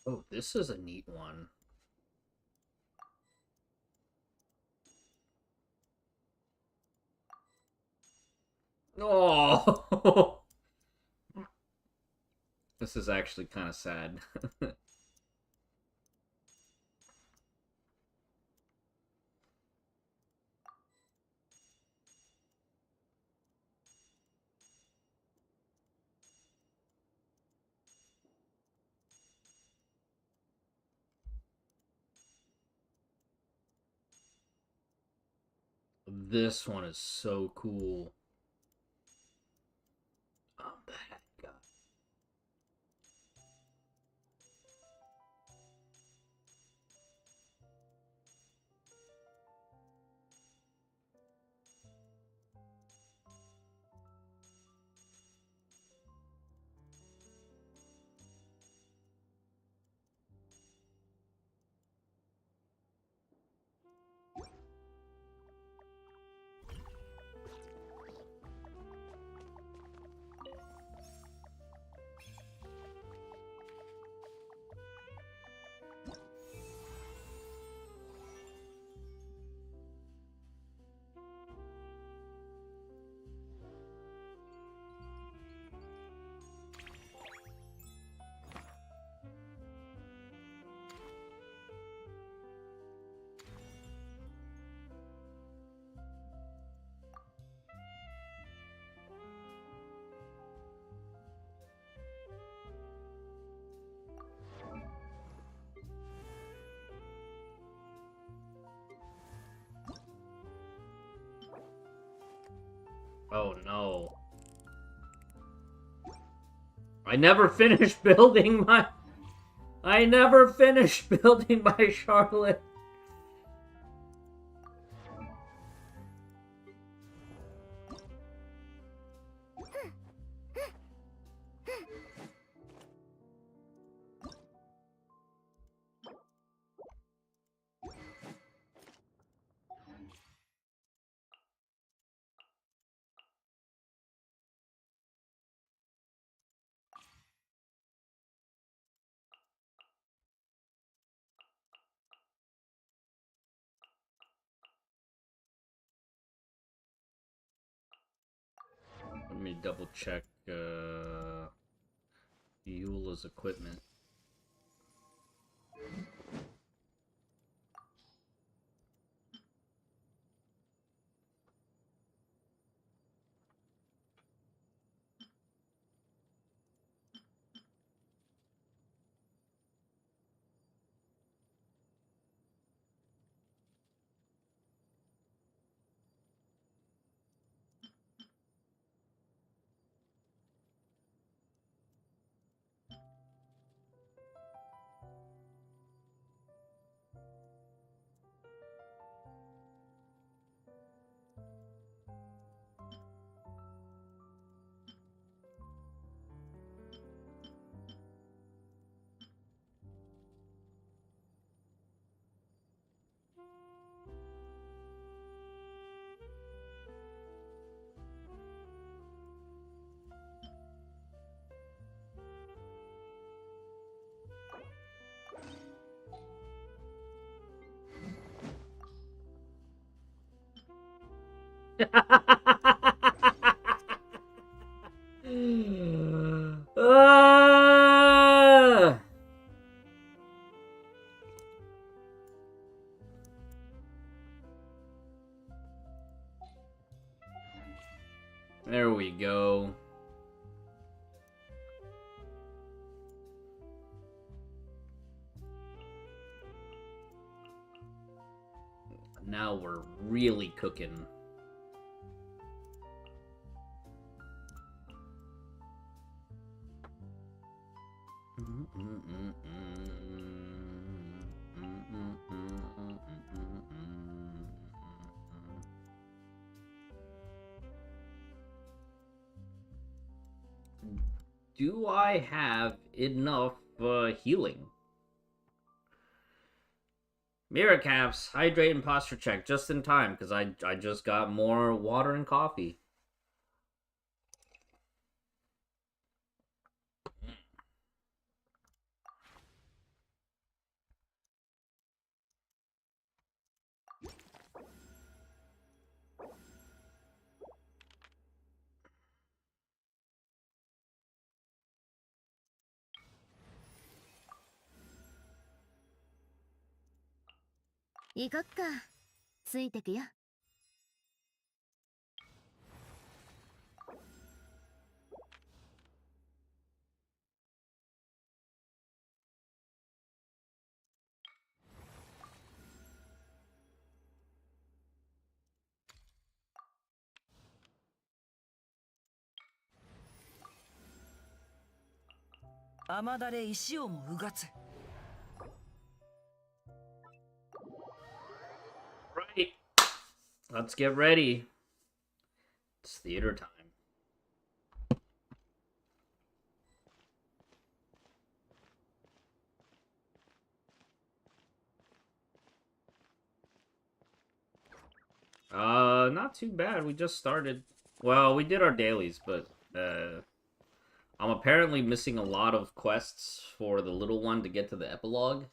Oh, this is a neat one. Oh! This is actually kind of sad. This one is so cool. Oh no. I never finished building my... I never finished building my Charlotte. Let me double check Eula's equipment. There we go. Now we're really cooking. Do I have enough healing? Mirror caps, hydrate and posture check just in time because I just got more water and coffee.行こっか。ついてくよ。雨だれ石をもうがつ。Right. Let's get ready. It's theater time. Not too bad. We just started. Well, we did our dailies, but I'm apparently missing a lot of quests for the little one to get to the epilogue.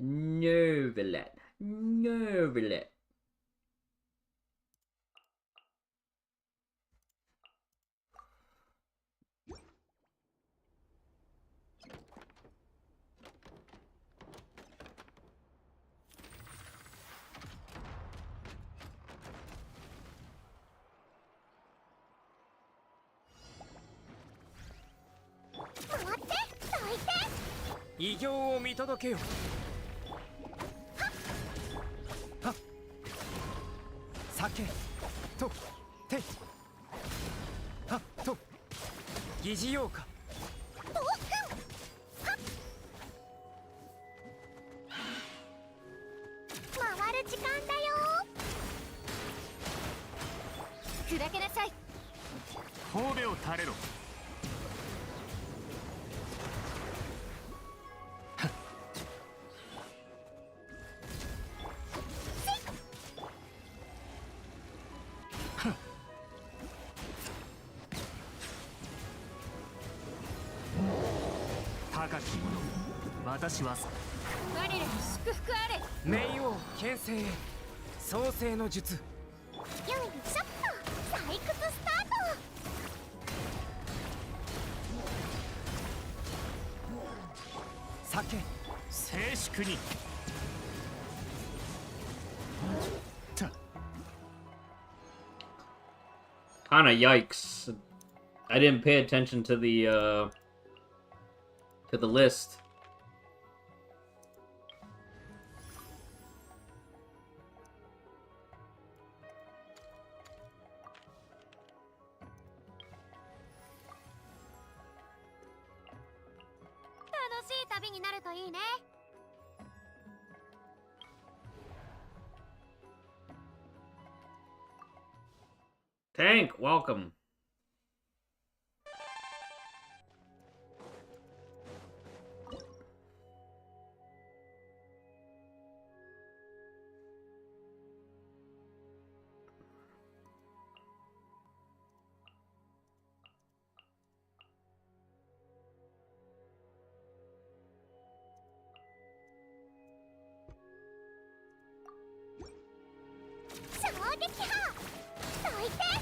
Nervelet. Nervelet. 酒とてはと疑似ようか回る時間だよ。砕けなさい。神戸を垂れろ。高き者、私はマリレ祝福あれ。冥王牽制へ創世の術。よいしょっと採掘スタート。酒静粛に。Kinda yikes. I didn't pay attention to the list. Tank, welcome. Itachi!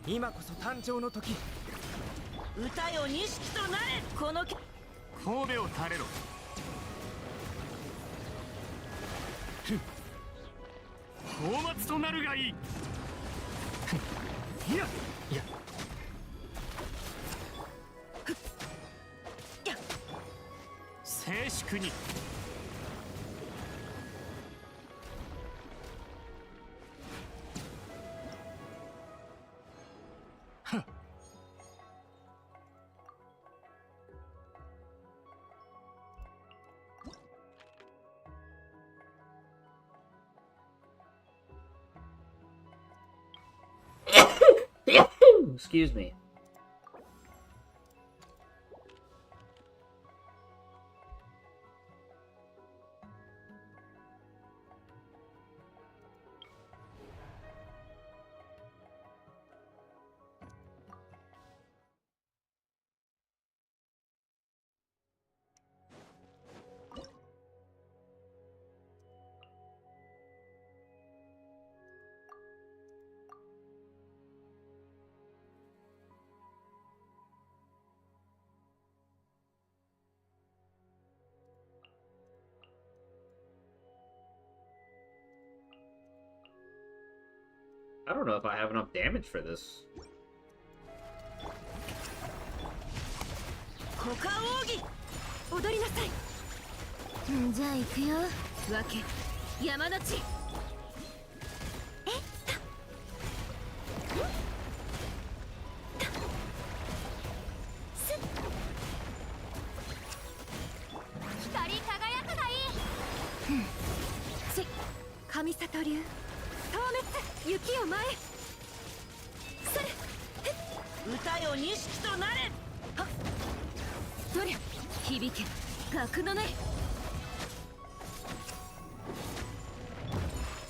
今こそ誕生の時。歌よ錦となれ。この神戸を垂れろ。放末となるがいい。いやいや。静粛に。Excuse me. I don't know if I have enough damage for this. コカ奥義踊りなさい。じゃあ行くよ。わけ山の地。光り輝くがいい。ち神里流透滅雪を前。それ歌よ錦となれ。はっそりゃ響け学のね。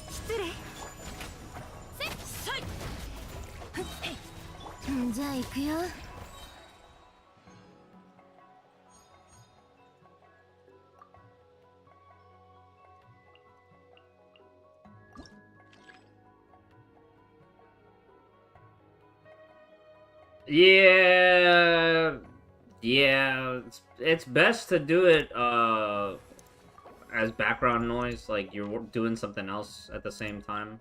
失礼。じゃあ行くよ。Yeah, it's best to do it as background noise, like you're doing something else at the same time.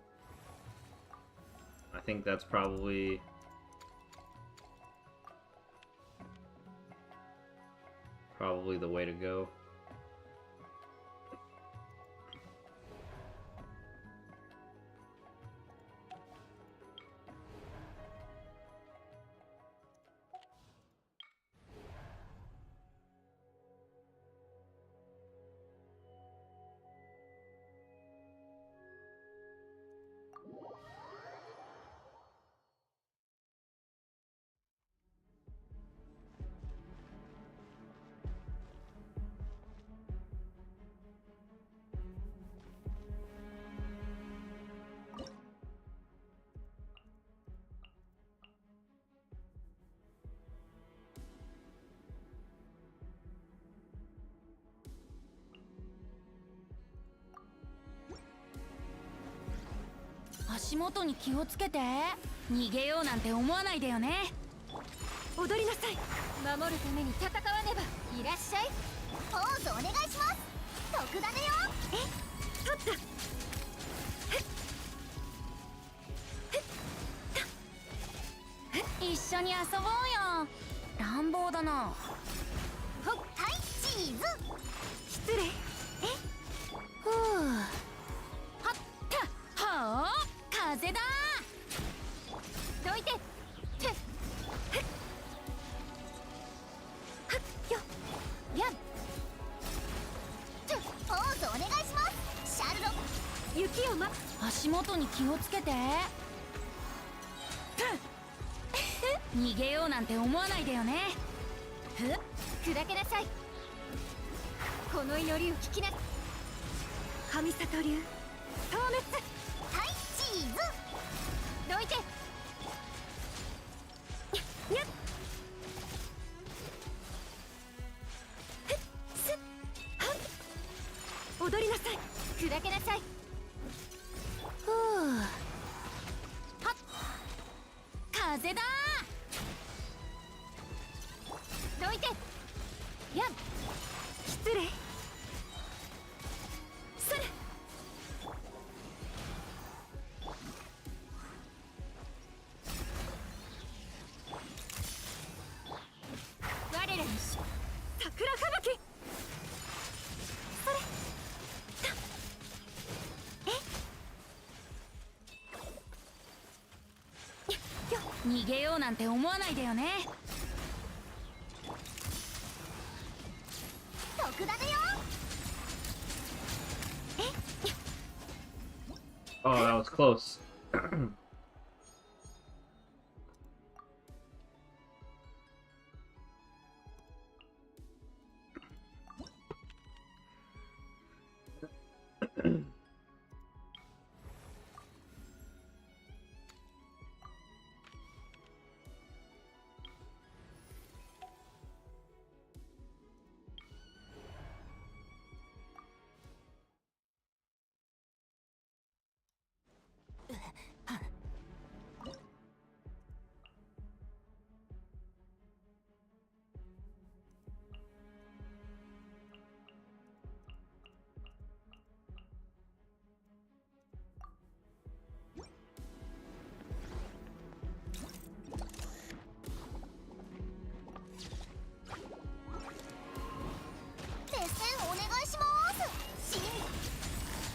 I think that's probably the way to go. 足元に気をつけて。逃げようなんて思わないでよね。踊りなさい。守るために戦わねば。いらっしゃい。ポーズお願いします。特ダネよ。取った。一緒に遊ぼうよ。乱暴だな。ほっ、はい、チーズ。失礼。ふう。はったはあ、風だ。どいて。てっはっよやってっ。ポーズお願いします。シャルロ。雪を足元に気をつけて。逃げようなんて思わないでよね。砕けなさい。この祈りを聞きな。神里流消滅。はいチーズ。どいて。やっすっはっ。踊りなさい。砕けなさい。ふう。はっ風だ。どいて。やっ失礼。それ。我らにし桜吹雪。それ。逃げようなんて思わないでよね。特ダネよ。Oh, that was close.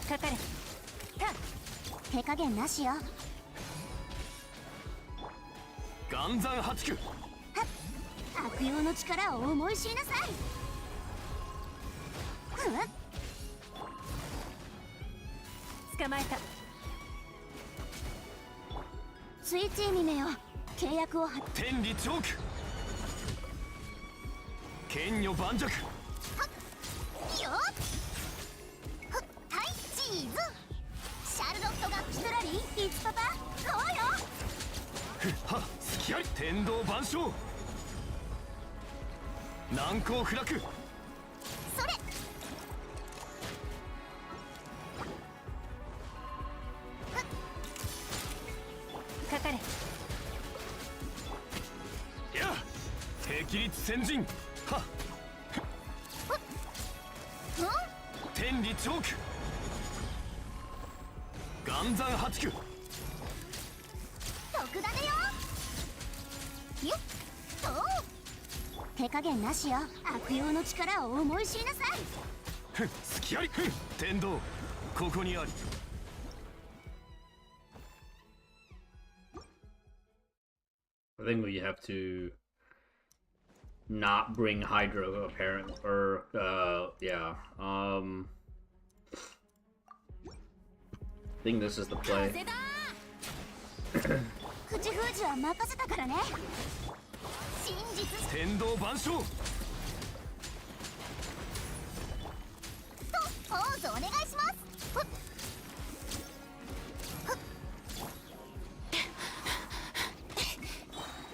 かかれ。手加減なしよ。岩山八九。はっ、悪用の力を思い知りなさい。捕まえた。ついつい見めよ。契約を天理チョーク。剣女盤石。よっはいチーズ。シャルロットがピトラリーいつパパこうよ。はっ隙あり。天道万象。難攻不落。それ。かかれ。いや敵立先陣。はっ天理チョーク。岩山八九。特ダネよ。よっと手加減なしよ。悪用の力を思い知りなさい。隙あり。天道ここにあり。I think we have to not bring Hydra apparent or yeah. I think this is the play. 口封じは任せたからね。真実天道万象。とポーズお願いします。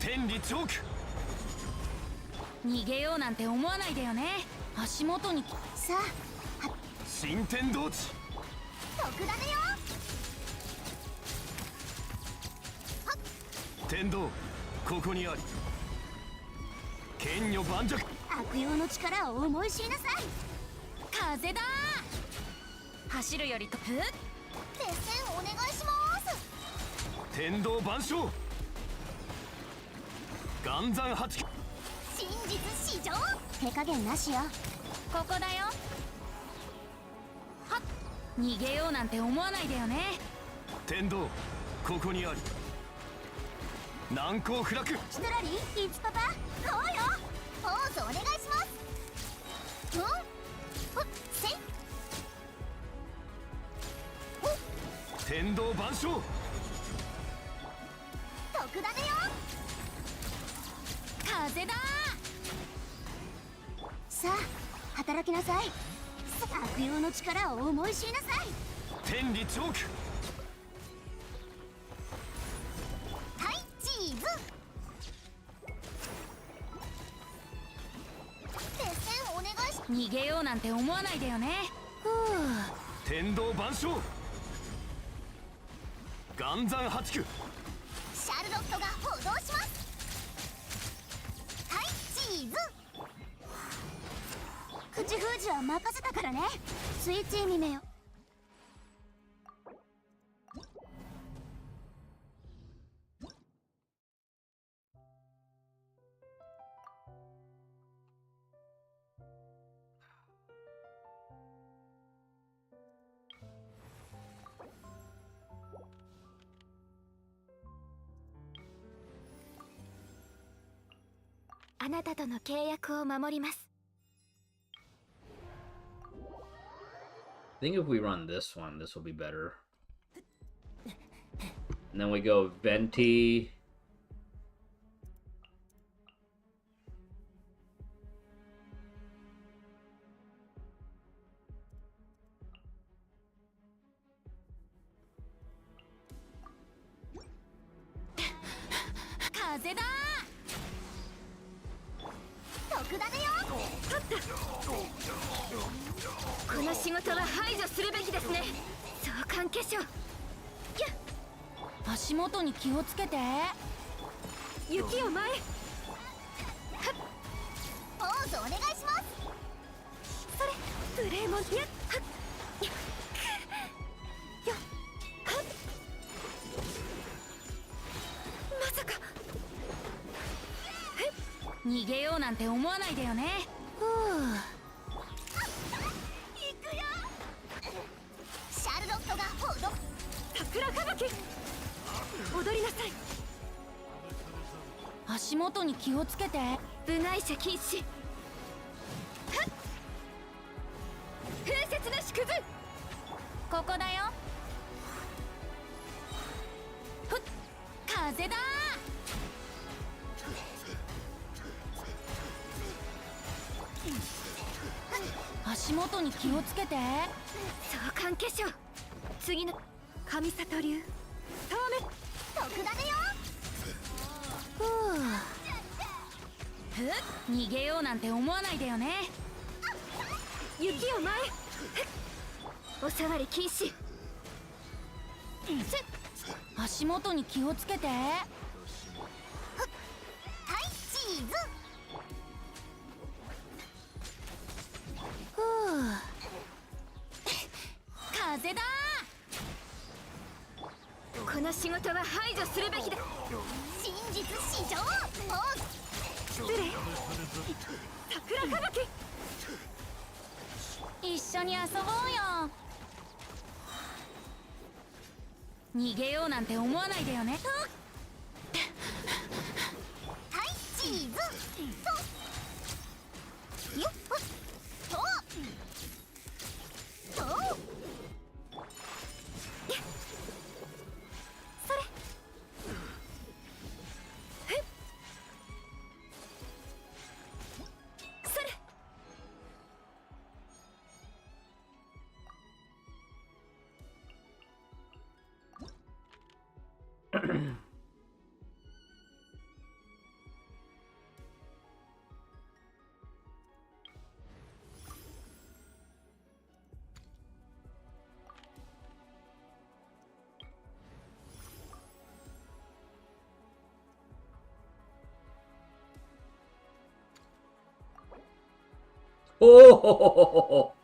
天理チョーク。逃げようなんて思わないでよね。足元にさあ新天道地。特ダネよ。天道ここにあり。剣女盤石。悪用の力を思い知りなさい。風だ。走るよりとふっ。鉄線お願いします。天道万象。岩山八九。真実至上。手加減なしよ。ここだよ。はっ。逃げようなんて思わないでよね。天道ここにあり。難攻不落。ヒトラリー、イチパパ、こうよ。ポーズお願いします。うん？ほっ、せい。天道万象。特ダネよ。風だ。さあ、働きなさい。悪用の力を思い知りなさい。天理チョーク。はい、チーズ。鉄線お願いし。逃げようなんて思わないでよね。ふう。天道万象。岩山八九。シャルロットが補導します。はい、チーズ。口封じは任せたからね。スイッチ見めよ。あなたとの契約を守ります。I think if we run this one, this will be better. And then we go Venti. Kaze da! 特ダネよ。この仕事は排除するべきですね。相関化粧。足元に気をつけて。雪を前。ポーズお願いします。それ、ブレーモン。やっはっよっはっ。まさか。逃げようなんて思わないでよね。ふう。行くよ。シャルロットがほど。桜吹雪。踊りなさい。足元に気をつけて。部外者禁止。はっ。風雪の縮図。ここだよ。ふっ。風だ。足元に気をつけて。相関化粧。次の神里流。透明。特ダネよ。ふう。ふっ。逃げようなんて思わないでよね。雪を前。お触り禁止。足元に気をつけて。はい、チーズ。ふう。風だ。この仕事は排除するべきだ。真実至上。ポーズ。失礼。桜吹雪。一緒に遊ぼうよ。逃げようなんて思わないでよね。はい、チーズ。とよっとそれ。それ。Oh!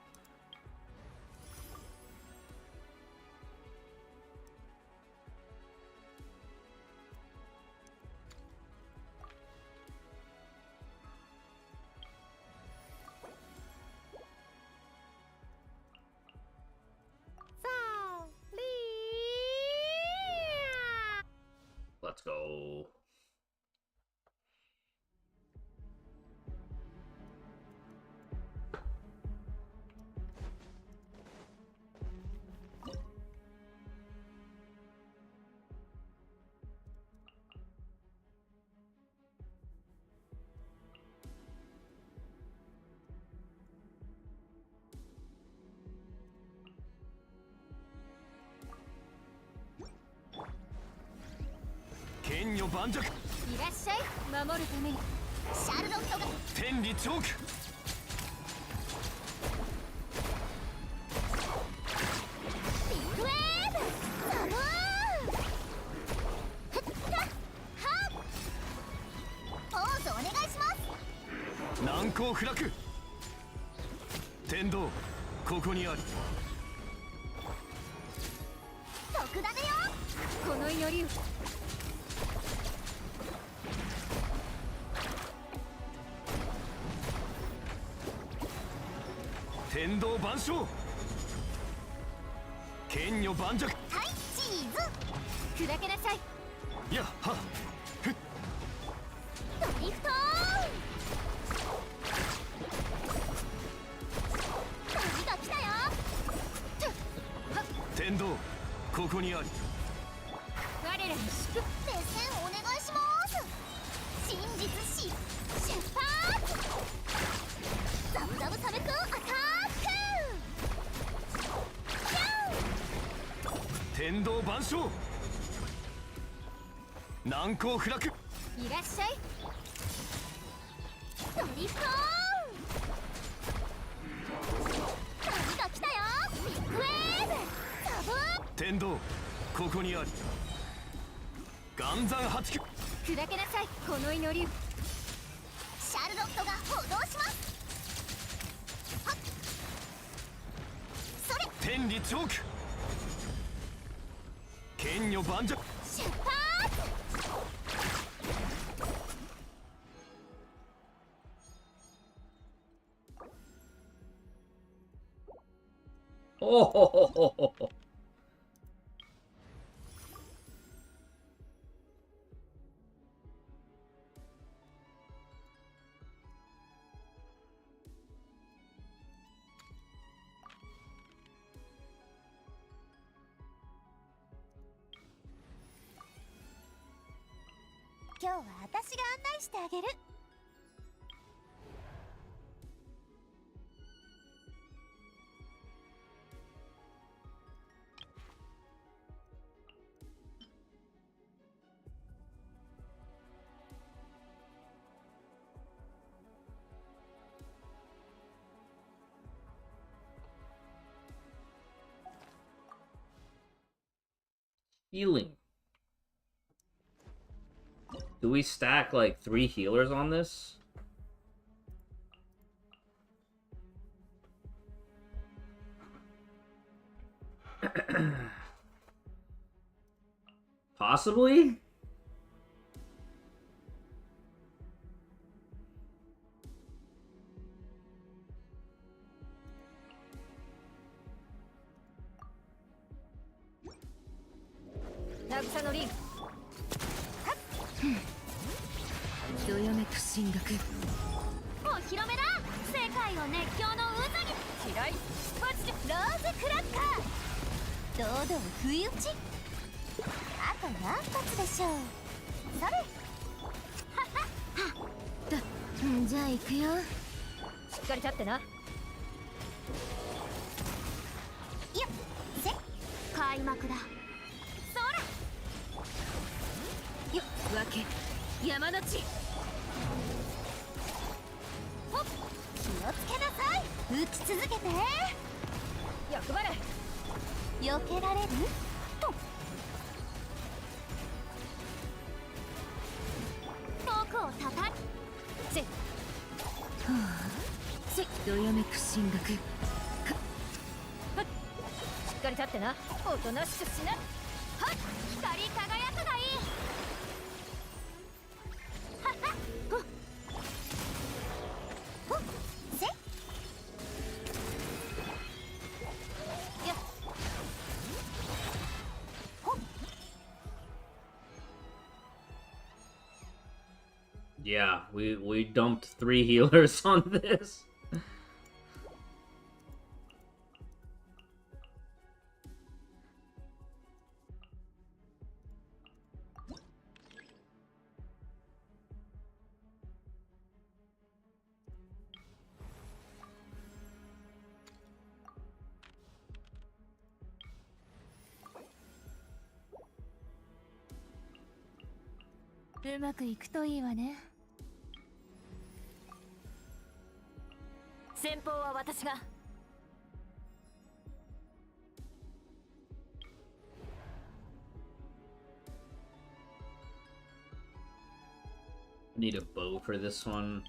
Let's go.いらっしゃい。守るためにシャルロットが天理チョーク。ビッグウェーブザブーふったはっポーズお願いします。難攻不落。天道ここにある。特ダネよ。この祈りを天道万象。剣女盤石。はいチーズ砕けなさい。やっはっふっドリフト波が来たよ。天道ここにあり。我らに祝目線お願いします。真実し出発。ザブザブサメくんアタック。天道万象。難攻不落。いらっしゃい。ドリフト波が来たよ。ビッグウェーブザブー天道ここにあり。岩山八九。砕けなさい。この祈りをシャルロットが補導します。はっそれ天理チョーク。剣女盤石。出発。Oh!「今日は私が案内してあげる」Healing. Do we stack like 3 healers on this? Possibly? Nagisaのリンどよめく進学。お披露目だ。世界を熱狂の渦に嫌い出発ローズクラッカー堂々不意打ち。あと何発でしょう。それじゃあ行くよ。しっかり立ってな。よっせ開幕だ。そらよっわけ山の地。ほっ気をつけなさい。打ち続けて。役払い避けられると遠くをたたせどよめく進学。しっかり立ってな。おとなしくしな。はっ、光り輝くがいい。はっはっ、ほっほっ、せっよっ、ほっ。 Yeah, we dumped 3 healers on this.うまくいくといいわね。先方は私が。Need a bow for this one.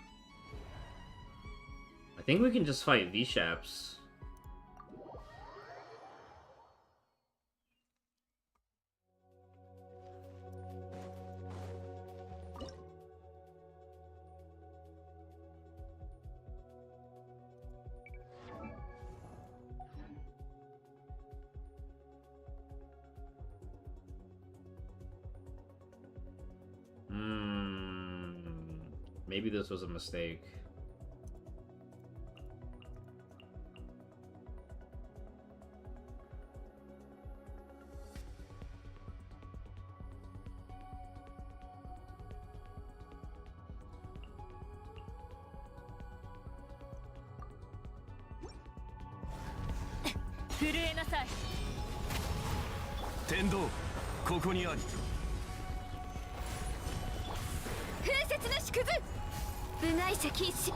I think we can just fight V-Shaps. Maybe this was a mistake. Tendo, ここにあり。風雪の縮図。部外者禁止。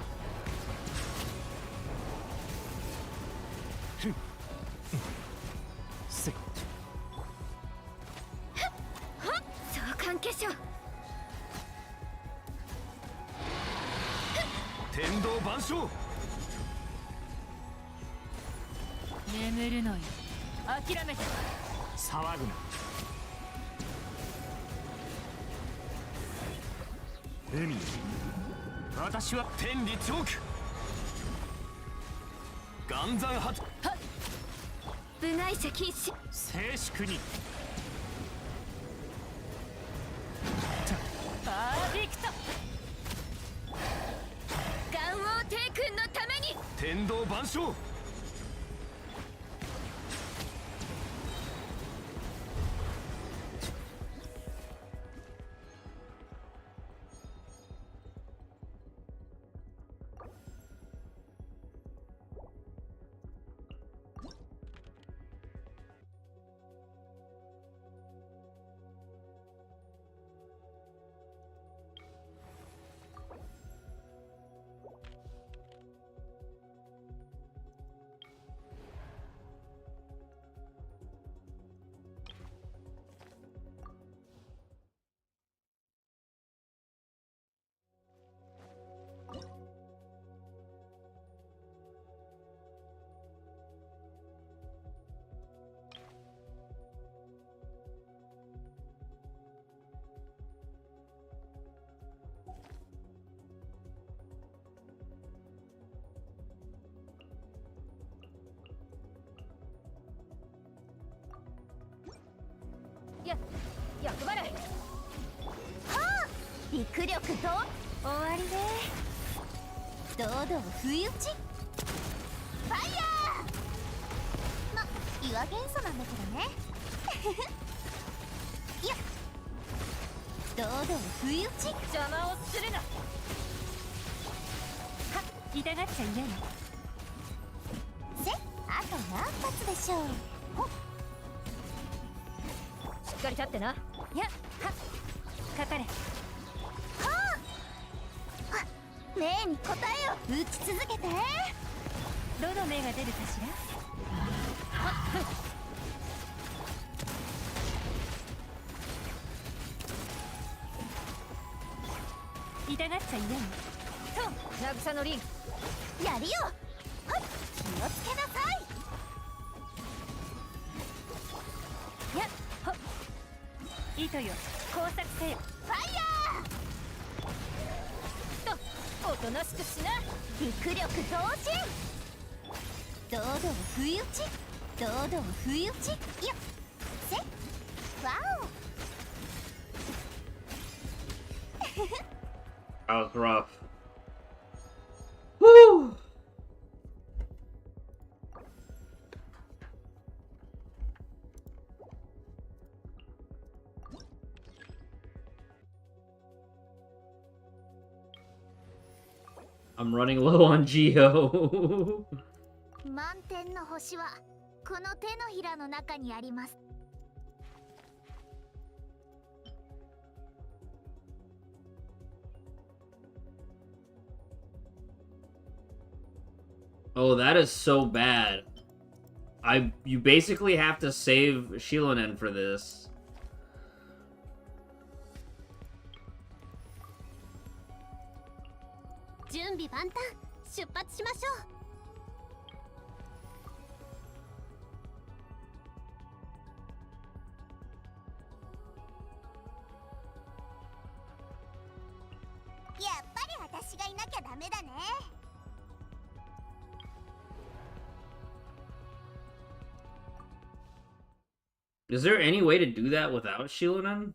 せっ。はっ、召喚化粧。天道万象。眠るのよ。諦めて。騒ぐな。海。私は天理チョーク。岩山発。部外者禁止。静粛に。パーフェクト。岩王帝君のために。天道万象。役払い。はあ、陸力と終わりね。堂々不意打ち。ファイヤー。ま、岩元素なんだけどね。いや、堂々不意打ち。邪魔をするな。はっ、痛がっちゃいないの。せ、あと何発でしょう。ほっ、しっかり立ってな。やっ、はっ、かかれ。はあ、あ、命に答えを打ち続けて。どの目が出るかしら。はっ、ふっ。痛がっちゃいないの。と、渚のリン。やるよ。はっ、気をつけなさい。やっほっ、糸よ工作せよ。ファイヤーとおとなしくしな。陸力増進。堂々不意打ち、堂々不意打ち。よっせわお。That was rough. Woo! I'm running low on Geo. 満天の星はこの手のひらの中にあります。Oh, that is so bad. You basically have to save Shilonen for this. 準備万端、出発しましょう。やっぱり私がいなきゃダメだね。Is there any way to do that without Shilonen?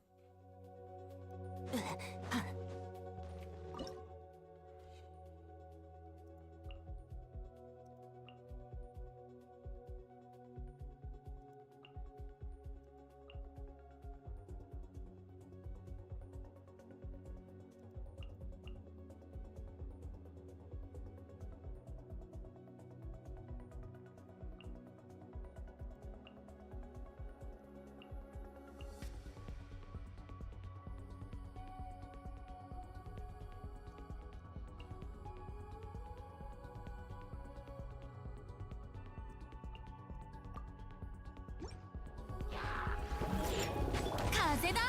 風だ。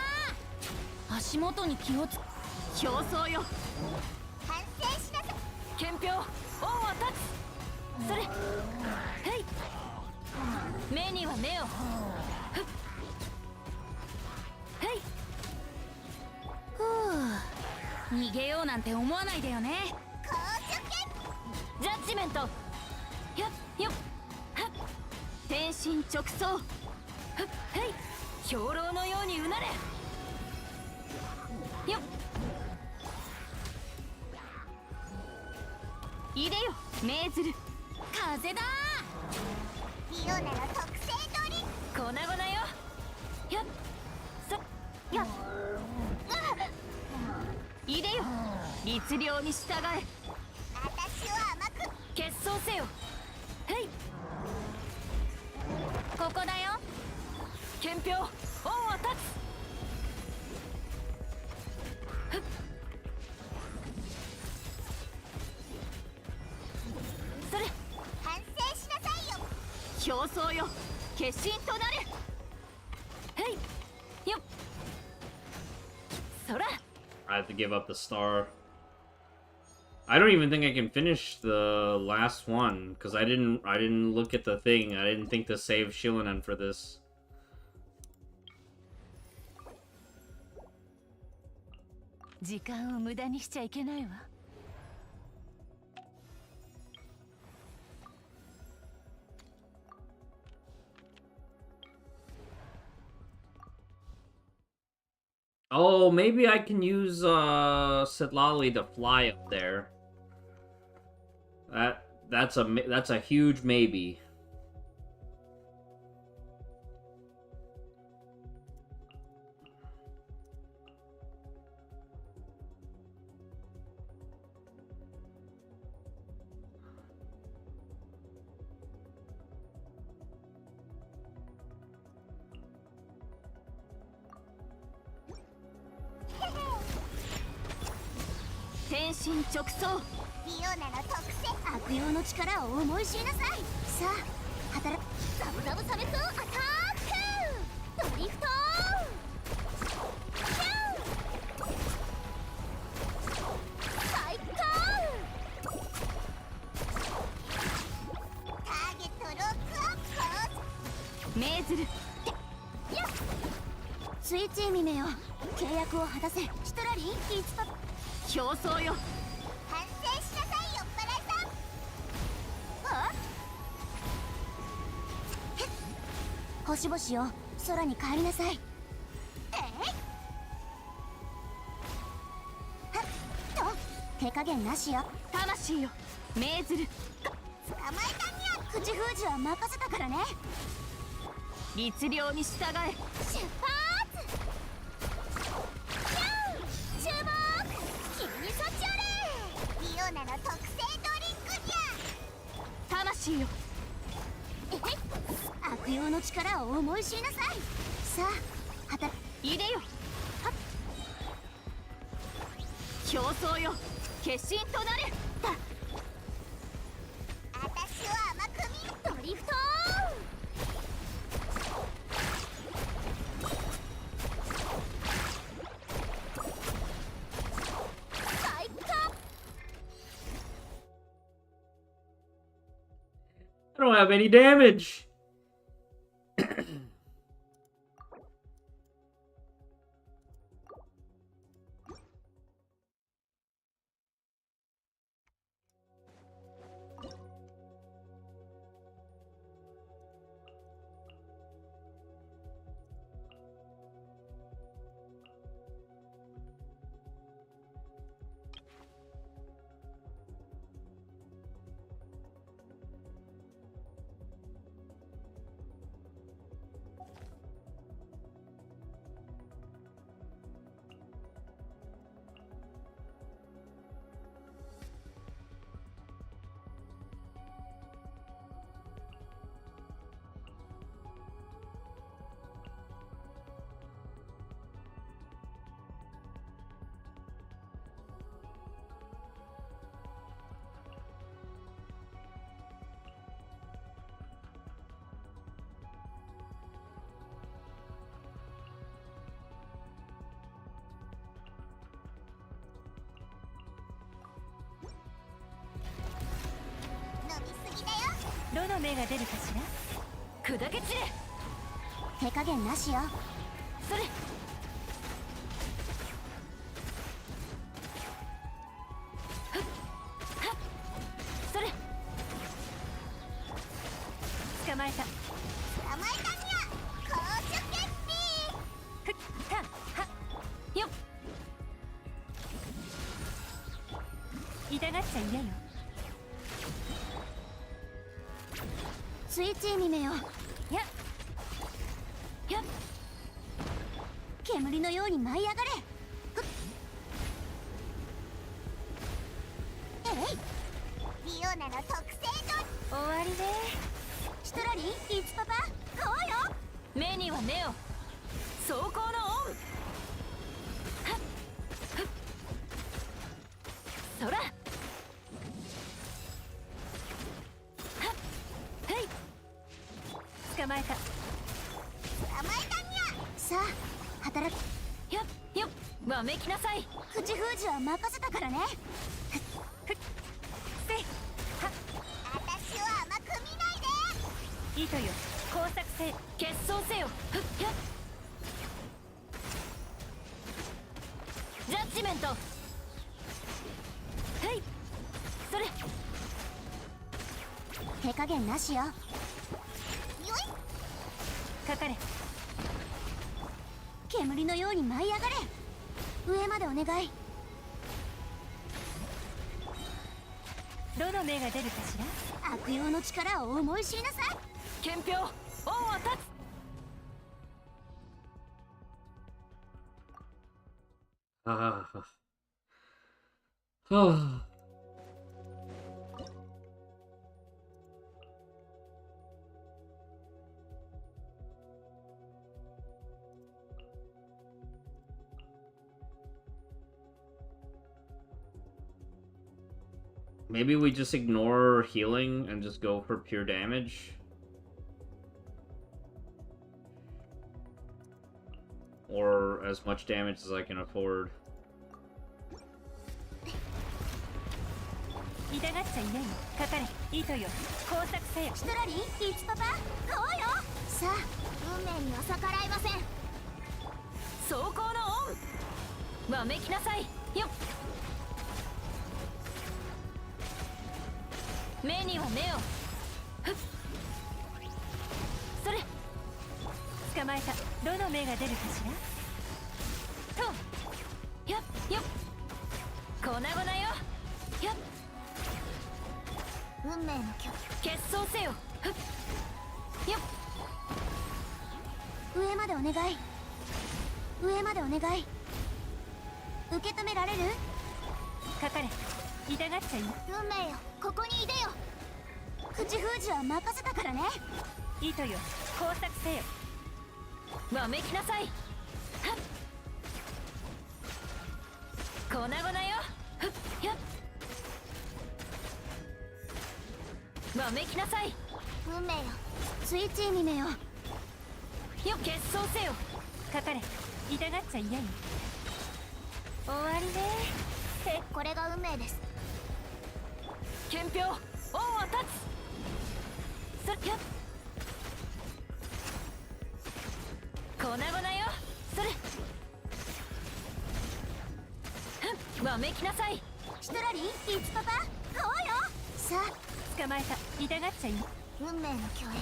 足元に気をつ。表層よ。反省しなさい。憲兵恩は立つ。それへい。目には目を。ふっへい。ふう、逃げようなんて思わないでよね。ジャッジメント。やっよっはっ、天心直走。ふっへい。兵糧のようにうなれ。よっ入れよ命ずる。風だ。リオナの特製ドリンク。粉々よ。やっそやっ入れよ律令に従え。私を甘く。決闘せよ。へいここだよ。憲兵恩は立つ。ふっそれ反省しなさいよ。表層よ決心となれ。へいよっそら。I have to give up the star. I don't even think I can finish the last one because I didn't look at the thing. I didn't think to save Shilonen for this. 時間を無駄にしちゃいけないわ。Oh, maybe I can use Sitlali to fly up there. That's a huge maybe.天心直走。リオナの特製。悪用の力を思い知りなさい。さあ働く。ザブザブ差別をアタック。ドリフト。最高。命ずるよっスイッチミメよ契約を果たせシュトラリンキーツパ競争よ反省しなさいよバラさんあ星々よ空に帰りなさいはっと手加減なしよ魂よ命ずる捕まえたにゃ口封じは任せたからね律令に従え出発注目君にそっちおれリオナの特製ドリンクじゃ魂よ悪用の力を思い知りなさいさあ働いでよはっ競争よ決心となれだあたしを甘く見ドリフト最高I don't have any damage.どの目が出るかしら砕け散れ手加減なしよそれそれ捕まえた捕まえたにゃ公主決定ふったはよっ痛がっちゃいないよスイッチミメよやっやっ煙のように舞い上がれえいリオナの特製ド終わりねシュトラリンイツパパこうよ目には目を走行のオンはっはっそら捕まえた捕まえたにゃさあ働くよっよっわめきなさい口封じは任せたからねふっふっせいはっあたしを甘く見ないで糸よ工作せ結晶せよふっよっジャッジメントはいそれ手加減なしよかかれ煙のように舞い上がれ上までお願いどの目が出るかしら悪用の力を思い知りなさい憲兵恩を立つMaybe we just ignore healing and just go for pure damage? Or as much damage as I can afford. 痛がっちゃいないのかかれ糸よ工作せよシュトラリンイツパパこうよささあ運命には逆らいません。走行のオン。わめきなさいよっ。目には目を。ふっそれ捕まえた。どの目が出るかしら。とよっよっ粉々よよっ。運命の巨決闘せよ。ふっよっ上までお願い。上までお願い。受け止められる？かかれ。痛がっちゃいな。運命よ、ここにいでよ。口封じは任せたからね。糸よ、工作せよ。わめきなさい。はっ粉々よ。ふっよっわめきなさい。運命よ、スイッチにめよ。よっ決闘せよ。かかれ。痛がっちゃ嫌よ。終わりね。これが運命です。憲兵オンを立つ。それよっ粉々よ。それふんわめきなさい。シトラリー、いつパパ、買おうよ。さあ捕まえた。痛がっちゃいな。運命の虚栄。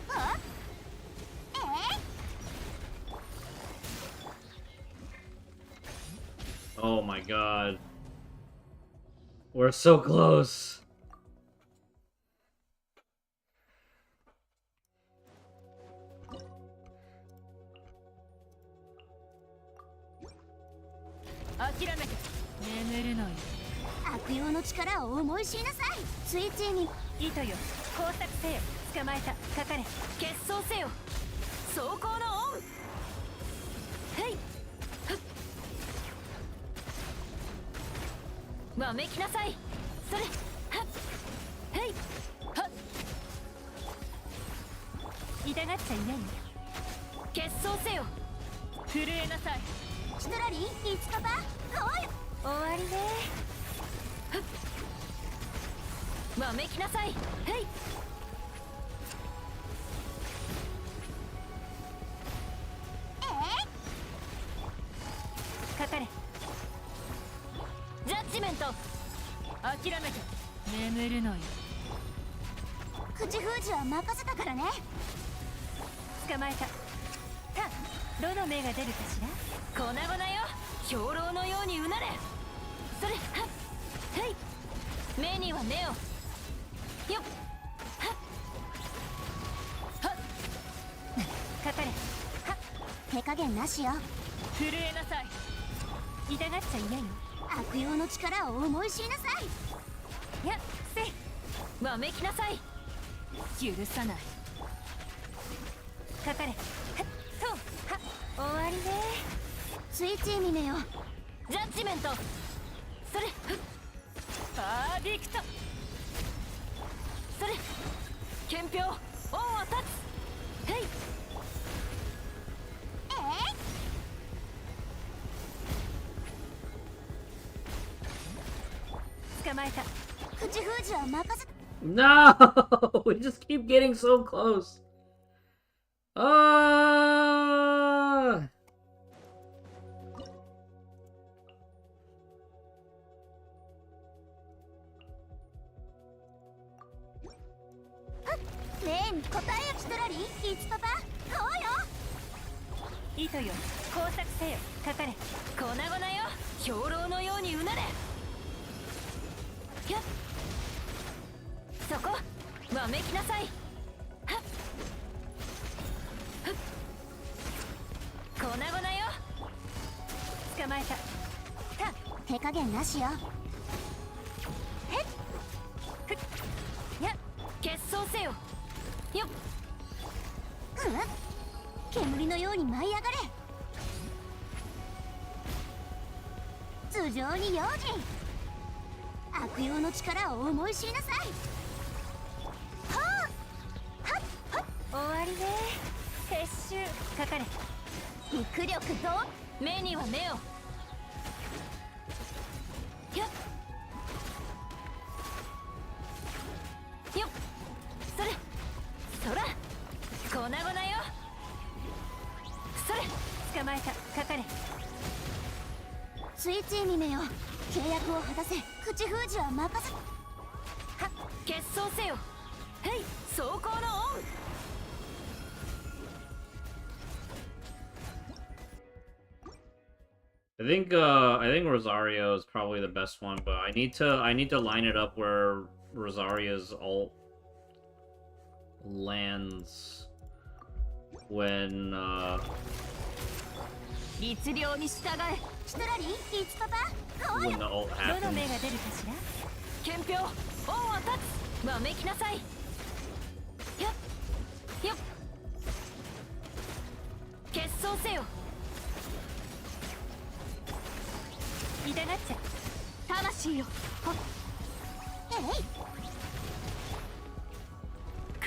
あOh my god. We're so close.悪用の力を思い知りなさい。スイッチに糸よ、工作せよ。捕まえた。かかれ。決闘せよ。走行のオン。へいふっわめきなさい。それはっへいはっ痛がっちゃいないよ。決闘せよ。震えなさい。シトラリー、いつパパ、買おうよ。終わりね。ふっわめきなさい。へいかかれ。ジャッジメント。諦めて眠るのよ。口封じは任せたからね。捕まえた。どの目が出るかしら。粉々よ、兵糧のようにうなれ。それはっへい目には目を。よっはっはっかかれ。はっ手加減なしよ。震えなさい。痛がっちゃいないよ。悪用の力を思い知りなさい。やっせわめきなさい。許さない。かかれ。はっとはっ終わりね。スイッチにめよ。ジャッジメント。それふっパーディクト。それ憲兵オンを立つ。へい捕まえた。口封じは任せ。 No! We just keep getting so close. Ah! ねえ、答えよ、シトラリー、いつパパ、買おうよ。糸よ、工作せよ。かかれ。粉々よ、兵糧のようにうなれ。やっそこわめきなさい。はっふっ粉々よ。捕まえた。手加減なしよ。へっふっやっ決闘せよ。よっ煙のように舞い上がれ。頭上に用心。悪用の力を思い知りなさい。はあはっはっ終わりね。撤収。かかれ。肉力と目には目を。やっスイーチーミメよ、契約を果たせ。口封じは任せ。はっ、決闘せよ。へい、走行のオン。I think Rosario is probably the best one, but I need to line it up where Rosario's ult lands when 律令に従え。シトラリー、リツパパ、来い。 when the ult どの目 happens. が出るかしら。憲兵、恩を断つ。わめきなさい。やっやっ。決闘せよ。痛がっちゃ。魂よ。はっ。え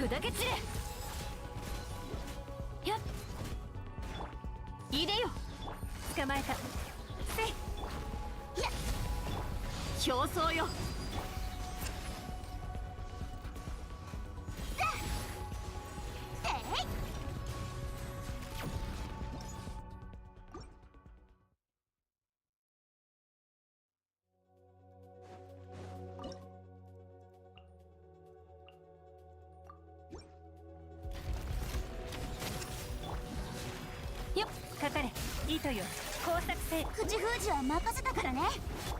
い。砕け散れ。やっ。いでよ。捕まえた。せい。やっ。表層よ。よっ、かかれ。糸よ。工作性。口封じは任せたからね。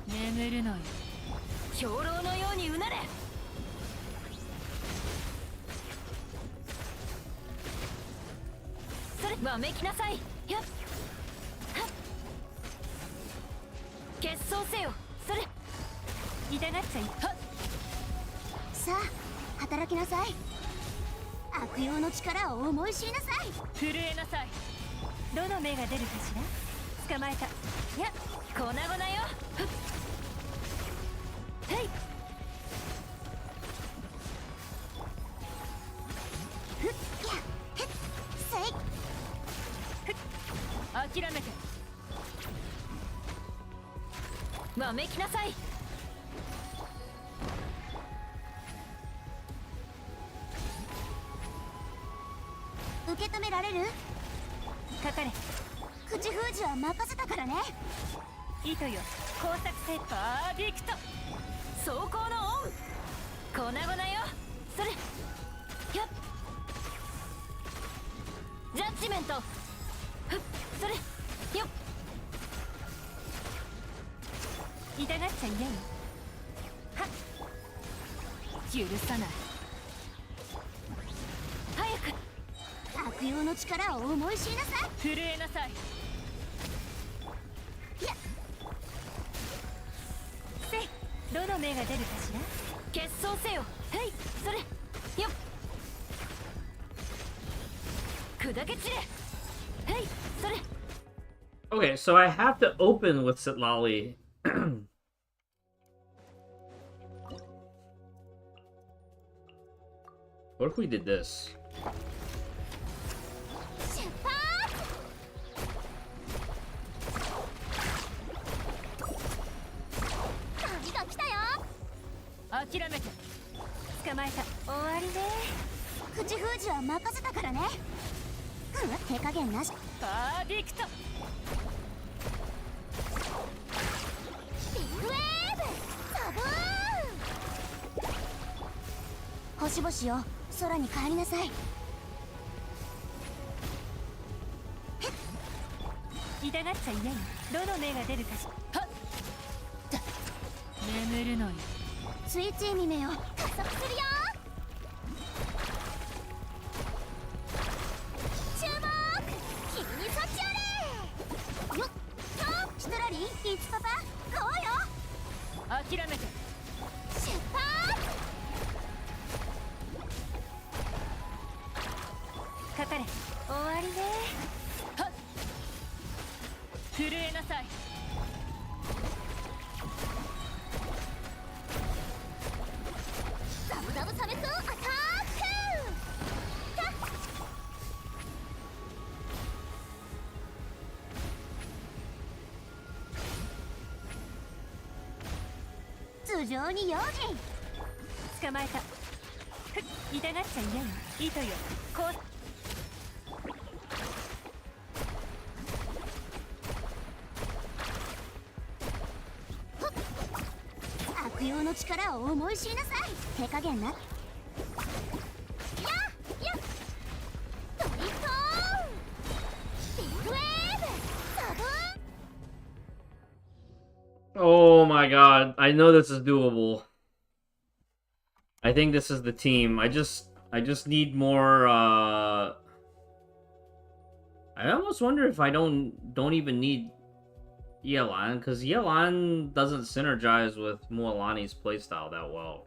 眠るのよ。兵糧のようにうなれ。それ、わめきなさい。やっ。はっ。決闘せよ。それ。痛がっちゃい。はっ。さあ、働きなさい。悪用の力を思い知りなさい。震えなさい。どの目が出るかしら。捕まえた。やっ、粉々よ。ふっ。へい。ふっ、や、へっ、せい。ふっ。諦めて。わめきなさい。受け止められる？かかれ。口封じは任せたからね。糸よ。工作性パーフェクト。走行のオン。粉々よ。それ。やっ。ジャッジメント。ふっ。それ。よっ。痛がっちゃいないよ。はっ。許さない。早く。悪用の力を思い知りなさい。震えなさい。やっ。せい。どの目が出るかしら。決闘せよ。へい。それ。よっ。砕け散れ。へい。それ。 Okay, so I have to open with Sitlali. What if we did this? 出発。鍵が来たよ。諦めて。捕まえた。終わりね。口封じは任せたからね。手加減なし。パーフェクト。ビッグウェーブ。ザブーン。星々よ、空に帰りなさい。痛がっちゃいないよ。どの目が出るかしら。はっ。眠るのよ。スイッチーミメよ、加速するよ。注目。君にそっちあれ。よっ。シトラリー、リツパパ、ゴーよ。諦めて。出発。かかれ。終わりね。はっ。震えなさい。ダブダブサメスアタック。頭上に用心。捕まえた。ふっ。痛がっちゃいないよ。糸よ。こう。用の力を思い知りなさい。手加減な。やっやっドリフトビッグウェーブサブーン。 Oh my god, I know this is doable. I think this is the team. I just need more I almost wonder if I don't even need Yelan, because Yelan doesn't synergize with Mualani's playstyle that well.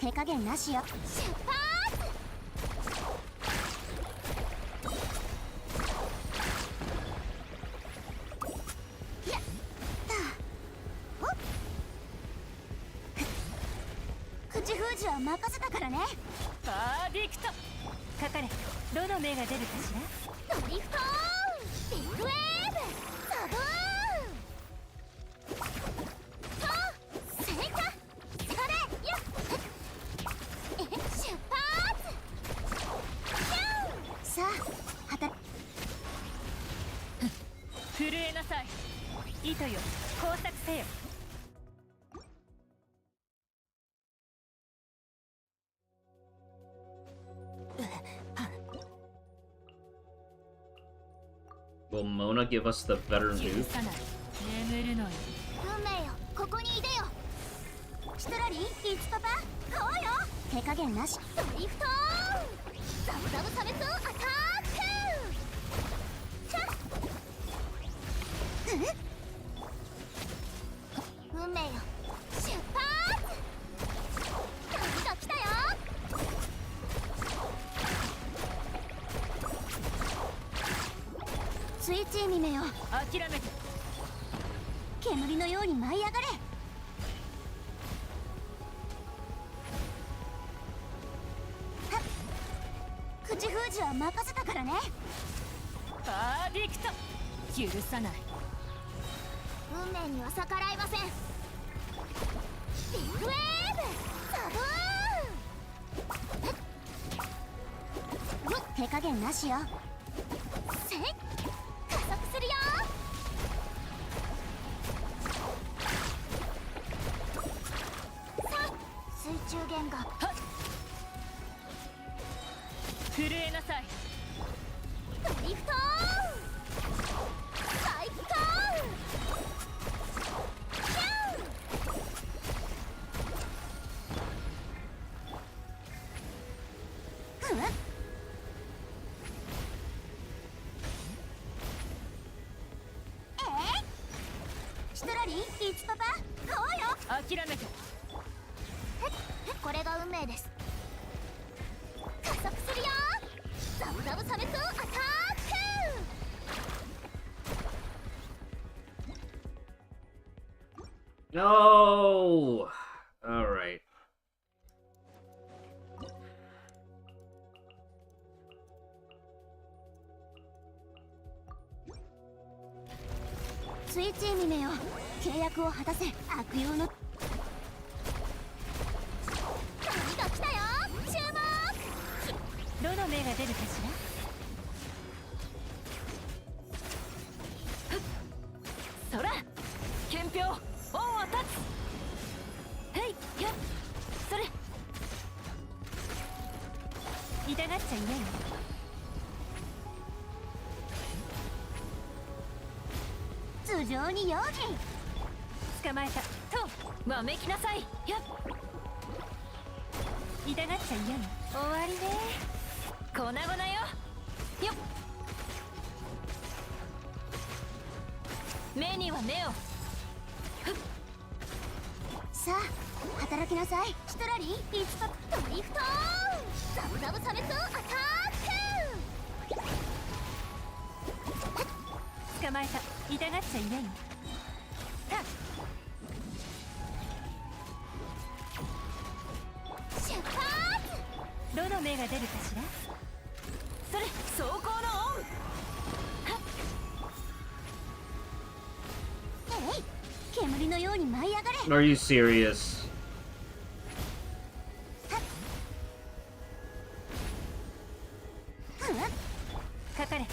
手加減なしよ。出発。やったほっ。口封じは任せたからね。バーディクト。かかれ。どの目が出るかしら。ドリフトビッグウェーブサブーン。震えなさい。糸よ、工作せよ。Will Mona give us the better news? 眠るのよ。運命よ、ここにいでよ。シトラリー、イチパパ、こうよ。手加減なし。ドリフトザブザブ差別アタック。運命よ、出発。旅が来たよ。スイッチ耳よ、諦めて。煙のように舞い上がれ。口封じは任せたからね。バーディクト。許さない。運命には逆らいません。ビッグウェーブサブーン。手加減なしよ。せっ加速するよ。さあ水中弦が震えなさい。ドリフト最高。シトラリー、イチパパ、こうよ。諦めて。これが運命です。加速するよ。ザブザブ差別アタック。No! Alright.スイッチ耳よ、契約を果たせ。悪用の旅が来たよ。注目。どの目が出るかしら。そら憲兵恩を断つ。へいやっそれ痛がっちゃいないよ。頭上に用心。捕まえたとわめきなさい。やっ痛がっちゃいないよ。終わりね。粉々よ。よっ目には目を。さあ働きなさい。シトラリーいつかドリフトザブザブ差別アタック。捕まえた。痛がっちゃいないよ。出発。どの目が出るかしら。それ走行のオン。えい煙のように舞い上がれ。 Are you serious? かかれ。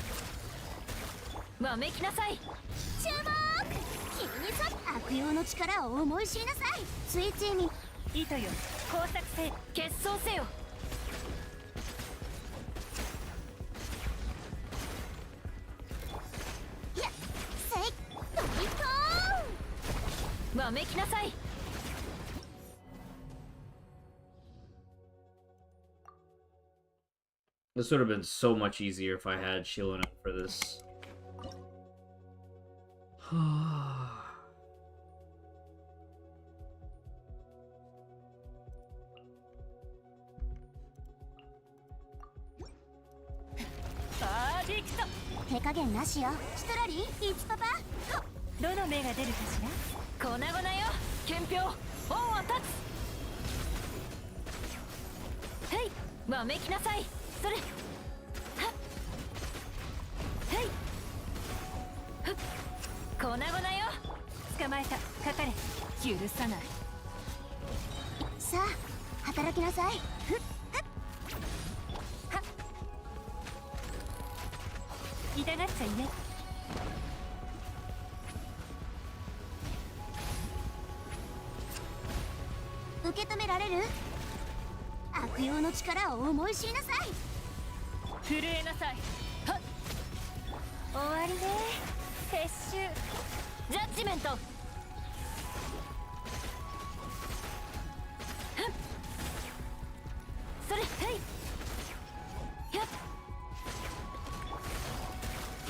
わめきなさい。注目。君にさ悪用の力を思い知りなさい。スイッチに糸よ工作せ決闘せよ。いやせいドリフト。わめきなさい。This would have been so much easier if I had Shielding up for this. Perfect. 手加減なしよ。シトラリーいつパパ。どの目が出るかしら。粉々よ。憲兵恩を断つ。へいわめきなさい。それはっへいふっ粉々よ。捕まえた。かかれ。許さない。さあ働きなさい。ふっはっ痛がっちゃいね。受け止められる。悪用の力を思い知りなさい。震えなさい。はっ終わりね。撤収ジャッジメント。それはいやっ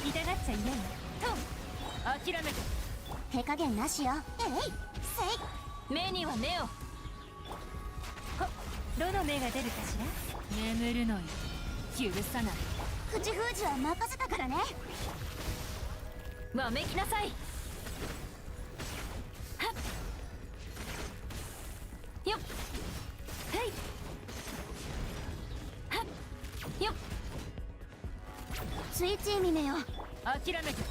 痛がっちゃいないよ。と諦めて。手加減なしよ。えいせい目には目を。どの目が出るかしら。眠るのよ。許さない。口封じは任せたからね。わめきなさい。はっよっへいはっよっスイッチ耳よ。諦めて。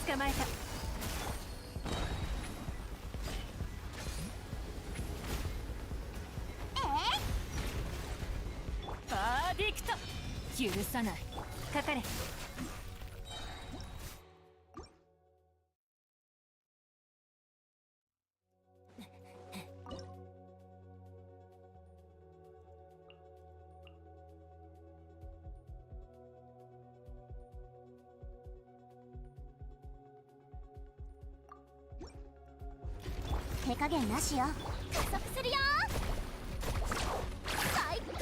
捕まえた。パーディクト許さない。かかれ。手加減なしよ。加速するよ。最高。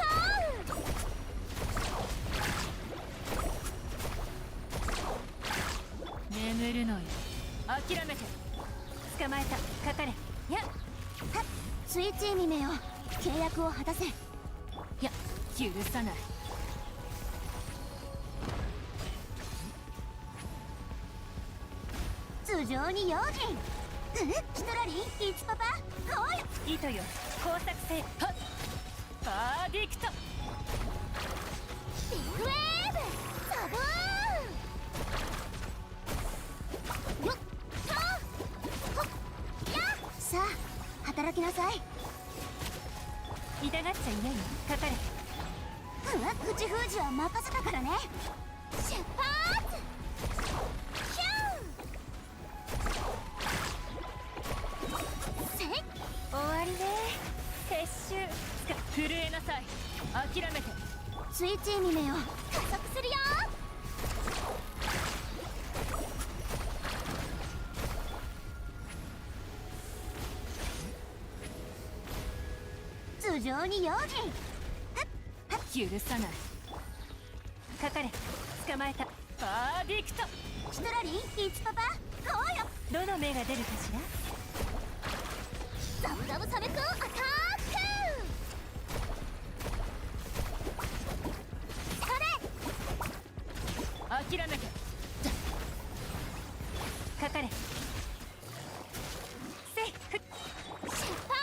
眠るのよ。諦めて。捕まえた。かかれ。やっはっスイッチ耳よ。契約を果たせ。や許さない。頭上に用心。シトラリーいつパパ来い。糸よ工作せ。はっパーディクトビッグウェーブザブーン。よっとほっやさあ働きなさい。痛がっちゃいないよ。かかれ。ふわ口封じは任せたからね。出発。ヒュン。せい。終わりね。撤収。震えなさい。諦めて。スイッチにめよ。加速するよ。頭上に用心。許さない。かかれ。捕まえた。パーディクト。シトラリン、イチパパ、こうよ。どの目が出るかしら。ザブザブサメ君アタック。諦めて。かかれ。セーフ。出発。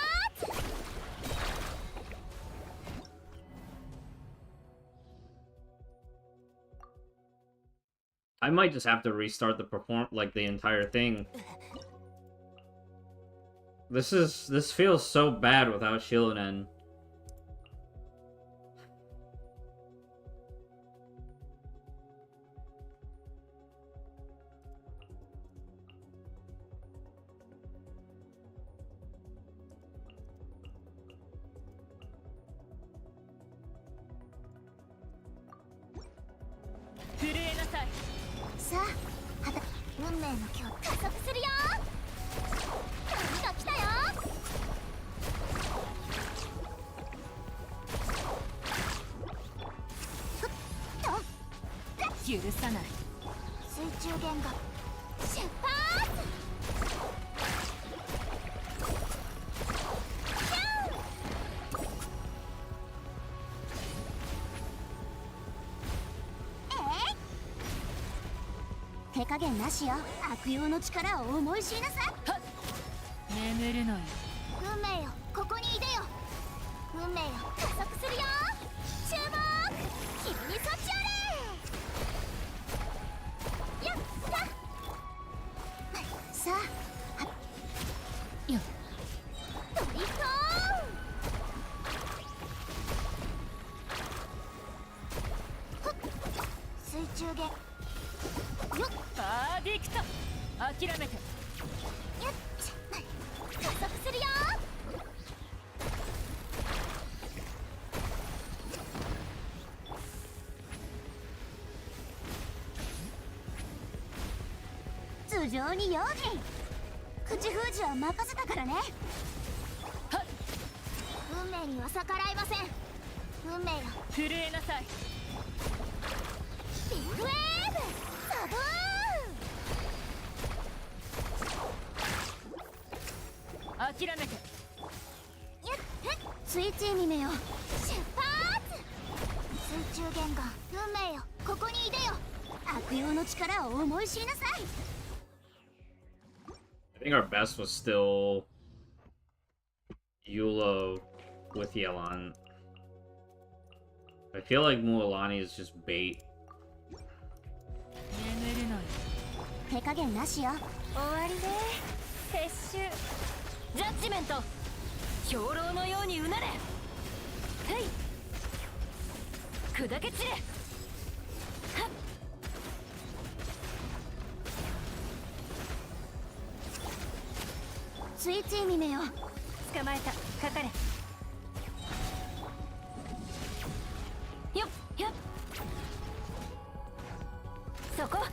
I might just have to restart the entire thing. This feels so bad without Shilonen.手加減なしよ。悪用の力を思い知りなさい。眠るのよ。運命よ、ここにいでよ。運命よ、加速するよ。注目。君にそっちあれ。やったさあ。よっ。ドリフト。水中弦。よっ。パーディクト。諦めて。やっ加速するよ。頭上に用心。口封じは任せたからね。運命には逆らいません。運命よ、震えなさい。ビッグウェーブザブーン。諦めて。やっスイッチにめよ。出発。水中弦が運命よ、ここにいでよ。悪用の力を思い知りなさい。I think our best was still Eula with Yelan. I feel like Mualani is just bait. 眠るのよ。手加減なしよ。終わりね。撤収。ジャッジメント。兵糧のようにうなれ。はい。砕け散れ。はっ。スイッチにめよ。捕まえた。かかれ。よっよっ。そこ。はっ。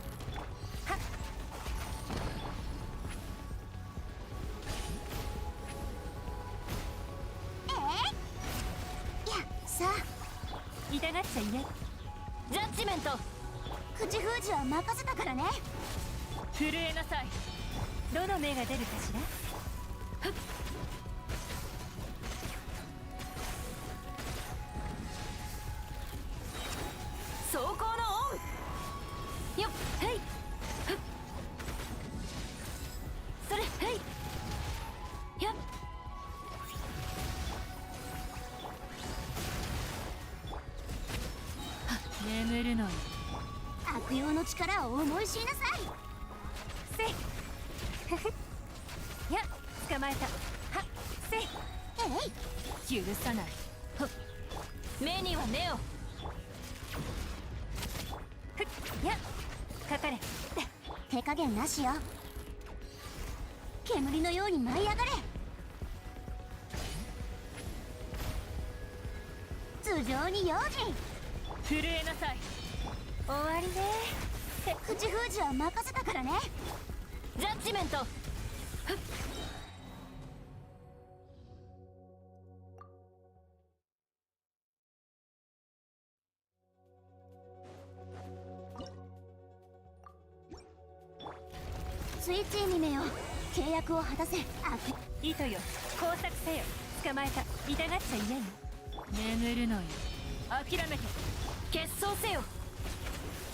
さあ。痛がっちゃいね。ジャッジメント。口封じは任せたからね。震えなさい。どの目が出るかしら。はっ。走行のオン。よっはい。はっ。それはい。やっ。眠るのよ。悪用の力を思い知りなさい。せい。や捕まえた。はっせい。許さない。目には目を。手加減なしよ。煙のように舞い上がれ。頭上に用心。震えなさい。終わりね。口封じは任せたからね。ジャッジメント。スイッチーにめよ。契約を果たせ。糸よ、工作せよ。捕まえた。痛がっちゃいないよ。眠るのよ。諦めて決闘せよ。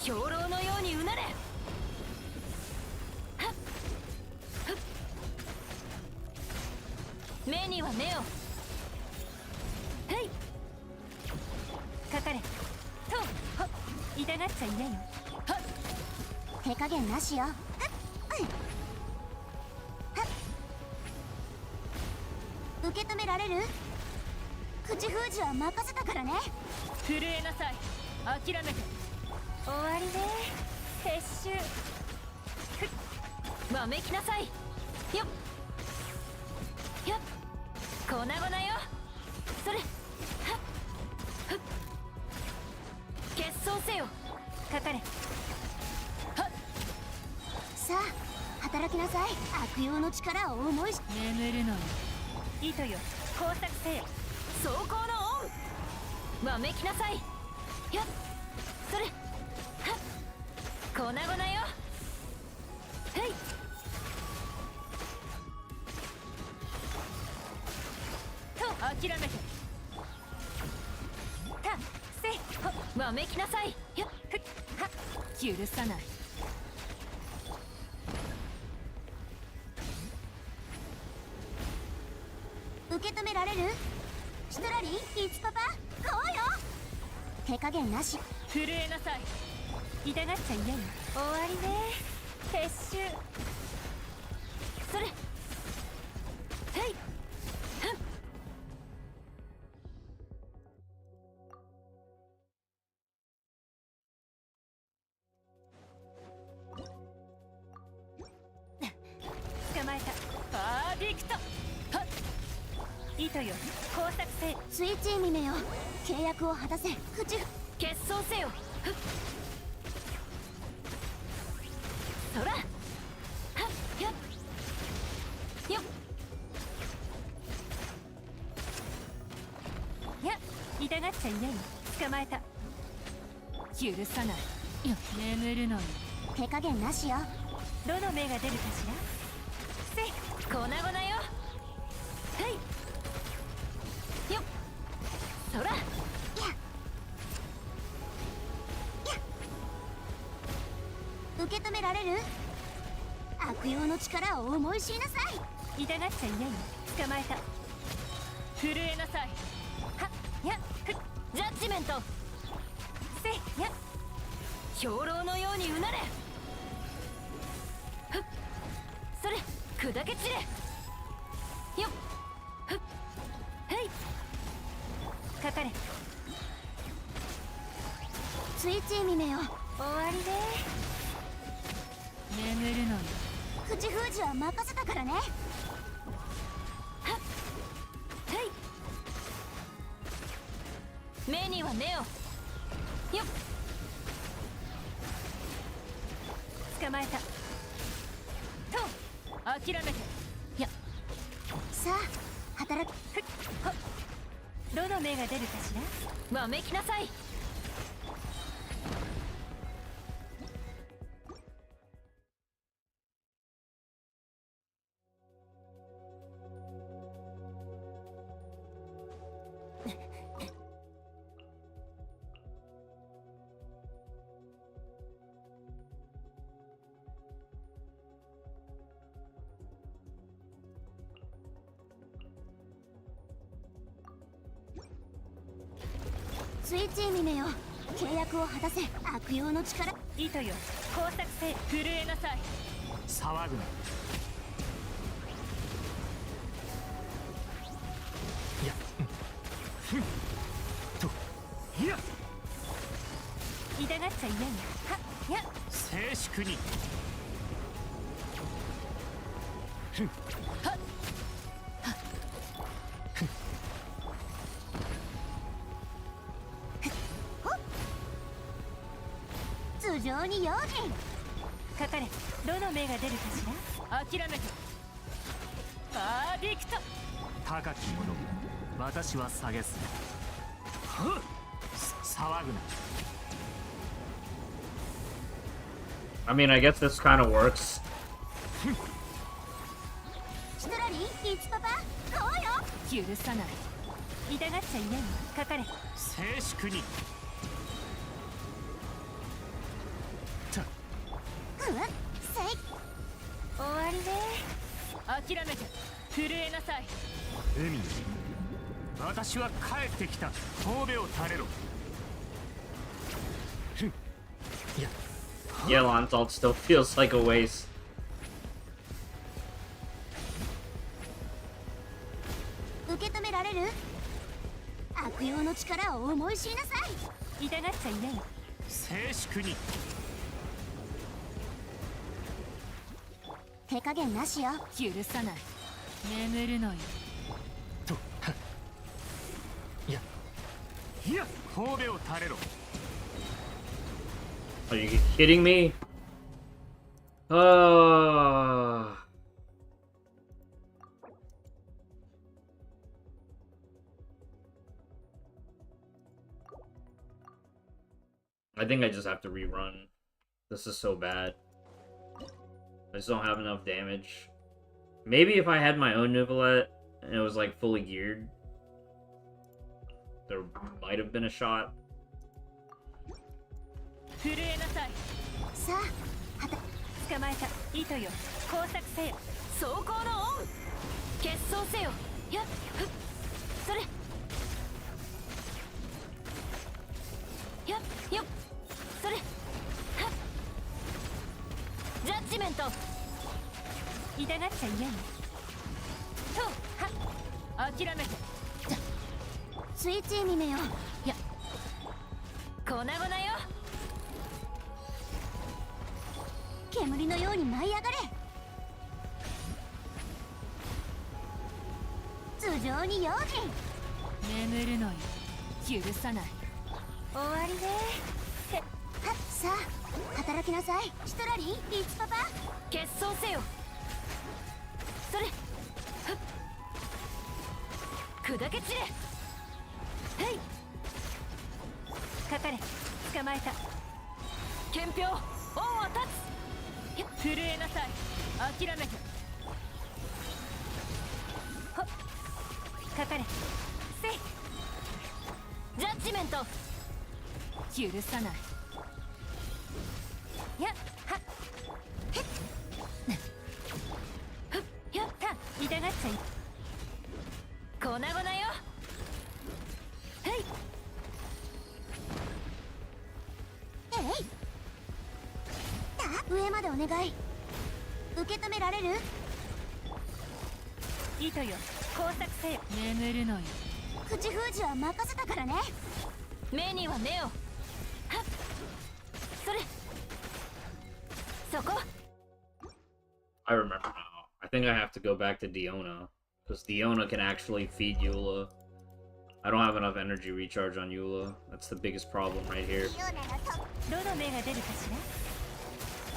兵糧のようにうなれ。はっはっ。目には目を。はいかかれ。とほっ。痛がっちゃいないよ。はっ。手加減なしよ。受け止められる？口封じは任せたからね。震えなさい。諦めて終わりね。撤収。わめきなさい。よっよっ。粉々よ。それ。はっはっ。決闘せよ。かかれ。はっ。さあ働きなさい。悪用の力を思いし。眠るのよ。糸よ、工作せよ。走行のオン。わめきなさい。よっそれ。はっ。粉々よ。はいと諦めて。たせほわめきなさい。よっふっはっ。許さない。受け止められる？シトラリー、イチパパ、こうよ。手加減なし。震えなさい。痛がっちゃいないよ。終わりね。撤収。それ。はいはん。捕まえた。パーディクト。はっ。糸よ、工作せ。スイッチーミメよ。契約を果たせ。口決闘せよ。ふっ。そら。はっよっよっ。や痛がっちゃいないよ。捕まえた。許さないよ。眠るのよ。手加減なしよ。どの目が出るかしら。せ粉々よ。はいよっそら。受け止められる？悪用の力を思い知りなさい。痛がっちゃいないよ。捕まえた。震えなさい。はっやふっ。ジャッジメント。せや兵糧のようにうなれ。ふっそれ。砕け散れ。よっふっはいかかれ。スイッチーミメよ。終わりね。眠るのよ。口封じは任せたからね。はっはい目には目を。よっ捕まえた。と諦めて。やさあ働き。ふっほっ。どの目が出るかしら。わめきなさい。スイッチーミメよ。契約を果たせ。悪用の力。糸よ、工作せ。震えなさい。騒ぐな。いやふんといや痛がっちゃいないよ。はっや静粛に。頭上に用心。かかれ。どの目が出るかしら。諦めて。パーフェクト。高き者私は下げす騒ぐな。 I mean, I guess this kind of works. シトラリー、イチパパ、どうよ。許さない。痛がっちゃいない。かかれ。静粛に。せい。終わりね。諦めて。震えなさい。海に私は帰ってきた。神戸を垂れろ。Yelan's ult still feels like a waste. 受け止められる？悪用の力を思い知りなさい。痛がっちゃいない。静粛に。手加減なしよ。許さない。眠るのよ。いや、神戸を垂れろ。 Are you kidding me? I think I just have to rerun. This is so bad. I just don't have enough damage. Maybe if I had my own Nuvolette and it was like fully geared, there might have been a shot. 震えなさい。さあ、はた捕まえた。糸よ、工作せよ。走行のオン。決闘せよ。やっ、ふっ、それ。やっ、よっ、それ。はっ。ジャッジメント。痛がっちゃいない。と、はっ。諦めて。スイッチにめよ。や。粉々よ。 煙のように舞い上がれ。頭上に用心。眠るのよ。許さない。終わりね。へっ、はっ、さあ、働きなさい。シトラリー、リーチパパ。決闘せよ。それ。ふっ。砕け散れ。へい。かかれ。捕まえた。憲兵、恩を断つ。 震えなさい。諦めて。ほっ。かかれ。せい。ジャッジメント。許さない。やっ、はっ。へっ。ふっ。やった。痛がっちゃい。粉々よ。へい。えい。 上までお願い。受け止められる？糸よ、工作せよ。眠るのよ。口封じは任せたからね。目には目を。はっ。それ。そこ。I remember now. I think I have to go back to Diona, because Diona can actually feed Eula. I don't have enough energy recharge on Eula. That's the biggest problem right here. どの目が出るかしら？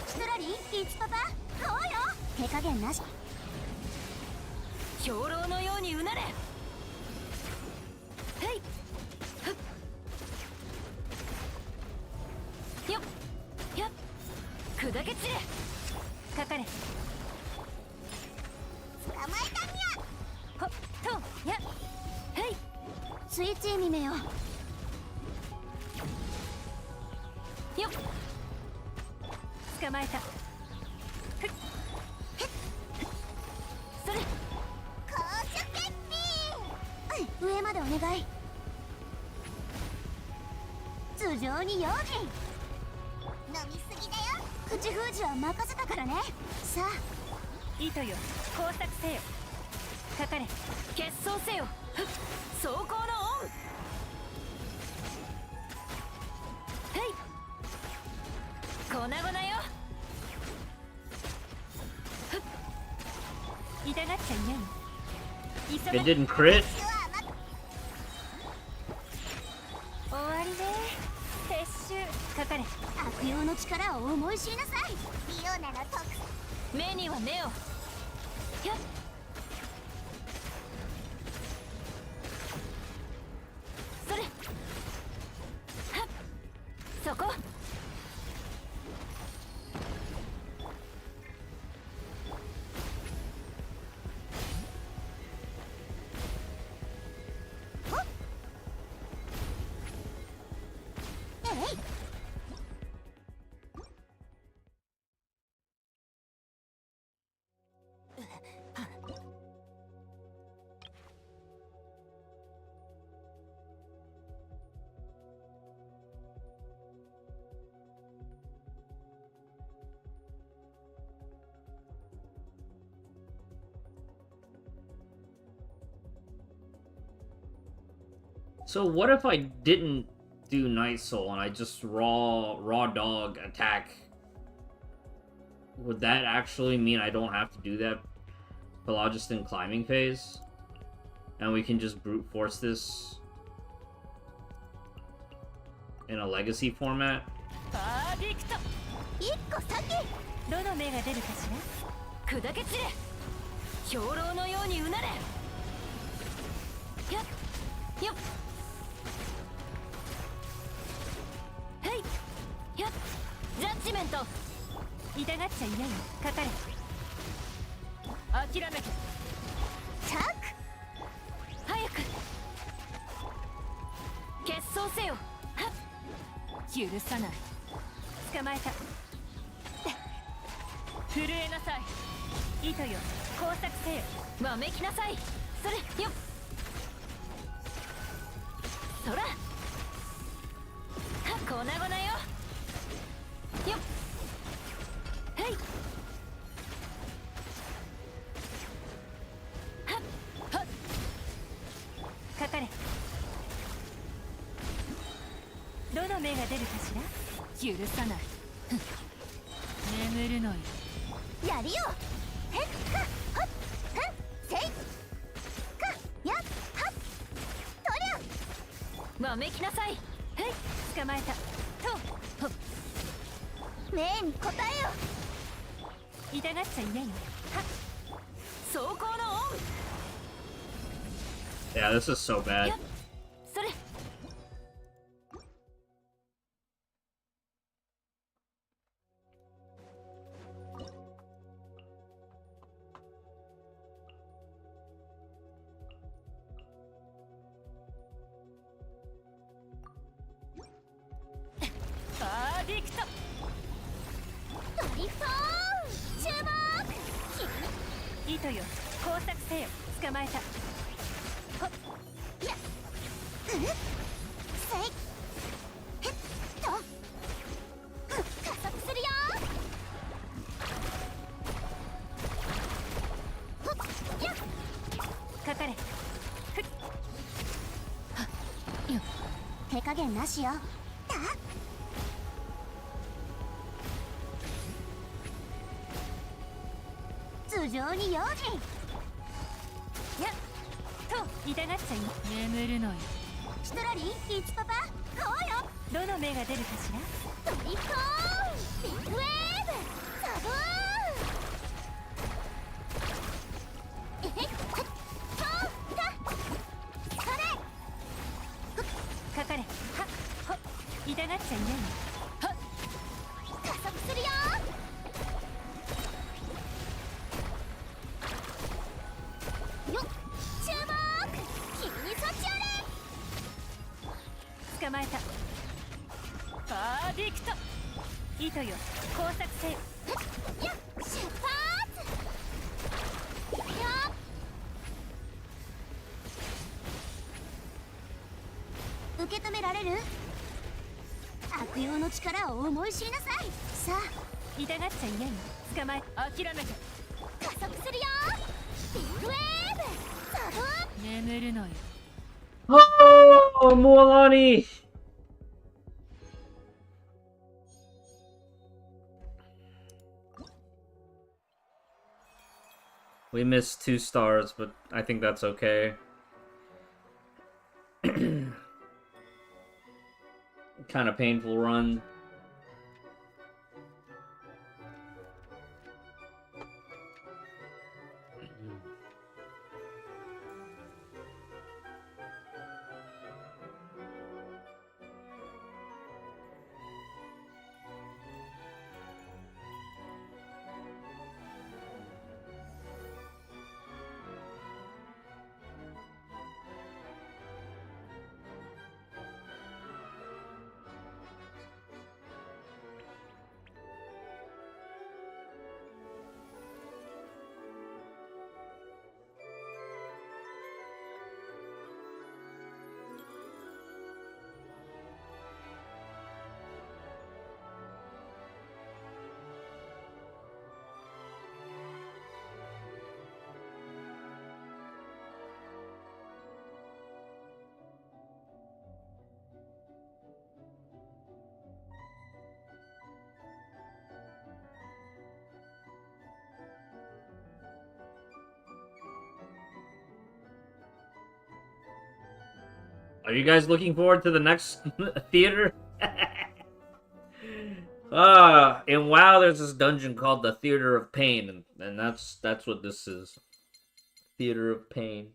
シトラリー、イチパパ、どうよ。手加減なし。兵糧のようにうなれ。へい。ふっ。よっ。やっ。砕け散れ。かかれ。捕まえたんや。ほっと、や。へい。スイッチにめよ。よっ。 捕まえた。ふっ。へっ。それ。公主決定。上までお願い。頭上に用心。飲みすぎだよ。口封じは任せたからね。さあ。糸よ、工作せよ。かかれ。決闘せよ。ふっ。走行のオン。へい。 粉々よ。ふっ。It didn't crit? 終わりね。撤収。かかれ。悪用の力を思い知りなさい。リオナの特目には目を。ひょっ。それ。はっ。そこ。So what if I didn't do Night Soul and I just raw dog attack? Would that actually mean I don't have to do that Phlogiston climbing phase? And we can just brute force this in a legacy format? どの目が出るかしら。砕け散れ。兵糧のようにうなれ。よっよっ。はいよっ。ジャッジメント。痛がっちゃいないよ。かかれ。諦めて。チャック。早く。決闘せよ。はっ。許さない。捕まえた。震えなさい。糸よ。工作せよ。わめきなさい。それよっ。そら。粉々よ。よっ。はい。はっはっ。かかれ。どの目が出るかしら。許さない。眠るのよ。やりよ。へっかはっはっせいかやっはっとりゃ。わめきなさい。はい。捕まえた。とほっ。命に答えよ。痛がっちゃいないよ。はっ。走行のオン。Yeah, this is so bad. それ。バーディクト。ドリフトーン。注目。糸よ。工作せよ。捕まえた。ほっ。やっ。せい。へっと。加速するよ。ほっ。やっ。かかれ。ふっ。はっ。よ。手加減なしよ。だ。頭上に用心。やっと痛がっちゃい。眠るのよ。シトラリーイチパパこうよ。どの目が出るかしら。ドリフトーン。ビッグウェーブ。サボーン。えへっはっとかそれ。かかれ。はっほっ。痛がっちゃいないよ。はっ。加速するよ。よっ。注目。君にそっちあれ。捕まえた。バーディクト。糸よ。工作せよ。やっ。出発。よっ。受け止められる。悪用の力を思い知りなさい。さあ。痛がっちゃいないよ。捕まえ。諦めて。加速するよ。ビッグウェーブ。サボー。眠るのよ。Oh, Mualani! We missed 2 stars, but I think that's okay. Kind of painful run. Are you guys looking forward to the next theater? In WoW, there's this dungeon called the Theater of Pain, and that's what this is. Theater of Pain.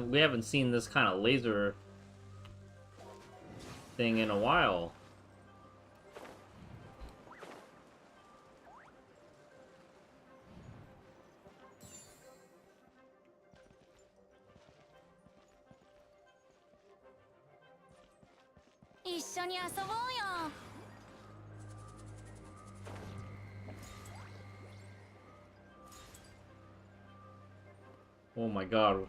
We haven't seen this kind of laser thing in a while. Oh my god.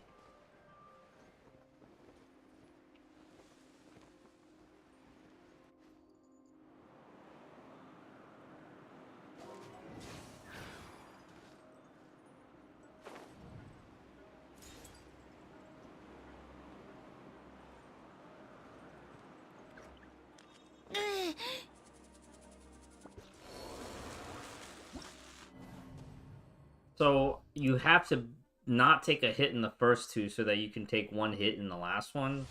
So you have to not take a hit in the first 2 so that you can take 1 hit in the last one?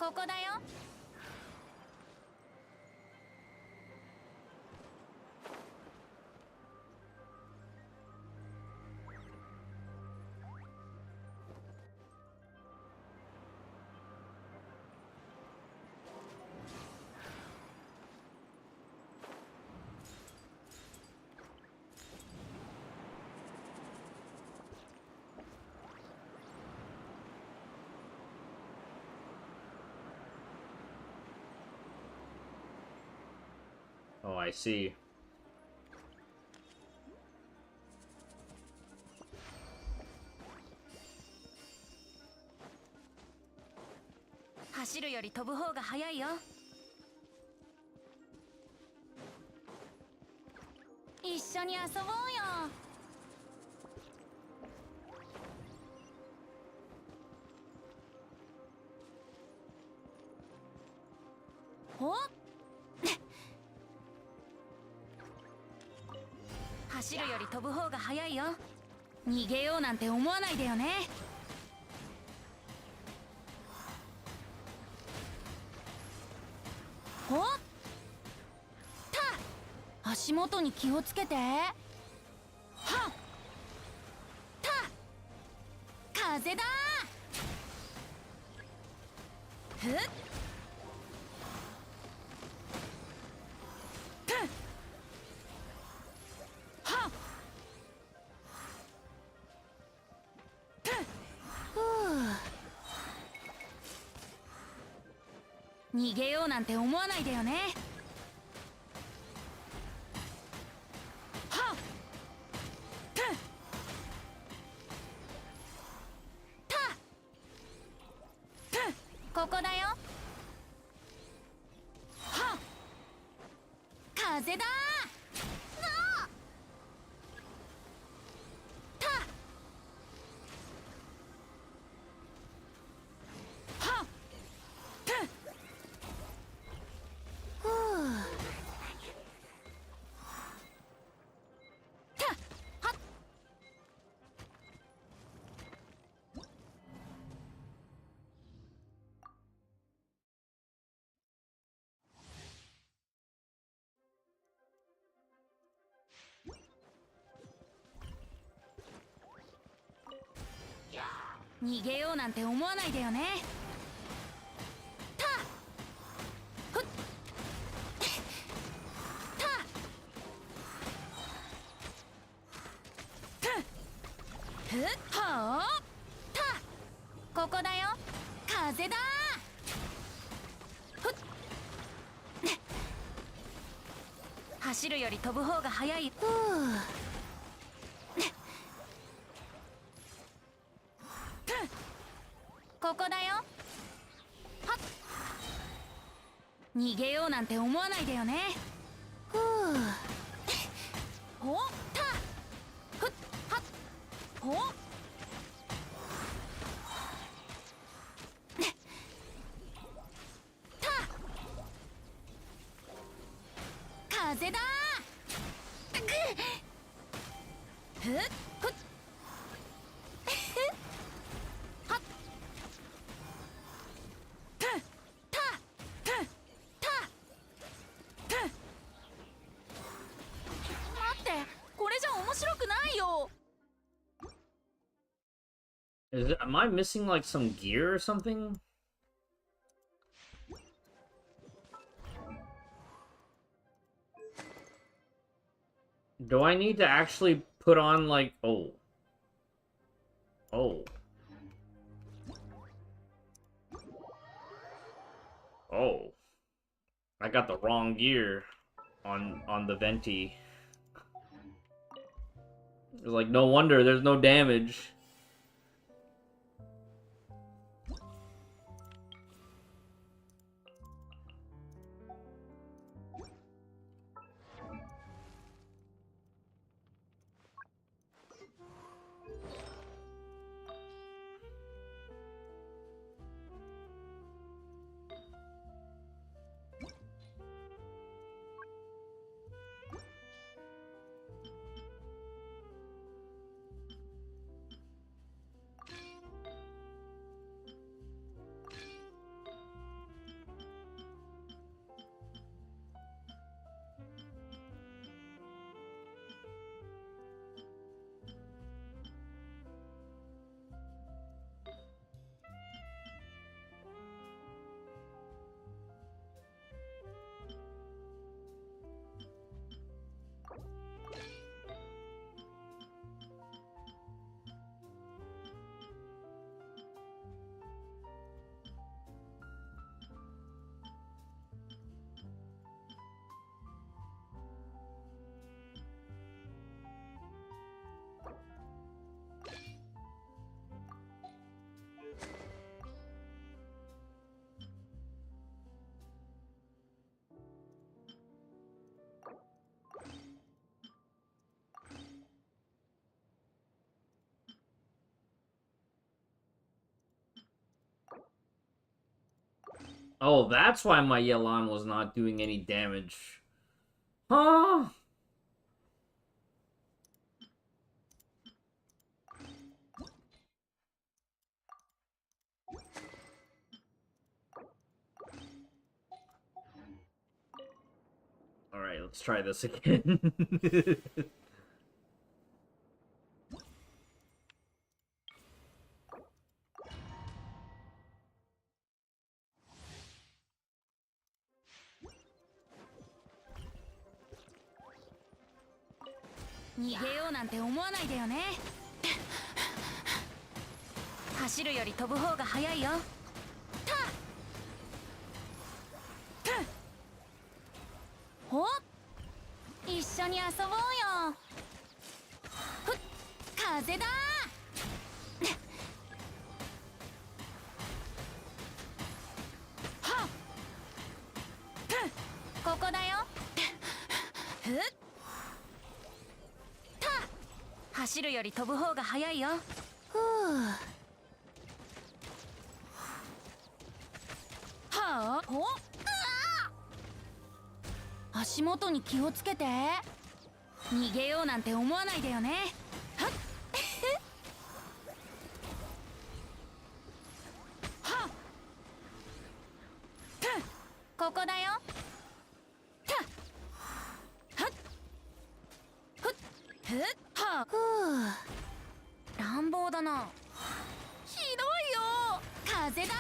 ここだよ。Oh, I see. 走るより飛ぶ方が早いよ。一緒に遊ぼうよ。お走るより飛ぶ方が早いよ。逃げようなんて思わないでよね。おった足元に気をつけて。はった風だ。ふっ逃げようなんて思わないでよね。はっここだよ。はっ風だ。逃げようなんて思わないでよね。ふっふっはあここだよ。風だ。ふっ走るより飛ぶ方が早い。ここだよ。はっ逃げようなんて思わないでよね。ふうほったふっはっほった風だ。ふっふっAm I missing like some gear or something? Do I need to actually put on like oh. Oh. Oh. I got the wrong gear on the venti. It's like no wonder there's no damage. Oh, that's why my Yelan was not doing any damage. Huh? Alright, let's try this again.逃げようなんて思わないでよね。走るより飛ぶ方が早いよ。ほっ、一緒に遊ぼうよ。ふっ、風だはっ、ここだよ。ふっ、走るより飛ぶ方が早いよ。ふう。はあ、ほっ、足元に気をつけて。逃げようなんて思わないでよね。はっはっ、ここだよ。はっふっふっはっ、ふう、乱暴だな。ひどいよ。風だ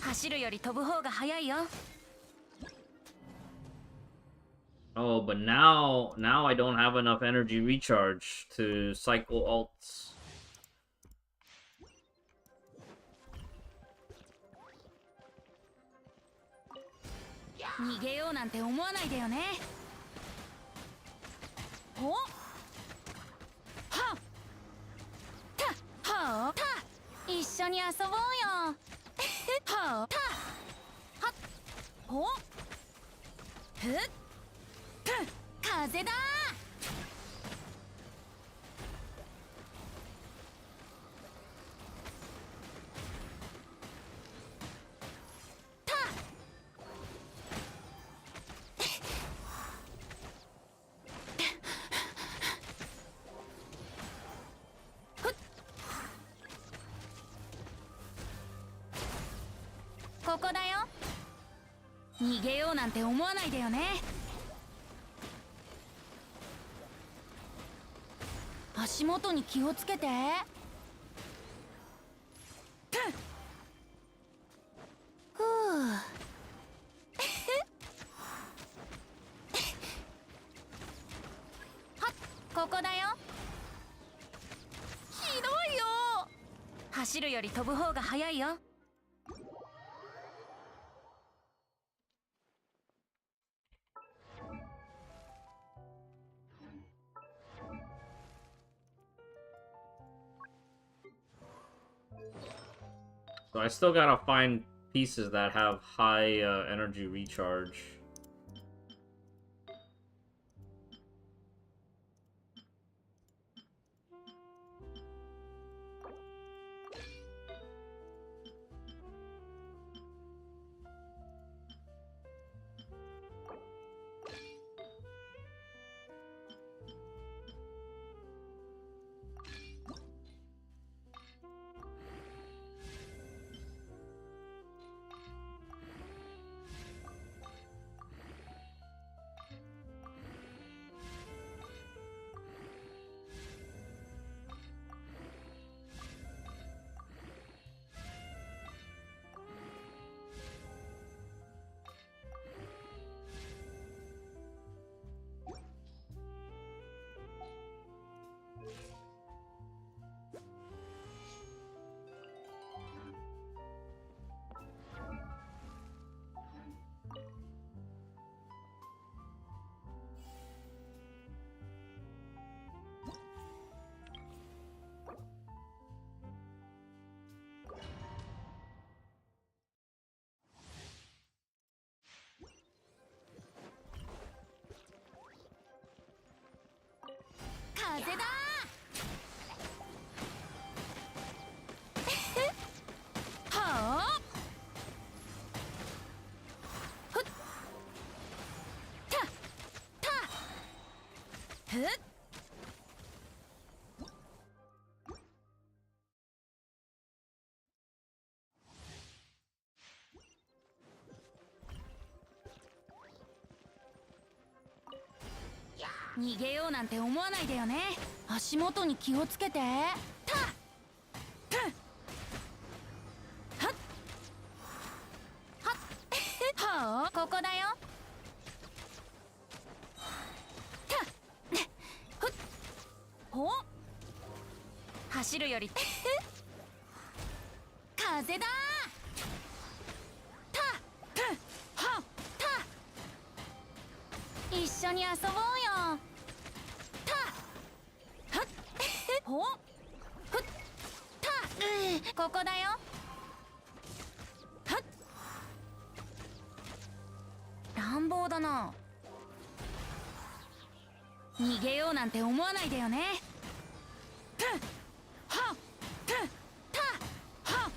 走るより飛ぶ方が早いよ。Oh, but now I don't have enough energy recharge to cycle alts. 逃げようなんて思わないでよね。ほっ、はっ、たはっ、た一緒に遊ぼうよ。はっ、たはっ、ほっ、ふっ、風だここだよ。逃げようなんて思わないでよね。足元に気をつけて。ふう。はっ、ここだよ。ひどいよ。走るより飛ぶ方が早いよ。So I still gotta find pieces that have high energy recharge. ふっ逃げようなんて思わないでよね。足元に気をつけて。たっはっはっはあ、ここだよ。たっふっほっ走るより風だ。たっはっ一緒に遊ぼうよ。たはっほっふったここだよ。はっ乱暴だな。逃げようなんて思わないでよね。たはったたは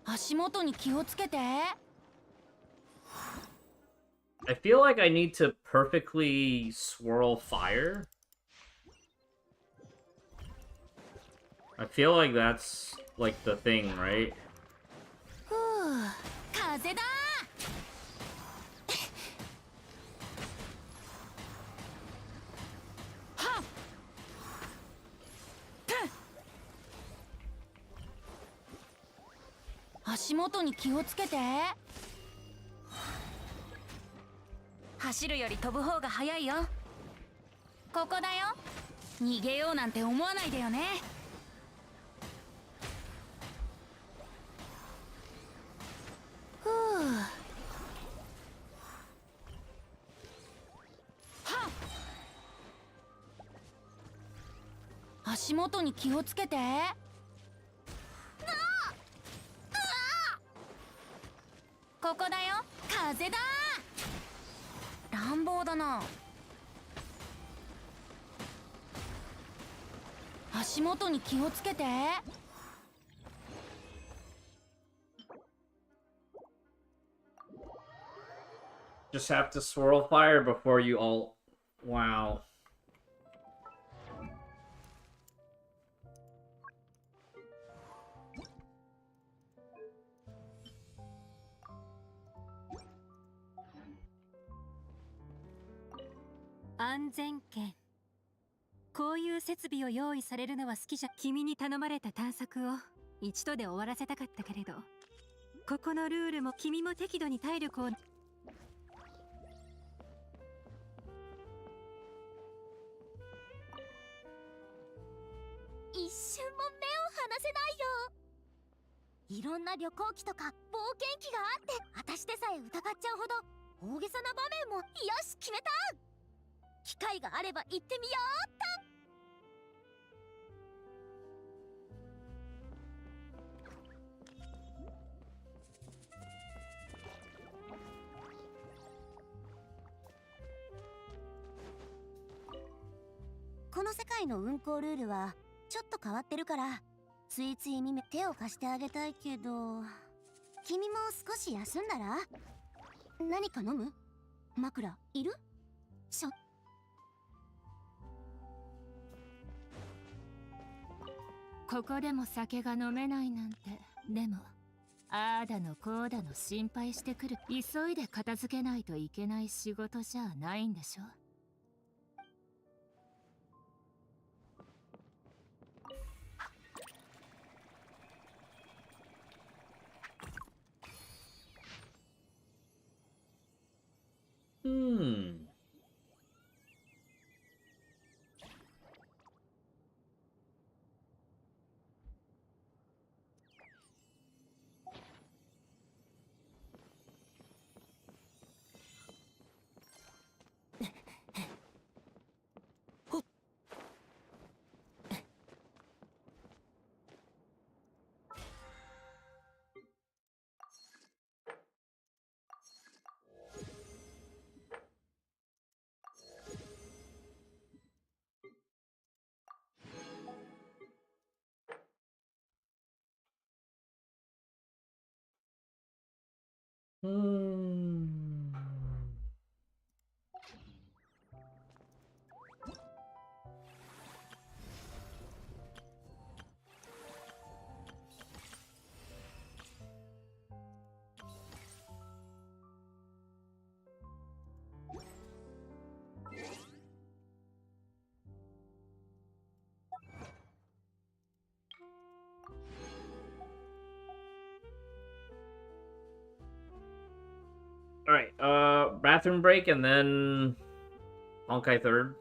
た足元に気をつけて。I feel like I need to perfectly swirl fire. I feel like that's like the thing, right? ふう、風だ。はっ足元に気をつけて。走るより飛ぶ方が早いよ。ここだよ。逃げようなんて思わないでよね。ふう。はっ足元に気をつけて。ここだよ。風だ。乱暴だな。足元に気をつけて。Just have to swirl fire before you all... Wow. Anzen ken。こういう設備を用意されるのは好きじゃ。君に頼まれた探索を一度で終わらせたかったけれど、ここのルールも君も適度に体力を。一瞬も目を離せないよ。いろんな旅行記とか冒険記があって、私でさえ疑っちゃうほど大げさな場面も。よし決めた。機会があれば行ってみようっと。この世界の運行ルールはちょっと変わってるから、ついつい耳手を貸してあげたいけど、君も少し休んだら。何か飲む？枕いる？ここでも酒が飲めないなんて。でもああだのこうだの心配してくる。急いで片付けないといけない仕事じゃないんでしょ。bathroom break and then Honkai third.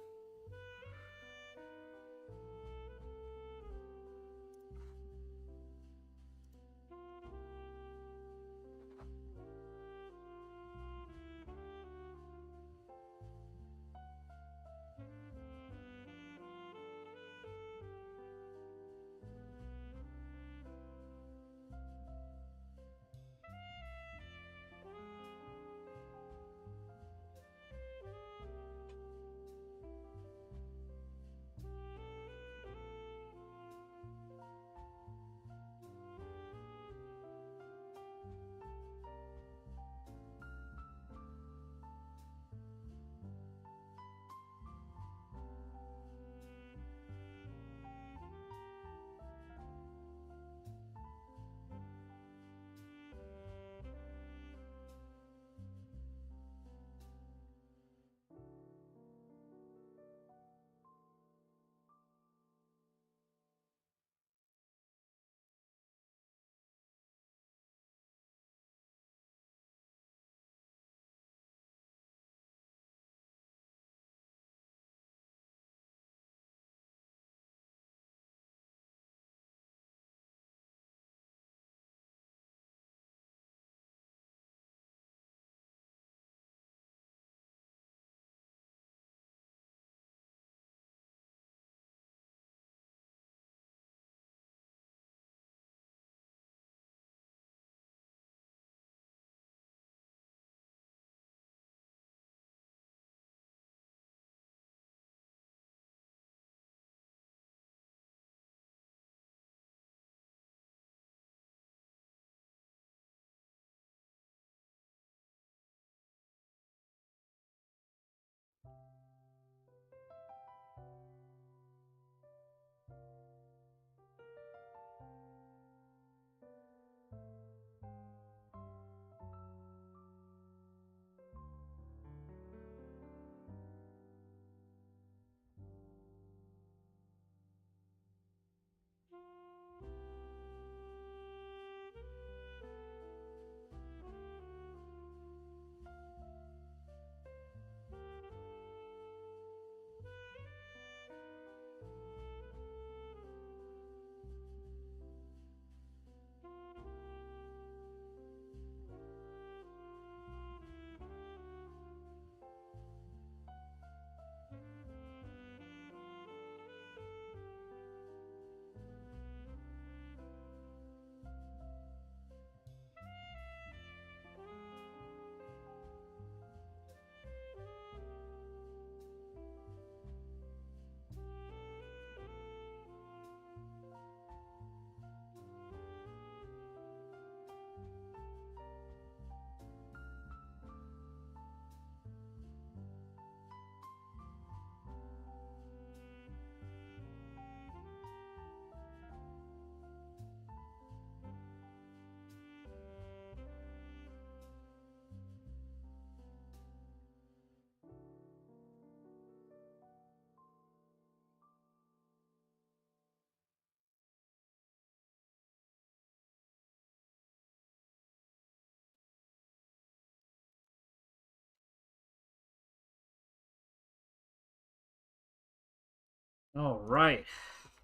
All right.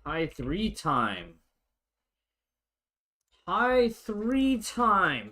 High 3 time. High 3 time.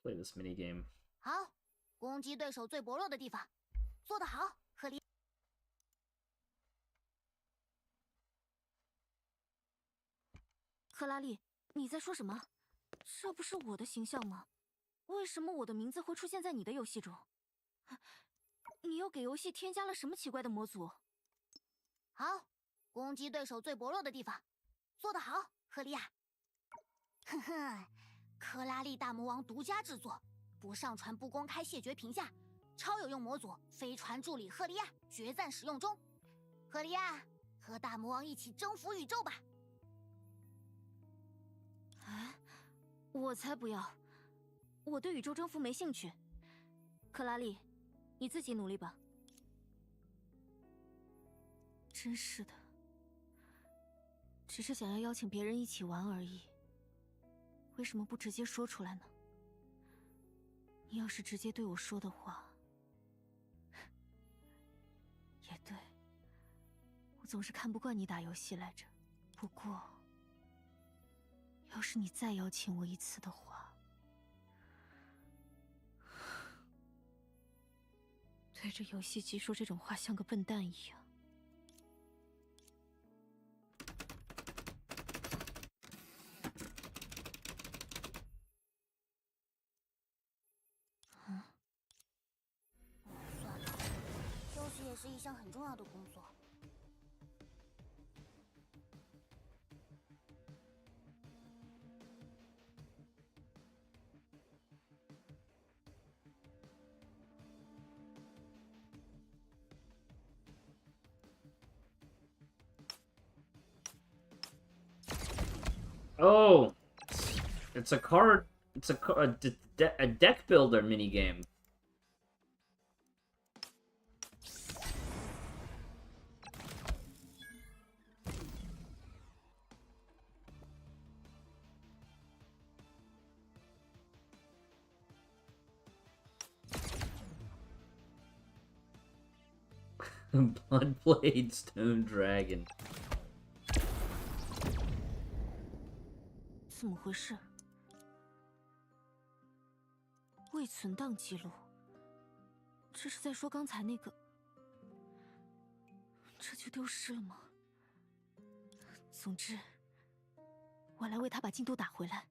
Play this mini game. 好，攻击对手最薄弱的地方，做得好，赫利。克拉丽，你在说什么？这不是我的形象吗？为什么我的名字会出现在你的游戏中？你又给游戏添加了什么奇怪的模组？好，攻击对手最薄弱的地方，做得好，赫利亚。哼哼，科拉利大魔王独家制作，不上传不公开谢绝评价，超有用模组飞船助理赫利亚决战使用中。赫利亚，和大魔王一起征服宇宙吧！哎，我才不要！我对宇宙征服没兴趣。克拉丽，你自己努力吧。真是的，只是想要邀请别人一起玩而已。为什么不直接说出来呢？你要是直接对我说的话，也对，我总是看不惯你打游戏来着。不过，要是你再邀请我一次的话，对着游戏机说这种话像个笨蛋一样。算了，休息也是一项很重要的工作。Oh, it's a card. It's a deck builder mini game. Bloodblade Stone Dragon. 怎么回事？未存档记录，这是在说刚才那个？这就丢失了吗？总之，我来为他把进度打回来，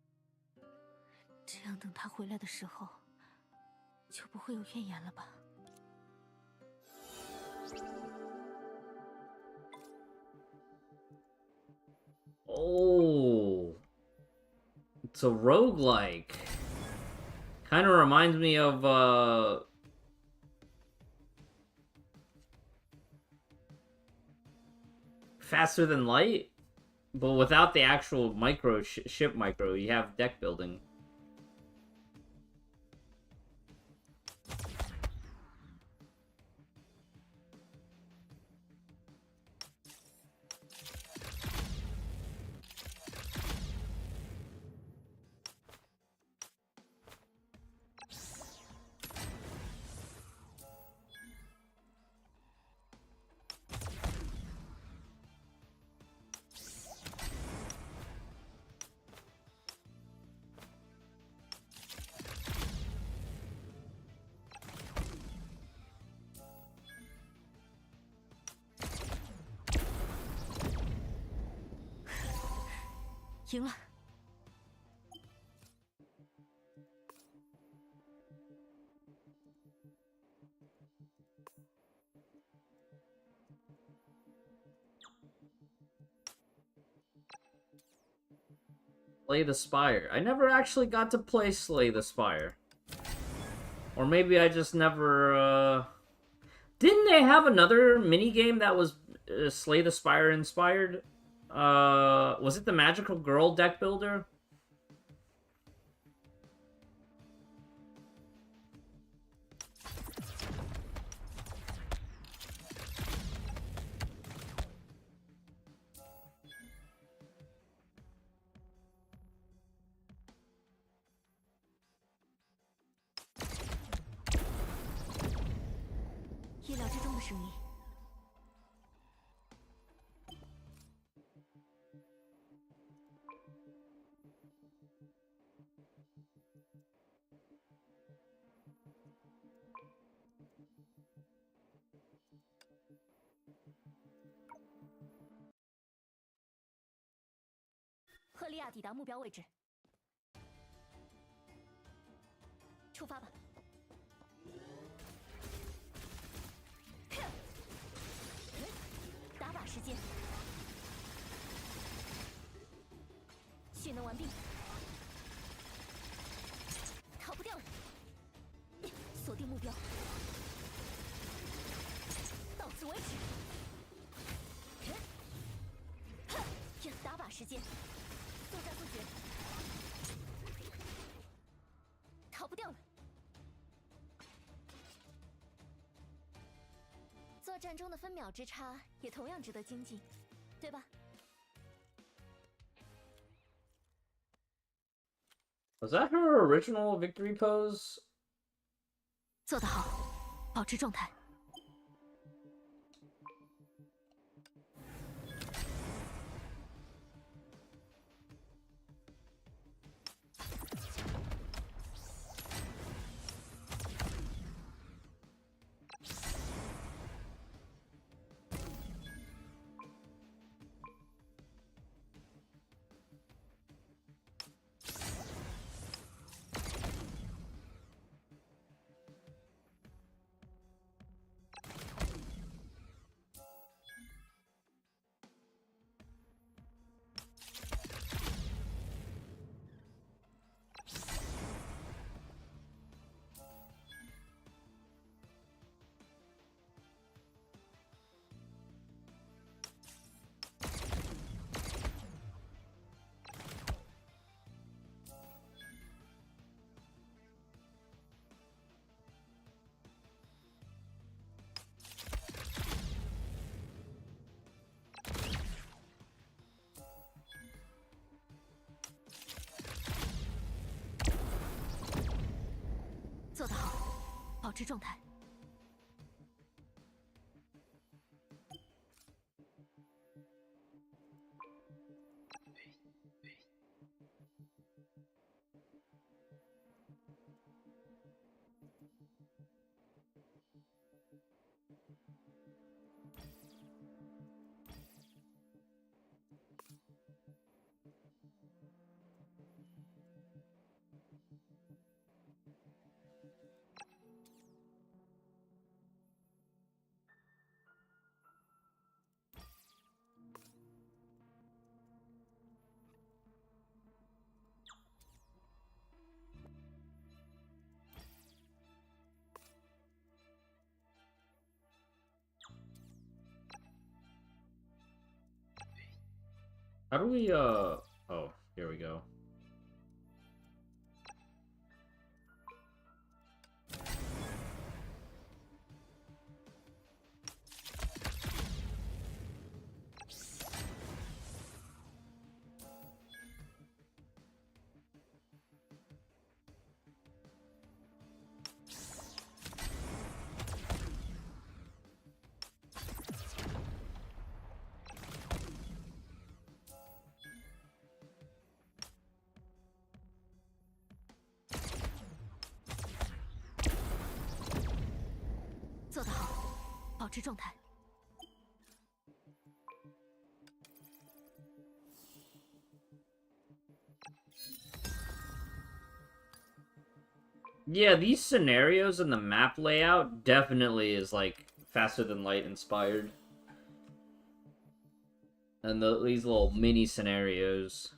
这样等他回来的时候，就不会有怨言了吧？ Oh, it's a roguelike. Kind of reminds me of Faster Than Light, but without the actual ship micro. You have deck building.赢了。Slay the Spire. I never actually got to play Slay the Spire. Or maybe I just never, Didn't they have another minigame that was Slay the Spire inspired? Was it the Magical Girl deck builder? 利亚抵达目标位置，出发吧。打靶时间，蓄能完毕，逃不掉了。锁定目标，到此为止。打靶时间，速战速决，逃不掉了。作战中的分秒之差也同样值得精进，对吧？ Was that her original victory pose? 做得好，保持状态。做得好，保持状态。 How do we, oh, here we go. Yeah, these scenarios and the map layout definitely is like Faster Than Light inspired. And these little mini scenarios.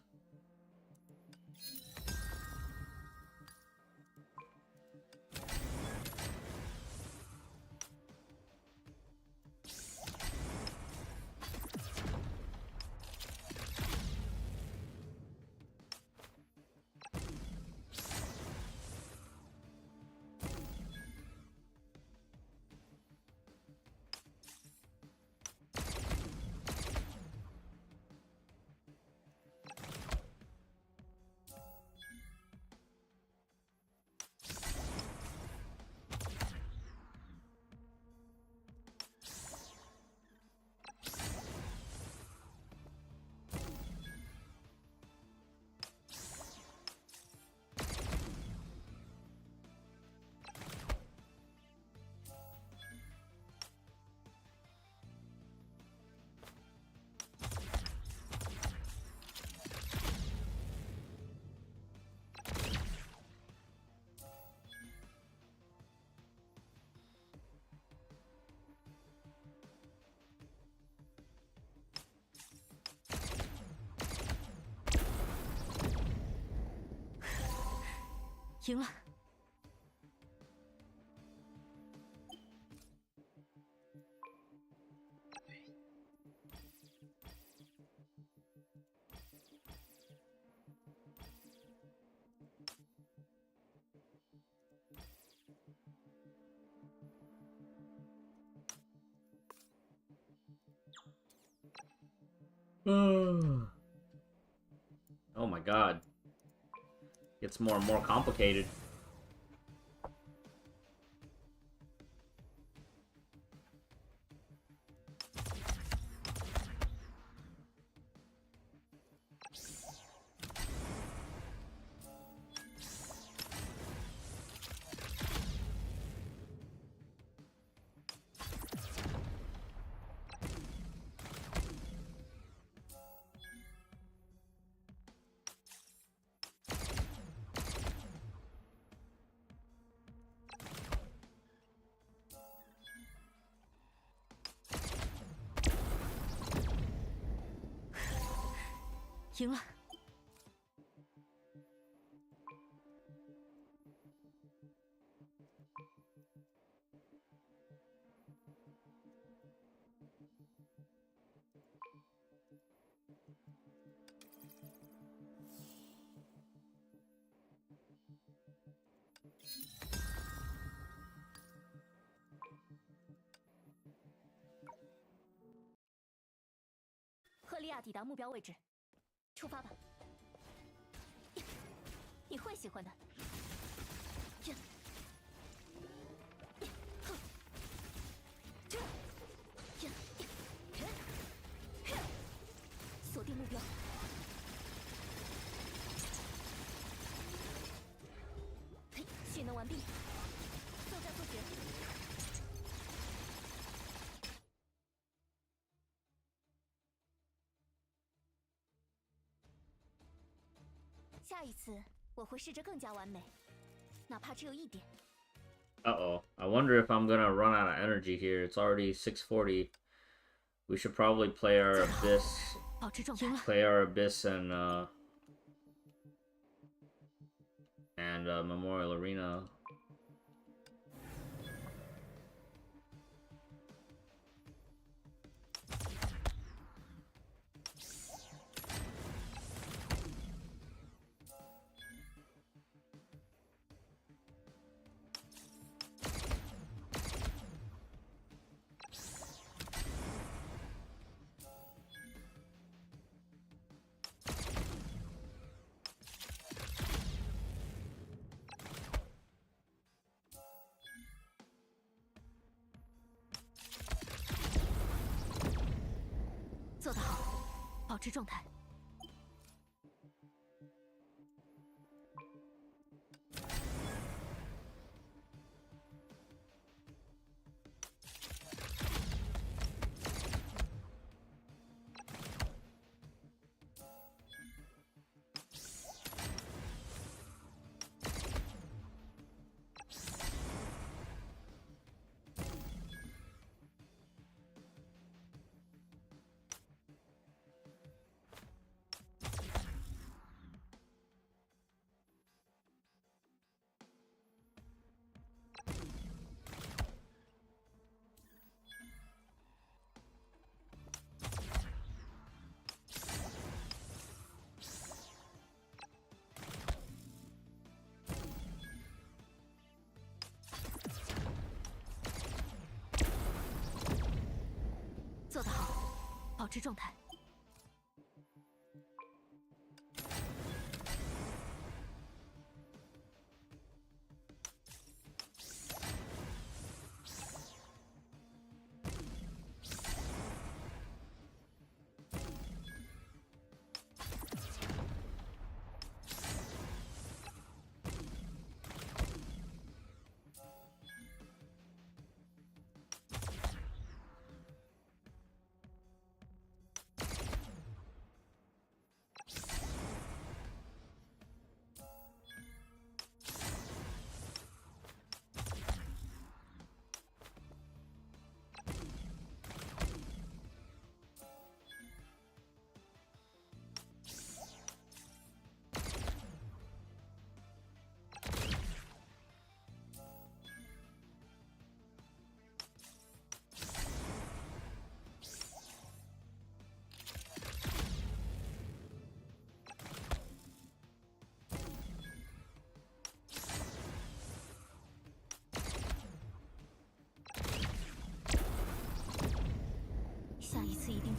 赢了。Oh my god. Gets more and more complicated.赢了。赫利亚抵达目标位置，出发吧。你会喜欢的。锁定目标。蓄能完毕，速战速决。下一次我会试着更加完美，哪怕只有一点。Uh-oh. I wonder if I'm gonna run out of energy here. It's already 6:40. We should probably play our Abyss. Play our Abyss and Memorial Arena.做得好，保持状态。做得好，保持状态。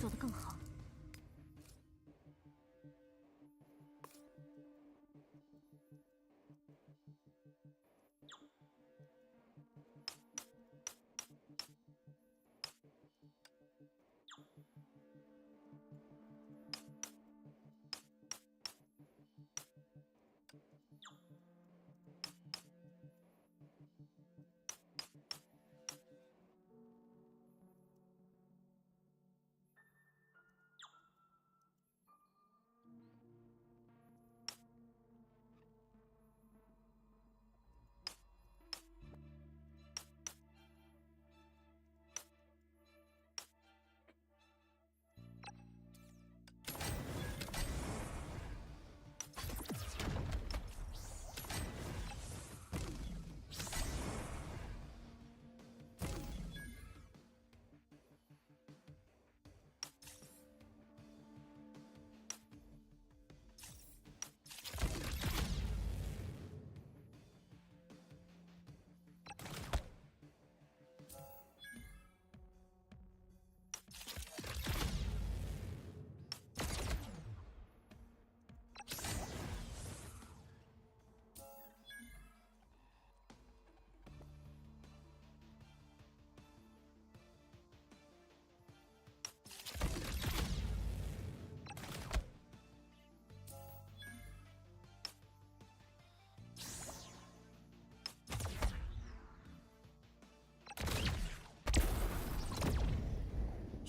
做得更好。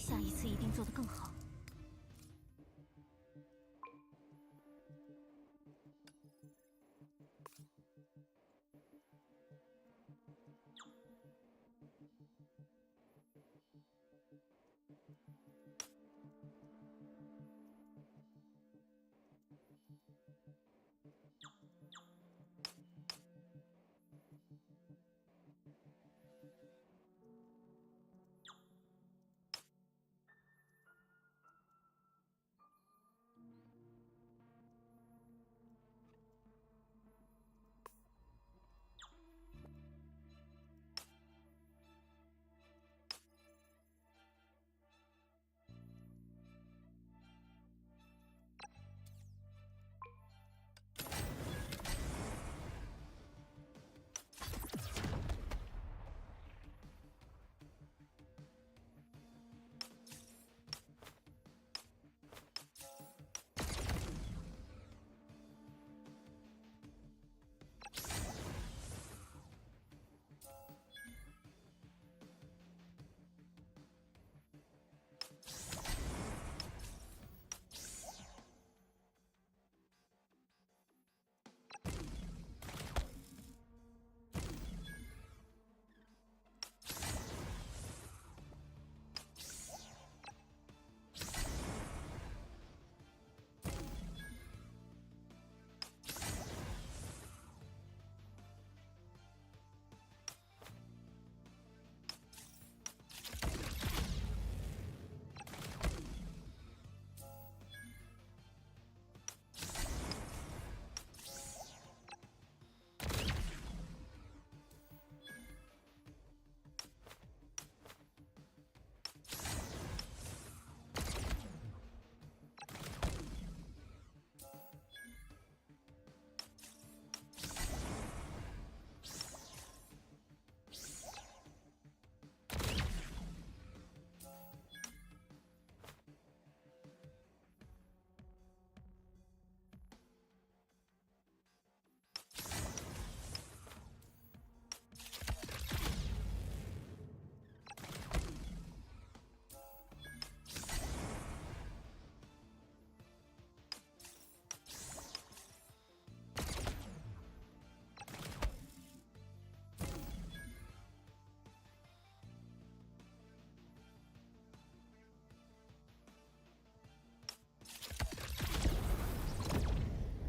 下一次一定做得更好。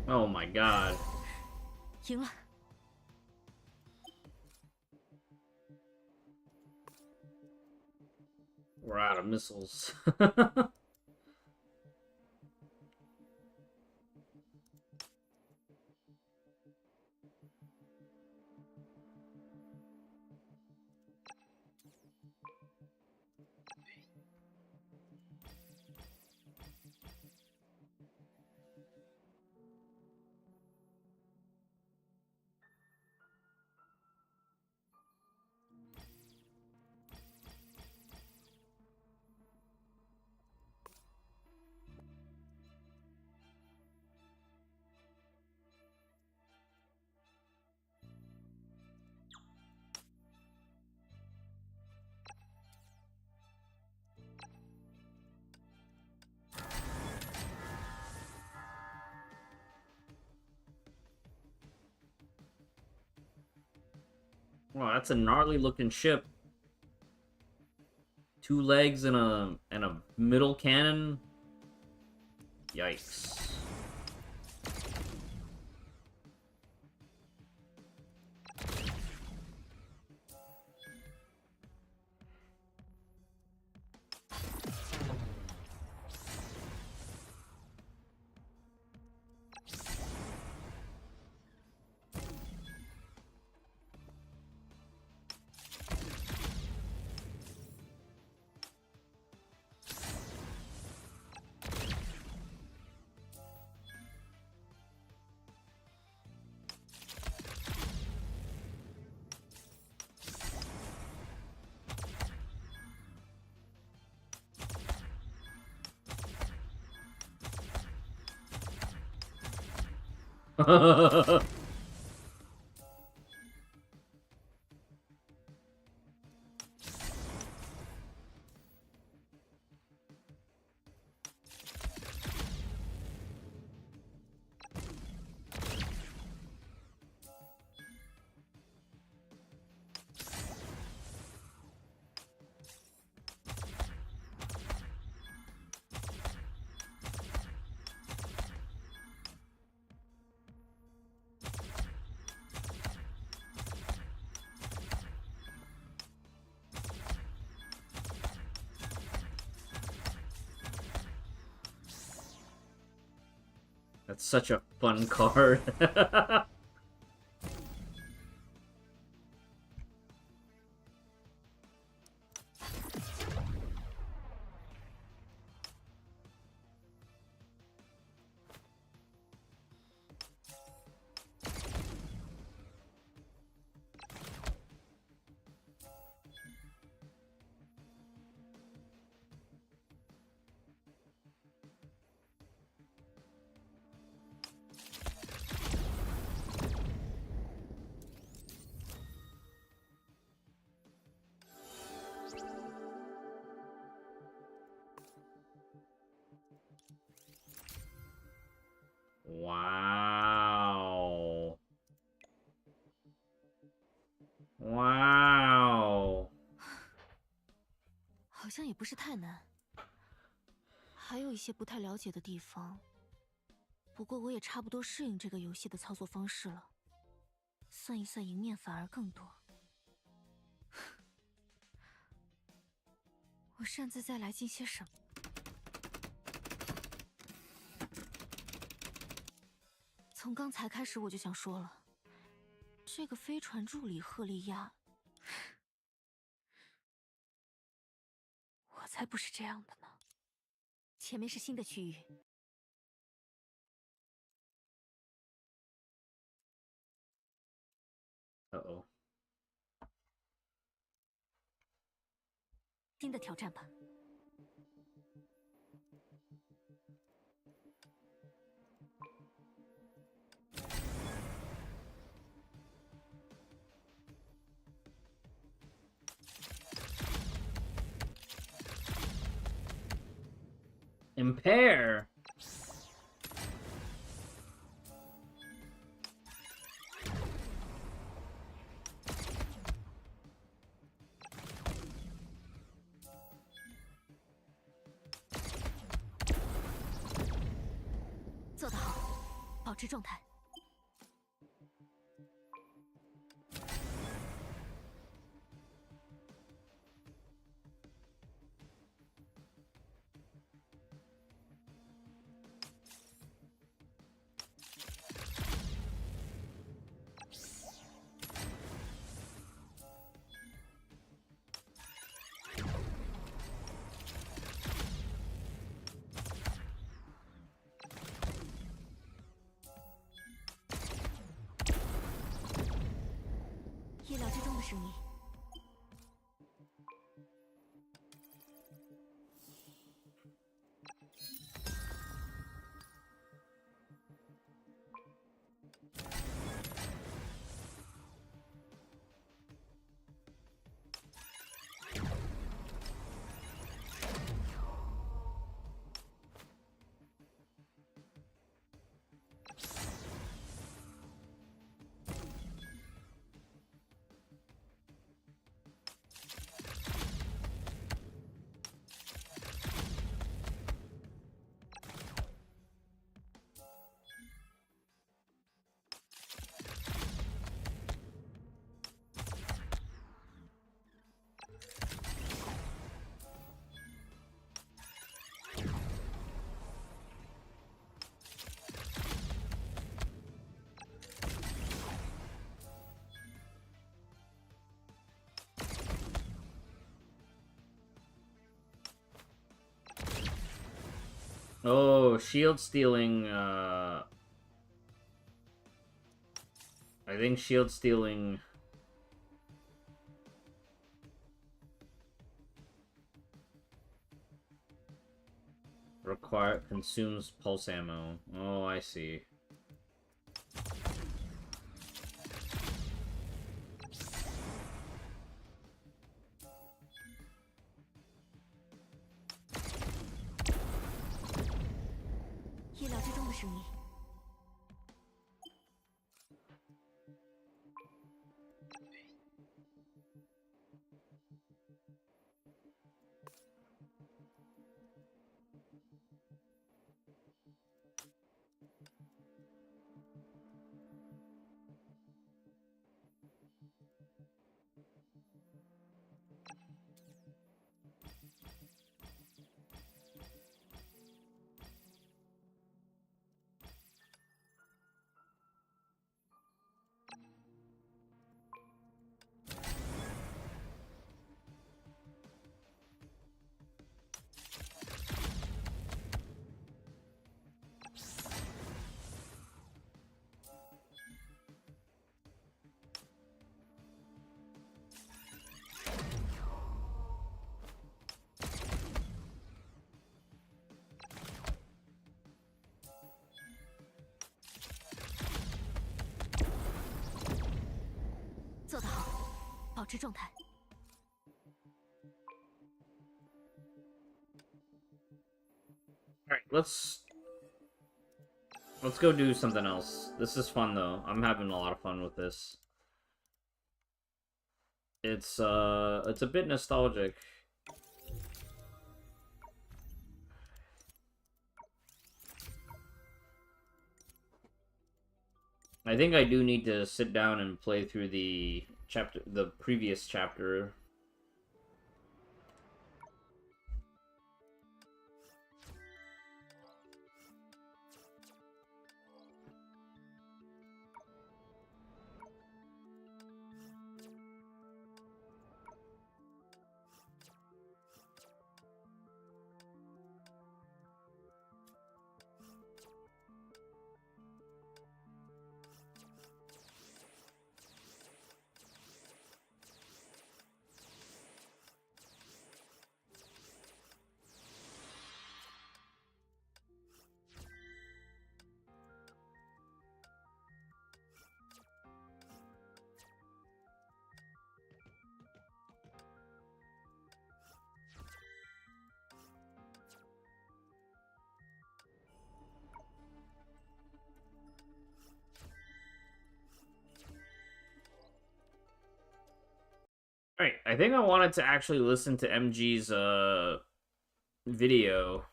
Oh my god. 赢了。We're out of missiles. Wow, that's a gnarly looking ship. 2 legs and a middle cannon. Yikes. That's such a fun card. Wow. Wow. 好像也不是太难，还有一些不太了解的地方。不过我也差不多适应这个游戏的操作方式了，算一算赢面反而更多。我擅自再来进些什么？从刚才开始我就想说了，这个飞船助理赫利亚，我才不是这样的呢。前面是新的区域。 Uh-oh. 新的挑战吧。Impair. 做得好，保持状态。意料之中的胜利。Oh, shield stealing, I think shield stealing... consumes pulse ammo. Oh, I see. Alright, let's go do something else. This is fun though. I'm having a lot of fun with this. It's a bit nostalgic. I think I do need to sit down and play through the previous chapter. Alright, I think I wanted to actually listen to MG's video.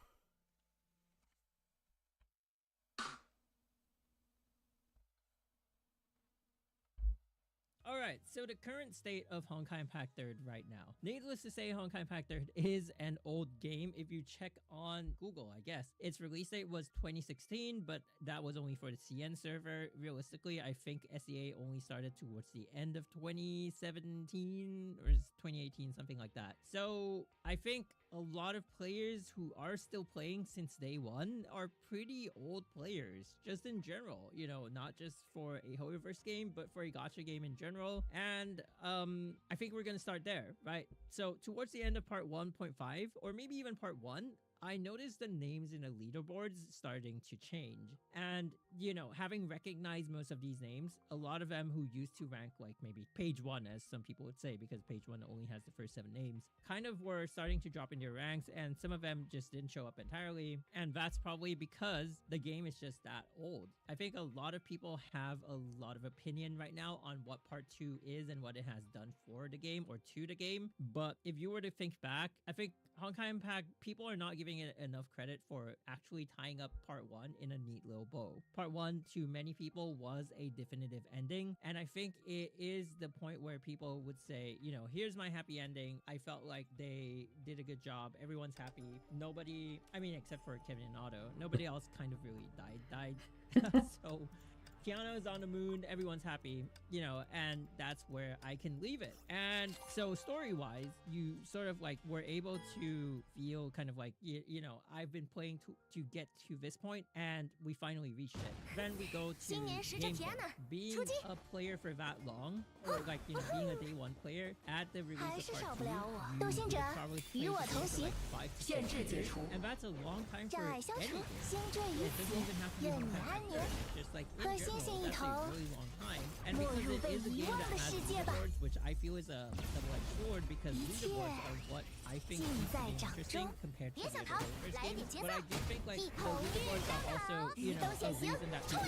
Alright, so the current state of Honkai Impact 3rd right now. Needless to say, Honkai Impact 3rd is an old game if you check on Google, I guess. Its release date was 2016, but that was only for the CN server. Realistically, I think SEA only started towards the end of 2017 or 2018, something like that. So I think a lot of players who are still playing since day one are pretty old players, just in general, you know, not just for a hoyoverse game, but for a gacha game in general. And I think we're gonna start there, right? So towards the end of part 1.5, or maybe even part 1, I noticed the names in the leaderboards starting to change. And, you know, having recognized most of these names, a lot of them who used to rank like maybe page 1, as some people would say, because page 1 only has the first 7 names, kind of were starting to drop in their ranks, and some of them just didn't show up entirely. And that's probably because the game is just that old. I think a lot of people have a lot of opinion right now on what part 2 is and what it has done for the game or to the game. But if you were to think back, I think Honkai Impact, people are not giving it enough credit for actually tying up part 1 in a neat little bow. Part 1 to many people was a definitive ending, and I think it is the point where people would say, you know, here's my happy ending. I felt like they did a good job. Everyone's happy. Nobody, I mean, except for Kevin and Otto, nobody else kind of really died. So Kiana's on the moon, everyone's happy, you know, and that's where I can leave it. And so story-wise, you sort of like were able to feel kind of like, you know, I've been playing to get to this point, and we finally reached it. Then we go to gameplay. Being a player for that long, or like, you know, being a day one player at the release of part 2, you would probably play the game for like 5 to 6 years, and that's a long time for any game. It doesn't even have to be one time after. Just like in general, that's a really long time. And because it is a game that has leaderboards, which I feel is a double-edged sword, because leaderboards are what I think keeps the game interesting compared to the other hoyoverse games. But I do think like the leaderboards are also, you know, a reason that people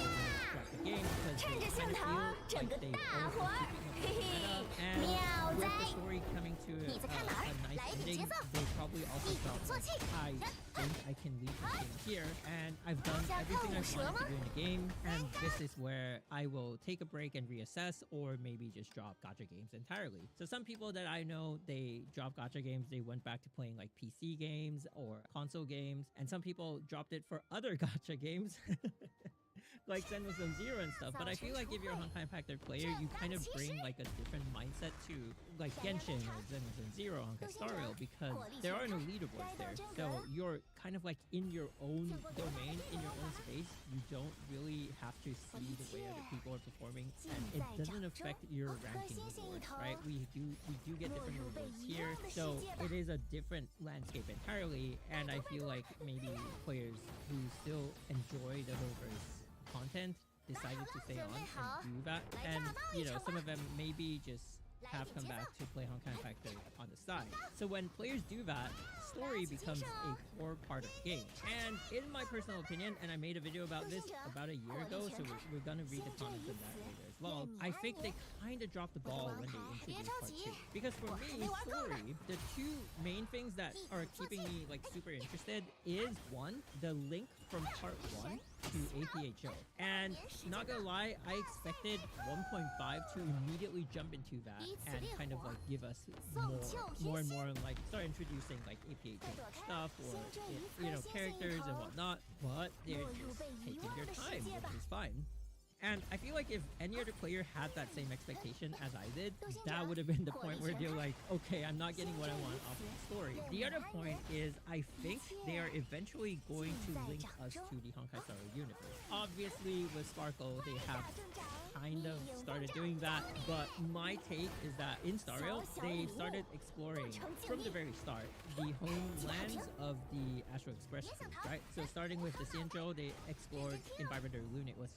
drop the game, because they kind of feel like they always keeping up with the meta. And with the story coming to a nice ending, they probably also felt like, I think I can leave this game here, and I've done everything I wanted to do in the game, and this is where I will take a break and reassess, or maybe just drop gacha games entirely. So some people that I know, they drop gacha games, they went back to playing like PC games or console games, and some people dropped it for other gacha games. Like Zenless Zero and stuff, but I feel like if you're a Honkai Impact 3rd player, you kind of bring like a different mindset to like Genshin or Zenless Zero, Honkai Star Rail, because there are no leaderboards there. So you're kind of like in your own domain, in your own space. You don't really have to see the way other people are performing, and it doesn't affect your ranking leaderboards, right? We do get different leaderboards here, so it is a different landscape entirely, and I feel like maybe players who still enjoy the hoyoverse content decided to stay on and do that, and you know, some of them maybe just have come back to play Honkai Impact 3rd on the side. So when players do that, story becomes a core part of the game. And in my personal opinion, and I made a video about this about a year ago, so we're gonna read the comments on that later as well, I think they kind of dropped the ball when they introduced part 2. Because for me, story, the two main things that are keeping me like super interested is, one, the link from part 1 to APHO. And not gonna lie, I expected 1.5 to immediately jump into that and kind of like give us more and more, like start introducing like APHO stuff, or you know, characters and whatnot, but they're just taking their time, which is fine. And I feel like if any other player had that same expectation as I did, that would have been the point where they're like, okay, I'm not getting what I want off of the story. The other point is, I think they are eventually going to link us to the Honkai Star Rail universe. Obviously, with Sparkle, they have kind of started doing that, but my take is that in Star Rail, they started exploring from the very start the homelands of the Astral Express crew, right? So starting with the Xianzhou, they explored Environmental Lunate with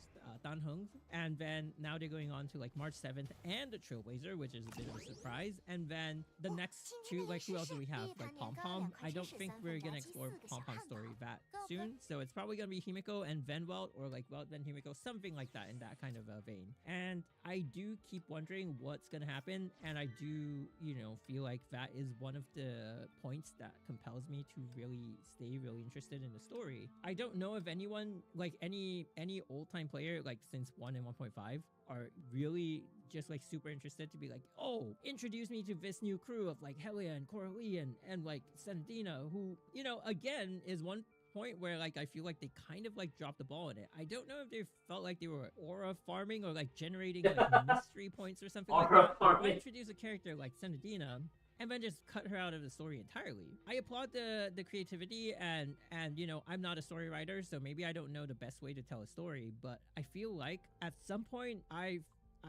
Danheng, and then now they're going on to like March 7th and the Trailblazer, which is a bit of a surprise. And then the next two, like who else do we have? Like Pom Pom. I don't think we're gonna explore Pom Pom's story that soon, so it's probably gonna be Himiko and Venwelt, or like Welt then Himiko, something like that, in that kind of vein. And I do keep wondering what's gonna happen, and I do, you know, feel like that is one of the points that compels me to really stay really interested in the story. I don't know if anyone, like any old-time player, like since 1 and 1.5, are really just like super interested to be like, oh, introduce me to this new crew of like Helia and Coralie and like Senadina, who, you know, again, is one point where like I feel like they kind of like dropped the ball in it. I don't know if they felt like they were aura farming or like generating like mystery points or something like that. Why introduce a character like Senadina and then just cut her out of the story entirely? I applaud the creativity, and you know, I'm not a story writer, so maybe I don't know the best way to tell a story, but I feel like at some point I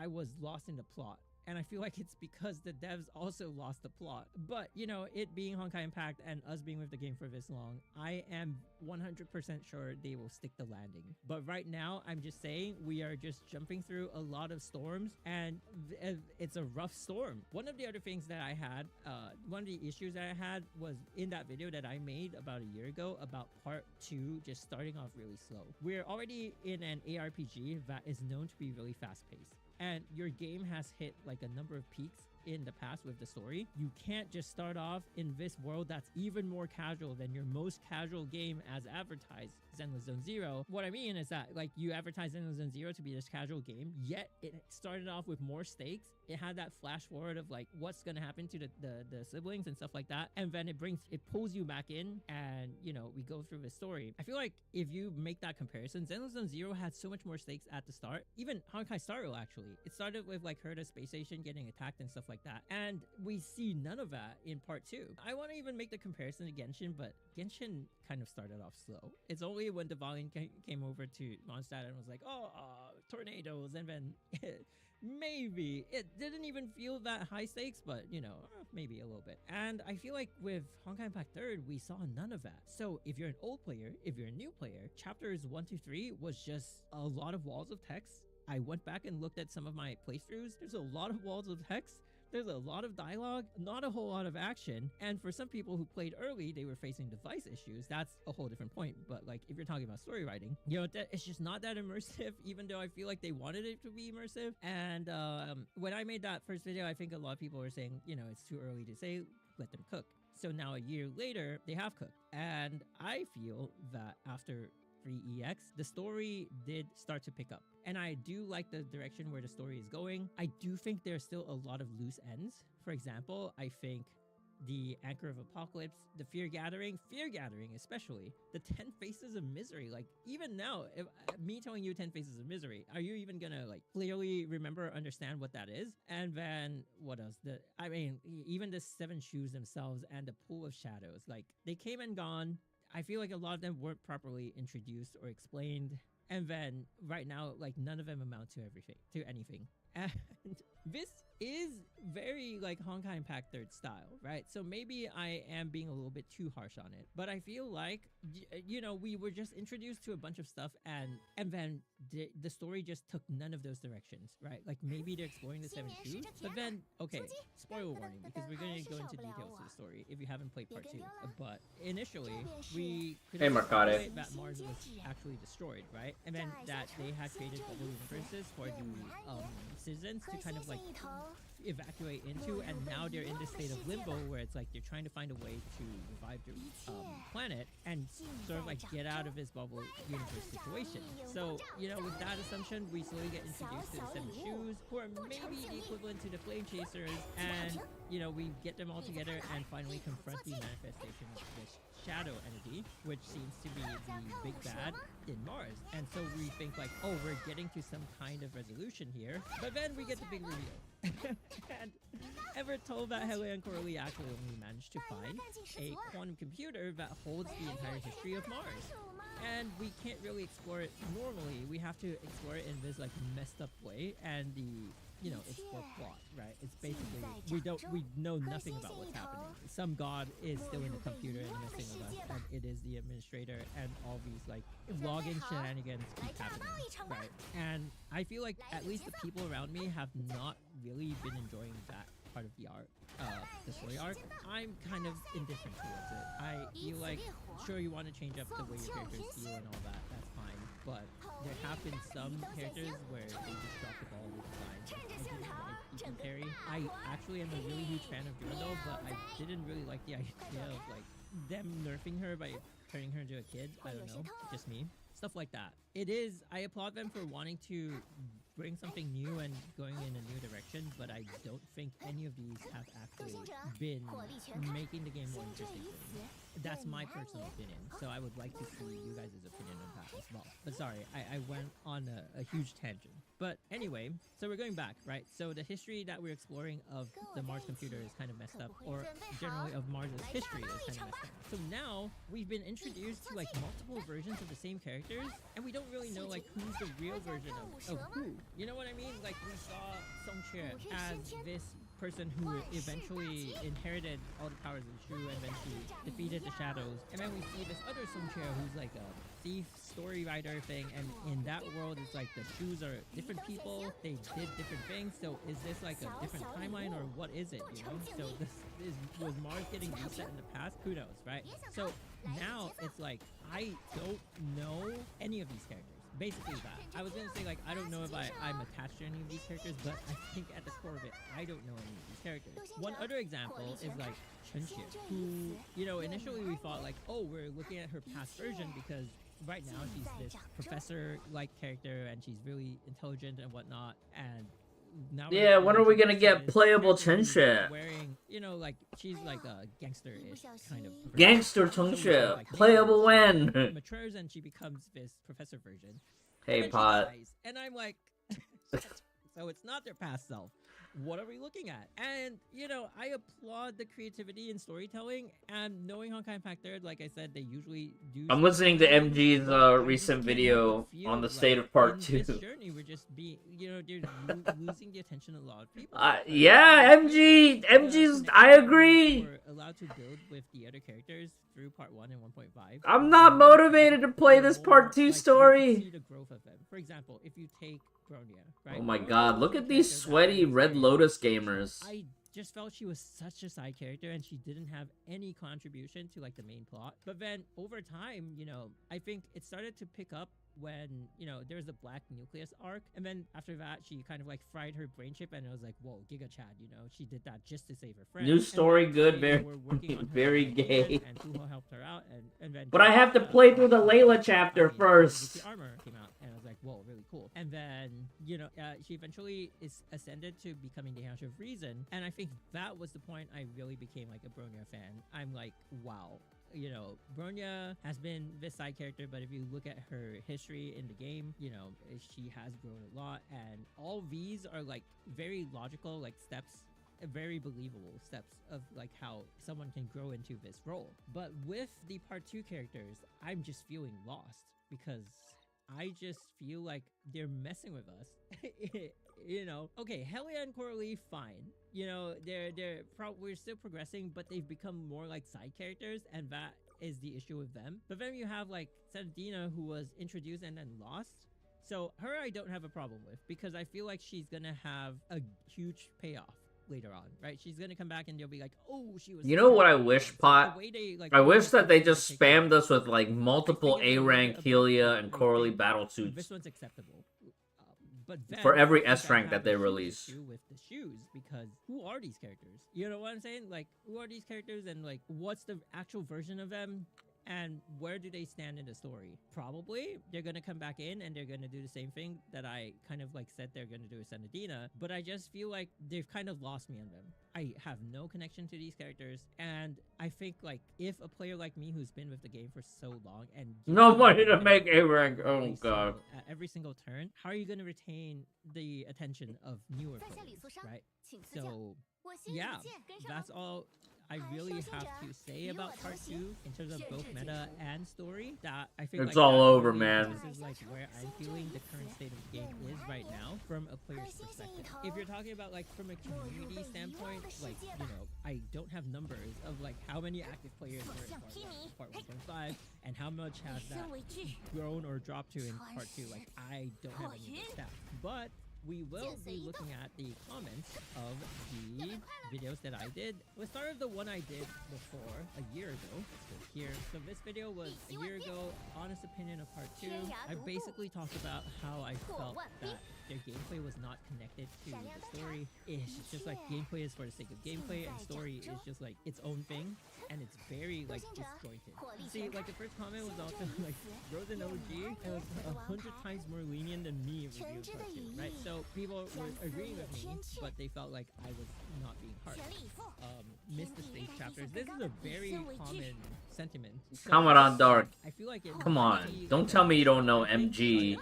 was lost in the plot. And I feel like it's because the devs also lost the plot. But, you know, it being Honkai Impact and us being with the game for this long, I am 100% sure they will stick the landing. But right now, I'm just saying, we are just jumping through a lot of storms, and it's a rough storm. One of the other things that I had, one of the issues that I had was in that video that I made about a year ago about part 2 just starting off really slow. We're already in an ARPG that is known to be really fast-paced, and your game has hit like a number of peaks in the past with the story, you can't just start off in this world that's even more casual than your most casual game as advertised, Zenless Zone Zero. What I mean is that like you advertise Zenless Zone Zero to be this casual game, yet it started off with more stakes. It had that flash forward of like what's gonna happen to the siblings and stuff like that, and then it pulls you back in, and you know, we go through the story. I feel like if you make that comparison, Zenless Zone Zero had so much more stakes at the start. Even Honkai Star Rail, actually, it started with like Herta space station getting attacked and stuff like that, and we see none of that in part 2. I want to even make the comparison to Genshin, but Genshin kind of started off slow. It's only when Devalian came over to Mondstadt and was like, oh, tornadoes, and then maybe it didn't even feel that high stakes, but you know, maybe a little bit. And I feel like with Honkai Impact 3rd, we saw none of that. So if you're an old player, if you're a new player, chapters 1 to 3 was just a lot of walls of text. I went back and looked at some of my playthroughs. There's a lot of walls of text. There's a lot of dialogue, not a whole lot of action. And for some people who played early, they were facing device issues. That's a whole different point. But like, if you're talking about story writing, you know, it's just not that immersive, even though I feel like they wanted it to be immersive. And when I made that first video, I think a lot of people were saying, you know, it's too early to say, let them cook. So now a year later, they have cooked. And I feel that after 3EX, the story did start to pick up. And I do like the direction where the story is going. I do think there's still a lot of loose ends. For example, I think the Anchor of Apocalypse, the Fear Gathering especially, the 10 Faces of Misery. Like, even now, if me telling you 10 Faces of Misery, are you even gonna like clearly remember or understand what that is? And then what else? I mean, even the 7 Shoes themselves and the Pool of Shadows, like they came and gone. I feel like a lot of them weren't properly introduced or explained. And then right now, like none of them amount to anything. And this is very like Honkai Impact 3rd style, right? So maybe I am being a little bit too harsh on it, but I feel like, you know, we were just introduced to a bunch of stuff, and then the story just took none of those directions, right? Like maybe they're exploring the 7 Shoes, but then, okay, spoiler warning, because we're going to go into details of the story if you haven't played part 2. But initially, we could speculate that Mars was actually destroyed, right? And then that they had created bubble universes for the citizens to kind of like evacuate into, and now they're in this state of limbo where it's like they're trying to find a way to revive their planet and sort of like get out of this bubble universe situation. So, you know, with that assumption, we slowly get introduced to the 7 Shoes, who are maybe the equivalent to the Flame Chasers, and you know, we get them all together and finally confront the manifestation of this shadow entity, which seems to be the big bad in Mars. And so we think like, oh, we're getting to some kind of resolution here, but then we get the big reveal. And ever told that Hele and Coralie actually only managed to find a quantum computer that holds the entire history of Mars. And we can't really explore it normally. We have to explore it in this like messed up way, and explore plot, right? It's basically, we know nothing about what's happening. Some god is still in the computer and messing with us, and it is the administrator, and all these like login shenanigans keep happening, right? And I feel like at least the people around me have not really been enjoying that part of the art, the story arc. I'm kind of indifferent towards it. I feel like, sure, you want to change up the way your characters feel and all that, that's fine, but there have been some characters where they just drop the ball with design. Like Ethan Perry. I actually am a really huge fan of Durandal, but I didn't really like the idea of like them nerfing her by turning her into a kid. I don't know, just me. Stuff like that. I applaud them for wanting to bring something new and going in a new direction, but I don't think any of these have actually been making the game more interesting for me. That's my personal opinion, so I would like to see you guys' opinion on that as well. But sorry, I went on a huge tangent. But anyway, so we're going back, right? So the history that we're exploring of the Mars computer is kind of messed up, or generally of Mars' history is kind of messed up. So now we've been introduced to like multiple versions of the same characters, and we don't really know like who's the real version of who. You know what I mean? Like we saw Songche as this person who eventually inherited all the powers of the Shu, and then she defeated the shadows. And then we see this other Songche who's like a thief, story writer thing, and in that world it's like the Shus are different people, they did different things. So is this like a different timeline, or what is it, you know? So was Mars getting reset in the past? Who knows, right? So now it's like I don't know any of these characters. basically that. I was gonna say, like, I don't know if I'm attached to any of these characters, but I think at the core of it, I don't know any of these characters. One other example is like Chunxie, who, you know, initially we thought like, oh, we're looking at her past version because right now she's this professor-like character and she's really intelligent and whatnot, and now Yeah, when are we gonna get playable Chunxie? Wearing, you know, like she's like a gangster-ish kind of Gangster Chunxie, playable when? matures and she becomes this professor version. Hey, And then she Pot. dies, and I'm like, so it's not their past self. What are we looking at? And, you know, I applaud the creativity in storytelling, and knowing Honkai Impact Third, like I said, they usually do. I'm listening to MG's recent video on the state of Part 2. This journey, we're just being, you know, they're losing the attention of a lot of people. Yeah, MG's, I agree. We're allowed to build with the other characters through Part 1 and 1.5. I'm not motivated to play this Part 2 story. See the growth of them. For example, if you take Bronya, right? Oh my god, look at these sweaty Red Lotus gamers. I just felt she was such a side character and she didn't have any contribution to like the main plot. But then over time, you know, I think it started to pick up when, you know, there was the Black Nucleus arc, and then after that she kind of like fried her brain chip, and it was like, whoa, Giga Chad, you know, she did that just to save her friend. New story, good, very, very gay. And Kuho helped her out, and then But I have to play through the Layla chapter first. The armor came out, and I was like, whoa, really cool. And then, you know, she eventually is ascended to becoming the House of Reason, and I think that was the point I really became like a Bronya fan. I'm like, wow. You know, Bronya has been this side character, but if you look at her history in the game, you know, she has grown a lot, and all these are like very logical, like steps, very believable steps of like how someone can grow into this role. But with the Part 2 characters, I'm just feeling lost because I just feel like they're messing with us. You know, okay, Helia and Coralie, fine. You know, we're still progressing, but they've become more like side characters, and that is the issue with them. But then you have like Senadina, who was introduced and then lost. So her I don't have a problem with, because I feel like she's gonna have a huge payoff later on, right? She's gonna come back and they'll be like, oh, she was... You know what I wish, Pot? I wish that they just spammed us with like multiple A-rank Helia and Coralie battle suits. This one's acceptable. But for every S rank that they release. With the shoes, because who are these characters? You know what I'm saying? Like, who are these characters, and like, what's the actual version of them? And where do they stand in the story? Probably they're gonna come back in and they're gonna do the same thing that I kind of like said they're gonna do with Senadina, but I just feel like they've kind of lost me on them. I have no connection to these characters, and I think like if a player like me who's been with the game for so long and no money to make A rank, oh god, at every single turn, how are you gonna retain the attention of newer players, right? So yeah, that's all I really have to say about Part 2 in terms of both meta and story. That I think it's like, all over, man. This is like where I'm feeling the current state of the game is right now from a player's perspective. If you're talking about like from a community standpoint, like, you know, I don't have numbers of like how many active players were in Part 1.5 and how much has that grown or dropped to in Part 2. Like, I don't have any of the stats, but we will be looking at the comments of the videos that I did. Let's start with the one I did before, a year ago. So here, so this video was a year ago, honest opinion of Part 2. I basically talked about how I felt that their gameplay was not connected to the story. It's just like gameplay is for the sake of gameplay, and story is just like its own thing, and it's very like disjointed. See, like the first comment was also like Rosen OG, and was 100 times more lenient than me reviewing Part 2, right? So people were agreeing with me, but they felt like I was not being harsh. Missed the stage chapters. This is a very common sentiment. So, Come on, Dark. I feel like Come on. Don't tell me you don't know MG.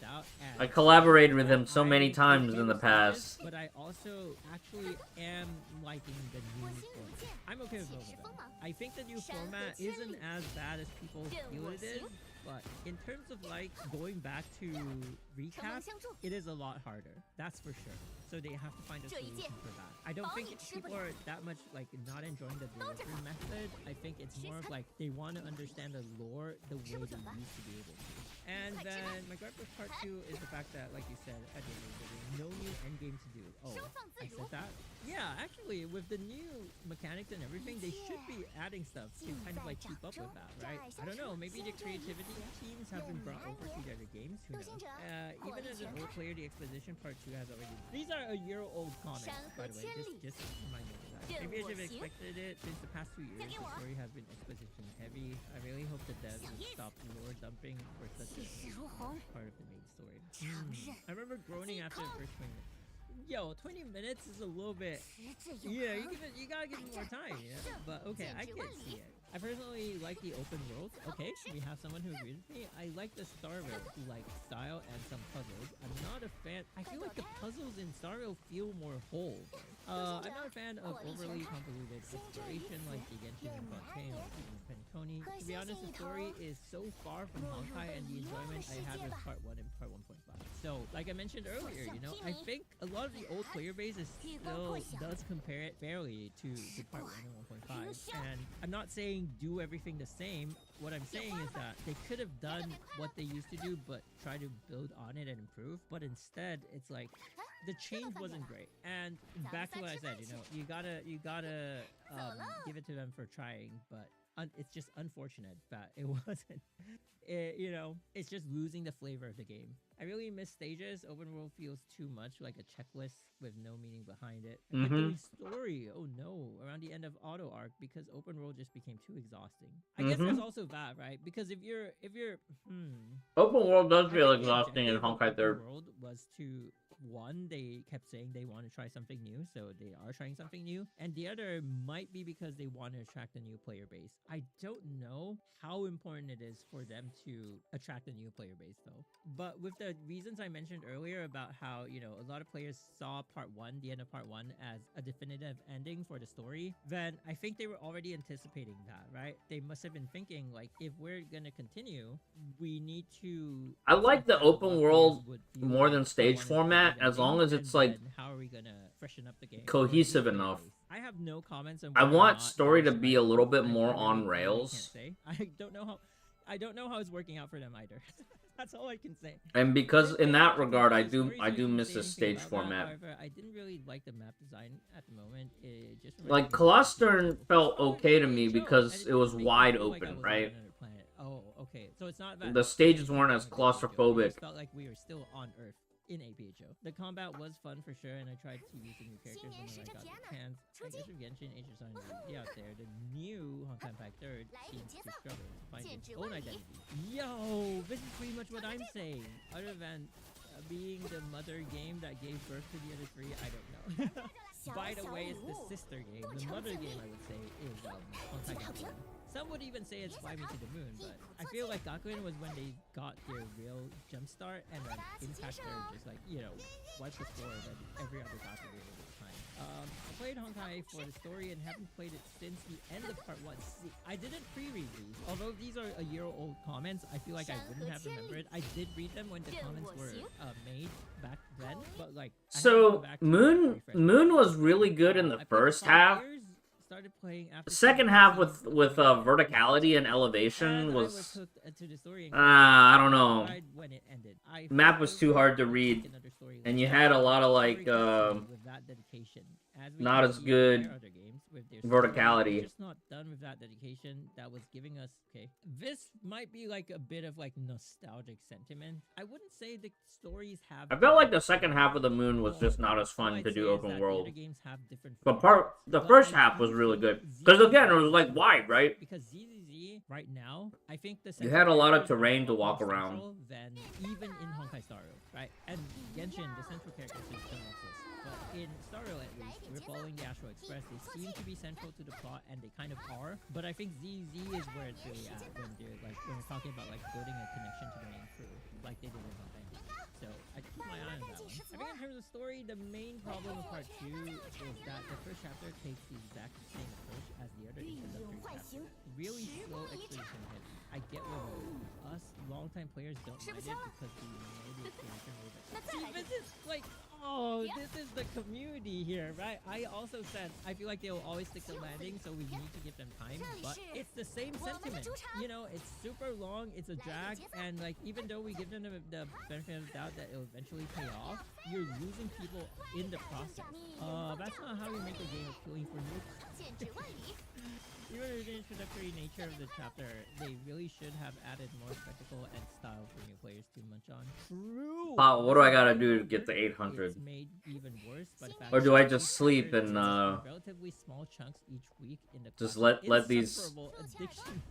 Doubt, I collaborated with him so many times in the past. But I also actually am liking the new format. I'm okay with both of them. I think the new format isn't as bad as people feel it is, but in terms of like going back to recap, it is a lot harder. That's for sure. So they have to find a solution for that. I don't think people are that much like not enjoying the delivery method. I think it's more of like they want to understand the lore the way they used to be able to. And then my gripe with Part 2 is the fact that, like you said, at the end of the day, no new end game to do. Oh, I said that? Yeah, actually, with the new mechanics and everything, they should be adding stuff to kind of like keep up with that, right? I don't know, maybe the creativity teams have been brought over to the other games, who knows? Even as an old player, the Exposition Part 2 has already... These are a year-old comics, by the way, just remind me of that. Maybe I should have expected it since the past 2 years. The story has been exposition heavy. I really hope the devs will stop lore dumping for such a part of the main story. I remember groaning after the first 20 minutes. Yo, 20 minutes is a little bit... Yeah, you gotta give it more time, yeah? But okay, I can see it. I personally like the open world. Okay, we have someone who agrees with me. I like the Starville-like style and some puzzles. I'm not a fan... I feel like the puzzles in Starville feel more whole. I'm not a fan of overly convoluted exploration like the Genshin and Fontaine or even Pentoni. To be honest, the story is so far from Honkai and the enjoyment I had with Part 1 and Part 1.5. So, like I mentioned earlier, you know, I think a lot of the old player base is still does compare it fairly to Part 1 and 1.5. And I'm not saying do everything the same. What I'm saying is that they could have done what they used to do, but try to build on it and improve. But instead, it's like the change wasn't great. And back to what I said, you know, you gotta give it to them for trying, but it's just unfortunate that it wasn't. You know, it's just losing the flavor of the game. I really miss stages. Open world feels too much like a checklist with no meaning behind it. I doing story. Oh no, around the end of Auto Arc because open world just became too exhausting. I guess there's also that, right? Because if you're open world does feel exhausting in Honkai 3rd. Open world was to one, they kept saying they want to try something new, so they are trying something new. And the other might be because they want to attract a new player base. I don't know how important it is for them to attract a new player base though. But with the reasons I mentioned earlier about how, you know, a lot of players saw Part 1, the end of Part 1, as a definitive ending for the story, then I think they were already anticipating that, right? They must have been thinking, like, if we're gonna continue, we need to... I like the open world more than stage format, as long as it's, like, how are we gonna freshen up the game? cohesive enough. I have no comments on I want story to be a little bit more on rails. I don't know how it's working out for them either. That's all I can say. And because in that regard, I do miss the stage format. However, I didn't really like the map design at the moment. It just like Colostern felt okay to me because it was wide open, right? Oh, okay. So it's not that the stages weren't as claustrophobic. It felt like we were still on Earth in APHO. The combat was fun for sure, and I tried to use the new characters when I got the chance. I guess with Genshin, Age of Sign is out there. The new Honkai Impact 3rd seems to struggle to find its own identity. Yo, this is pretty much what I'm saying. Other than being the mother game that gave birth to the other three, I don't know. By the way, it's the sister game. The mother game, I would say, is Honkai Gakuen. Some would even say it's Fly Me to the Moon, but I feel like Gakuen was when they got their real jumpstart, and then Impact 3rd just like, you know, wiped the floor than every other Gakuen game at the time. I played Honkai for the story and haven't played it since the end of Part 1. See, I didn't pre-read these. Although these are a year-old comments, I feel like I wouldn't have remembered. I did read them when the comments were made back then, but like... So, Moon was really good in the first half. The second half with verticality and elevation was I don't know. Map was too hard to read, and you had a lot of like not as good verticality. Just not done with that dedication. That was giving us this might be like a bit of like nostalgic sentiment. I wouldn't say the stories have. I felt like the second half of the Moon was just not as fun to do open world. But the first half was really good because again it was like wide, right? Because ZZZ right now, I think you had a lot of terrain to walk around. Than even in Honkai Star Rail, right? And Genshin, the central character is Fenrysk. But in Star Rail, at least, we're following the Astral Express. They seem to be central to the plot, and they kind of are. But I think ZZ is where it's really at when they're like when we're talking about like building a connection to the main crew, like they did in Honkai. So I keep my eye on that one. I think in terms of story, the main problem with Part 2 is that the first chapter takes the exact same approach as the other introductory chapter. Really slow exposition heavy. I get where us longtime players don't mind it because we know the explanation will. See, this is like, Oh, this is the community here, right? I also said I feel like they will always stick to landing, so we need to give them time. But it's the same sentiment. You know, it's super long, it's a drag, and like even though we give them the benefit of the doubt that it'll eventually pay off, you're losing people in the process. That's not how you make a game appealing for noobs. Even with the introductory nature of the chapter, they really should have added more spectacle and style for new players to munch on. True. What do I gotta do to get to 800? It's made even worse by the fact Or do I that just these sleep players and exist in relatively small chunks each week in the just class. let these Insufferable addiction.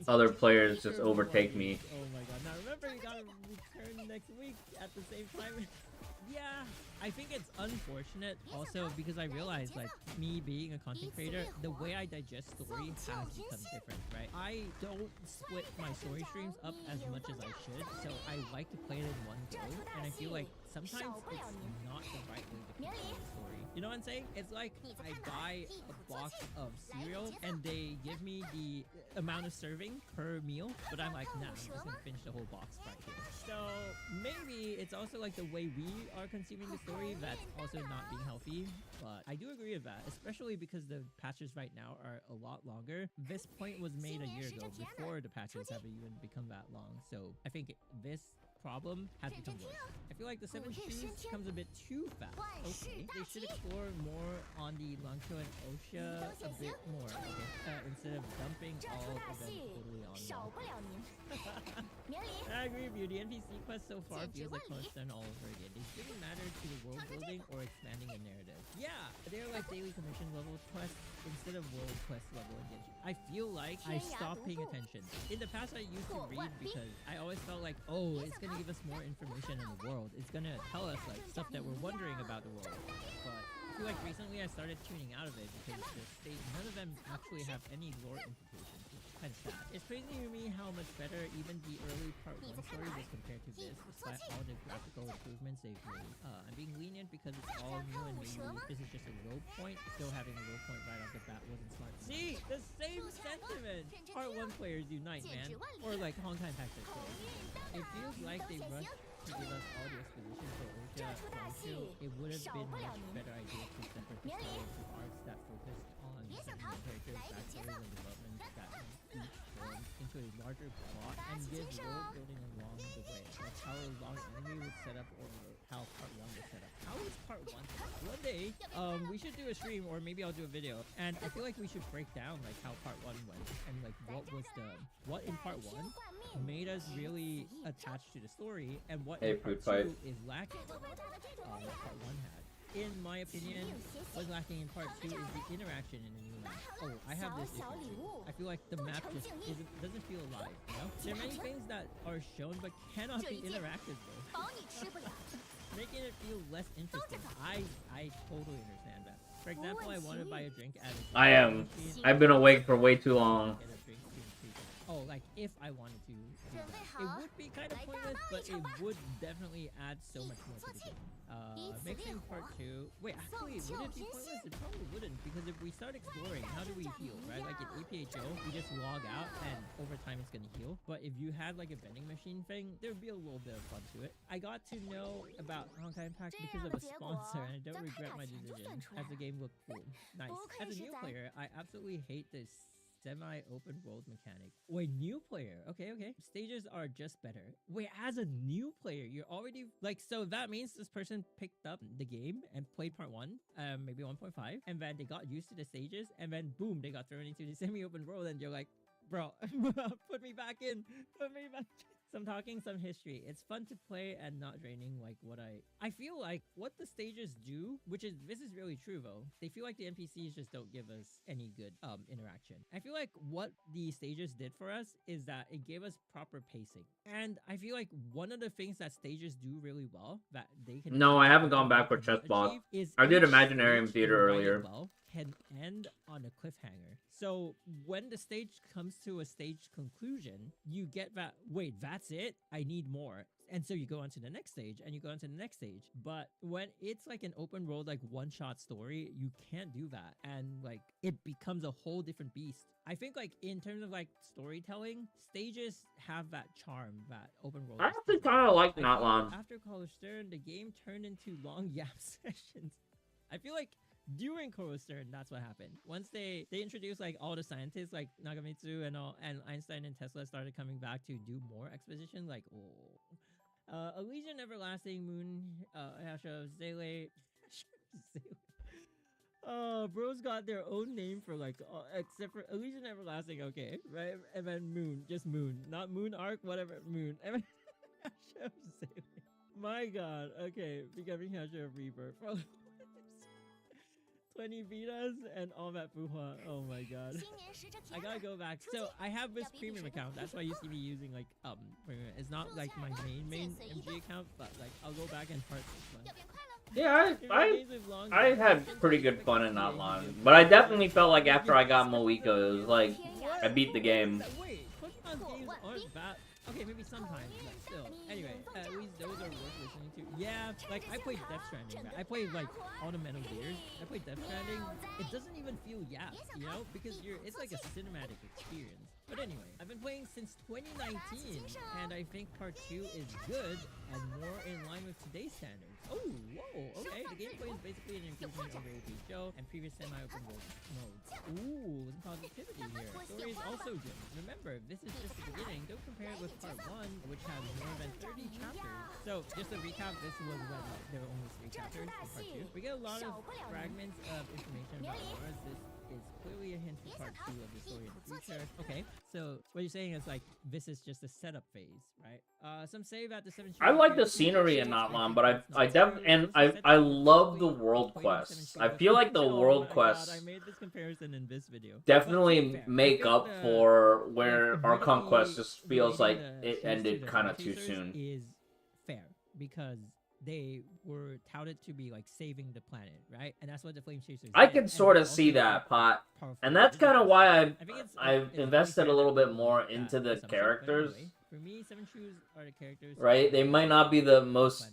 other players just overtake me? Oh my god! Now remember, you gotta return next week at the same time. Yeah, I think it's unfortunate also because I realized, like, me being a content creator, the way I digest story has become different, right? I don't split my story streams up as much as I should, so I like to play it in one go, and I feel like sometimes it's not the right way to complete the story. You know what I'm saying? It's like I buy a box of cereal and they give me the amount of serving per meal, but I'm like, nah, I'm just gonna finish the whole box right here. So maybe it's also like the way we are consuming the story that's also not being healthy, but I do agree with that, especially because the patches right now are a lot longer. This point was made a year ago before the patches have even become that long, so I think this problem has become worse. I feel like the 7 streams comes a bit too fast. Okay, they should explore more on the Langcho and Osha a bit more, okay? Instead of dumping all of them totally on them. I agree with you. The NPC quest so far feels like Cornerstone all over again. They shouldn't matter to the world building or expanding the narrative. Yeah, they're like daily commission level quests instead of world quest level engagement. I feel like I stopped paying attention. In the past, I used to read because I always felt like, oh, it's gonna give us more information in the world. It's gonna tell us like stuff that we're wondering about the world. But I feel like recently I started tuning out of it because none of them actually have any lore implications, which is kind of sad. It's crazy to me how much better even the early part 1 story was compared to this, despite all the graphical improvements they've made. I'm being lenient because it's all new and maybe this is just a low point. Still having a low point right off the bat wasn't smart. See, the same sentiment. Part 1 players unite, man. Or like Honkai Impact players. It feels like they rushed to give us all the exposition for Osha Langcho. It would have been much better idea to separate the story into arcs that focused on the main characters, backstories, and developments that each formed into a larger plot and give world building along the way. Like how a long enemy would set up or how part 1 was set up. How is part 1 set up? One day, we should do a stream or maybe I'll do a video, and I feel like we should break down like how part 1 went and like what in part 1 made us really attached to the story and what in part 2 is lacking. What part 1 had. In my opinion, what's lacking in part 2 is the interaction in the new map. Oh, I have this issue too. I feel like the map just doesn't feel alive, you know? There are many things that are shown but cannot be interacted with. Making it feel less interesting. I totally understand that. For example, I want to buy a drink at a I've been awake for way too long. Oh, like if I wanted to do that. It would be kind of pointless, but it would definitely add so much more to the game. Mixing part 2. Wait, actually, would it be pointless? It probably wouldn't, because if we start exploring, how do we heal, right? Like in APHO, we just log out and over time it's gonna heal. But if you had like a vending machine thing, there would be a little bit of fun to it. I got to know about Honkai Impact because of a sponsor, and I don't regret my decision, as the game looked cool. Nice. As a new player, I absolutely hate this semi-open world mechanic. Wait, new player. Okay. Stages are just better. Wait, as a new player, you're already like, so that means this person picked up the game and played part 1, maybe 1.5, and then they got used to the stages, and then boom, they got thrown into the semi-open world, and you're like, bro, put me back in. Some talking, some history. It's fun to play and not draining like what I feel like what the stages do, this is really true though. They feel like the NPCs just don't give us any good interaction. I feel like what the stages did for us is that it gave us proper pacing. And I feel like one of the things that stages do really well that they can No, I haven't gone back for chess boss. I did Imaginarium Theater earlier. Can end on a cliffhanger. So when the stage comes to a stage conclusion, you get that, wait, that's it? I need more. And so you go on to the next stage and you go on to the next stage. But when it's like an open world, like one-shot story, you can't do that. And like it becomes a whole different beast. I think like in terms of like storytelling, stages have that charm, that open world. I actually kind of like Notland. After Color Stern, the game turned into long yap sessions. I feel like during Coral Stern, that's what happened. Once they introduced like all the scientists like Nagamitsu and Einstein and Tesla started coming back to do more exposition, like Elysian Everlasting, Moon, Asha, Zele. Bros got their own name for like except for Elysian Everlasting, okay, right? And then Moon, just Moon, not Moon Arc, whatever, Moon. Asha, Zele. My God, okay, becoming Asha of Rebirth. 20 Vitas and all that Fuhua. Oh my God. I gotta go back. So I have this premium account. That's why I used to be using like premium. It's not like my main MG account, but like I'll go back and part this one. Yeah, I had pretty good fun in Notland, but I definitely felt like after I got Moiko, it was like I beat the game. Wait, Pokemon games aren't bad. Okay, maybe sometimes, but still. Anyway, at least those are worth listening to. Yeah, like I played Death Stranding. I played like all the Metal Gears. I played Death Stranding. It doesn't even feel yaps, you know, because it's like a cinematic experience. But anyway, I've been playing since 2019, and I think part 2 is good and more in line with today's standards. Oh, whoa, okay. The gameplay is basically an improvement over AP show and previous semi-open world modes. Ooh, some positivity here. Story is also good. Remember, this is just the beginning. Don't compare it with part 1, which has more than 30 chapters. So, just to recap, this was when there were only 3 chapters in part 2. We get a lot of fragments of information about Mars. This is clearly a hint to part 2 of the story in the future. Okay, so what you're saying is like this is just a setup phase, right? Some say that the 7 I like the scenery in Notland, but I love the world quests. I feel like the world quests I made this comparison in this video. definitely make up for where our conquest just feels like it ended kind of too soon. Is fair because they were touted to be like saving the planet, right? And that's what the Flame Chasers I did. can sort of see that, Pot. And that's kind of why I've invested a little bit more into the characters. For me, 7 Shoes are the characters. Right? They might not be the most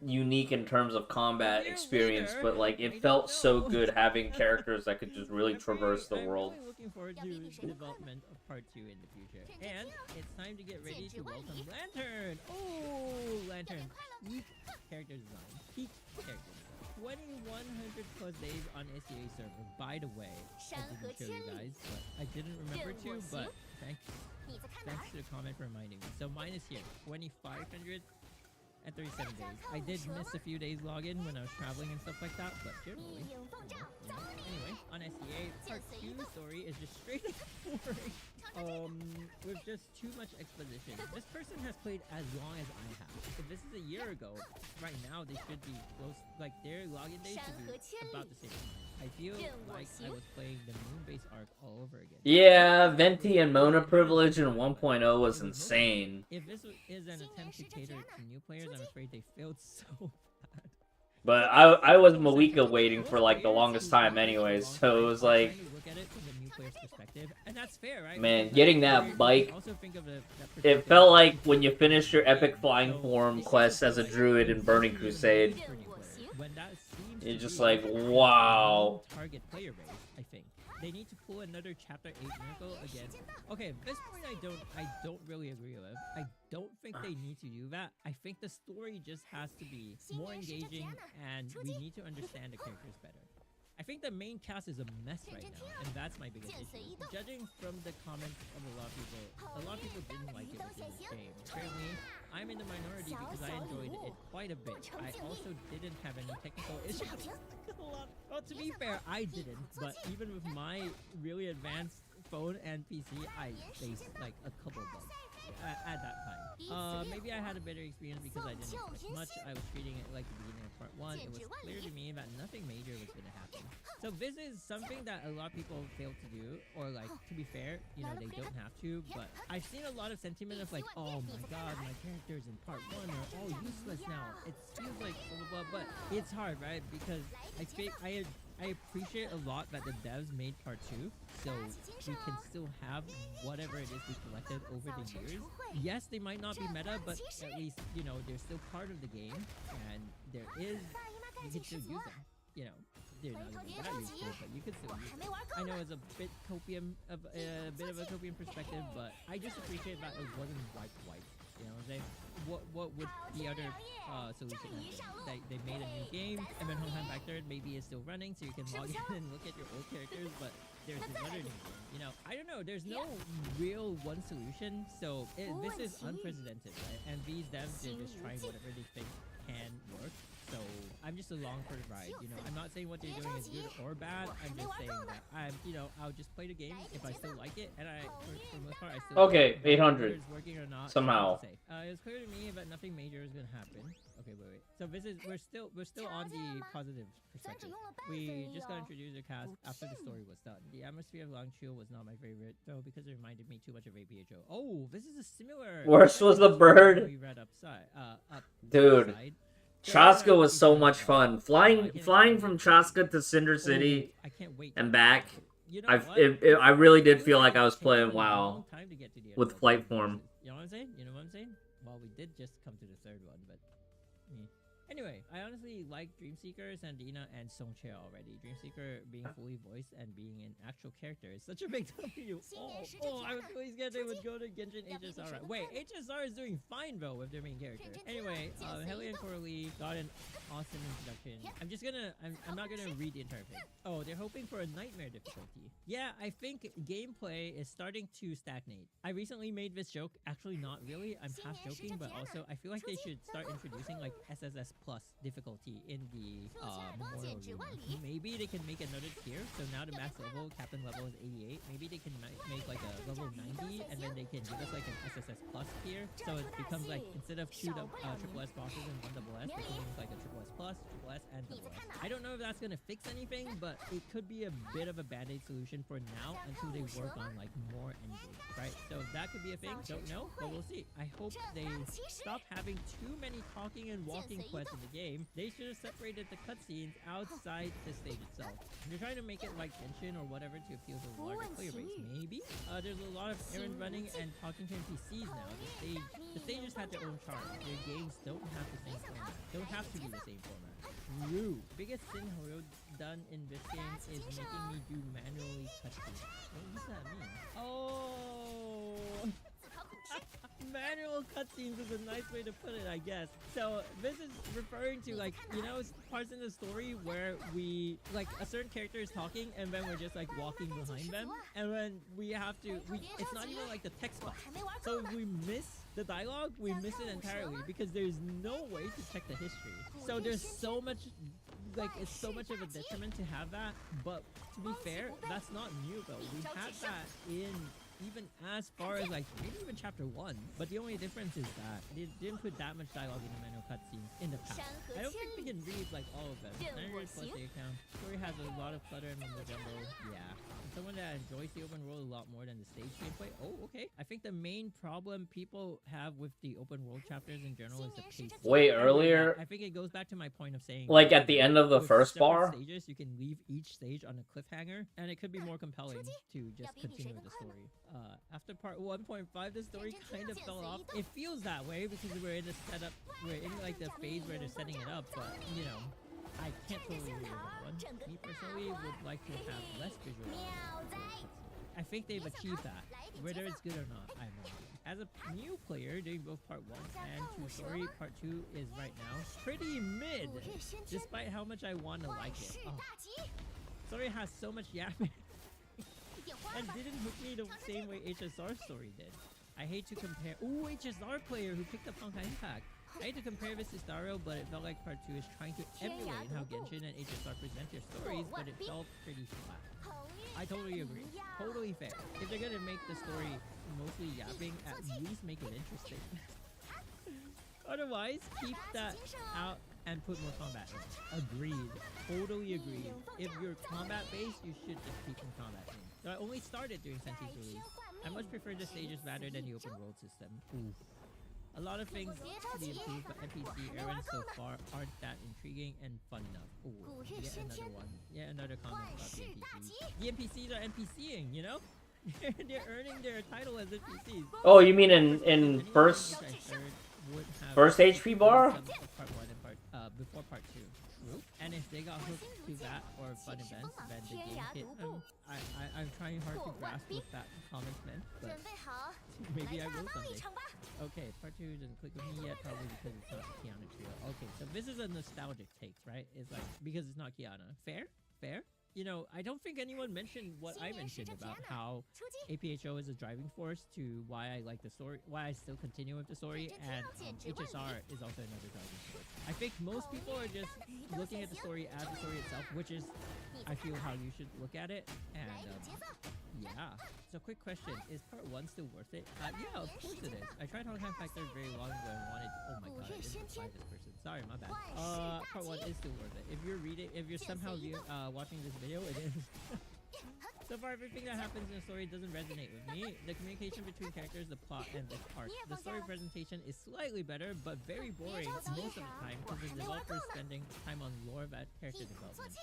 unique in terms of combat experience, but like it felt so good having characters that could just really traverse the world. I'm looking forward to development of part 2 in the future. And it's time to get ready to welcome Lantern. Oh, Lantern. Peak character design. Peak character design. 2100 plus days on SEA server. By the way, I didn't show you guys, but I didn't remember to, but thanks to the comment for reminding me. So mine is here, 2500 and 37 days. I did miss a few days login when I was traveling and stuff like that, but generally, anyway, on SEA, part 2 story is just straight up boring. With just too much exposition. This person has played as long as I have. If this is a year ago, right now they should be close, like their login days should be about the same time. I feel like I was playing the Moon-based arc all over again. Yeah, Venti and Mona Privilege in 1.0 was insane. If this is an attempt to cater to new players, I'm afraid they failed so bad. But I was Moika waiting for like the longest time anyways, so it was like, and that's fair, right? man, getting that bike, it felt like when you finished your epic flying form quest as a druid in Burning Crusade. You're just like, wow. Target player base, I think. They need to pull another Chapter 8 miracle again. Okay, at this point I don't really agree with. I don't think they need to do that. I think the story just has to be more engaging and we need to understand the characters better. I think the main cast is a mess right now, and that's my biggest issue. Judging from the comments of a lot of people didn't like it within this game. Apparently, I'm in the minority because I enjoyed it quite a bit. I also didn't have any technical issues. Well, to be fair, I didn't, but even with my really advanced phone and PC, I faced like a couple bugs at that time. Maybe I had a better experience because I didn't expect much. I was treating it like the beginning of part 1. It was clear to me that nothing major was going to happen. So this is something that a lot of people fail to do, or like, to be fair, you know, they don't have to, but I've seen a lot of sentiment of like, oh my god, my characters in part 1 are all useless now. It feels like blah blah blah, but it's hard, right? Because I think I I appreciate a lot that the devs made part 2, so we can still have whatever it is we collected over the years. Yes, they might not be meta, but at least, you know, they're still part of the game, and there is, you can still use them. You know, they're not gonna be that useful, but you can still use them. I know it's a bit copium of a bit of a copium perspective, but I just appreciate that it wasn't white. You know what I'm saying? What would the other solution have been? They made a new game, and then Honkai Impact 3 maybe is still running, so you can log in and look at your old characters, but there's this other new game. You know, I don't know, there's no real one solution, so this is unprecedented, right? And these devs, they're just trying whatever they think can work. So I'm just along for the ride, you know. I'm not saying what they're doing is good or bad. I'm just saying that I'll just play the game if I still like it, and for the most part I still Okay, like it. 800 working or not, somehow. It was clear to me that nothing major is gonna happen. Okay, wait. So we're still on the positive perspective. We just got introduced to cast after the story was done. The atmosphere of Long Chill was not my favorite, though, because it reminded me too much of APHO. Oh, this is a similar. Worst was the bird. We read upside. Dude. Upside. Traska was so much fun. Flying from Traska to Cinder City and back. I really did feel like I was playing WoW with flight form. You know what I'm saying? Well, we did just come to the third one, but anyway, I honestly like Dreamseeker, Sandina, and Songche already. Dreamseeker being fully voiced and being an actual character is such a big W. Oh, I was really scared they would go to Genshin HSR. Wait, HSR is doing fine though with their main character. Anyway, Helly and Coralie got an awesome introduction. I'm not gonna read the entire thing. Oh, they're hoping for a nightmare difficulty. Yeah, I think gameplay is starting to stagnate. I recently made this joke. Actually, not really. I'm half joking, but also I feel like they should start introducing like SSS plus difficulty in the Memorial Room. Maybe they can make another tier, so now the max level, captain level is 88. Maybe they can make like a level 90, and then they can give us like an SSS plus tier, so it becomes like, instead of 2 triple S bosses and 1 double S, they can use like a triple S plus, triple S, and double S. I don't know if that's gonna fix anything, but it could be a bit of a band-aid solution for now until they work on like more endgames, right? So that could be a thing, don't know, but we'll see. I hope they stop having too many talking and walking quests in the game. They should have separated the cutscenes outside the stage itself. They're trying to make it like Genshin or whatever to appeal to a larger player base. Maybe. There's a lot of errand running and talking to NPCs now. The stages had their own charm. Their games don't have the same format. Don't have to be the same format. True. Biggest sin Hoyo done in this game is making me do manually cutscenes. What does that mean? Oh. Manual cutscenes is a nice way to put it, I guess. So this is referring to, like, you know, parts in the story where we, like, a certain character is talking and then we're just like walking behind them, and then we have to, it's not even like the text box. So if we miss the dialogue, we miss it entirely because there's no way to check the history. So there's so much, like, it's so much of a detriment to have that. But to be fair, that's not new though. We had that in even as far as like maybe even chapter 1, but the only difference is that they didn't put that much dialogue in the manual cutscenes in the past. I don't think we can read like all of them. 900 plus the account. Story has a lot of clutter and mumbo jumbo. Yeah. I'm someone that enjoys the open world a lot more than the stage gameplay. Oh, okay. I think the main problem people have with the open world chapters in general is the pace. Way earlier, I think it goes back to my point of saying, like at the end of the first bar, stages, you can leave each stage on a cliffhanger, and it could be more compelling to just continue the story. After part 1.5, the story kind of fell off. It feels that way because we're in a setup, we're in like the phase where they're setting it up, but you know, I can't totally agree with that one. Me personally would like to have less visual. I think they've achieved that. Whether it's good or not, I have no idea. As a new player doing both part 1 and 2 story, part 2 is right now pretty mid, despite how much I want to like it. Oh. Story has so much yapping. And didn't hook me the same way HSR story did. I hate to compare. Ooh, HSR player who picked up Honkai Impact. I hate to compare this to Stario, but it felt like part 2 is trying to emulate how Genshin and HSR present their stories, but it felt pretty flat. I totally agree. Totally fair. If they're gonna make the story mostly yapping, at least make it interesting. Otherwise, keep that out and put more combat in. Agreed. Totally agreed. If you're combat based, you should just keep in combat in. So I only started doing Senti's release. I much prefer the stages rather than the open world system. Oof. A lot of things to be improved, but NPC errands so far aren't that intriguing and fun enough. Ooh, yet another one. Yet another comment about the NPCs. The NPCs are NPCing, you know? They're earning their title as NPCs. Oh, you mean in first HP bar? Part 1 and before part 2. True. And if they got hooked to that or fun events, then the game hit them. I'm trying hard to grasp what that comment meant, but maybe I will someday. Okay, part 2 didn't click with me yet, probably because it's not Kiana Trio. Okay, so this is a nostalgic take, right? It's like, because it's not Kiana. Fair? Fair? You know, I don't think anyone mentioned what I mentioned about how APHO is a driving force to why I like the story, why I still continue with the story, and HSR is also another driving force. I think most people are just looking at the story as the story itself, which is, I feel, how you should look at it, and yeah. So quick question, is part 1 still worth it? Yeah, of course it is. I tried Honkai Impact 3 very long ago and wanted, oh my god, I didn't reply this person. Sorry, my bad. Part 1 is still worth it. If you're somehow watching this video, it is. So far, everything that happens in the story doesn't resonate with me. The communication between characters, the plot, and the arc. The story presentation is slightly better, but very boring most of the time because the developer is spending time on lore about character development.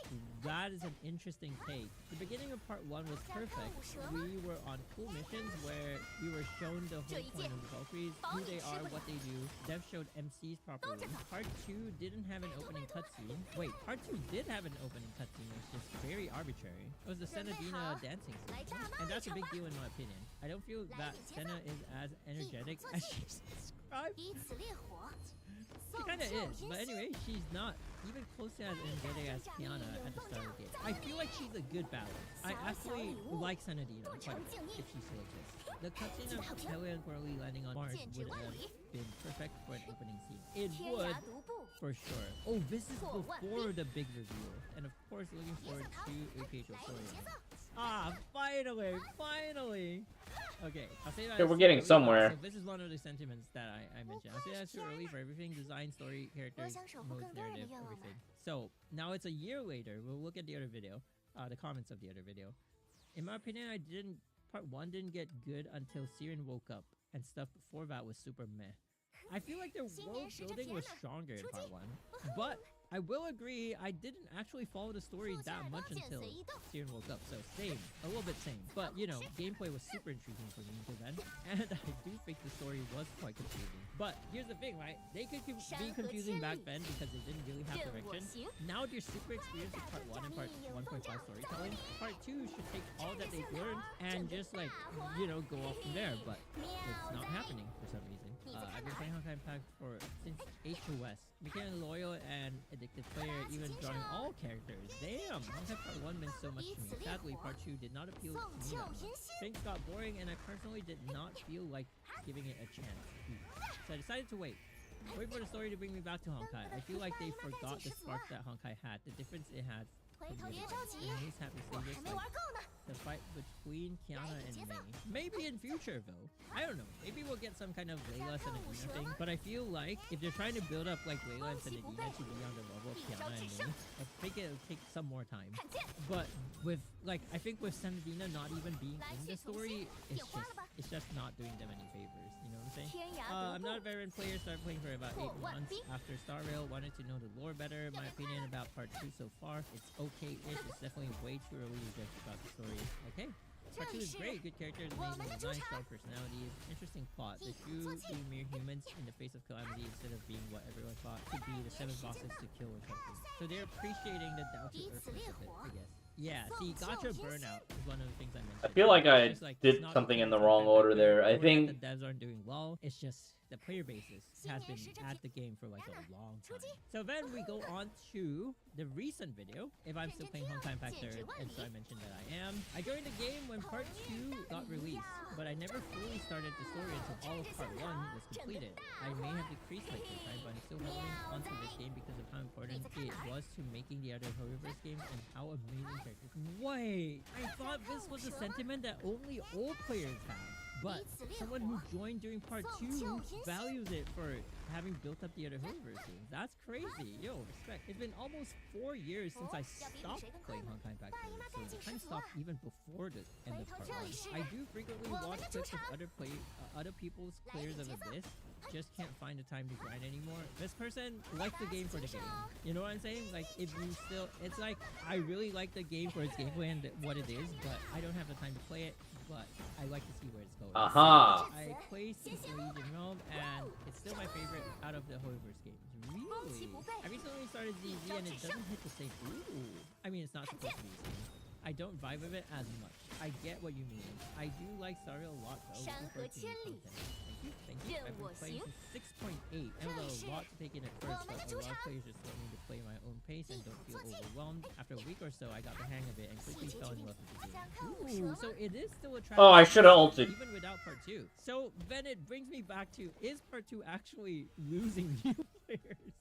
That is an interesting take. The beginning of part 1 was perfect. We were on cool missions where we were shown the whole point of the Valkyries, who they are, what they do. Dev showed MCs properly. Part 2 didn't have an opening cutscene. Wait, part 2 did have an opening cutscene. It was just very arbitrary. It was the Senadina dancing scene, and that's a big deal in my opinion. I don't feel that Senna is as energetic as she's described. She kinda is, but anyway, she's not even close to as energetic as Kiana at the start of the game. I feel like she's a good balance. I actually like Senadina quite a bit, if she still exists. The cutscene of Kelly and Corley landing on Mars would have been perfect for an opening scene. It would, for sure. Oh, this is before the big reveal. And of course, looking forward to APHO story. Ah, finally! Okay, I'll say that. Yeah, we're getting somewhere. So this is one of the sentiments that I mentioned. I'll say that's too early for everything: design, story, characters, modes, narrative, everything. So now it's a year later. We'll look at the other video, the comments of the other video. In my opinion, part 1 didn't get good until Siren woke up, and stuff before that was super meh. I feel like their world building was stronger in part 1, but I will agree, I didn't actually follow the story that much until Siren woke up, so same, a little bit same. But, you know, gameplay was super intriguing for me until then, and I do think the story was quite confusing. But here's the thing, right? They could be confusing back then because they didn't really have direction. Now with your super experience with part 1 and part 1.5 storytelling, part 2 should take all that they've learned and just, like, you know, go off from there, but it's not happening for some reason. I've been playing Honkai Impact since HOS. Became a loyal and addicted player, even drawing all characters. Damn! Honkai Part 1 meant so much to me. Sadly, Part 2 did not appeal to me that much. Things got boring and I personally did not feel like giving it a chance. So I decided to wait. Wait for the story to bring me back to Honkai. I feel like they forgot the spark that Honkai had, the difference it had. News happy stages like the fight between Kiana and Mei. Maybe in future though. I don't know. Maybe we'll get some kind of Layla Senadina thing. But I feel like if they're trying to build up like Layla and Senadina to be on the level of Kiana and Mei, I think it'll take some more time. But with like, I think with Senadina not even being in the story, it's just not doing them any favors. You know what I'm saying? I'm not a veteran player. Started playing for about 8 months after Star Rail. Wanted to know the lore better. My opinion about part 2 so far, it's okay-ish. It's definitely way too early to judge about the story. Okay. Part 2 is great. Good characters, amazing design, strong personalities, interesting plot. The Shu being mere humans in the face of calamity instead of being what everyone thought could be the 7 bosses to kill or something. So they're appreciating the down-to-earthness of it, I guess. Yeah, see, Gacha Burnout is one of the things I mentioned. I feel like I did something in the wrong order there. I think the devs aren't doing well. It's just the player basis has been at the game for like a long time. So then we go on to the recent video. If I'm still playing Honkai Impact 3, and so I mentioned that I am. I joined the game when part 2 got released, but I never fully started the story until all of part 1 was completed. I may have decreased my playtime, but I'm still holding onto this game because of how important it was to making the other hoyoverse games and how amazing characters. Wait, I thought this was a sentiment that only old players have. But someone who joined during part 2 values it for having built up the other hoyoverse games. That's crazy. Yo, respect. It's been almost 4 years since I stopped playing Honkai Impact 3, so I kind of stopped even before the end of part 1. I do frequently watch clips of other people's clears of Abyss. Just can't find the time to grind anymore. This person likes the game for the game. You know what I'm saying? Like, if you still, it's like, I really like the game for its gameplay and what it is, but I don't have the time to play it, but I like to see where it's going. Aha! I play Legion Realm, and it's still my favorite out of the hoyoverse games. Really? I recently started ZZ, and it doesn't hit the same. Ooh. I mean, it's not supposed to be the same. I don't vibe with it as much. I get what you mean. I do like Sario a lot, though. Looking forward to new content. Thank you. I've been playing since 6.8, and it was a lot to take in at first, but a lot of players just want me to play my own pace and don't feel overwhelmed. After a week or so, I got the hang of it and quickly fell in love with the game. Ooh, so it is still attractive. Oh, I should have ulted. Even without part 2. So then it brings me back to, is part 2 actually losing new players?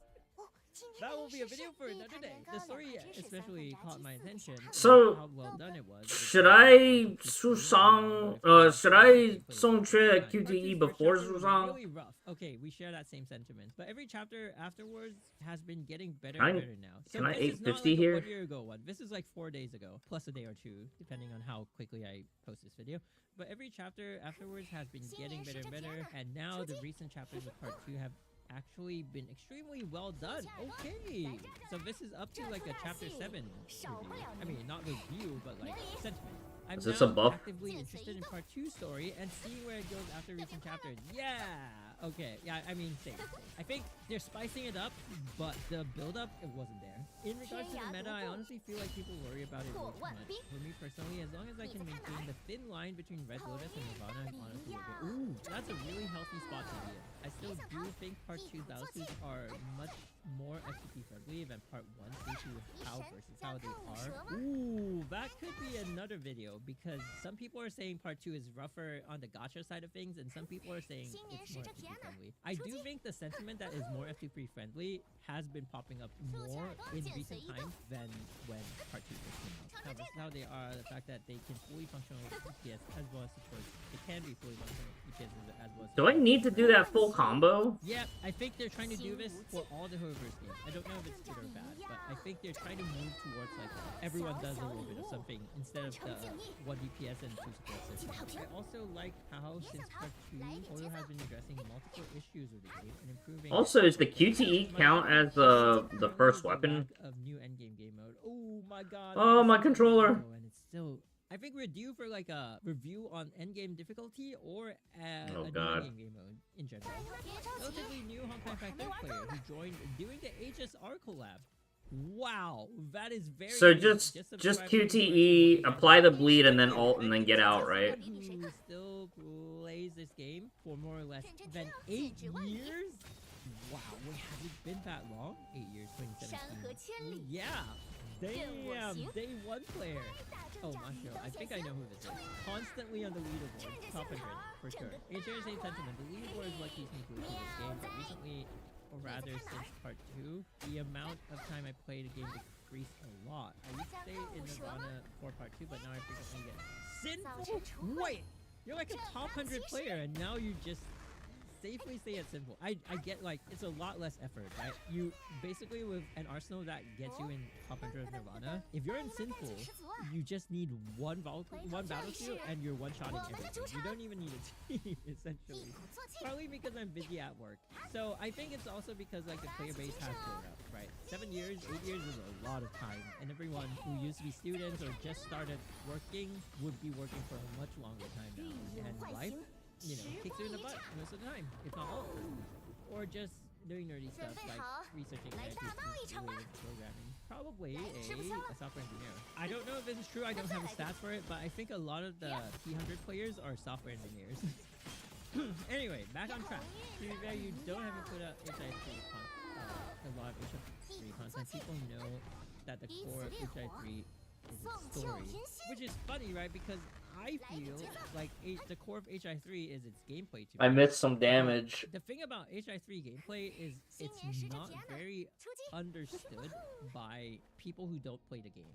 That will be a video for another day. The story especially caught my attention. So, how well done it was. should I Susang, should I Songtre QTE before Susang? Really rough. Okay, we share that same sentiment. But every chapter afterwards has been getting better and better now. So can I this is not 850 like here? a 1 year ago one. This is like 4 days ago, plus a day or 2, depending on how quickly I post this video. But every chapter afterwards has been getting better and better, and now the recent chapters of part 2 have actually been extremely well done. Okay, so this is up to like a chapter 7 review. I mean, not review, but like sentiment. I'm Is this now a buff? actively interested in part 2 story and seeing where it goes after recent chapters. Yeah. Okay. Yeah. I mean, same. I think they're spicing it up, but the build-up, it wasn't there. In regards to the meta, I honestly feel like people worry about it way too much. For me personally, as long as I can maintain the thin line between Red Lotus and Nirvana, I'm honestly okay. Ooh, that's a really healthy spot to be in. I still do think part 2 Battlesuits are much more FTP friendly than part 1 due to how versatile they are. Ooh, that could be another video, because some people are saying part 2 is rougher on the gacha side of things, and some people are saying it's more FTP friendly. I do think the sentiment that is more FTP friendly has been popping up more in recent times than when part 2 first came out. How versatile they are, the fact that they can fully functional DPS as well as support. It can be fully functional DPS as well as Do I need to do that full combo? Yeah, I think they're trying to do this for all the hoyoverse games. I don't know if it's good or bad, but I think they're trying to move towards like everyone does a little bit of something instead of the 1 DPS and 2 support system. I also like how since part 2, Hoyo has been addressing multiple issues with the game and improving. Also, is the QTE count as the first weapon? Of new endgame game mode. Oh my god. Oh, my controller. And it's still. I think we're due for like a review on endgame difficulty or a new endgame game mode in general. Relatively new Honkai Impact 3 player who joined doing the HSR collab. Wow, that is very. So just QTE, apply the bleed, and then ult, and then get out, right? Who still plays this game for more or less than 8 years? Wow, wait, has it been that long? 8 years, 2017. Yeah. Damn, day 1 player. Oh, Masho, I think I know who this is. Constantly on the leaderboard, top 100, for sure. I share the same sentiment. The leaderboard is what keeps me glued to this game, but recently, or rather since part 2, the amount of time I play the game decreased a lot. I used to stay in Nirvana for part 2, but now I frequently get sinful. Wait, you're like a top 100 player, and now you just safely stay at Sinful. I get like it's a lot less effort, right? You basically with an arsenal that gets you in top 100 of Nirvana, if you're in Sinful, you just need one battlefield and you're one-shotting everything. You don't even need a team, essentially. Probably because I'm busy at work. So I think it's also because like the player base has grown up, right? 7 years, 8 years is a lot of time, and everyone who used to be students or just started working would be working for a much longer time now. And life, you know, kicks you in the butt most of the time, if not all of the time. Or just doing nerdy stuff like researching IT related to programming. Probably a software engineer. I don't know if this is true, I don't have the stats for it, but I think a lot of the T100 players are software engineers. Anyway, back on track. To be fair, you don't have to put out a lot of HI3 content. People know that the core of HI3 is its story. Which is funny, right? Because I feel like the core of HI3 is its gameplay. To I me. missed some damage. The thing about HI3 gameplay is it's not very understood by people who don't play the game.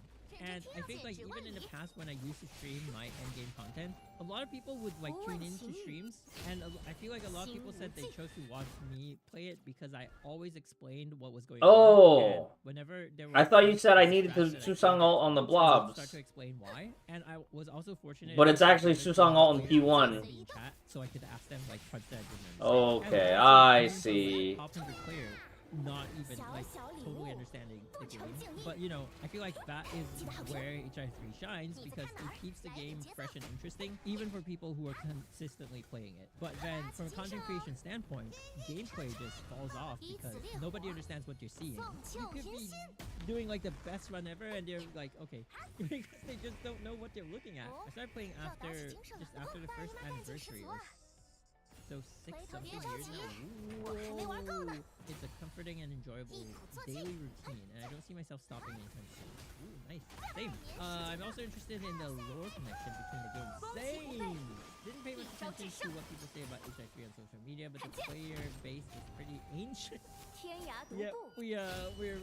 And I think like even in the past when I used to stream my endgame content, a lot of people would like tune into streams, and I feel like a lot of people said they chose to watch me play it because I always explained what was going on. Oh, Whenever there I was thought you said I scratch needed to that I Susang alt on the I would blobs. start to explain why, and I was also fortunate. But it's enough to actually get Susang alt in players P1. in chat, so I could ask them like parts that I didn't understand. Okay, And also I coming from, like, see. top 100 player, not even like totally understanding the game, but you know, I feel like that is where HI3 shines because it keeps the game fresh and interesting, even for people who are consistently playing it. But then, from a content creation standpoint, gameplay just falls off because nobody understands what you're seeing. You could be doing like the best run ever, and they're like, okay, because they just don't know what they're looking at. I started playing just after the first anniversary. So 6-something years now. Whoa. It's a comforting and enjoyable daily routine, and I don't see myself stopping anytime soon. Ooh, nice. Same. I'm also interested in the lore connection between the games. Same! Didn't pay much attention to what people say about HI3 on social media, but the player base is pretty ancient. Yeah, we're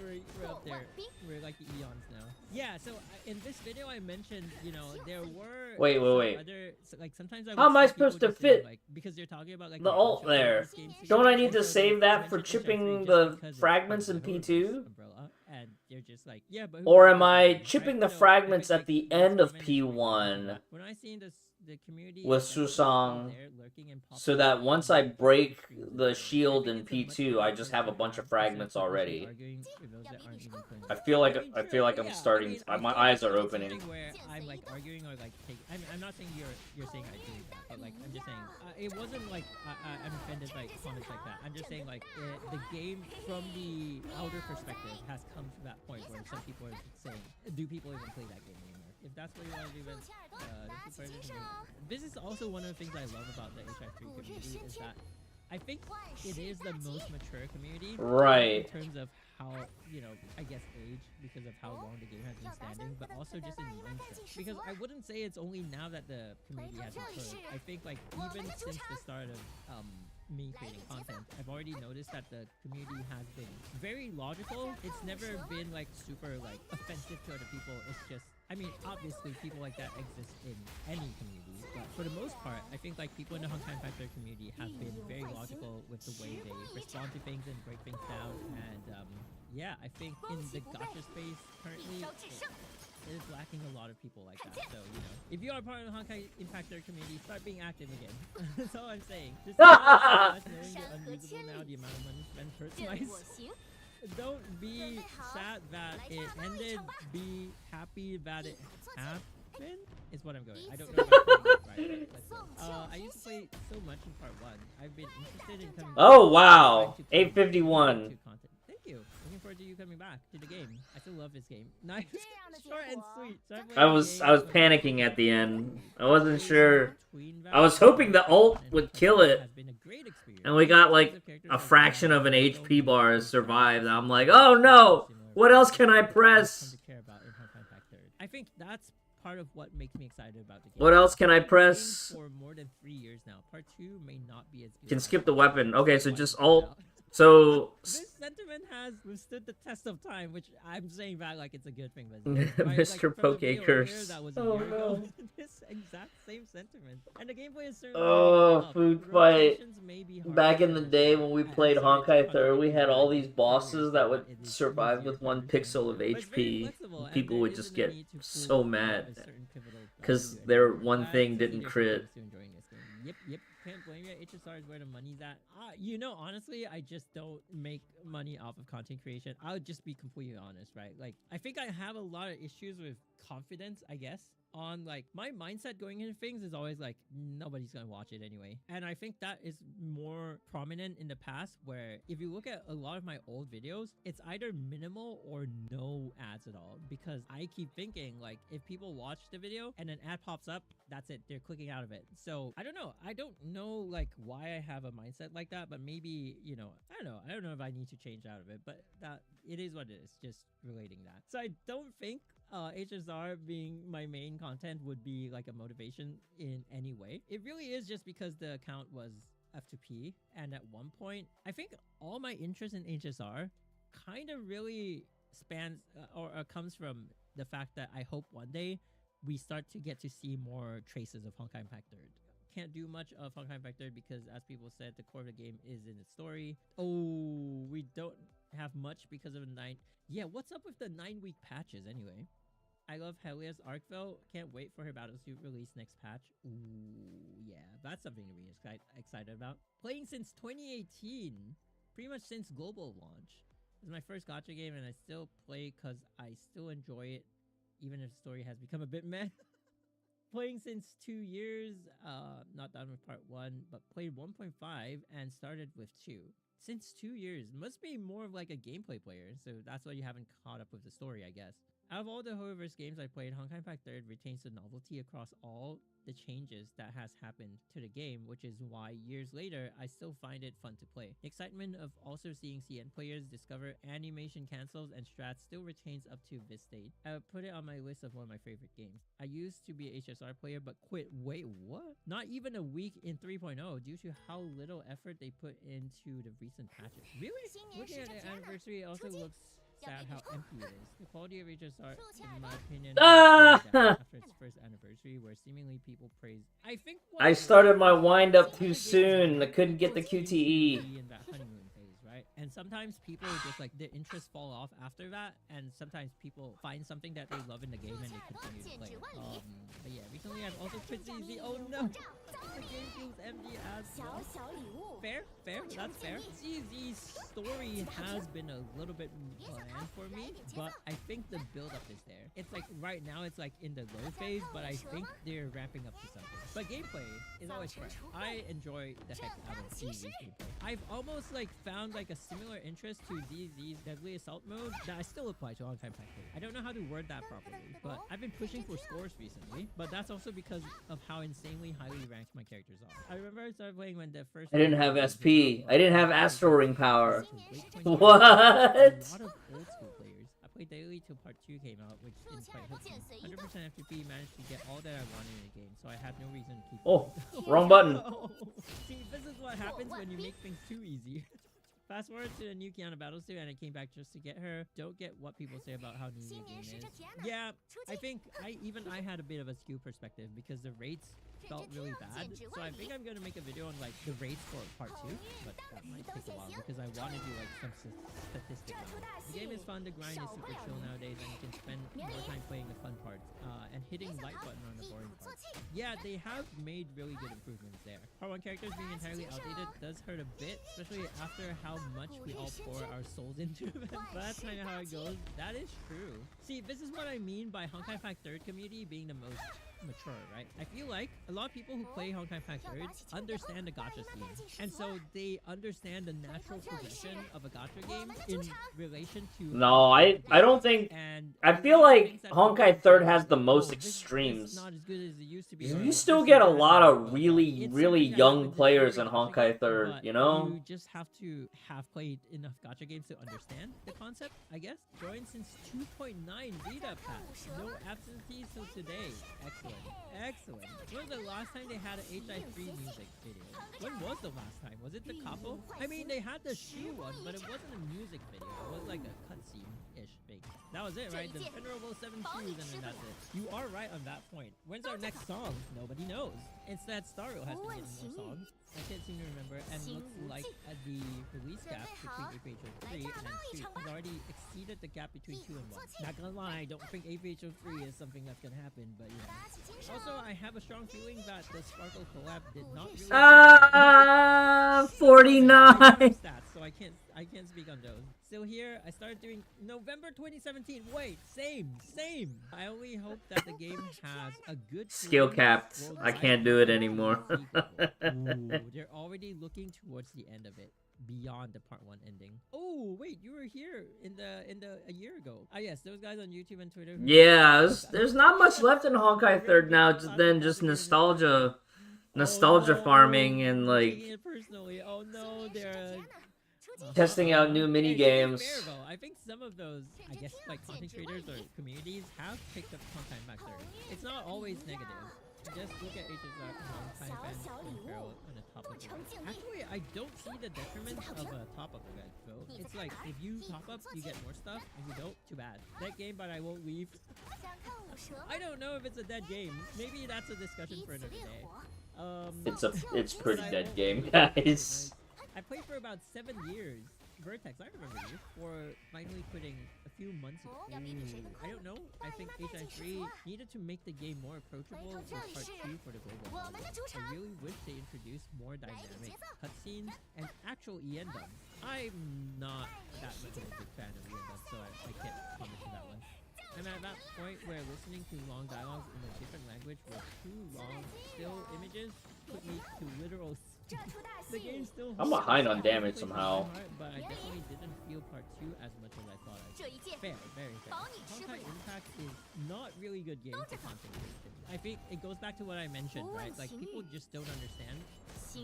up there. We're like the eons now. Yeah, so in this video I mentioned, you know, there were Wait. other, so, like sometimes I How am I would see supposed to people just saying, fit like, because they're talking about like the a alt bunch of there? games together, Don't I need to and so save they that for mentioned chipping HI3 just the because it's fragments part in of the P2? hoyoverse umbrella, and they're just like, yeah, but who Or cares am about I that, chipping right? the So, fragments I at think, the like, end of this comment is pretty cool, P1 that when I see the community with and people Susang, there lurking and so popping that up once on I the break streams and the stuff, shield I in think it's a much P2, better I just thing have a to bunch of have fragments instead of potentially already. arguing with those that aren't even playing. I feel like True, but I'm yeah, starting. I My feel eyes like are it's opening. something where I'm like arguing or like taking. I'm not saying you're saying I agree with that, but like I'm just saying it wasn't like I'm offended by comments like that. I'm just saying like the game from the elder perspective has come to that point where some people are saying, do people even play that game anymore? If that's what you want to do, then this is also one of the things I love about the HI3 community is that I think it is the most mature community, Right. in terms of how, you know, I guess age, because of how long the game has been standing, but also just in mindset. Because I wouldn't say it's only now that the community has matured. I think like even since the start of me creating content, I've already noticed that the community has been very logical. It's never been like super like offensive to other people. It's just, I mean, obviously people like that exist in any community, but for the most part, I think like people in the Honkai Impact community have been very logical with the way they respond to things and break things down. And yeah, I think in the gacha space currently, it is lacking a lot of people like that. So, you know, if you are part of the Honkai Impactor community, start being active again. That's all I'm saying. Just knowing you're unusable now, the amount of money spent hurts nice. Don't be sad that it ended. Be happy that it happened. Is what I'm going. I don't know if I'm right. Let's go. I used to play so much in part 1. I've been interested in coming. Oh wow, 851. Thank you. Looking forward to you coming back to the game. I still love this game. Nice, short and sweet. I was panicking at the end. I wasn't sure. I was hoping the ult would kill it, and we got like a fraction of an HP bar to survive. And I'm like, oh no, what else can I press? I think that's part of what makes me excited about the game. What else can I press? For more than 3 years now. Part 2 may not be as good. Can skip the weapon. Okay, so just alt. So this sentiment has withstood the test of time, which I'm saying that like it's a good thing. But Mr. Poke Curse. Oh no. This exact same sentiment, and the gameplay is certainly. Oh, food fight. Back in the day when we played Honkai 3rd, we had all these bosses that would survive with 1 pixel of HP. People would just get so mad because their one thing didn't crit. Yep. Can't blame you. HSR is where the money's at. You know, honestly, I just don't make money off of content creation. I'll just be completely honest, right? Like, I think I have a lot of issues with confidence, I guess. On like my mindset going into things is always like nobody's gonna watch it anyway, and I think that is more prominent in the past, where if you look at a lot of my old videos, it's either minimal or no ads at all, because I keep thinking like if people watch the video and an ad pops up, that's it, they're clicking out of it. So I don't know like why I have a mindset like that, but maybe, you know, I don't know if I need to change out of it, but that it is what it is, just relating that. So I don't think HSR being my main content would be like a motivation in any way. It really is just because the account was F2P, and at one point, I think all my interest in HSR kind of really spans or comes from the fact that I hope one day we start to get to see more traces of Honkai Impact 3rd. Can't do much of Honkai Impact 3rd because, as people said, the core of the game is in its story. Oh, we don't have much because of the 9. Yeah, what's up with the 9-week patches anyway? I love Helia's Arcville. Can't wait for her Battlesuit release next patch. Ooh, yeah, that's something to be excited about. Playing since 2018, pretty much since global launch. This is my first gacha game, and I still play because I still enjoy it, even if the story has become a bit meh. Playing since 2 years, not done with part 1, but played 1.5 and started with 2. Since 2 years, must be more of like a gameplay player, so that's why you haven't caught up with the story, I guess. Out of all the hoyoverse games I played, Honkai Impact 3rd retains the novelty across all the changes that has happened to the game, which is why years later, I still find it fun to play. The excitement of also seeing CN players discover animation cancels and strats still retains up to this date. I would put it on my list of one of my favorite games. I used to be a HSR player, but quit, wait, what? Not even a week in 3.0 due to how little effort they put into the recent patches. Really? Looking at the anniversary, it also looks sad how empty it is. The quality of HSR, in my opinion, after its first anniversary, where seemingly people praise. I started my wind up too soon. I couldn't get the QTE. In that honeymoon phase, right? And sometimes people just like their interests fall off after that, and sometimes people find something that they love in the game and they continue to play it. But yeah, recently I've also quit ZZ. Oh no! The game feels empty as well. Fair, that's fair. ZZ's story has been a little bit bland for me, but I think the build-up is there. It's like right now it's like in the low phase, but I think they're ramping up to something. But gameplay is always fresh. I enjoy the heck out of ZZ's gameplay. I've almost like found like a similar interest to ZZ's Deadly Assault mode that I still apply to Honkai Impact 3. I don't know how to word that properly, but I've been pushing for scores recently, but that's also because of how insanely highly ranked my characters are. I remember I started playing when the first... I didn't have SP. I didn't have Astral Ring power. What? A lot of old school players. I played daily till part 2 came out, which didn't quite hook me. 100% FTP managed to get all that I wanted in the game, so I had no reason to keep Wrong button. See, this is what happens when you make things too easy. Fast forward to the new Kiana Battlesuit, and I came back just to get her. Don't get what people say about how new the game is. Yeah, I think I had a bit of a skew perspective because the rates felt really bad. So I think I'm gonna make a video on like the rates for part 2, but that might take a while because I want to do like some statistics. The game is fun. The grind is super chill nowadays, and you can spend more time playing the fun parts and hitting light button on the boring parts. Yeah, they have made really good improvements there. Part 1 characters being entirely outdated does hurt a bit, especially after how much we all pour our souls into them. But that's kind of how it goes. That is true. See, this is what I mean by Honkai Impact 3rd community being the most mature, right? I feel like a lot of people who play Honkai Impact 3rd understand the gacha scene, and so they understand the natural progression of a gacha game in relation to... No, I don't think... I feel like Honkai 3rd has the most extremes. Not as good as it used to be. You still get a lot of really, really young players in Honkai 3rd, you know? You just have to have played enough gacha games to understand the concept, I guess. Joined since 2.9 Vita patch. No absentees till today. Excellent. Excellent. When was the last time they had an HI3 music video? When was the last time? Was it the couple? I mean, they had the shoe one, but it wasn't a music video. It was like a cutscene-ish thing. That was it, right? The venerable 7 shoes, and then that's it. You are right on that point. When's our next song? Nobody knows. Instead, Starro has been getting more songs. I can't seem to remember, and looks like the release gap between APHO3 and 2 has already exceeded the gap between 2 and 1. Not gonna lie, I don't think APHO3 is something that's gonna happen, but yeah. Also, I have a strong feeling that the Sparkle collab did not really 49! Stats, so I can't speak on those. Still here, I started doing November 2017. Wait, same. I only hope that the game has a good skill capped. I can't do it anymore. Ooh, they're already looking towards the end of it, beyond the part 1 ending. Oh wait, you were here in the a year ago. Ah yes, those guys on YouTube and Twitter. Yeah, there's not much left in Honkai 3rd now, just nostalgia farming and like. Personally, oh no, they're Testing out new mini games. Fair though. I think some of those, I guess, like content creators or communities have picked up Honkai Impact 3. It's not always negative. Just look at H's Honkai fans and Feral on the top of the event. Actually, I don't see the detriment of a top up event, though. It's like, if you top up, you get more stuff. If you don't, too bad. Dead game, but I won't leave. I don't know if it's a dead game. Maybe that's a discussion for another day. It's pretty dead game, guys. I played for about 7 years. Vertex, I remember you, for finally quitting a few months ago. I don't know. I think HI3 needed to make the game more approachable with part 2 for the global model. I really wish they introduced more dynamic cutscenes and actual EN dubs. I'm not that much of a big fan of EN dubs, so I can't comment on that one. I'm at that point where listening to long dialogues in a different language with too long still images put me to literal. The game still. I'm behind on damage somehow. But I definitely didn't feel part 2 as much as I thought I did. Fair, very fair. Honkai Impact is not really good game for content creation. I think it goes back to what I mentioned, right? Like people just don't understand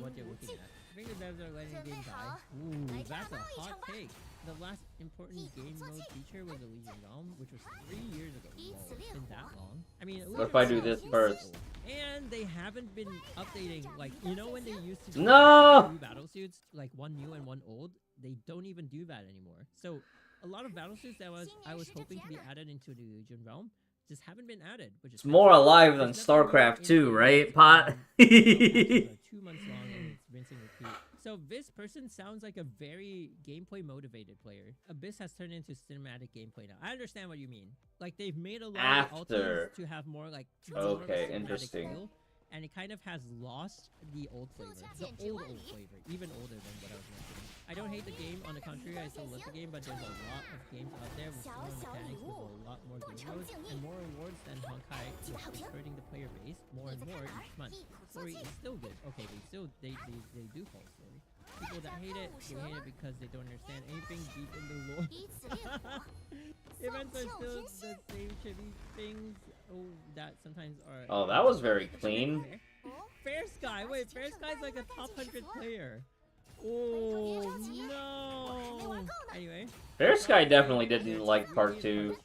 what they're looking at. I think the devs are letting the game die. Ooh, that's a hot take. The last important game mode feature was Elysian Realm, which was 3 years ago. Whoa, it's been that long. I mean, what if I do this first? And they haven't been updating, like, you know when they used to do two battle suits, like one new and one old? They don't even do that anymore. So a lot of battle suits that I was hoping to be added into the Elysian Realm just haven't been added, which is it's more alive than StarCraft 2, right, Pot? 2 months long and it's rinse and repeat. So this person sounds like a very gameplay motivated player. Abyss has turned into cinematic gameplay now. I understand what you mean. Like they've made a lot of alters to have more like okay, interesting. Feel, and it kind of has lost the old flavor, the old flavor, even older than what I was mentioning. I don't hate the game. On the contrary, I still love the game, but there's a lot of games out there with similar mechanics with a lot more game modes and more rewards than Honkai, which is hurting the player base more and more each month. Story is still good. Okay, they do follow story. People that hate it because they don't understand anything deep in the lore. Events are still the same chibi things. Oh, that sometimes are. Oh, that was very clean. Fair Sky. Wait, Fair Sky's like a top 100 player. Oh no! Anyway, Fair Sky definitely didn't like part 2.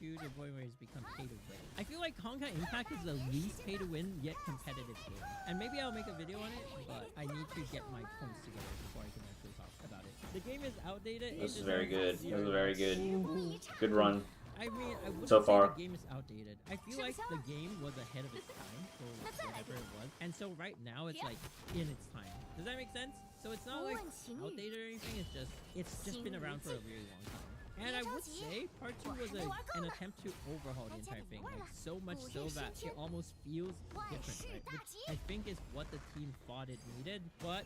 I feel like Honkai Impact is the least pay-to-win yet competitive game, and maybe I'll make a video on it, but I need to get my points together before I can actually talk about it. The game is outdated. This is very good. This is very good. Good run. I mean, I wouldn't so say far. the game is outdated. I feel like the game was ahead of its time for whatever it was, and so right now it's like in its time. Does that make sense? So it's not like outdated or anything. It's just been around for a really long time. And I would say part 2 was an attempt to overhaul the entire thing, like so much so that it almost feels different, right? Which I think is what the team thought it needed. But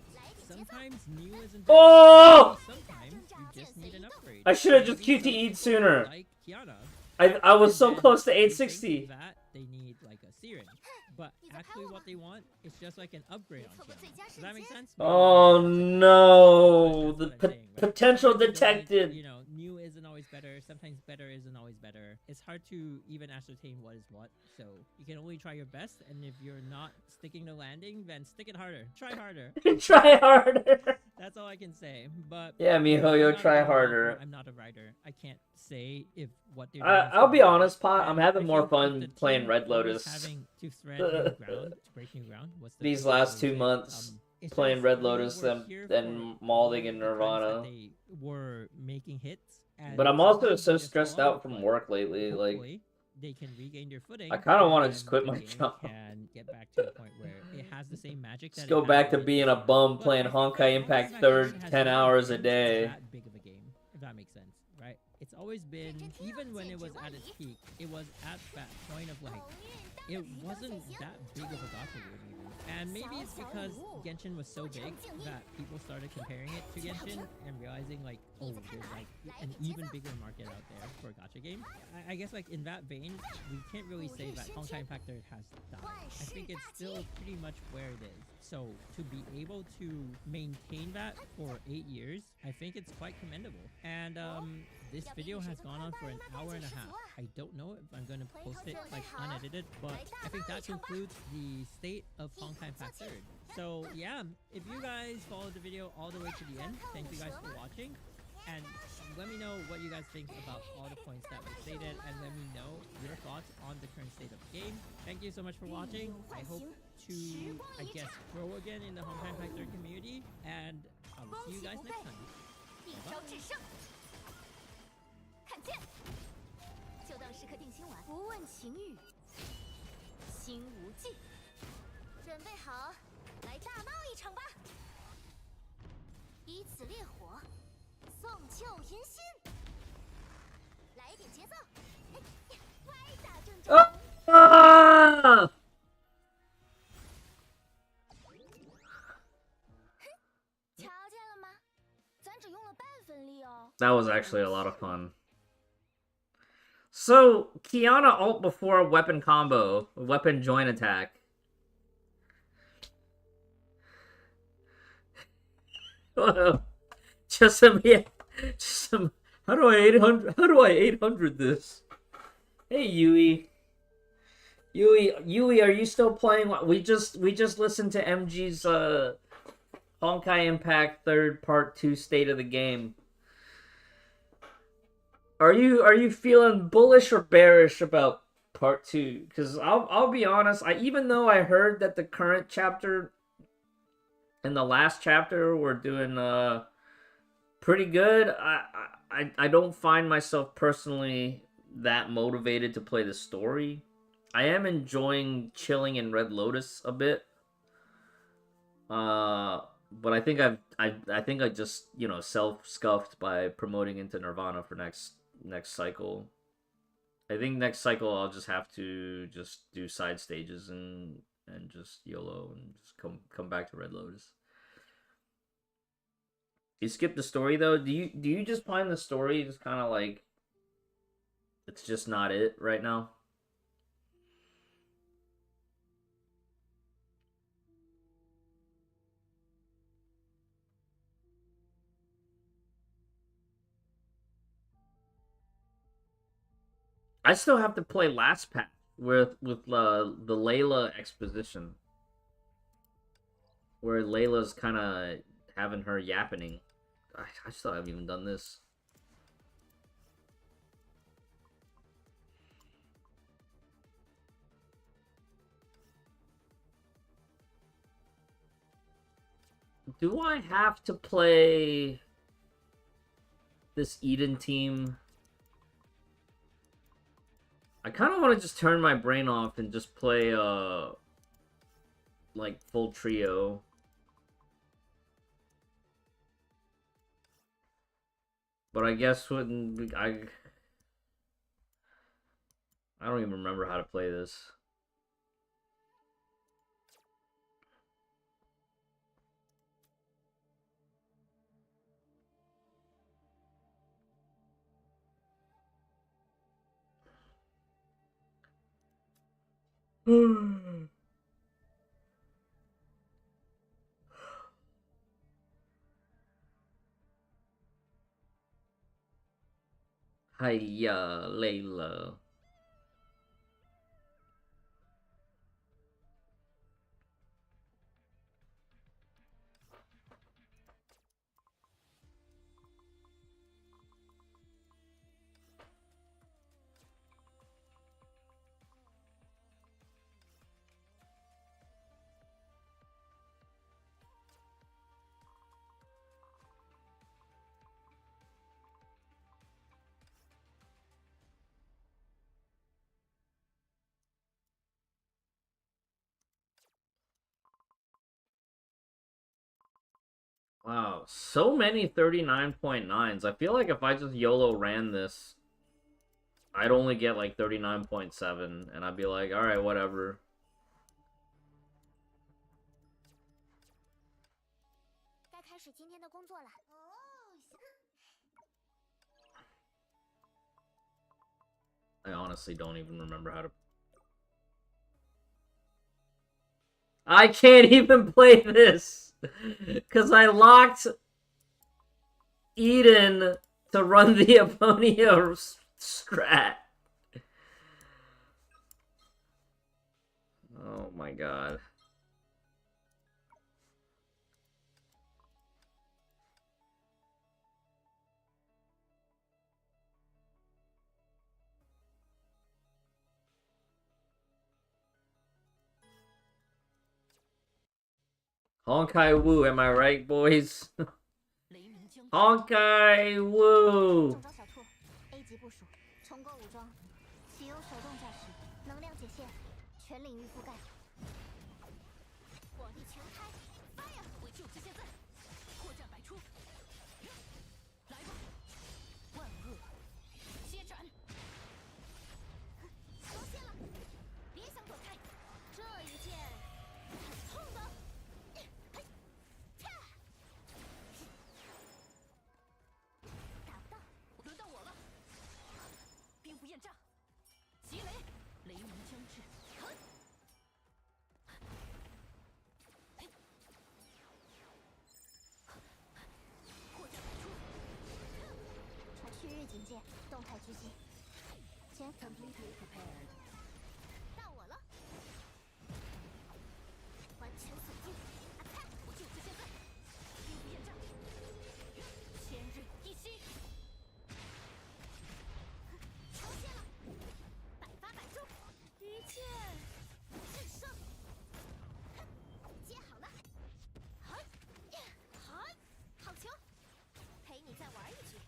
sometimes new isn't. Oh! Sometimes you just need an upgrade. I should have just QTE'd sooner. Like Kiana. I was so close to 860. That they need like a syringe, but actually what they want is just like an upgrade on Kiana. Does that make sense? Oh no, the potential detected. You know, new isn't always better. Sometimes better isn't always better. It's hard to even ascertain what is what. So you can only try your best, and if you're not sticking the landing, then stick it harder. Try harder. Try harder. That's all I can say. But yeah, mihoyo, try harder. I'm not a writer. I can't say if what they're doing. I'll be honest, Pot. I'm having more fun playing Red Lotus. Having to thread new ground, to break new ground. These last 2 months playing Red Lotus and Malding and Nirvana. They were making hits. But I'm also so stressed out from work lately. Like they can regain their footing. I kind of want to just quit my job and get back to a point where it has the same magic. Just go back to being a bum playing Honkai Impact 3rd 10 hours a day. That big of a game, if that makes sense, right? It's always been, even when it was at its peak, it was at that point of like, it wasn't that big of a gacha game even. And maybe it's because Genshin was so big that people started comparing it to Genshin and realizing like, oh, there's like an even bigger market out there for a gacha game. I guess like in that vein, we can't really say that Honkai Impact 3rd has died. I think it's still pretty much where it is. So to be able to maintain that for 8 years, I think it's quite commendable. And this video has gone on for an hour and a half. I don't know if I'm going to post it like unedited, but I think that concludes the state of Honkai Impact 3rd. So yeah, if you guys followed the video all the way to the end, thank you guys for watching. and let me know what you guys think about all the points that were stated, and let me know your thoughts on the current state of the game. Thank you so much for watching. I hope to, I guess, grow again in the Honkai Impact 3 community, and I will see you guys next time. 一招制胜，看剑，就当时刻定心丸，不问情欲，心无忌。准备好，来大闹一场吧！以此烈火，送旧迎新，来一点节奏，歪打正着。Ah! That was actually a lot of fun. So, Kiana ult before a weapon combo, weapon join attack. Just some, yeah, just some. How do I 800 this? Hey Yui. Yui, are you still playing? We just listened to MG's Honkai Impact 3rd Part 2 State of the Game. Are you feeling bullish or bearish about Part 2? Because I'll be honest, even though I heard that the current chapter and the last chapter were doing pretty good, I don't find myself personally that motivated to play the story. I am enjoying chilling in Red Lotus a bit. But I think I just, you know, self-scuffed by promoting into Nirvana for next cycle. I think next cycle I'll just have to just do side stages and just YOLO and just come back to Red Lotus. You skip the story though? Do you just find the story just kind of like it's just not it right now? I still have to play Last Path with the Layla exposition, where Layla's kind of having her yappening. I still haven't even done this. Do I have to play this Eden team? I kind of want to just turn my brain off and just play, like, full trio. But I guess when I don't even remember how to play this. Hiya, Layla. Wow, so many 39.9s. I feel like if I just YOLO ran this, I'd only get like 39.7, and I'd be like, alright, whatever. I honestly don't even remember how to... I can't even play this! Because I locked Eden to run the Apponia strat. Oh my god. Honkai Woo, am I right, boys? Honkai Woo! 中招小兔 A 级部署，重构武装，启用手动驾驶，能量解线，全领域覆盖。火力全开 ，fire！ 我就是现在，扩展百出，来吧，万恶接斩！出现了，别想躲开，这一剑很痛的。打不到，轮到我了。兵符焰炸，击雷，雷鸣将至。扩展百出，区域警戒，动态狙击。前 completely prepared。到我了，完全锁定。attack！ 我就是现在，兵符焰炸，千刃一击。出现了，百发百中，一剑制胜。接好了，好，好球，陪你再玩一局。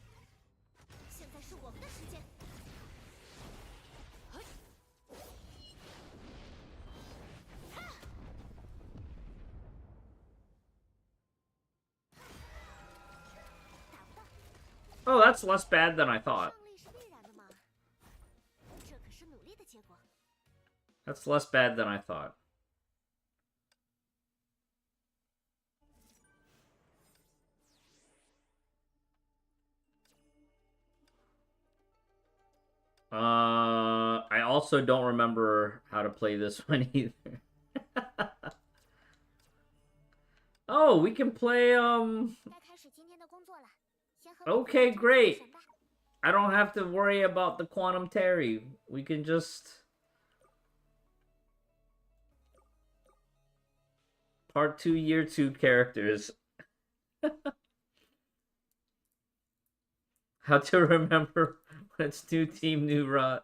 现在是我们的时间。Oh, that's less bad than I thought. 胜利是必然的嘛，这可是努力的结果。 That's less bad than I thought. I also don't remember how to play this one either. Oh, we can play, Okay, great. I don't have to worry about the Quantum Terry. We can just... Part 2, Year 2 characters. How to remember when it's new team, new run.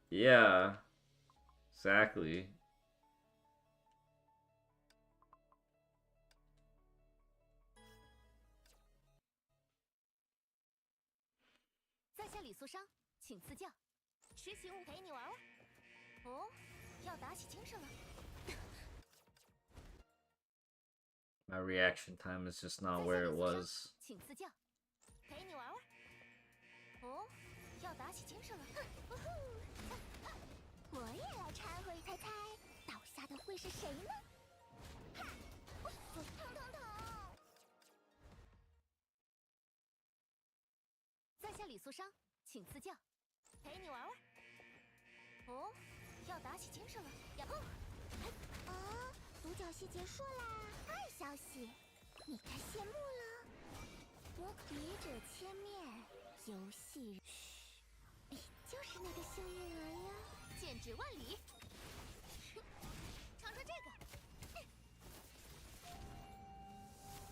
Yeah. Exactly. My reaction time is just not where it was. 我也来掺和一猜猜，倒下的会是谁呢？哈，疼疼疼！在下李素商，请赐教，陪你玩玩。哦，要打起精神了，要啊！独角戏结束啦！坏消息，你该谢幕了。我笔者千面，游戏，你就是那个幸运儿呀！ 剑指万里，尝尝这个。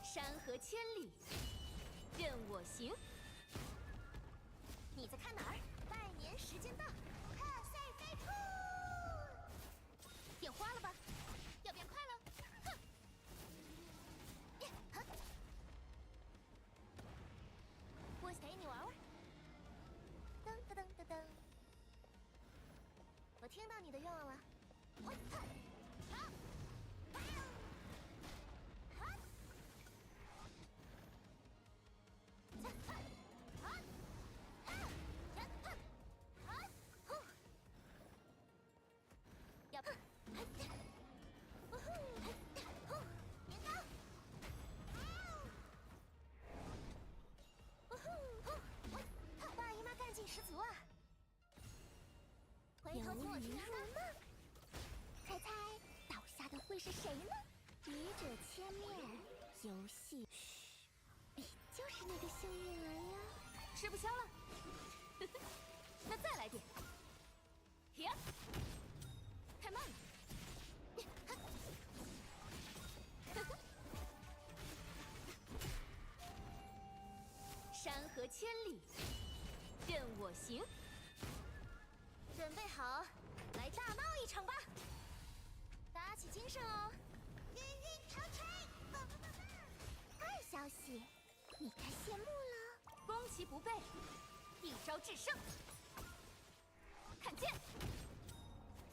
山河千里，任我行。你在看哪儿？拜年时间到，贺岁飞出！眼花了吧？要变快了！哼！我陪你玩玩。噔噔噔噔噔。 我听到你的愿望了。大姨妈干劲十足啊！ 回头听我吹风梦，猜猜倒下的会是谁呢？笔者千面，游戏，你就是那个幸运儿呀！吃不消了，那再来点。呀，太慢了。山河千里，任我行。 准备好，来大闹一场吧！生哦！云云长吹，棒棒棒棒！二消息，你该谢幕了。攻其不备，一招制胜。看剑，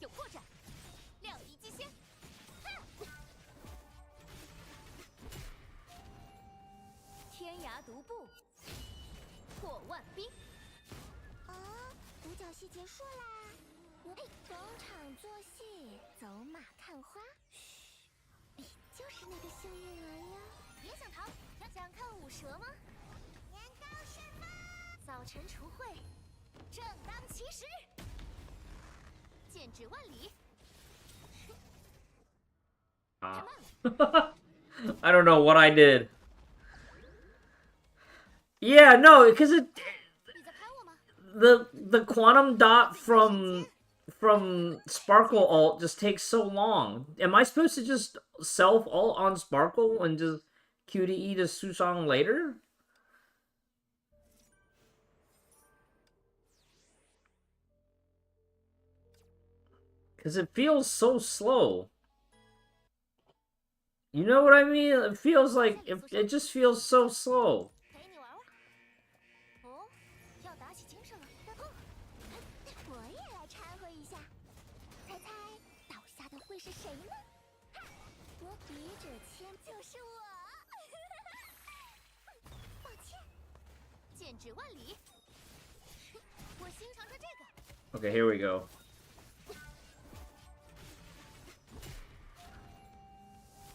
有破绽，料敌机先。天涯独步，破万兵。哦，独角戏结束啦！嘿，逢场作戏，走马看花。嘘，就是那个幸运儿呀！别想逃，想看舞蛇吗？年糕盛放，早晨除秽，正当其时。剑指万里。I don't know what I did. Yeah, no, because the quantum dot from Sparkle alt just takes so long. Am I supposed to just self alt on Sparkle and just QTE to Susong later? Because it feels so slow. You know what I mean? It feels like it just feels so slow. 陪你玩玩。哦，要打起精神了。我也来掺和一下，猜猜倒下的会是谁呢？我笔者签就是我。抱歉。剑指万里。我欣赏着这个。 Okay, here we go.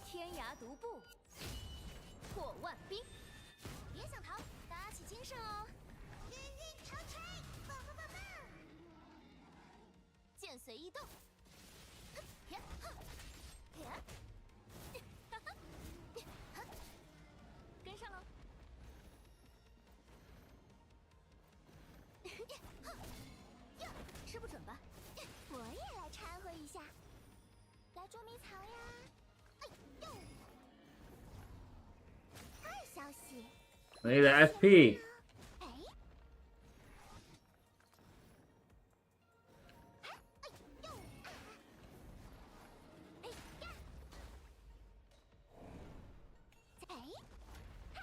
天涯独步，破万兵。别想逃，打起精神哦！云云长吹，棒棒棒棒！剑随意动。跟上了。吃不准吧？我也来掺和一下，来捉迷藏呀！哎呦！二消息。 I need the FP.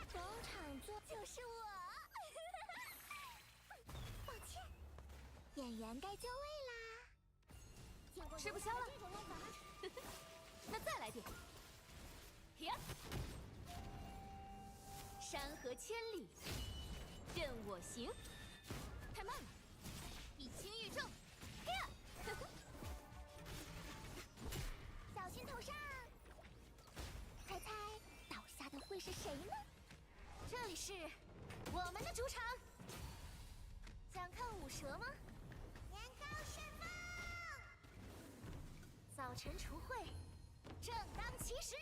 逢场作就是我。抱歉，演员该就位啦。吃不消了。那再来点。山河千里，任我行。太慢了，一清玉正。小心头上。猜猜倒下的会是谁呢？这里是我们的主场。想看舞蛇吗？年糕盛放。早晨除秽，正当其时。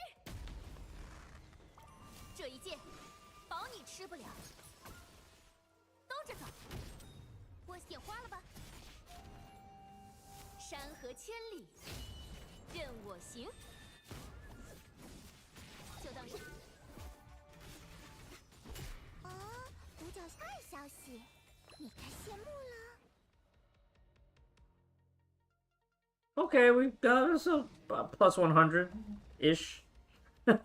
这一剑，保你吃不了。兜着走，我眼花了吧？山河千里，任我行。就当是。哦，独角戏二消息，你该谢幕了。 Okay, we got us a plus 100-ish. 玩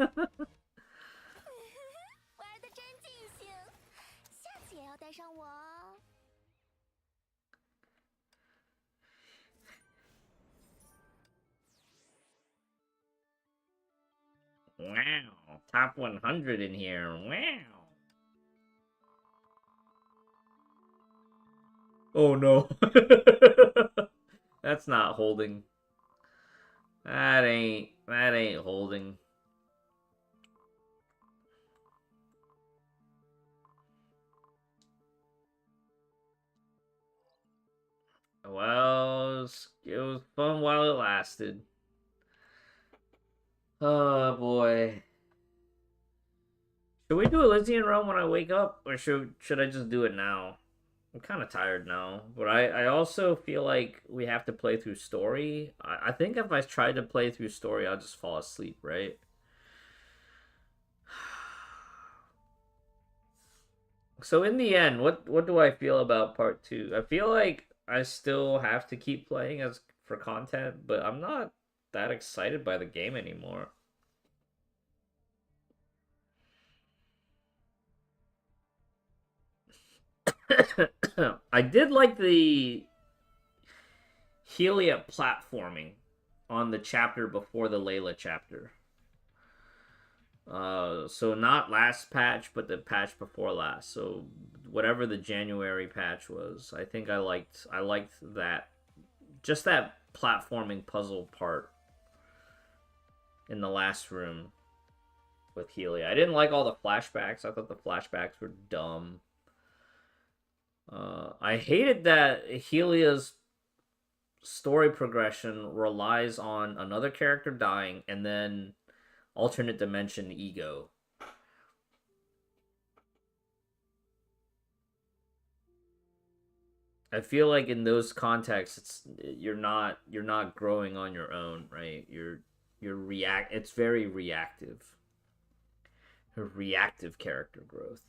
的真尽兴，下次也要带上我哦。 Wow, top 100 in here. Wow. Oh no. That's not holding. That ain't holding. Well, it was fun while it lasted. Oh boy. Should we do Elysian run when I wake up, or should I just do it now? I'm kind of tired now, but I also feel like we have to play through story. I think if I try to play through story, I'll just fall asleep, right? So in the end, what do I feel about part 2? I feel like I still have to keep playing as for content, but I'm not that excited by the game anymore. I did like the Helia platforming on the chapter before the Layla chapter. So not last patch, but the patch before last. So whatever the January patch was, I think I liked that, just that platforming puzzle part in the last room with Helia. I didn't like all the flashbacks. I thought the flashbacks were dumb. I hated that Helia's story progression relies on another character dying and then alternate dimension ego. I feel like in those contexts, you're not growing on your own, right? It's very reactive. Reactive character growth,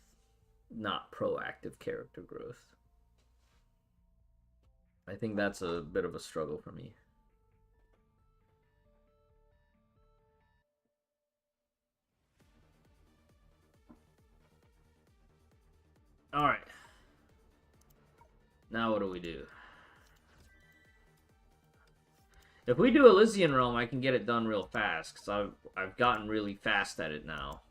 not proactive character growth. I think that's a bit of a struggle for me. Alright. Now what do we do? If we do Elysian Realm, I can get it done real fast, because I've gotten really fast at it now.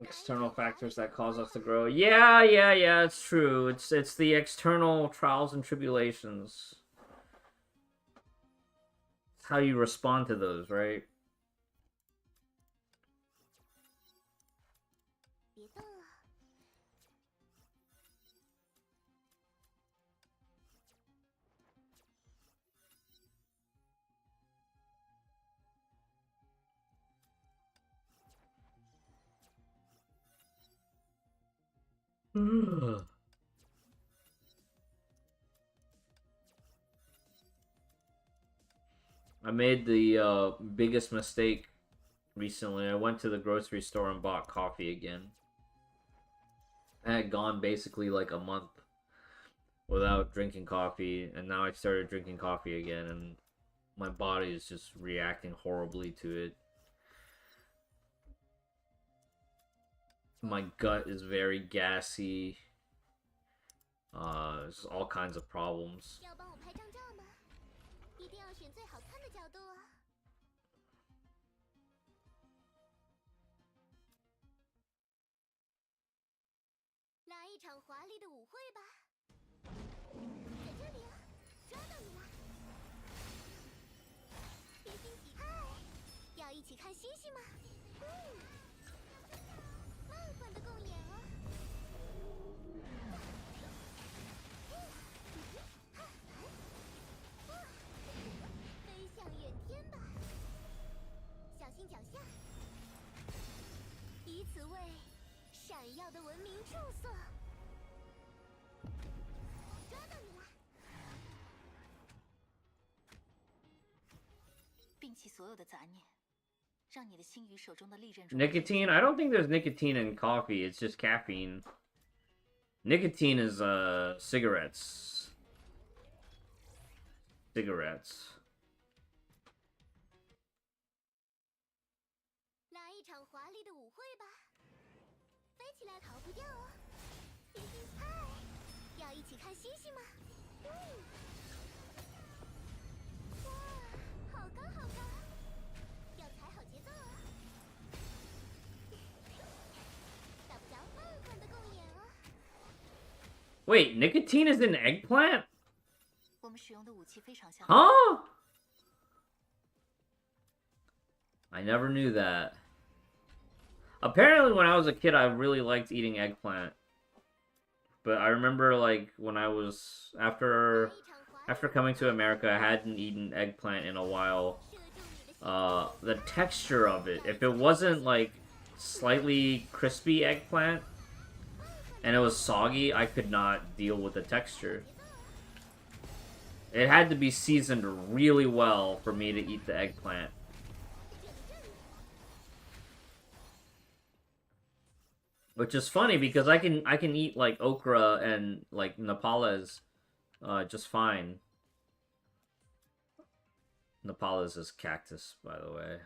External factors that cause us to grow. Yeah, it's true. It's the external trials and tribulations. It's how you respond to those, right? I made the biggest mistake recently. I went to the grocery store and bought coffee again. I had gone basically like a month without drinking coffee, and now I started drinking coffee again, and my body is just reacting horribly to it. My gut is very gassy. There's all kinds of problems. Nicotine? I don't think there's nicotine in coffee. It's just caffeine. Nicotine is cigarettes. Cigarettes. Wait, nicotine is in eggplant? Huh? I never knew that. Apparently when I was a kid I really liked eating eggplant. But I remember like when I was after coming to America, I hadn't eaten eggplant in a while. The texture of it, if it wasn't like slightly crispy eggplant and it was soggy, I could not deal with the texture. It had to be seasoned really well for me to eat the eggplant. Which is funny because I can eat like okra and like Nepales just fine. Nepales is cactus, by the way.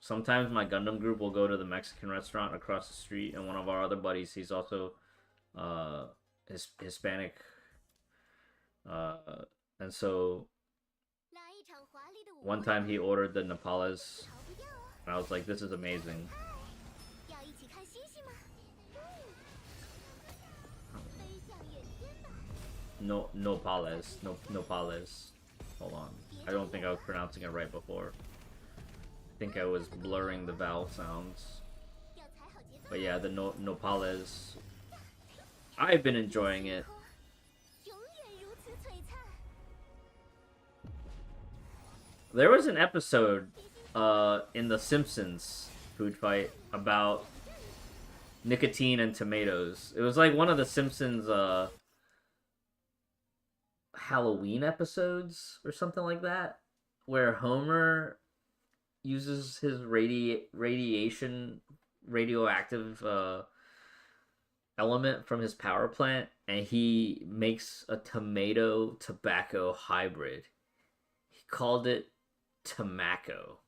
Sometimes my Gundam group will go to the Mexican restaurant across the street, and one of our other buddies, he's also Hispanic. And so one time he ordered the Nepales, and I was like, this is amazing. Nopales. Hold on. I don't think I was pronouncing it right before. I think I was blurring the vowel sounds. But yeah, the Nopales. I've been enjoying it. There was an episode in The Simpsons food fight about nicotine and tomatoes. It was like one of the Simpsons Halloween episodes or something like that, where Homer uses his radioactive element from his power plant, and he makes a tomato tobacco hybrid. He called it Tobacco.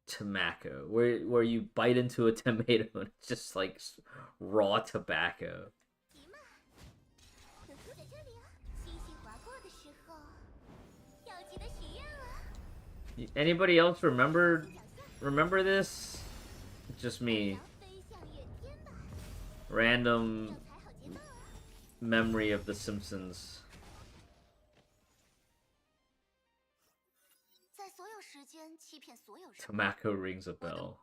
Tobacco, where you bite into a tomato and it's just like raw tobacco. Anybody else remember this? Just me. Random memory of The Simpsons. Tobacco rings a bell.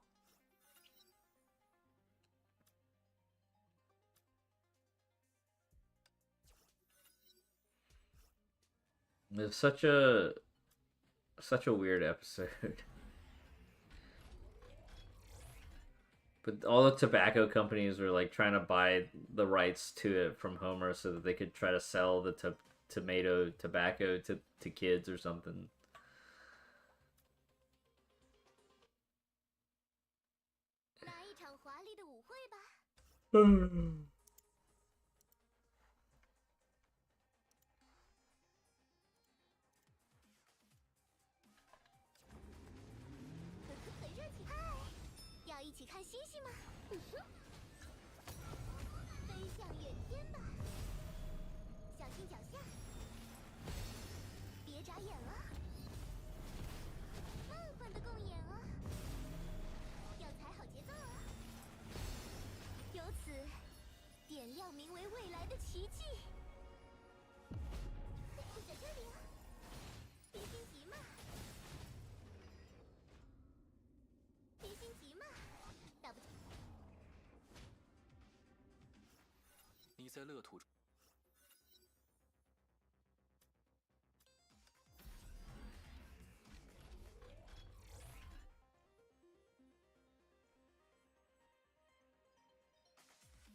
It's such a weird episode. But all the tobacco companies were like trying to buy the rights to it from Homer so that they could try to sell the tomato tobacco to kids or something.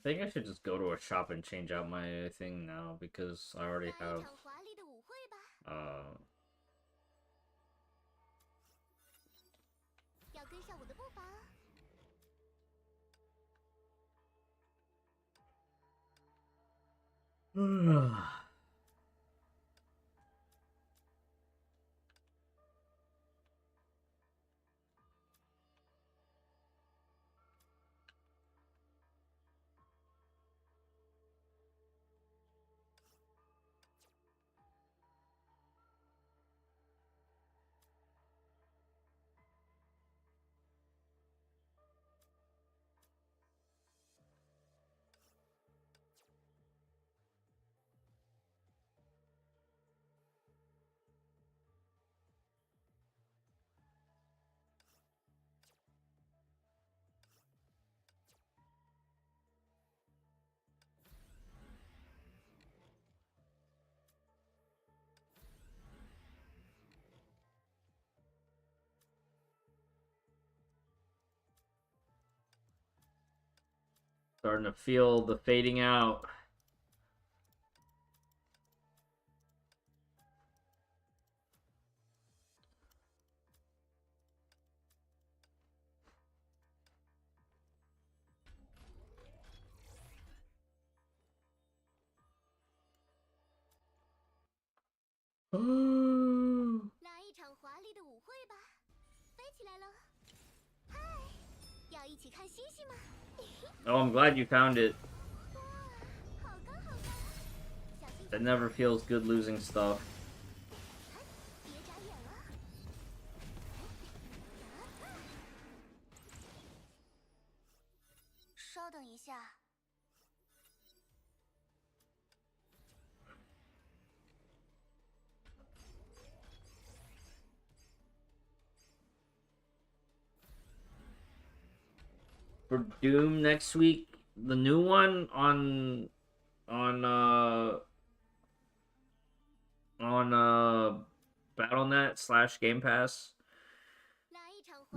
I think I should just go to a shop and change out my thing now because I already have Starting to feel the fading out. Oh, 来一场华丽的舞会吧，飞起来了！嗨，要一起看星星吗？ I'm glad you found it. 好高好高！小心 It never feels good losing stuff. 别眨眼了。稍等一下。 For Doom next week, the new one on Battle.net / Game Pass.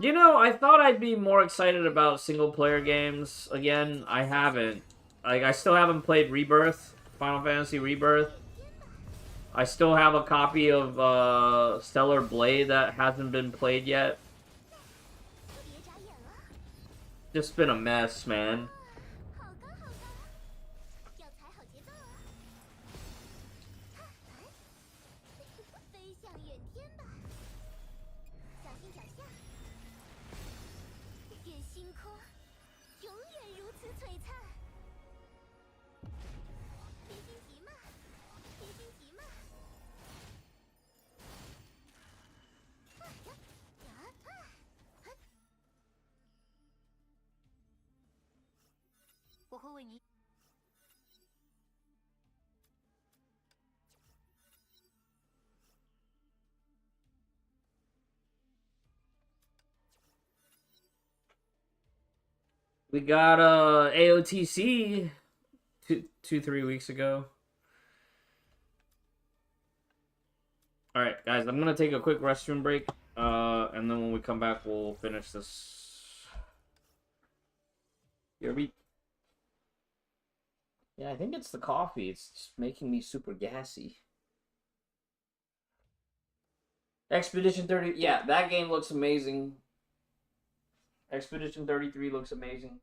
You know, I thought I'd be more excited about single player games again. I haven't. Like, I still haven't played Rebirth, Final Fantasy Rebirth. I still have a copy of Stellar Blade that hasn't been played yet. Just been a mess, man. 好高好高！要踩好节奏啊！飞向远天吧，小心脚下。愿星空永远如此璀璨。别心急嘛，别心急嘛。我会为你。 We got AOTC 3 weeks ago. All right, guys, I'm gonna take a quick restroom break, and then when we come back, we'll finish this. Yeah, I think it's the coffee. It's just making me super gassy. Expedition 30. Yeah, that game looks amazing. Expedition 33 looks amazing.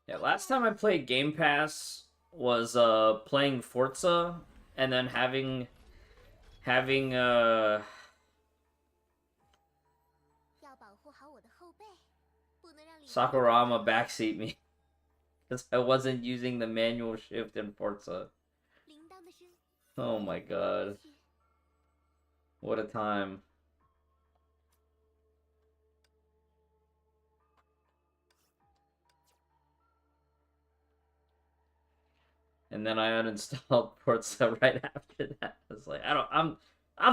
Yeah, last time I played Game Pass was playing Forza and then having Sakurama backseat me because I wasn't using the manual shift in Forza. Oh my god. What a time. And then I uninstalled Forza right after that. I was like, I'm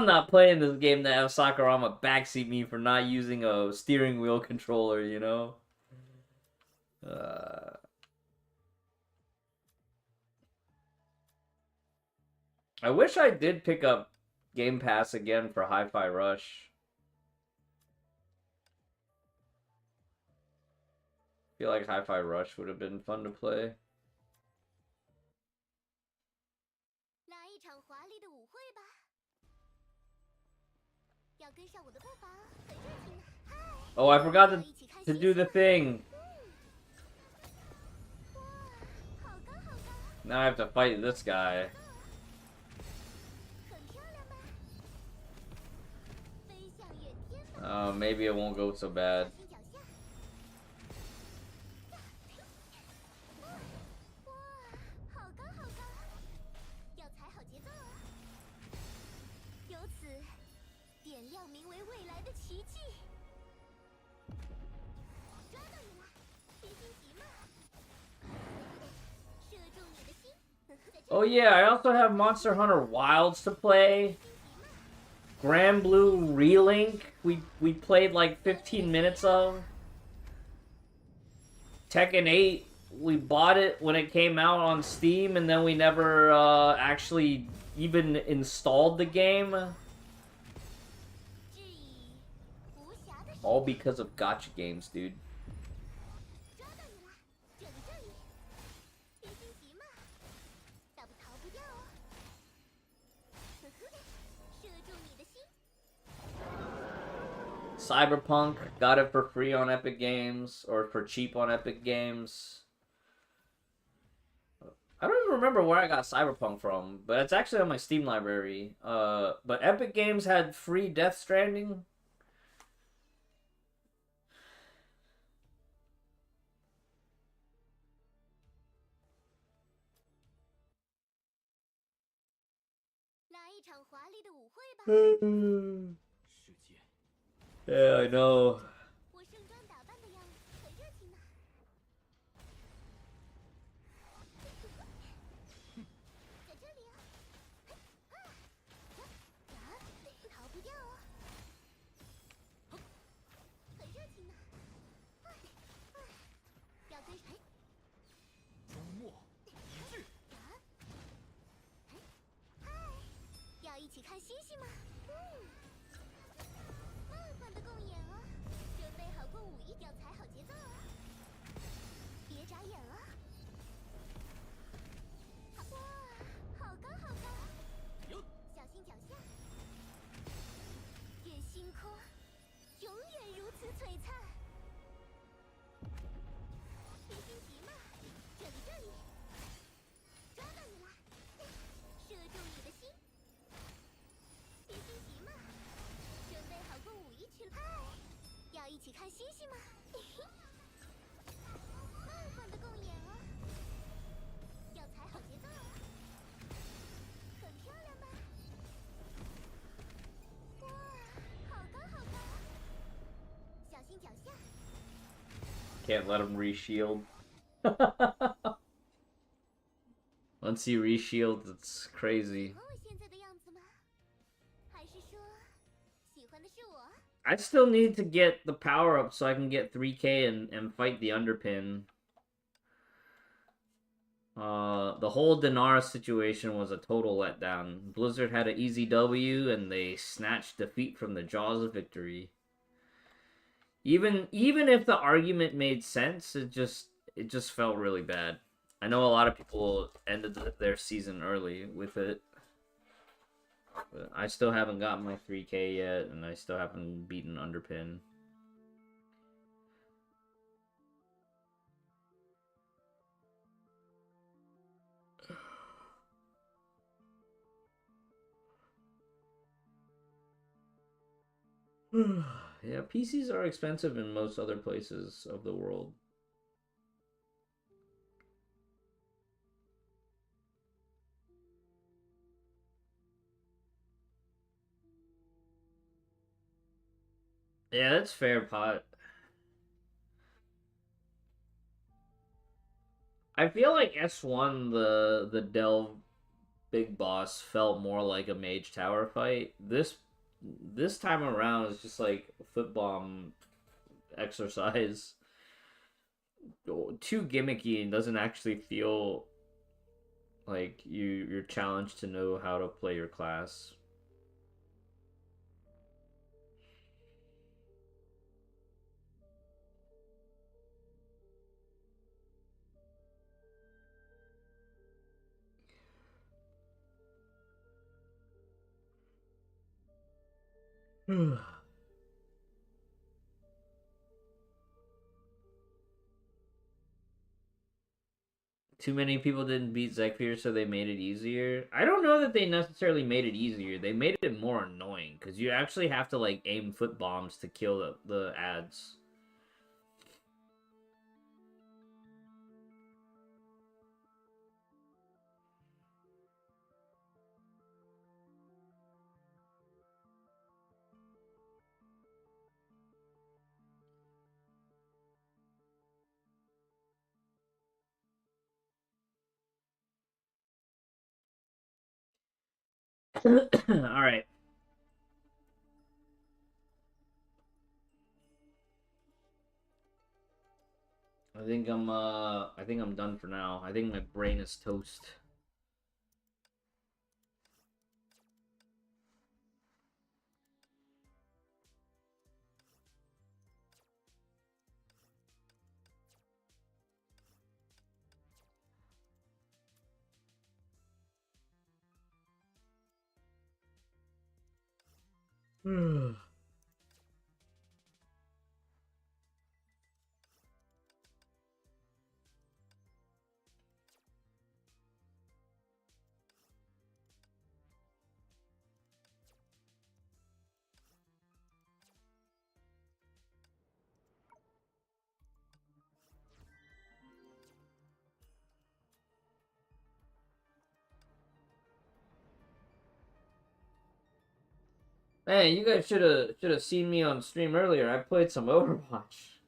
not playing this game to have Sakurama backseat me for not using a steering wheel controller, you know? I wish I did pick up Game Pass again for Hi-Fi Rush. I feel like Hi-Fi Rush would have been fun to play. Oh, I forgot to do the thing. Now I have to fight this guy. Maybe it won't go so bad. Oh yeah, I also have Monster Hunter Wilds to play. Grand Blue Relink, we played like 15 minutes of. Tekken 8, we bought it when it came out on Steam, and then we never actually even installed the game. All because of gacha games, dude. Cyberpunk, got it for free on Epic Games, or for cheap on Epic Games. I don't even remember where I got Cyberpunk from, but it's actually on my Steam library. But Epic Games had free Death Stranding. Yeah, I know. Can't let him reshield. Once he reshields, it's crazy. I still need to get the power up so I can get 3k and fight the underpin. The whole Dinar situation was a total letdown. Blizzard had an easy W and they snatched defeat from the jaws of victory. Even if the argument made sense, it just felt really bad. I know a lot of people ended their season early with it. But I still haven't gotten my 3k yet, and I still haven't beaten Underpin. Yeah, PCs are expensive in most other places of the world. Yeah, that's fair, Pot. I feel like S1, the Delve big boss, felt more like a Mage Tower fight. This time around is just like a foot bomb exercise. Too gimmicky and doesn't actually feel like you're challenged to know how to play your class. Too many people didn't beat Zekfir, so they made it easier. I don't know that they necessarily made it easier. They made it more annoying, because you actually have to, like, aim foot bombs to kill the ads. Alright. I think I'm done for now. I think my brain is toast. Hey, you guys should have seen me on stream earlier. I played some Overwatch.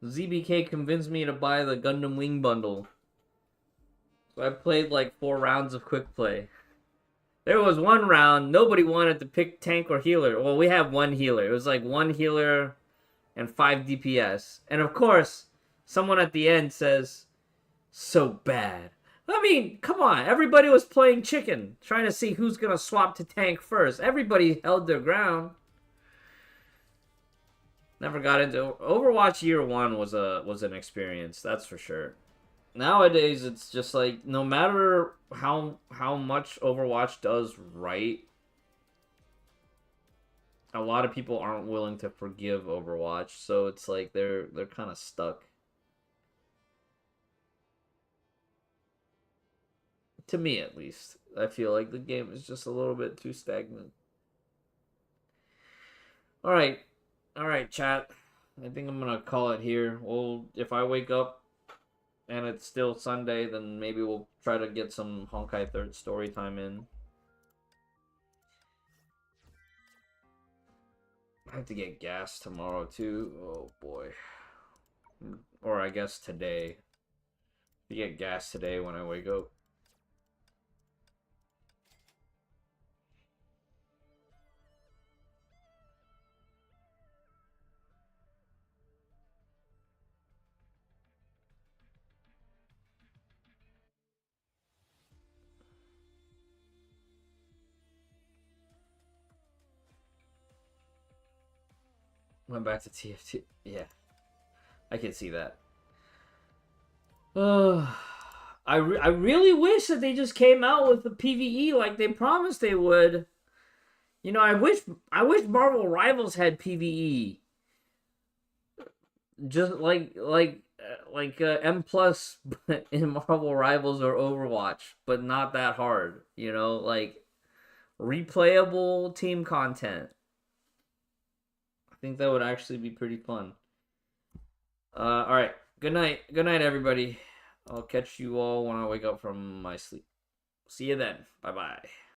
ZBK convinced me to buy the Gundam Wing bundle. So I played like 4 rounds of quick play. There was one round, nobody wanted to pick tank or healer. Well, we have one healer. It was like 1 healer and 5 DPS. And of course, someone at the end says, so bad. I mean, come on. Everybody was playing chicken, trying to see who's going to swap to tank first. Everybody held their ground. Never got into Overwatch year 1 was an experience, that's for sure. Nowadays it's just like no matter how much Overwatch does right, a lot of people aren't willing to forgive Overwatch, so it's like they're kind of stuck. To me at least. I feel like the game is just a little bit too stagnant. Alright, chat. I think I'm gonna call it here. Well, if I wake up and it's still Sunday, then maybe we'll try to get some Honkai 3rd story time in. I have to get gas tomorrow too. Oh boy. Or I guess today. I get gas today when I wake up. Went back to TF2. Yeah. I can see that. I really wish that they just came out with the PvE like they promised they would. You know, I wish Marvel Rivals had PvE. Just like M plus in Marvel Rivals or Overwatch, but not that hard. You know, like replayable team content. I think that would actually be pretty fun. All right. Good night. Good night, everybody. I'll catch you all when I wake up from my sleep. See you then. Bye-bye.